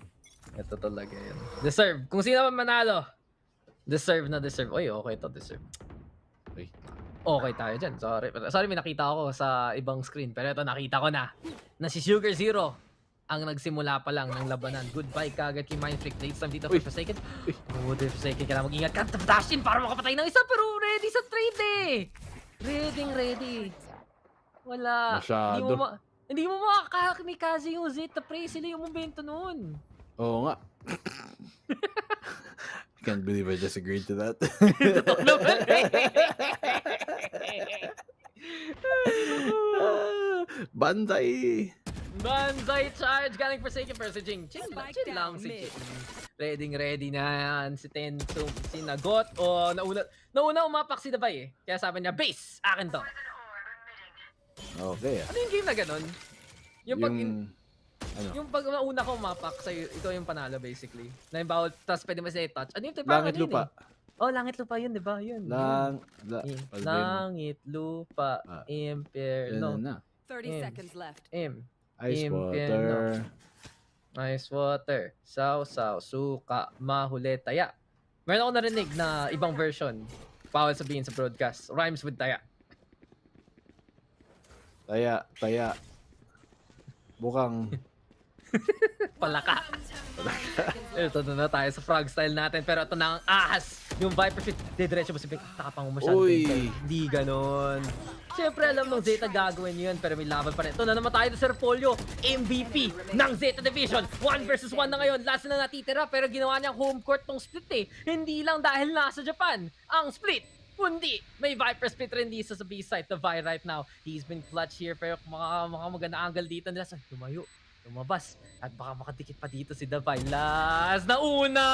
Ito talaga yun. Deserve. Kung sino man manalo, deserve na deserve. Oy, okay to, deserve. Okay tayo dyan. Sorry, may nakita ako sa ibang screen. Pero ito, nakita ko na si Sugar Zero ang nagsimula pa lang ng labanan. Goodbye kagad kay Mindfreak. Next time dito for Forsaken. Oh, Forsaken. Kailangan mag-ingat ka. Dashin para makapatay ng isa. Pero ready sa trade eh. Ready. Wala. Masyado. Hindi mo makakamikaze yung Zeta Pre. Sila yung momento nun. Oo nga. I can't believe I just agreed to that. Totoo naman. Banzai charge galing Forsaken pero si Jing. Chill lang si Jing. Ready na yan. Si Tentum, si Nagot. O, nauna umapak si Davay eh. Kaya sabi niya, base! Akin to. Okay. Ano yung game na ganun? Yung pag nauna ko umapak, sa'yo, ito yung panalo basically. Na yung bawal, tapos pwede mo say touch. Ano yung Langit lupa. Oh, langit lupa yun, di ba? Yun. Langit lupa. Impierno. 30 seconds left. Ice water. Ice water. Saw, suka, mahuli, taya. Meron ako narinig na ibang version. Bawal sabihin sa broadcast. Rhymes with taya. Taya. Bukang. Palaka. Ito na tayo sa frog style natin. Pero ito na ang ahas. Yung Viper Fit. Diretso mo si Vic. Takapang mo masyado. Hindi ganon. Siyempre alam nung Zeta gagawin yun. Pero may laban pa rin. Ito na naman tayo sa Repolyo. MVP ng Zeta Division. 1 versus 1 na ngayon. Last na natitira. Pero ginawa niyang home court tong split eh. Hindi lang dahil nasa Japan. Ang split. Kundi may Viper split rin dito sa B-side. The Vi right now. He's been clutch here. Pero maganda angle dito nila. Lumayo. Lumabas. At baka makadikit pa dito si Davay. Last na una!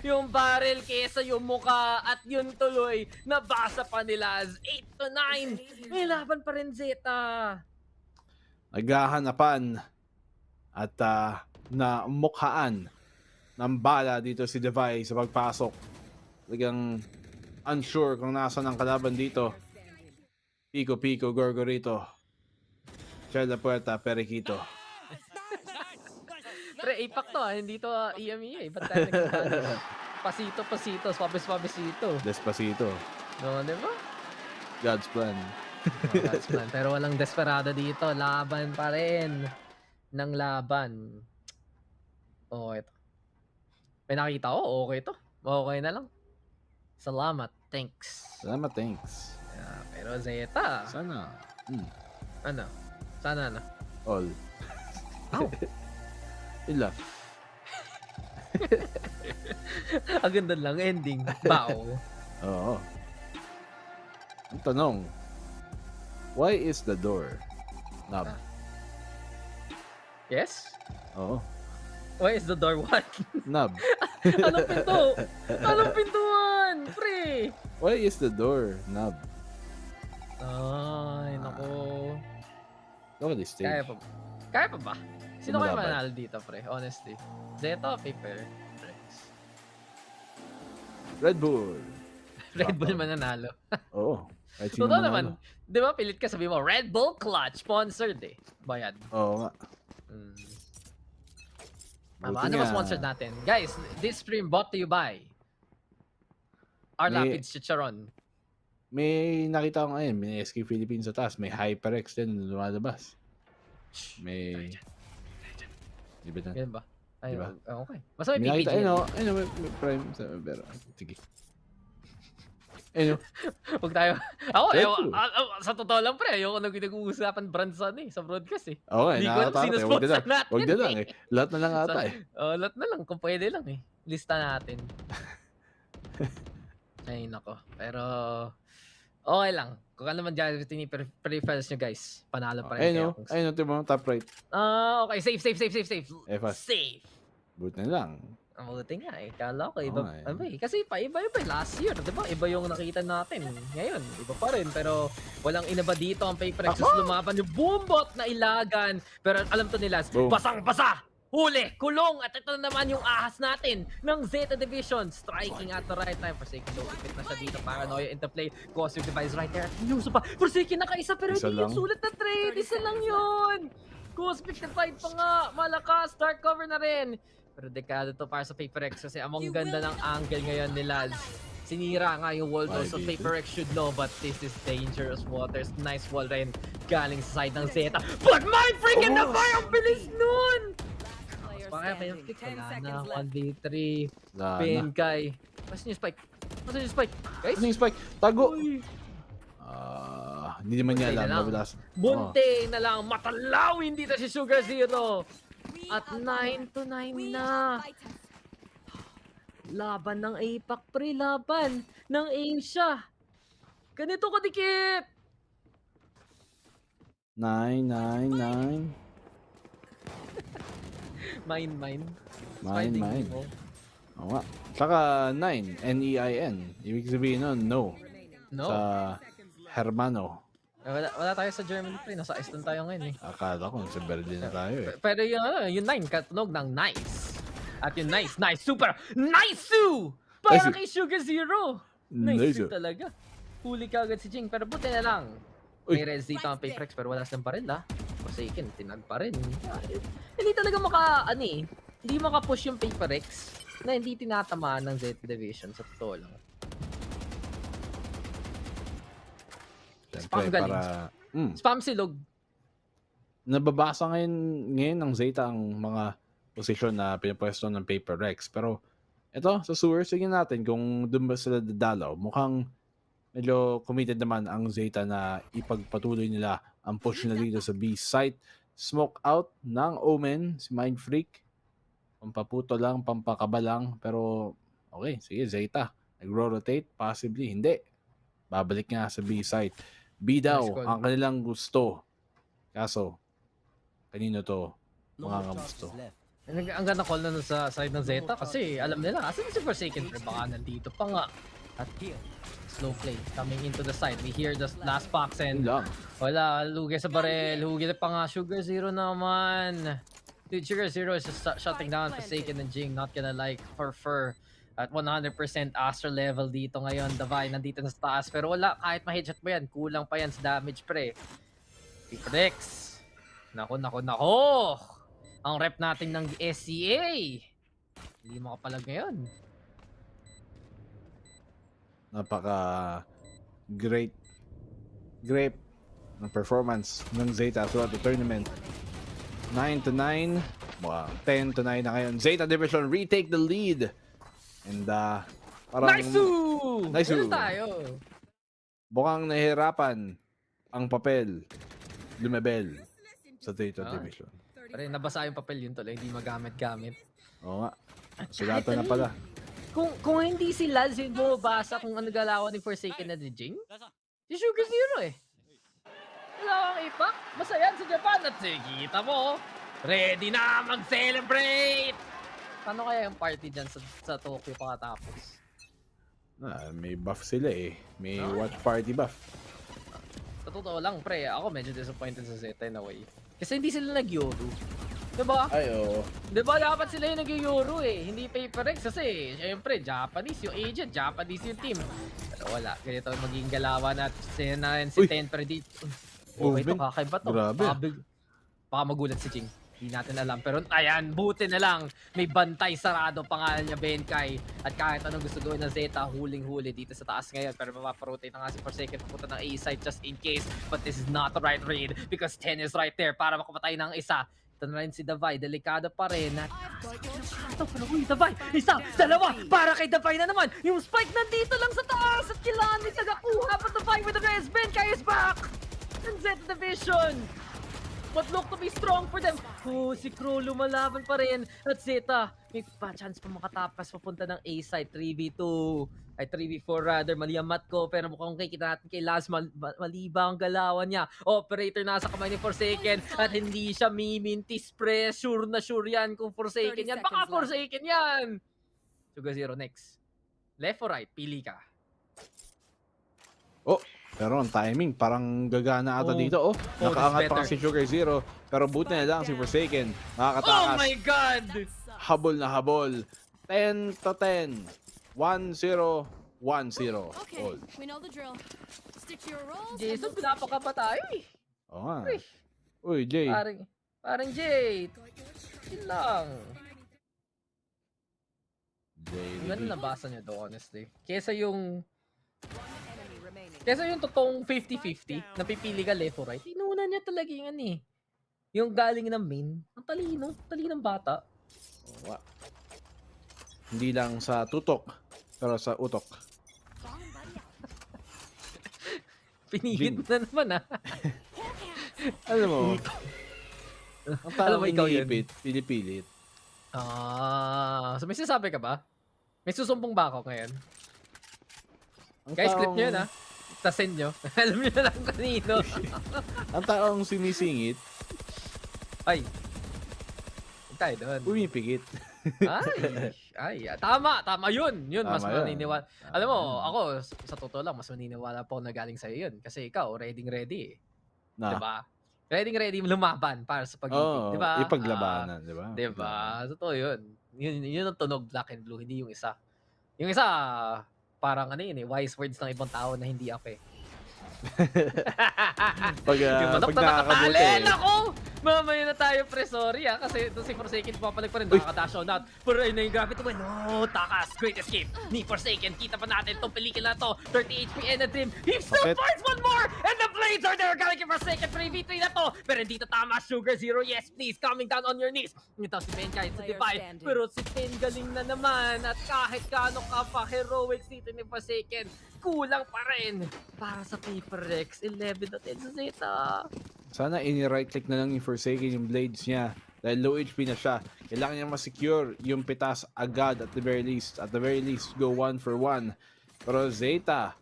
Yung barrel kesa yung muka. At yun tuloy. Nabasa pa nila. 8-9. May laban pa rin Zeta. Naghahanapan. At na mukhaan ng bala dito si Davay sa pagpasok. Talagang unsure kung nasa ng kalaban dito. Pico, Gorgorito. Shell la puerta, Periquito. Pre, APAC to hindi to EMEA. Ba't tayo nagkakala? Pasito, suabes-suabesito. Despacito. No, diba? God's plan. God's plan. Pero walang desperado dito. Laban pa rin. Ng laban. Okay to. May nakita ko, okay to. Okay na lang. Salamat. Thanks. Yeah, pero Zeta. Sana. Ano? Sana na. All. Ow. Ila. Ang ganda lang. Ending. Bao. Oo. Ang tanong. Why is the door knob? Yes? Oo. Why is the door what? Knob. Anong pinto? Anong pintuan? Pre! Why is the door knob? Ay, nako. Look at this stage. Kaya pa ba? Sino kaya Lumalaban. mananalo dito, pre? Honestly. Zeta o Paper? Red Bull. Red Bull mananalo. Oo. Kahit sino Totoo manalo. naman. Di ba, pilit ka sabi mo, Red Bull Clutch, sponsored eh. Bayad. Oo nga. Ano ba sponsored natin? Guys, this stream brought to you by Our Lapids Chicharon. May nakita ko ngayon, may SK Philippines sa taas, may HyperX din na lumalabas. May... Di ba na? Ganun ba? Ay, diba? Okay. Basta may nakita, PPGL. may Prime sa... Pero, sige. Ayun. Huwag tayo. Sa totoo lang pre, ayoko nag-uusapan brands sa broadcast eh. Okay, hindi ko alam sino-sponsor natin. Huwag na lang eh. Lahat na lang ata eh. Lahat na lang, kung pwede lang eh. Lista natin. Ay, nako. Pero, okay lang. Kung ano man dyan, peripherals nyo guys, panalo pa rin kayo. Ayun, ito mo, top right. Okay, safe. Fast. Safe. Buti na lang. Mabuti nga eh. Kala ko iba, Okay. ano eh. Kasi iba-iba last year, di ba? Iba yung nakita natin. Ngayon, iba pa rin. Pero walang inaba dito ang Paper X. Lumaban yung boombot na ilagan. Pero alam to nila, basang-basa! Huli! Kulong! At ito naman yung ahas natin ng Zeta Division. Striking at the right time. Forsaken low. Ipit na siya dito. Paranoia into play. Cosmic device right there. Inuso pa. Forsaken nakaisa pero hindi yung sulit na trade. Isa lang yun. Cosmic divide pa nga. Malakas. Dark cover na rin. Pero dekado to para sa Paper X kasi among ganda ng angle ngayon ni Lads. Sinira nga yung wall doon, so Paper X should know, but this is dangerous waters. Nice wall rin galing sa side ng Zeta. But my freaking nabay! Ang bilis nun! Baka may pick. Wala na. 1v3. Benkay. Masan yung spike? Masan yung spike? Guys? Masan yung spike? Tago! Hindi naman niya alam. Bunte na lang. Matalaw! Hindi na si Sugar Zero. At 9-9 na. Laban ng APAC pre, laban ng Asia. Ganito kadikit. 9. Mine. Oo nga. Saka 9, N-E-I-N. Ibig sabihin nun, no. No. Sa Hermano. Wala tayo sa Germany pre, nasa Iceland tayo ngayon eh. Akala ko sa Berlin na tayo eh. Pero yung 9, katunog ng nice. At yung nice, super, nice-oo! Para kay Sugar Zero. Nice talaga. Huli ka agad si Jing, pero buti na lang. May res dito ang Paper X, pero wala silang baril ha. Forsaken, tinag pa rin. Hindi talaga hindi maka-push yung Paper X na hindi tinatamaan ng Z Division sa totoo lang. Spam galing. Spam silog. Nababasa ngayon ng Zeta ang mga posisyon na pinapwesto ng Paper X. Pero ito, sa sewer, sige natin kung doon ba sila dadalaw. Mukhang medyo committed naman ang Zeta na ipagpatuloy nila ang push nila dito sa B site. Smoke out ng Omen, si Mind Freak. Pampaputo lang, pampakaba lang. Pero okay, sige Zeta. Nag-rotate, possibly. Hindi. Babalik nga sa B site. B daw ang kanilang gusto. Kaso, kanino to mga gusto? Ang ganda call na sa side ng Zeta kasi alam nila kasi si Forsaken pero baka nandito pa nga. At slow play coming into the side. We hear the last box and wala, lugi sa barel. Lugi pa nga. Sugar Zero naman. Dude, Sugar Zero is just shutting down Forsaken and Jing. Not gonna like Fur. At 100% Astral level dito ngayon. Davai nandito na sa taas. Pero wala, kahit ma-headshot mo yan, kulang pa yan sa damage pre. Paper X. Nako. Ang rep natin ng SCA. Hindi makapalag ngayon. Napaka great ng performance ng Zeta throughout the tournament. 9-9. 10-9 na ngayon. Zeta Division retake the lead. And parang Nice-oo! Tayo. Bukang nahihirapan ang papel lumebel sa Zeta Division. Pero nabasa yung papel yun tuloy, hindi magamit-gamit. Oo nga. Sulatan na pala. Kung hindi si Laz yung bumabasa kung ano galawan ni Forsaken na ni Jing, si Sugar Zero eh. Dalawang ipak, masaya sa Japan at kita mo, ready na mag-celebrate! Paano kaya yung party dyan sa Tokyo pakatapos? May buff sila eh. May watch party buff. Sa totoo lang, pre, ako medyo disappointed sa Zeta in a way. Kasi hindi sila nag-Euro. Diba? Ay, oo. Diba dapat sila yung nag-Euro eh. Hindi Paper X kasi, syempre, Japanese yung agent, Japanese yung team. Pero wala, ganito maging galawan at sinayin si Ten dito. Okay, ito kakaiba to. Grabe. Baka magulat si Jing. Hindi natin alam. Pero ayan, buti na lang. May bantay sarado pangalan niya Benkay. At kahit anong gusto gawin ng Zeta, huling-huli dito sa taas ngayon. Pero mapaparotate na nga si Forsaken papunta ng A side just in case. But this is not the right read because 10 is right there para makapatay ng isa. Ito na rin si Davai. Delikado pa rin. Davai! Isa! Dalawa! Para kay Davai na naman! Yung spike nandito lang sa taas! At kailangan may tagakuha! But Davai with the rest! Benkay is back! And Zeta Division! what look to be strong for them. Oh, si Crow lumalaban pa rin. At Zeta, may chance pa makatapas papunta ng A side. 3v2. Ay 3v4 rather, mali ang mat ko, pero mukhang kikita natin kay Laz, mali ba ang galawan niya? Operator nasa kamay ni Forsaken at hindi siya mimintis pre, sure na sure yan kung Forsaken yan, baka Forsaken yan! Sugar Zero next. Left or right, pili ka. Oh, pero ang timing, parang gagana ata dito. Oh, nakaangat pa si Sugar Zero, pero buti na lang si Forsaken. Nakakatakas. Oh my God! Habol na habol. 10 to 10. 1-0, 1-0. Okay, we know the drill. Stick to your roles. Jason, pinapaka pa tayo eh. Oo nga. Uy, Jay. Parang Jay. Yun lang. Ganda nabasa niyo to, honestly. Kesa yung totoong 50-50, napipili ka left or right, inuna niya talaga yung yung galing ng main. Ang talinong bata. Oh, hindi lang sa tutok, pero sa utok. Pinihit na naman Alam mo, ang tawag iniipit, pinipilit. So may sinasabi ka ba? May susumbong ba ako ngayon? Guys, clip nyo yun Tasin nyo. Alam nyo na lang kanino. Ang taong sinisingit. Ay. Huwag tayo doon. Pumipigit. Tama yun. Yun, mas Tama maniniwala. Alam mo, ako, sa totoo lang, mas maniniwala po na galing sa'yo yun. Kasi ikaw, ready Diba? Ready lumaban para sa pag-ibig. Diba? Ipaglabanan, diba? Diba? Totoo yun. Yun ang tunog black and blue, hindi yung isa. Yung isa, parang wise words ng ibang tao na hindi ako Pag nakakabuti. Ako! Mamaya na tayo pre, sorry kasi ito si Forsaken papalag pa rin, nakaka-dash on out. Pero ayun na yung gravity win. Oh, takas, great escape ni Forsaken. Kita pa natin itong pelikula na to. 30 HP and a dream. He still finds one more! And the blades are there! Galing kay Forsaken, 3v3 na to. Pero hindi to tama, Sugar Zero. Yes, please, coming down on your knees. Ito si Ben kahit sa divide. Pero si Ben galing na naman. At kahit kano ka pa, heroics dito ni Forsaken, kulang pa rin para sa Paper Rex. 11 na 10 sa Zeta. Sana ini-right click na lang yung Forsaken yung blades niya. Dahil low HP na siya. Kailangan niya ma-secure yung pitas agad at the very least. At the very least, go 1 for 1. Pero Zeta,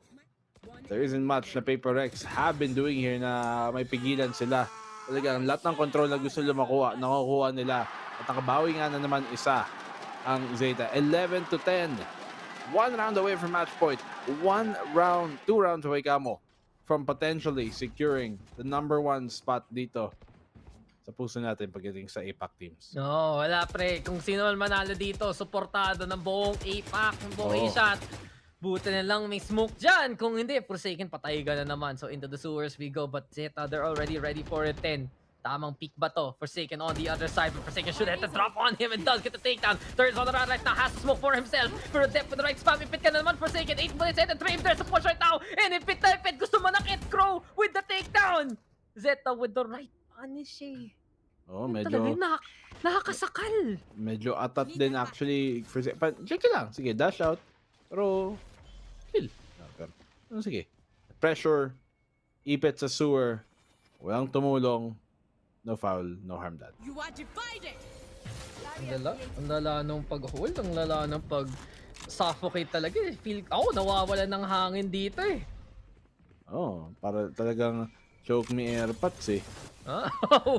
there isn't much na Paper Rex have been doing here na may pigilan sila. Talagang lahat ng control na gusto nila makuha, nakukuha nila. At nakabawi nga na naman isa ang Zeta. 11 to 10. 1 round away from match point. 2 rounds away kamo from potentially securing the #1 spot dito sa puso natin pagdating sa APAC teams. No, wala pre. Kung sino man manalo dito, suportado ng buong APAC, ng buong A-shot. Buti na lang may smoke dyan. Kung hindi, Forsaken, patay ka na naman. So into the sewers we go. But Zeta, they're already ready for it. 10. Tamang peak ba to? Forsaken on the other side, but Forsaken should hit the drop on him and does get the takedown. Turns on the right now, has smoke for himself. Pero depth with the right spam, ipit ka na naman Forsaken. 8 bullets and 3 there's a push right now. And ipit na ipit, gusto manakit Crow with the takedown. Zeta with the right punish Oh, medyo nakakasakal. Medyo atat din actually. Check lang. Sige, dash out. Pero kill. Sige. Pressure. Ipit sa sewer. Walang tumulong. No foul, no harm done. You are divided. Ang lala nung pag-hold, ang lala nung pag-suffocate talaga. Feel ako nawawala ng hangin dito Oh, para talagang choke me airpods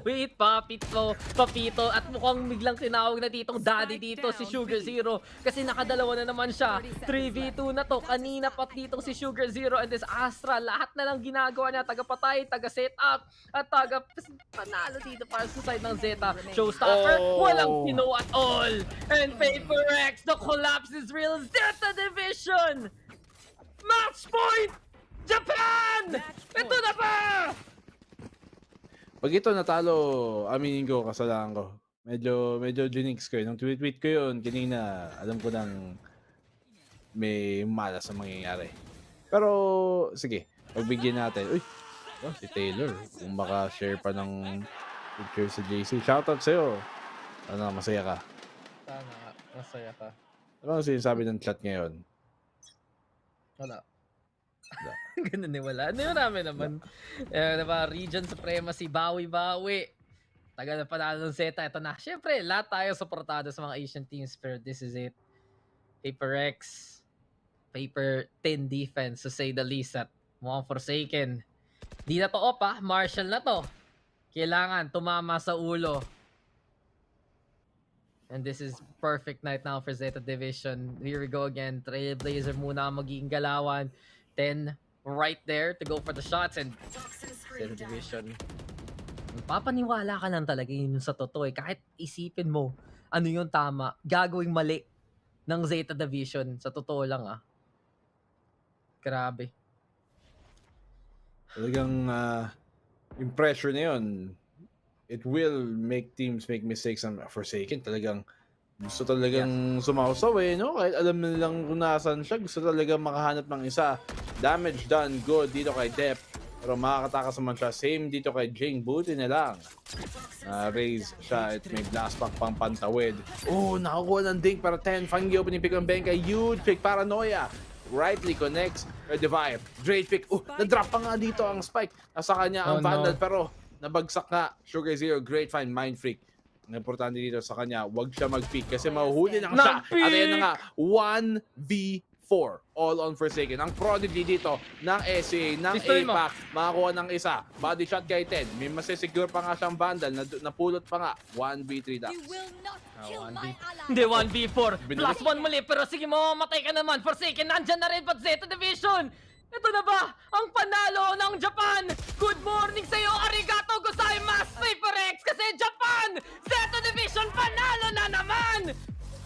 Wait, Papito. At mukhang biglang tinawag na ditong daddy dito si Sugar Zero. Kasi nakadalawa na naman siya. 3v2 na to. Kanina pa ditong si Sugar Zero and this Astra. Lahat na lang ginagawa niya. Taga-patay, taga-setup, at taga-panalo dito para sa side ng Zeta. Showstopper, walang pino at all. And Paper Rex, the collapse is real. Zeta Division! Match point! Japan! Ito na ba? Pag ito natalo, aminin ko, kasalanan ko. Medyo Junix ko Nung tweet ko yun kanina, alam ko nang may malas na mangyayari. Pero, sige, pagbigyan natin. Uy, si Taylor. Kung baka share pa ng picture sa JC. Shoutout sa'yo. Masaya ka. Sana, masaya ka. Ano ang sinasabi ng chat ngayon? Wala. Ganun wala. Ano yun namin naman? Diba, Region Supremacy, bawi-bawi. Tagal na panalo ng Zeta. Ito na. Siyempre, lahat tayo supportado sa mga Asian teams, pero this is it. Paper X, Paper 10 defense, to say the least, at mukhang Forsaken. Di na to op Marshall na to. Kailangan tumama sa ulo. And this is perfect night now for Zeta Division. Here we go again. Trailblazer muna magiging galawan. 10 right there to go for the shots, and Zeta Division. Papaniwala ka lang talaga yun sa totoo eh. Kahit isipin mo ano yung tama, gagawing mali ng Zeta Division. Sa totoo lang Grabe. Talagang yung pressure na yun, it will make teams make mistakes on Forsaken. Talagang gusto talagang sumausaw no? Kahit alam nilang kung nasaan siya, gusto talagang makahanap ng isa. Damage done, good dito kay Dep. Pero makakatakas naman siya. Same dito kay Jing. Buti na lang. Raise siya at may blast pack pang pantawid. Oh, nakakuha ng dink para 10. Fungi opening pick ng Benka. Huge pick. Paranoia. Rightly connects. Divide. Great pick. Oh, na-drop pa nga dito ang spike. Nasa kanya ang Vandal. Pero nabagsak nga. Sugar Zero. Great find. Mind Freak. Ang importante dito sa kanya, wag siya mag-pick kasi mahuhuli lang siya. At ayan na nga, 1v4 all on Forsaken. Ang prodigy dito ng SCA, ng APAC, makakuha ng isa. Body shot kay Ted. May masisecure pa nga siyang Vandal. Napulot pa nga. 1v3 Dax. Hindi, 1v4. Plus 1 muli, pero sige, mamamatay ka naman. Forsaken, nandyan na rin pa Zeta Division. Ito na ba ang panalo ng Japan? Good morning sa'yo, arigato gozaimasu, Paper X, kasi Japan! Zeta Division, panalo na naman!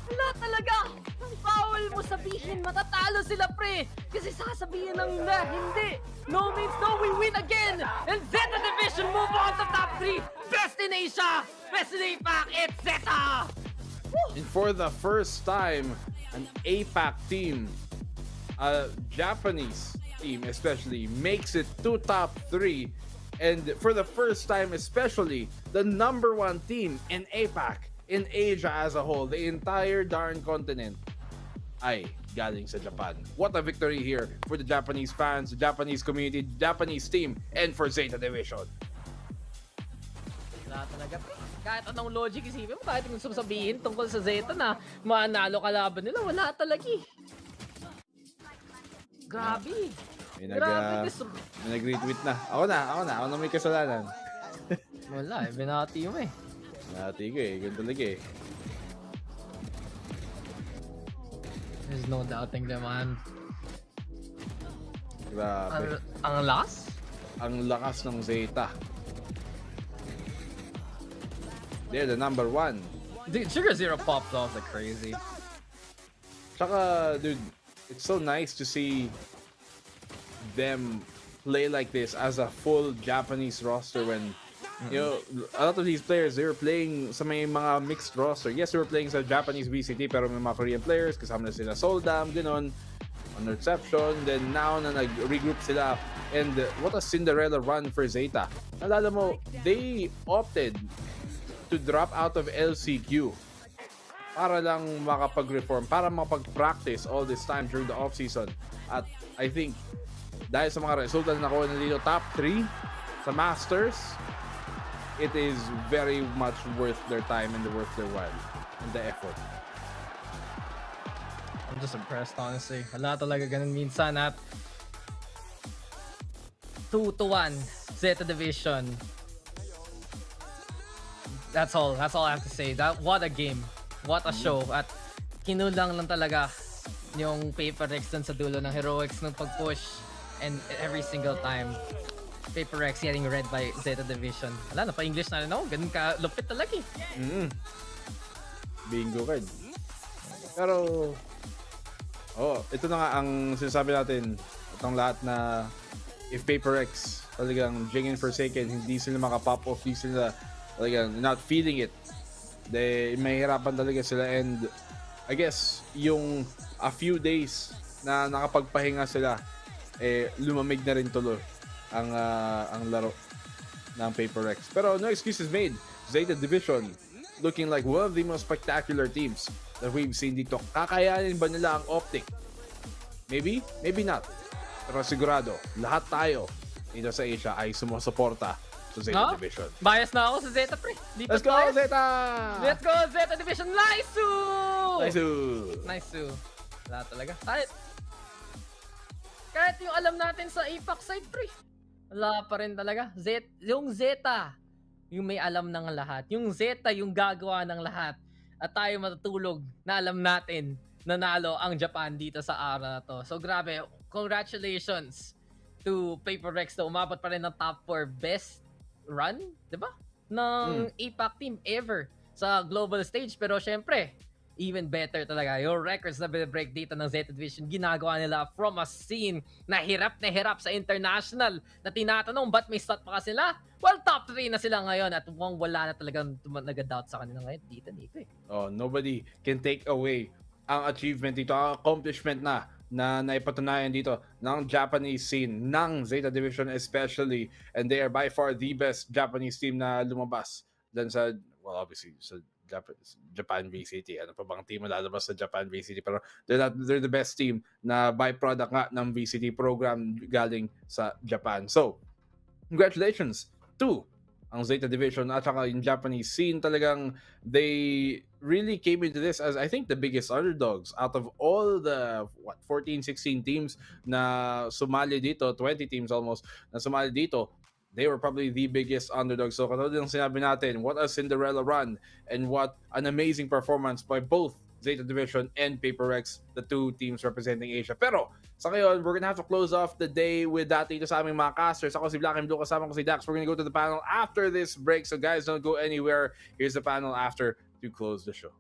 Wala talaga! Ang bawal mo sabihin, matatalo sila, pre! Kasi sasabihin ng na, hindi! No means no, we win again! And Zeta Division move on to top 3! Best in Asia! Best in APAC, it's Zeta! And for the first time, an APAC team, Japanese team especially, makes it to top 3, and for the first time especially, the #1 team in APAC, in Asia as a whole, the entire darn continent, ay galing sa Japan. What a victory here for the Japanese fans, the Japanese community, the Japanese team, and for Zeta Division. Wala talaga. Kahit anong logic isipin mo, kahit gusto sabihin tungkol sa Zeta na manalo kalaban nila, wala talaga Grabe. May nag-retweet na. Ako na may kasalanan. Wala binati mo Binati ko ganun talaga There's no doubting them, man. Grabe. Ang lakas? Ang lakas ng Zeta. They're the #1. Dude, Sugar Zero popped off like crazy. Tsaka, dude, it's so nice to see them play like this as a full Japanese roster when you know, a lot of these players, they were playing sa may mga mixed roster. Yes, they were playing sa Japanese VCT, pero may mga Korean players, kasama na sila Soldam, gano'n, on reception. Then now na nag-regroup sila, and what a Cinderella run for Zeta. Nalala mo, they opted to drop out of LCQ para lang makapag-reform, para makapag-practice all this time during the off-season. At I think, dahil sa mga resulta na nakuha na dito, top 3 sa Masters, it is very much worth their time and worth their while and the effort. I'm just impressed, honestly. Wala talaga ganun minsan at 2-1 Zeta Division. That's all I have to say. What a game. What a show. At kinulang lang talaga yung Paper X dun sa dulo ng heroics nung pag-push. And every single time, Paper X getting read by Zeta Division. Wala, napa-English na rin ako. Ganun ka lupit talaga Bingo card. Pero, ito na nga ang sinasabi natin. Itong lahat na if Paper X talagang Jing and Forsaken, hindi sila makapop off, hindi sila talagang not feeling it. Mahirapan talaga sila, and I guess yung a few days na nakapagpahinga sila, lumamig na rin tuloy ang laro ng Paper X. Pero no excuses made. Zeta Division looking like one of the most spectacular teams that we've seen dito. Kakayanin ba nila ang Optic? Maybe, maybe not. Pero sigurado, lahat tayo dito sa Asia ay sumusuporta sa sa Zeta Division. Bias na ako sa Zeta, pre. Let's go, Zeta! Let's go, Zeta Division! Nice! Nice! Wala talaga. Kahit yung alam natin sa Apex side, pre. Wala pa rin talaga. Yung Zeta, yung may alam ng lahat. Yung Zeta, yung gagawa ng lahat. At tayo matutulog na alam natin nanalo ang Japan dito sa araw na to. So grabe, congratulations to Paper Rex na umabot pa rin ng top 4 best run, di ba? Ng APAC team ever sa global stage. Pero syempre, even better talaga. Yung records na break dito ng Zeta Division, ginagawa nila from a scene na hirap sa international na tinatanong, ba't may slot pa ka sila? Well, top 3 na sila ngayon at mukhang wala na talagang nag-doubt sa kanila ngayon. Dito eh. Oh, nobody can take away ang achievement dito, ang accomplishment na naipatunayan dito ng Japanese scene, ng Zeta Division especially, and they are by far the best Japanese team na lumabas dun sa, well, obviously, sa Japan VCT. Ano pa bang team lalabas sa Japan VCT? Pero they're the best team na byproduct nga ng VCT program galing sa Japan. So, congratulations to ang Zeta Division at saka yung Japanese scene. Talagang they really came into this as, I think, the biggest underdogs out of all the 14, 16 teams na sumali dito, 20 teams almost na sumali dito. They were probably the biggest underdogs. So katulad ng sinabi natin, what a Cinderella run and what an amazing performance by both Zeta Division and Paper Rex, the two teams representing Asia. Pero sa ngayon, we're gonna have to close off the day with that dito sa aming mga casters. Ako si Black and Blue, kasama ko si Dax. We're gonna go to the panel after this break. So guys, don't go anywhere. Here's the panel after to close the show.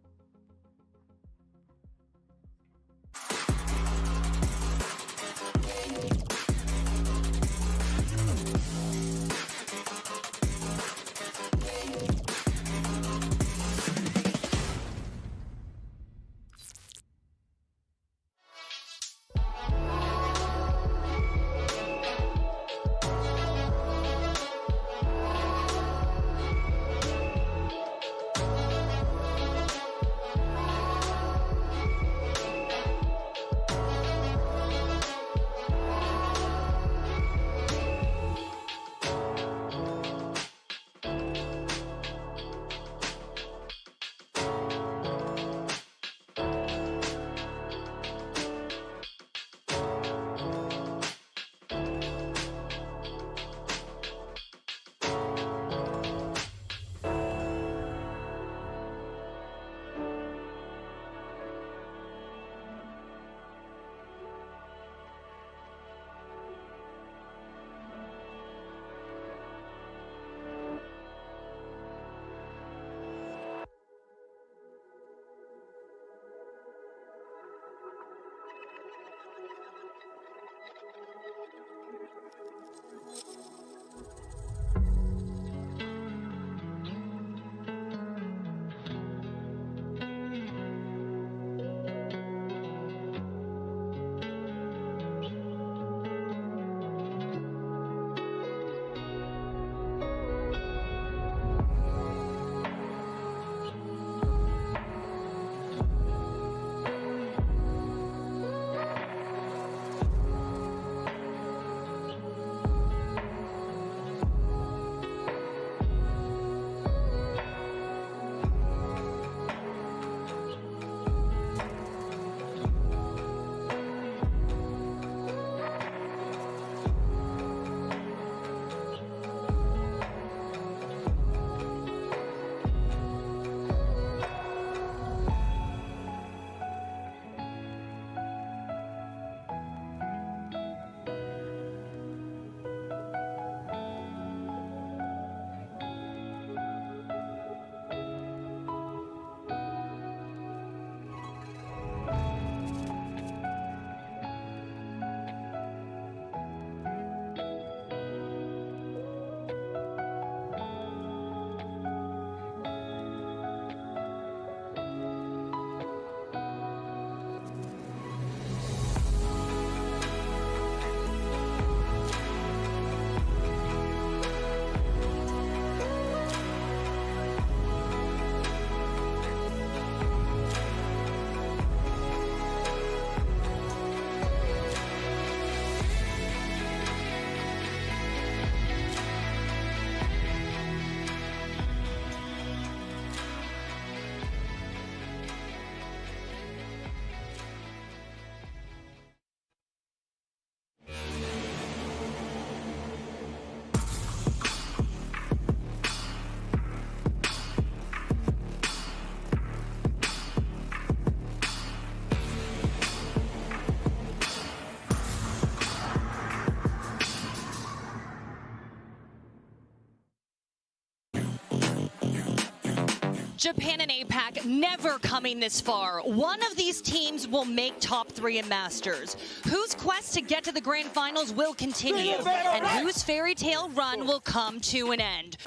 Japan and APAC never coming this far. One of these teams will make top 3 in Masters. Whose quest to get to the grand finals will continue, and whose fairy tale run will come to an end.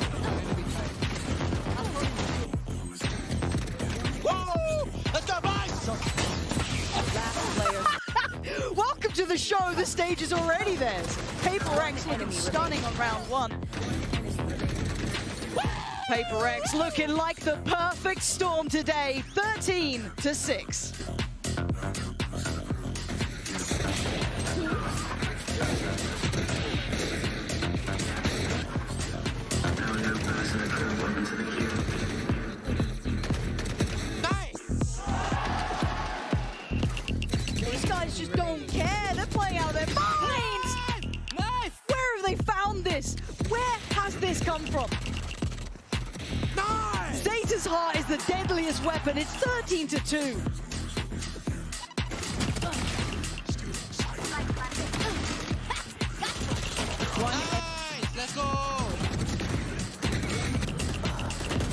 Woo! Let's go, boys! Welcome to the show. The stage is already theirs. Paper Rex looking stunning on round 1. Paper Rex looking like the perfect storm today. 13-6. These guys just don't care. They're playing out of their minds. Nice. Where have they found this? Where has this come from? Nice. Zeta's heart is the deadliest weapon. It's 13-2. Nice. Let's go.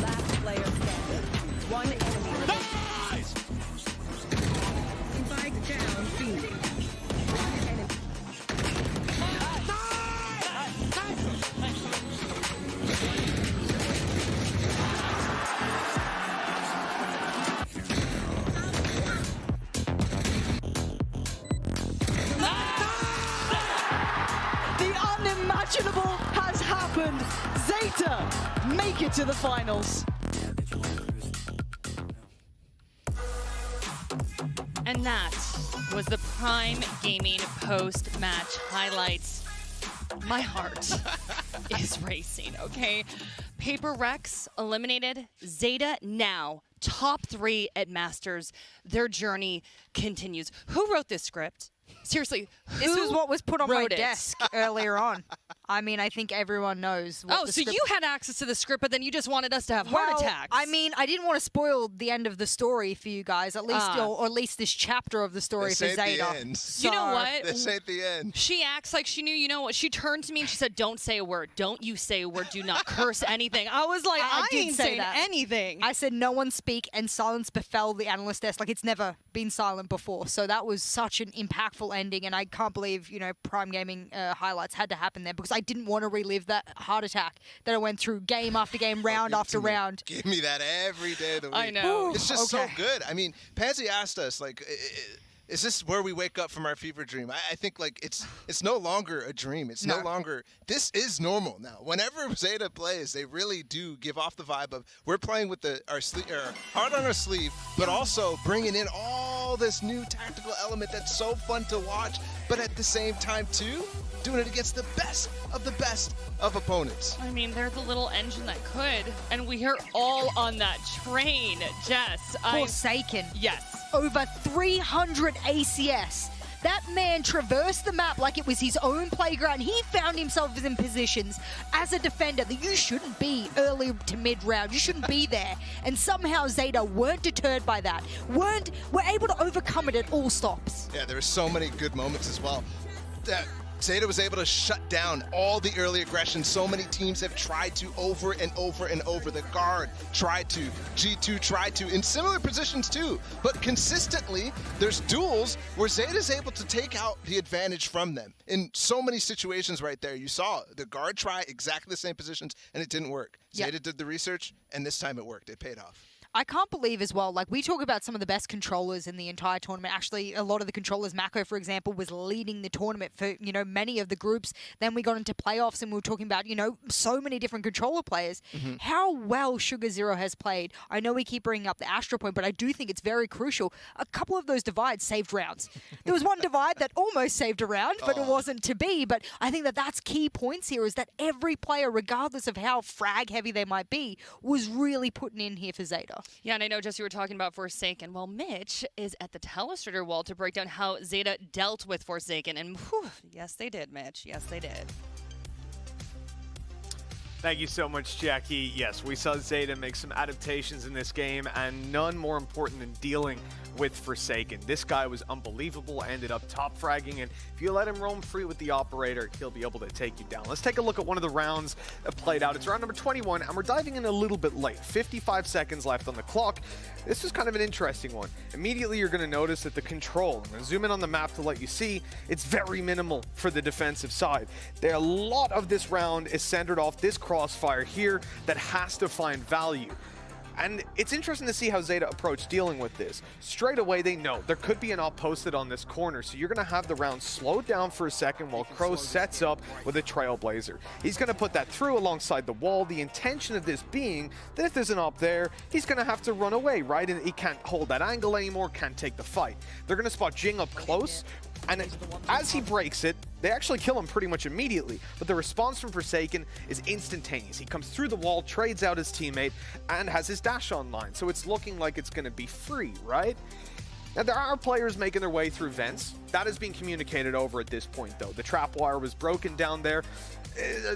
Last player standing. One enemy. Nice. Spike down, Phoenix. The unimaginable has happened. Zeta make it to the finals. And that was the Prime Gaming post-match highlights. My heart is racing, okay? Paper Rex eliminated. Zeta now top 3 at Masters. Their journey continues. Who wrote this script? Seriously, This was what was put on my wrote it? desk earlier on. I mean, I think everyone knows what Oh, the so script. you had access to the script, but then you just wanted us to have heart Well, attacks. I mean, I didn't want to spoil the end of the story for you guys, at least, or at least this chapter of the story This for ain't the Zeta. end. You know what? This ain't the end. She acts like she knew, you know what? She turned to me and she said, don't say a word. Don't you say a word. Do not curse anything. I was like, I did ain't say saying that. anything. I said no one speak, and silence befell the analyst desk. Like, it's never been silent before. So that was such an impactful ending, and I can't believe, Prime Gaming highlights had to happen there, because I didn't want to relive that heart attack that I went through game after game, round after round. Give me that every day of the week. I know. It's just so Okay. good. I mean, Pansy asked us, like, is this where we wake up from our fever dream? I think, like, it's no longer a dream. It's no longer, this is normal now. Whenever Zeta plays, they really do give off the vibe of, we're playing with our heart on our sleeve, but also bringing in all this new tactical element that's so fun to watch, but at the same time, too, doing it against the best of opponents. I mean, they're the little engine that could, and we are all on that train, Jess. Forsaken. Yes. Over 300 ACS. That man traversed the map like it was his own playground. He found himself in positions as a defender that you shouldn't be early to mid-round. You shouldn't be there. And somehow Zeta weren't deterred by that. Were able to overcome it at all stops. Yeah, there were so many good moments as well. Zeta was able to shut down all the early aggression. So many teams have tried to over and over and over. The Guard tried to, G2 tried to, in similar positions too. But consistently, there's duels where Zeta's able to take out the advantage from them. In so many situations right there, you saw the Guard try exactly the same positions and it didn't work. Zeta did the research and this time it worked. It paid off. I can't believe as well, like we talk about some of the best controllers in the entire tournament. Actually, a lot of the controllers, Mako, for example, was leading the tournament for, many of the groups. Then we got into playoffs and we were talking about, so many different controller players. How well Sugar Zero has played. I know we keep bringing up the Astro point, but I do think it's very crucial. A couple of those divides saved rounds. There was one divide that almost saved a round, but it wasn't to be. But I think that that's key points here, is that every player, regardless of how frag heavy they might be, was really putting in here for Zeta. Yeah, and I know, Jesse, you were talking about Forsaken. Well, Mitch is at the telestrator wall to break down how Zeta dealt with Forsaken. And whew, yes, they did, Mitch. Yes, they did. Thank you so much, Jackie. Yes, we saw Zeta make some adaptations in this game, and none more important than dealing with Forsaken. This guy was unbelievable, ended up top fragging, and if you let him roam free with the operator, he'll be able to take you down. Let's take a look at one of the rounds that played out. It's round number 21, and we're diving in a little bit late. 55 seconds left on the clock. This is kind of an interesting one. Immediately, you're going to notice that the control, I'm going to zoom in on the map to let you see, it's very minimal for the defensive side. A lot of this round is centered off this crossfire here that has to find value. And it's interesting to see how Zeta approach dealing with this. Straight away, they know there could be an op posted on this corner, so you're going to have the round slowed down for a second while Crow sets up with a Trailblazer. He's going to put that through alongside the wall, the intention of this being that if there's an op there, he's going to have to run away, right? And he can't hold that angle anymore, can't take the fight. They're going to spot Jing up close, and as he breaks it, they actually kill him pretty much immediately, but the response from Forsaken is instantaneous. He comes through the wall, trades out his teammate, and has his dash online, so it's looking like it's going to be free, right? Now, there are players making their way through vents. That is being communicated over at this point, though. The trap wire was broken down there,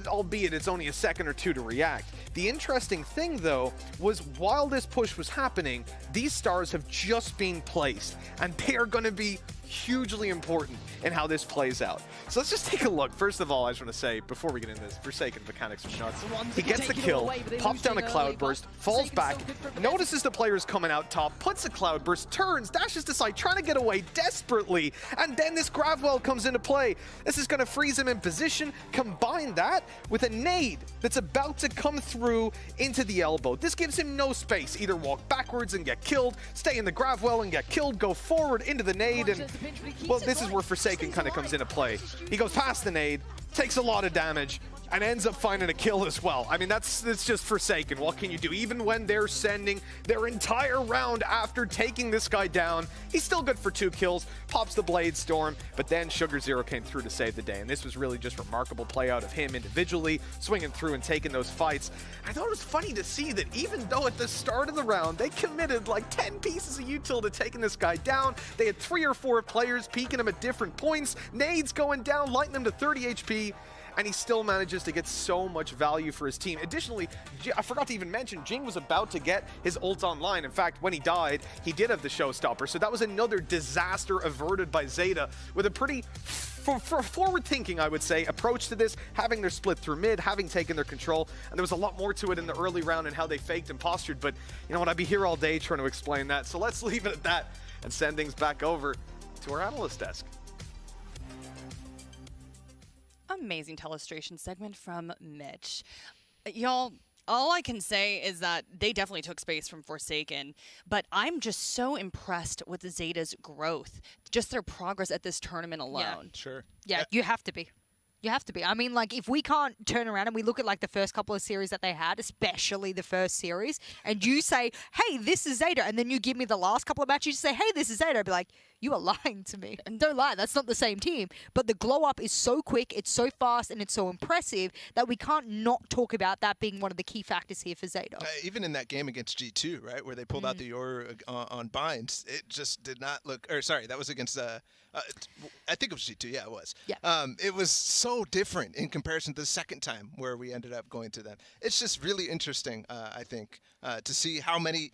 albeit it's only a second or two to react. The interesting thing, though, was while this push was happening, these stars have just been placed, and they are going to be hugely important in how this plays out. So let's just take a look. First of all, I just want to say, before we get into this, Forsaken mechanics are nuts. He gets the kill, pops down a cloudburst, falls back, notices the players coming out top, puts a cloudburst, turns, dashes to side, trying to get away desperately, and then this Gravwell comes into play. This is going to freeze him in position. Combine that with a nade that's about to come through into the elbow. This gives him no space. Either walk backwards and get killed, stay in the Gravwell and get killed, go forward into the nade, and well, this is where Forsaken kind of comes into play. He goes past the nade, takes a lot of damage, and ends up finding a kill as well. I mean, that's just Forsaken. What can you do? Even when they're sending their entire round after taking this guy down, he's still good for 2 kills, pops the Blade Storm, but then Sugar Zero came through to save the day, and this was really just remarkable play out of him individually, swinging through and taking those fights. I thought it was funny to see that even though at the start of the round, they committed like 10 pieces of util to taking this guy down, they had 3 or 4 players peeking him at different points, nades going down, lighting him to 30 HP, and he still manages to get so much value for his team. Additionally, I forgot to even mention, Jing was about to get his ult online. In fact, when he died, he did have the showstopper, so that was another disaster averted by Zeta with a pretty forward-thinking, I would say, approach to this, having their split through mid, having taken their control, and there was a lot more to it in the early round and how they faked and postured, but you know what, I'd be here all day trying to explain that, so let's leave it at that and send things back over to our analyst desk. Amazing telestration segment from Mitch. Y'all, all I can say is that they definitely took space from Forsaken, but I'm just so impressed with Zeta's growth, just their progress at this tournament alone. Yeah. Sure. Yeah, you have to be. You have to be. I mean, like, if we can't turn around and we look at, like, the first couple of series that they had, especially the first series, and you say, hey, this is Zeta, and then you give me the last couple of matches, you say, hey, this is Zeta, I'd be like, you are lying to me. And don't lie, that's not the same team. But the glow up is so quick, it's so fast, and it's so impressive that we can't not talk about that being one of the key factors here for Zeta. Even in that game against G2, right, where they pulled out the Yor on binds, it just did not look, or sorry, that was against, I think it was G2, yeah, it was. Yeah. It was so different in comparison to the second time where we ended up going to them. It's just really interesting, I think, to see how many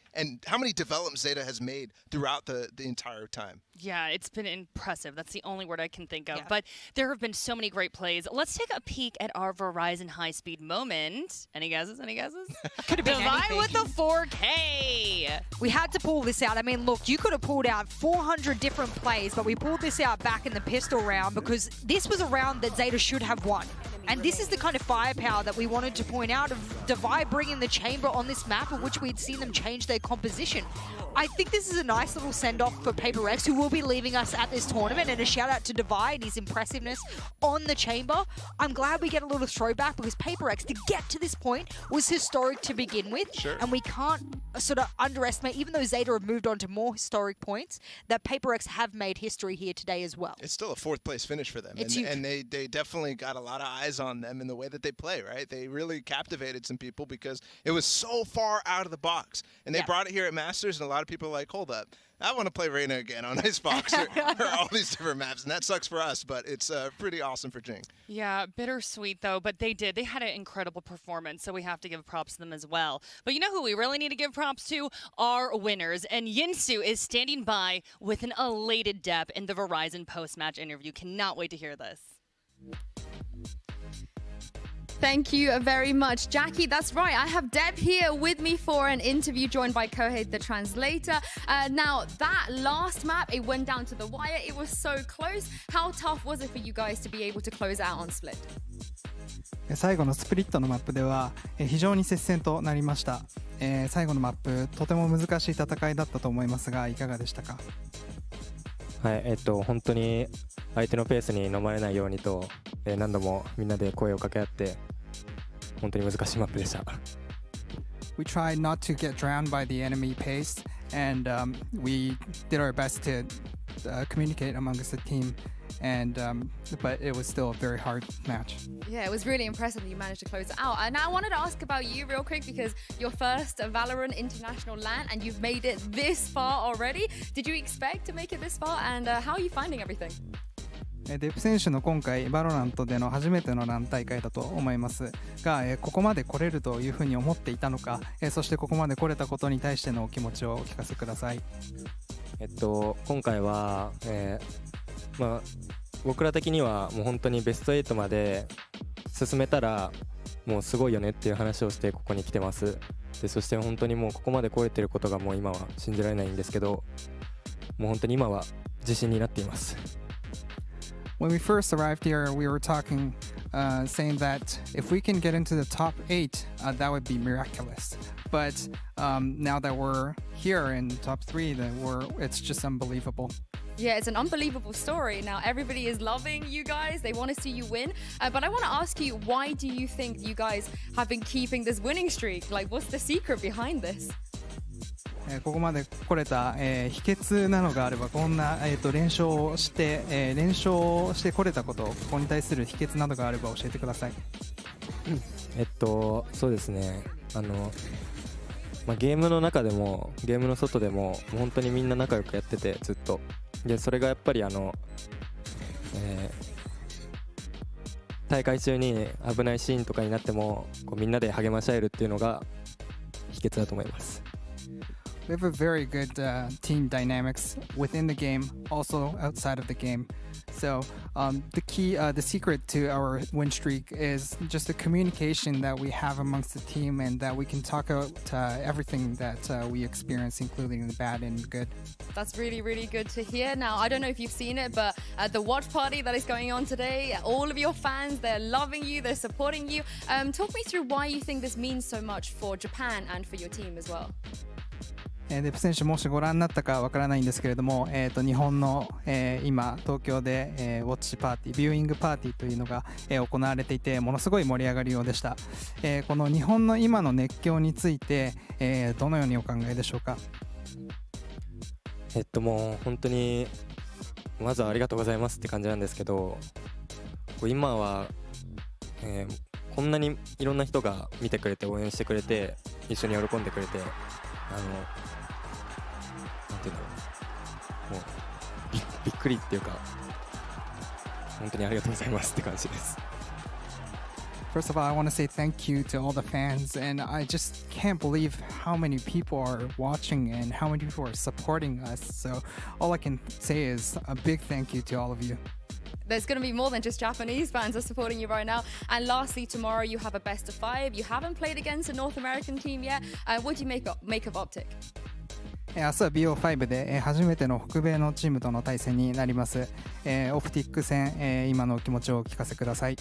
developments Zeta has made throughout the entire time. Yeah, it's been impressive. That's the only word I can think of. Yeah. But there have been so many great plays. Let's take a peek at our Verizon high-speed moment. Any guesses? Any guesses? Could have been Divine anything. with the 4K. We had to pull this out. I mean, look, you could have pulled out 400 different plays, but we pulled this out back in the pistol round because this was a round that Zeta should have won. And this is the kind of firepower that we wanted to point out of Devi bringing the chamber on this map, of which we had seen them change their composition. I think this is a nice little send-off for Paper Rex, who will be leaving us at this tournament, and a shout-out to Devi and his impressiveness on the chamber. I'm glad we get a little throwback because Paper Rex, to get to this point, was historic to begin with. Sure. And we can't sort of underestimate, even though Zeta have moved on to more historic points, that Paper Rex have made history here today as well. It's still a 4th place finish for them. It's and they definitely got a lot of eyes eyes on them in the way that they play, right? They really captivated some people because it was so far out of the box. And they brought it here at Masters, and a lot of people are like, hold up, I want to play Reyna again on Icebox or all these different maps. And that sucks for us, but it's pretty awesome for Jing. Yeah, bittersweet though, but they had an incredible performance, so we have to give props to them as well. But you know who we really need to give props to? Our winners. And Yinsu is standing by with an elated Deb in the Verizon post-match interview. Cannot wait to hear this. Thank you very much, Jackie. That's right. I have Deb here with me for an interview, joined by Kohei, the translator. Now, that last map, it went down to the wire. It was so close. How tough was it for you guys to be able to close out on Split? 最後のスプリットのマップでは非常に接戦となりました。最後のマップ、とても難しい戦いだったと思いますが、いかがでしたか？はい、本当に相手のペースに飲まれないようにと、何度もみんなで声を掛け合って本当に難しいマップでした。We tried not to get drowned by the enemy pace, and we did our best to communicate amongst the team, and but it was still a very hard match. Yeah, it was really impressive that you managed to close it out. And now I wanted to ask about you real quick because your first Valorant International LAN and you've made it this far already. Did you expect to make it this far? And how are you finding everything? デプ選手の今回バロラントでの初めてのLAN大会だと思いますが、ここまで来れるというふうに思っていたのか、そしてここまで来れたことに対してのお気持ちをお聞かせください。今回は、僕ら的にはもう本当にベスト8まで進めたらもうすごいよねっていう話をしてここに来てます。でそして本当にもうここまで来れてることがもう今は信じられないんですけど、もう本当に今は自信になっています。When we first arrived here, we were talking, saying that if we can get into the top 8, that would be miraculous. But now that we're here in top 3, it's just unbelievable. Yeah, it's an unbelievable story. Now, everybody is loving you guys. They want to see you win. But I want to ask you, why do you think you guys have been keeping this winning streak? Like, what's the secret behind this? ここまで来れた、秘訣なのがあればこんな、連勝して、これたこと、ここに対する秘訣などがあれば教えてください。そうですね。ゲームの中でもゲームの外でも本当にみんな仲良くやっててずっとでそれがやっぱり大会中に危ないシーンとかになってもこうみんなで励まし合えるっていうのが秘訣だと思います。We have a very good team dynamics within the game, also outside of the game. So the key, the secret to our win streak is just the communication that we have amongst the team and that we can talk about everything that we experience, including the bad and good. That's really, really good to hear. Now, I don't know if you've seen it, but the watch party that is going on today, all of your fans, they're loving you, they're supporting you. Talk me through why you think this means so much for Japan and for your team as well. デプ選手もしご覧になったかわからないんですけれども、日本の、今東京で、ウォッチパーティービューイングパーティーというのが、行われていてものすごい盛り上がるようでした、この日本の今の熱狂について、どのようにお考えでしょうか。もう本当にまずはありがとうございますって感じなんですけど、今は、こんなにいろんな人が見てくれて応援してくれて一緒に喜んでくれてなんていうんだろう、もうびっくりっていうか本当にありがとうございますって感じです。First of all, I want to say thank you to all the fans, and I just can't believe how many people are watching and how many people are supporting us. So all I can say is a big thank you to all of you. There's going to be more than just Japanese fans are supporting you right now. And lastly, tomorrow you have a best of 5. You haven't played against a North American team yet. What do you make of Optic? 明日は BO5 で初めての北米のチームとの対戦になります。オプティック戦、今のお気持ちをお聞かせください。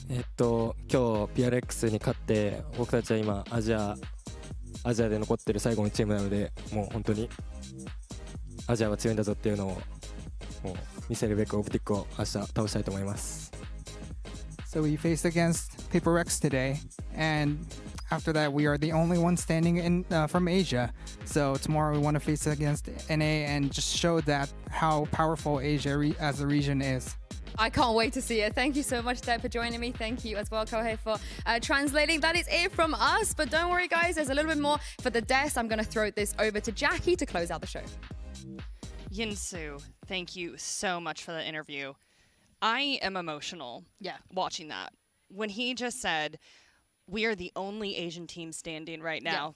今日 PRX に勝って僕たちは今アジアで残ってる最後のチームなので、もう本当にアジアは強いんだぞっていうのをもう見せるべくオプティックを明日倒したいと思います。So we faced against PPGL today, and after that we are the only one standing in from Asia. So tomorrow we want to face against NA and just show that how powerful Asia as a region is. I can't wait to see it. Thank you so much, Deb, for joining me. Thank you as well, Kohei, for translating. That is it from us. But don't worry, guys. There's a little bit more for the desk. I'm going to throw this over to Jackie to close out the show. Yinsu, thank you so much for the interview. I am emotional watching that. When he just said, we are the only Asian team standing right now.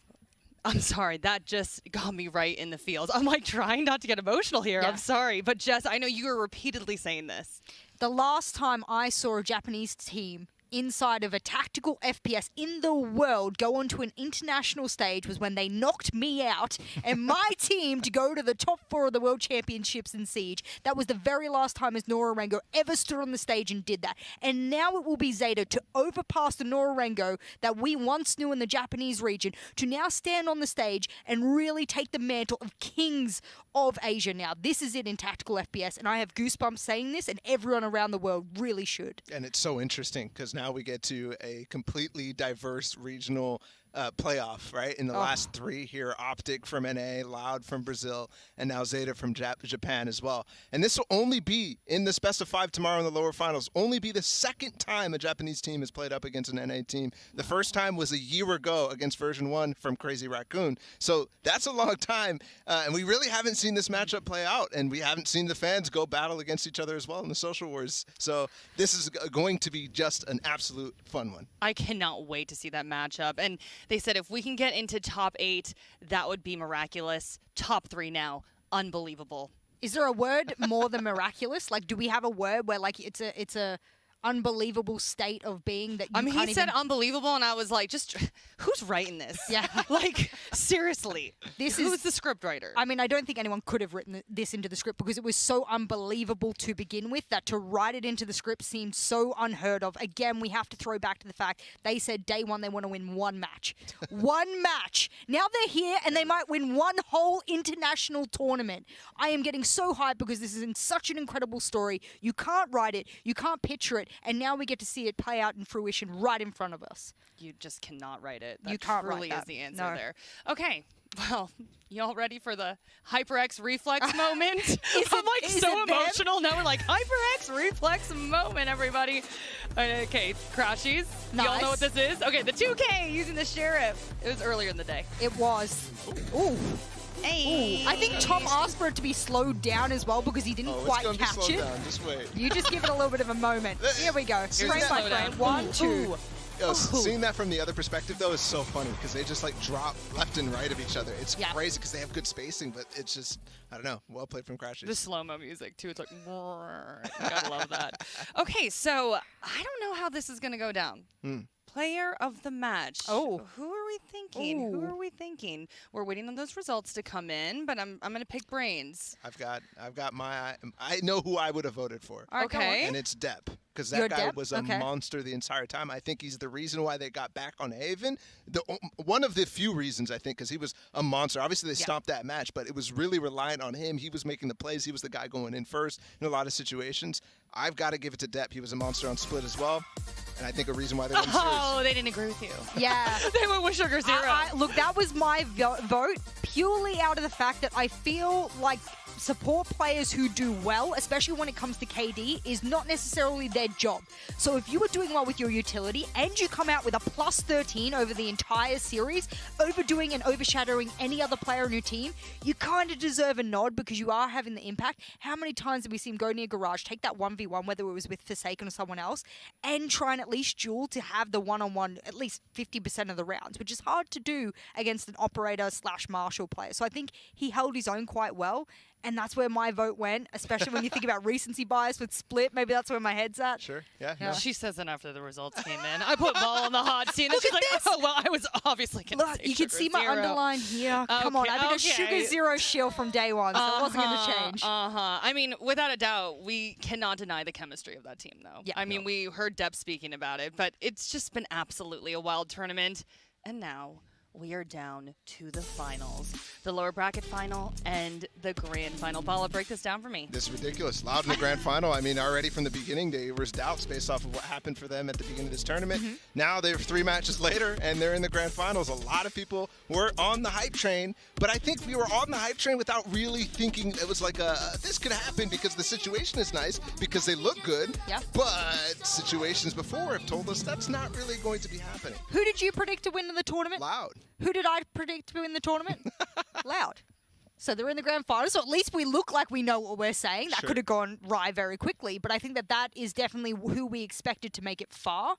I'm sorry, that just got me right in the feels. I'm like trying not to get emotional here. I'm sorry. But Jess, I know you were repeatedly saying this. The last time I saw a Japanese team inside of a tactical FPS in the world go onto an international stage was when they knocked me out and my team to go to the top 4 of the World Championships in Siege. That was the very last time as Norarengo ever stood on the stage and did that. And now it will be Zeta to overpass the Norarengo that we once knew in the Japanese region to now stand on the stage and really take the mantle of kings of Asia now. This is it in tactical FPS, and I have goosebumps saying this, and everyone around the world really should. And it's so interesting because now we get to a completely diverse regional playoff, right? In the last 3 here, Optic from NA, Loud from Brazil, and now Zeta from Japan as well. And this will only be in the best of 5 tomorrow in the lower finals, only be the second time a Japanese team has played up against an NA team. The first time was a year ago against version 1 from Crazy Raccoon. So that's a long time, and we really haven't seen this matchup play out, and we haven't seen the fans go battle against each other as well in the social wars. So this is going to be just an absolute fun one. I cannot wait to see that matchup. And they said if we can get into top 8, that would be miraculous. Top 3 now, unbelievable. Is there a word more than miraculous? Like, do we have a word where like it's a unbelievable state of being that you can't he said unbelievable, and I was like, just who's writing this? Yeah. Like, seriously. Who's the script writer? I mean, I don't think anyone could have written this into the script because it was so unbelievable to begin with that to write it into the script seemed so unheard of. Again, we have to throw back to the fact they said day 1 they want to win 1 match. 1 match. Now they're here and they might win 1 whole international tournament. I am getting so hyped because this is in such an incredible story. You can't write it. You can't picture it. And now we get to see it play out in fruition right in front of us. You just cannot write it. That you can't truly write that. is the answer there. Okay. Well, y'all ready for the HyperX reflex moment? I'm like so emotional. Now we're like, HyperX reflex moment, everybody. Okay, Crashies. Nice. Y'all know what this is? Okay, the 2K using the Sheriff. It was earlier in the day. It was. Ooh. Hey. I think Tom asked for it to be slowed down as well because he didn't quite catch it. Down. Just wait. You just give it a little bit of a moment. Here we go. Frame by frame. 1, 2. Yo, seeing that from the other perspective, though, is so funny because they just, like, drop left and right of each other. It's crazy because they have good spacing, but it's just, I don't know, well played from Crashies. The slow-mo music, too. It's like, gotta love that. Okay, so I don't know how this is going to go down. Player of the match. Oh. Who are we thinking? Who are we thinking? We're waiting on those results to come in, but I'm going to pick brains. I've got my, I know who I would have voted for. Okay. And it's Depp. Because that guy was a monster the entire time. I think he's the reason why they got back on Haven. One of the few reasons, I think, because he was a monster. Obviously, they stopped that match, but it was really reliant on him. He was making the plays. He was the guy going in first in a lot of situations. I've got to give it to Depp. He was a monster on Split as well. And I think a reason why they won the series. Oh, they didn't agree with you. Yeah. They went with Sugar Zero. Look, that was my vote purely out of the fact that I feel like support players who do well, especially when it comes to KD, is not necessarily their job. So if you were doing well with your utility and you come out with a plus 13 over the entire series, overdoing and overshadowing any other player on your team, you kind of deserve a nod because you are having the impact. How many times have we seen go near Garage, take that 1v1, whether it was with Forsaken or someone else, and try and at least duel to have the one-on-one at least 50% of the rounds, which is hard to do against an operator / Marshall player. So I think he held his own quite well. And that's where my vote went, especially when you think about recency bias with Split. Maybe that's where my head's at. Sure, yeah. She says it after the results came in. I put Ball on the hot seat, and she's like, oh, well, I was obviously going to say you can see my underline here. Come on, I've been a Sugar Zero shield from day one, so it wasn't going to change. I mean, without a doubt, we cannot deny the chemistry of that team, though. Yeah. I mean, we heard Depp speaking about it, but it's just been absolutely a wild tournament. And now we are down to the finals, the lower bracket final and the grand final. Bala, break this down for me. This is ridiculous. Loud in the grand final. I mean, already from the beginning, there was doubts based off of what happened for them at the beginning of this tournament. Now they're 3 matches later, and they're in the grand finals. A lot of people were on the hype train, but I think we were on the hype train without really thinking it was like this could happen because the situation is nice, because they look good. Yeah. But situations before have told us that's not really going to be happening. Who did you predict to win the tournament? Loud. Who did I predict to win the tournament? Loud. So they're in the grand final, so at least we look like we know what we're saying. That could have gone right very quickly, but I think that is definitely who we expected to make it far.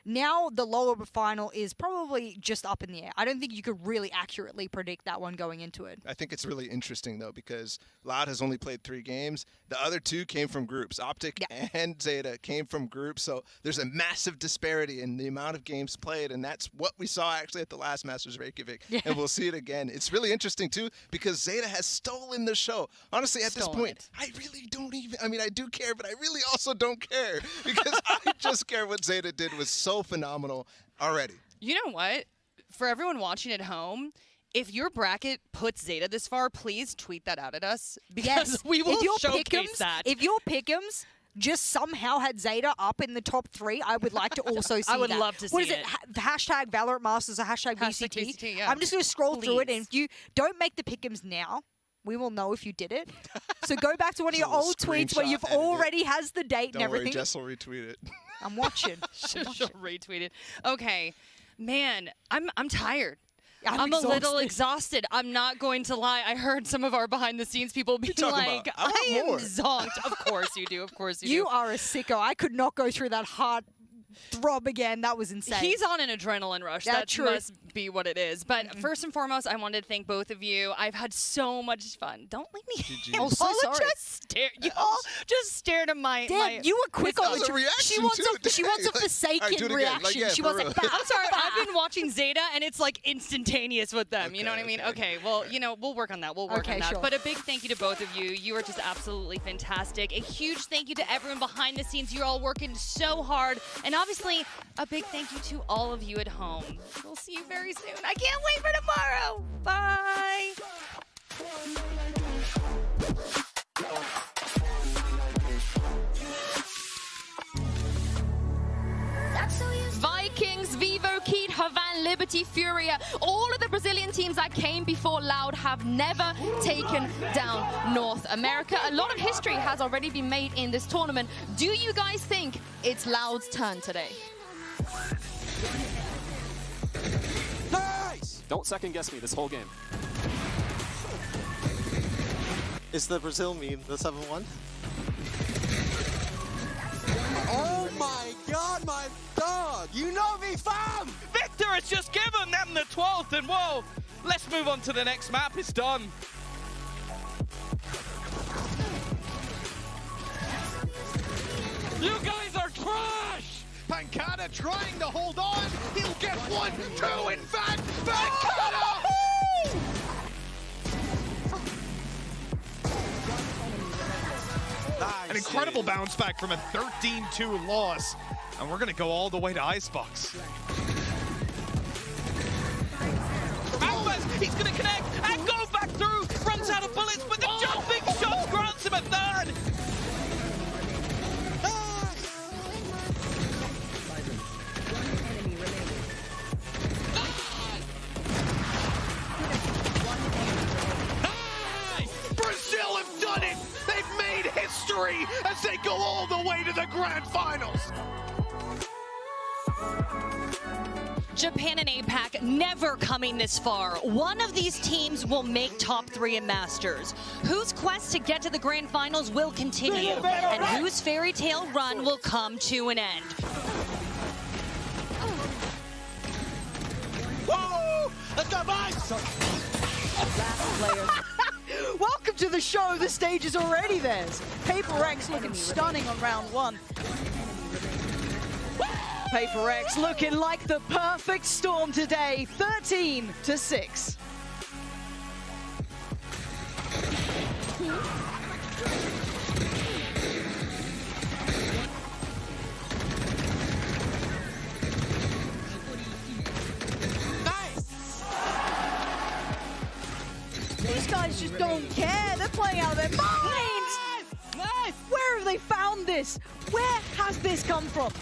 Now the lower final is probably just up in the air. I don't think you could really accurately predict that one going into it. I think it's really interesting, though, because Loud has only played 3 games. The other 2 came from groups. Optic and Zeta came from groups, so there's a massive disparity in the amount of games played, and that's what we saw actually at the last Masters Reykjavik, and we'll see it again. It's really interesting, too, because Zeta has stolen the show. Honestly, at this point, I really don't even, I mean, I do care, but I really also don't care, because I just care what Zeta did was so phenomenal already. You know what? For everyone watching at home, if your bracket puts Zeta this far, please tweet that out at us, because we will showcase that. If your pick'ems just somehow had Zeta up in the top 3, I would like to also see that. I would love to see What is it? Hashtag VALORANT Masters or hashtag VCT? VCT, yeah. I'm just going to scroll through it, and if you don't make the pick'ems now, we will know if you did it. So go back to one of your old tweets where you've already has the date and everything. Don't worry, Jess will retweet it. I'm watching. She'll retweet it. Okay. Man, I'm tired. I'm a little exhausted. I'm not going to lie. I heard some of our behind-the-scenes people be like, I am zonked. Of course you do. Of course you do. You are a sicko. I could not go through that heart throb again. That was insane. He's on an adrenaline rush. Yeah, That true. must be what it is. But first and foremost, I wanted to thank both of you. I've had so much fun. Don't leave me. Oh, so sorry. You all just stared at my. Damn, you were quick on the reaction. She wants a Forsaken reaction. She wants a I'm sorry, I've been watching Zeta and it's like instantaneous with them. You know what I mean? Okay, well, we'll work on that. We'll work on that. sure. But a big thank you to both of you. You are just absolutely fantastic. A huge thank you to everyone behind the scenes. You're all working so hard. And obviously, a big thank you to all of you at home. We'll see you very soon. I can't wait for tomorrow. Bye. Vikings, Vivo, Keat, Havan, Liberty, Furia, all of the Brazilian teams that came before Loud have never taken down North America. A lot of history has already been made in this tournament. Do you guys think it's Loud's turn today? Nice! Don't second guess me this whole game. Is the Brazil meme the 7-1? Oh my god, my dog! You know me, fam! Victor has just given them the 12th, and whoa, let's move on to the next map. It's done. You guys are trash! Pancada trying to hold on. He'll get 1, 2, in fact. Pancada! An incredible bounce back from a 13-2 loss. And we're going to go all the way to Icebox. Alves, he's going to connect and go back through. Runs out of bullets, but the jumping shot grants him a third. Brazil have done it! They've made history as they go all the way to the grand finals! Japan and APAC never coming this far. One of these teams will make top 3 in Masters. Whose quest to get to the grand finals will continue, and whose fairy tale run will come to an end. Woo! Let's go, boys! Last player. Welcome to the show. The stage is already theirs. Paper X looking stunning on round 1. Paper X looking like the perfect storm today. 13-6. Those guys just don't care. They're playing out of their minds. Nice! Where have they found this? Where has this come from?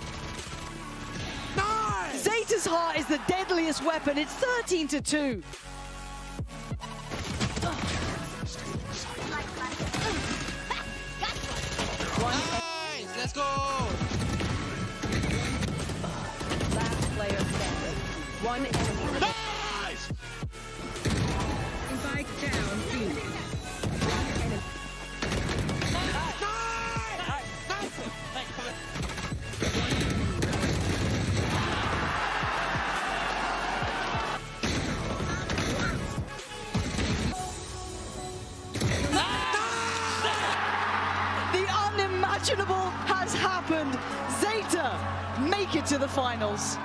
Nice! Zeta's heart is the deadliest weapon. It's 13-2. Nice! Let's go! Last player standing. One enemy. Nice! Spike down, B. The unimaginable has happened. Zeta make it to the finals.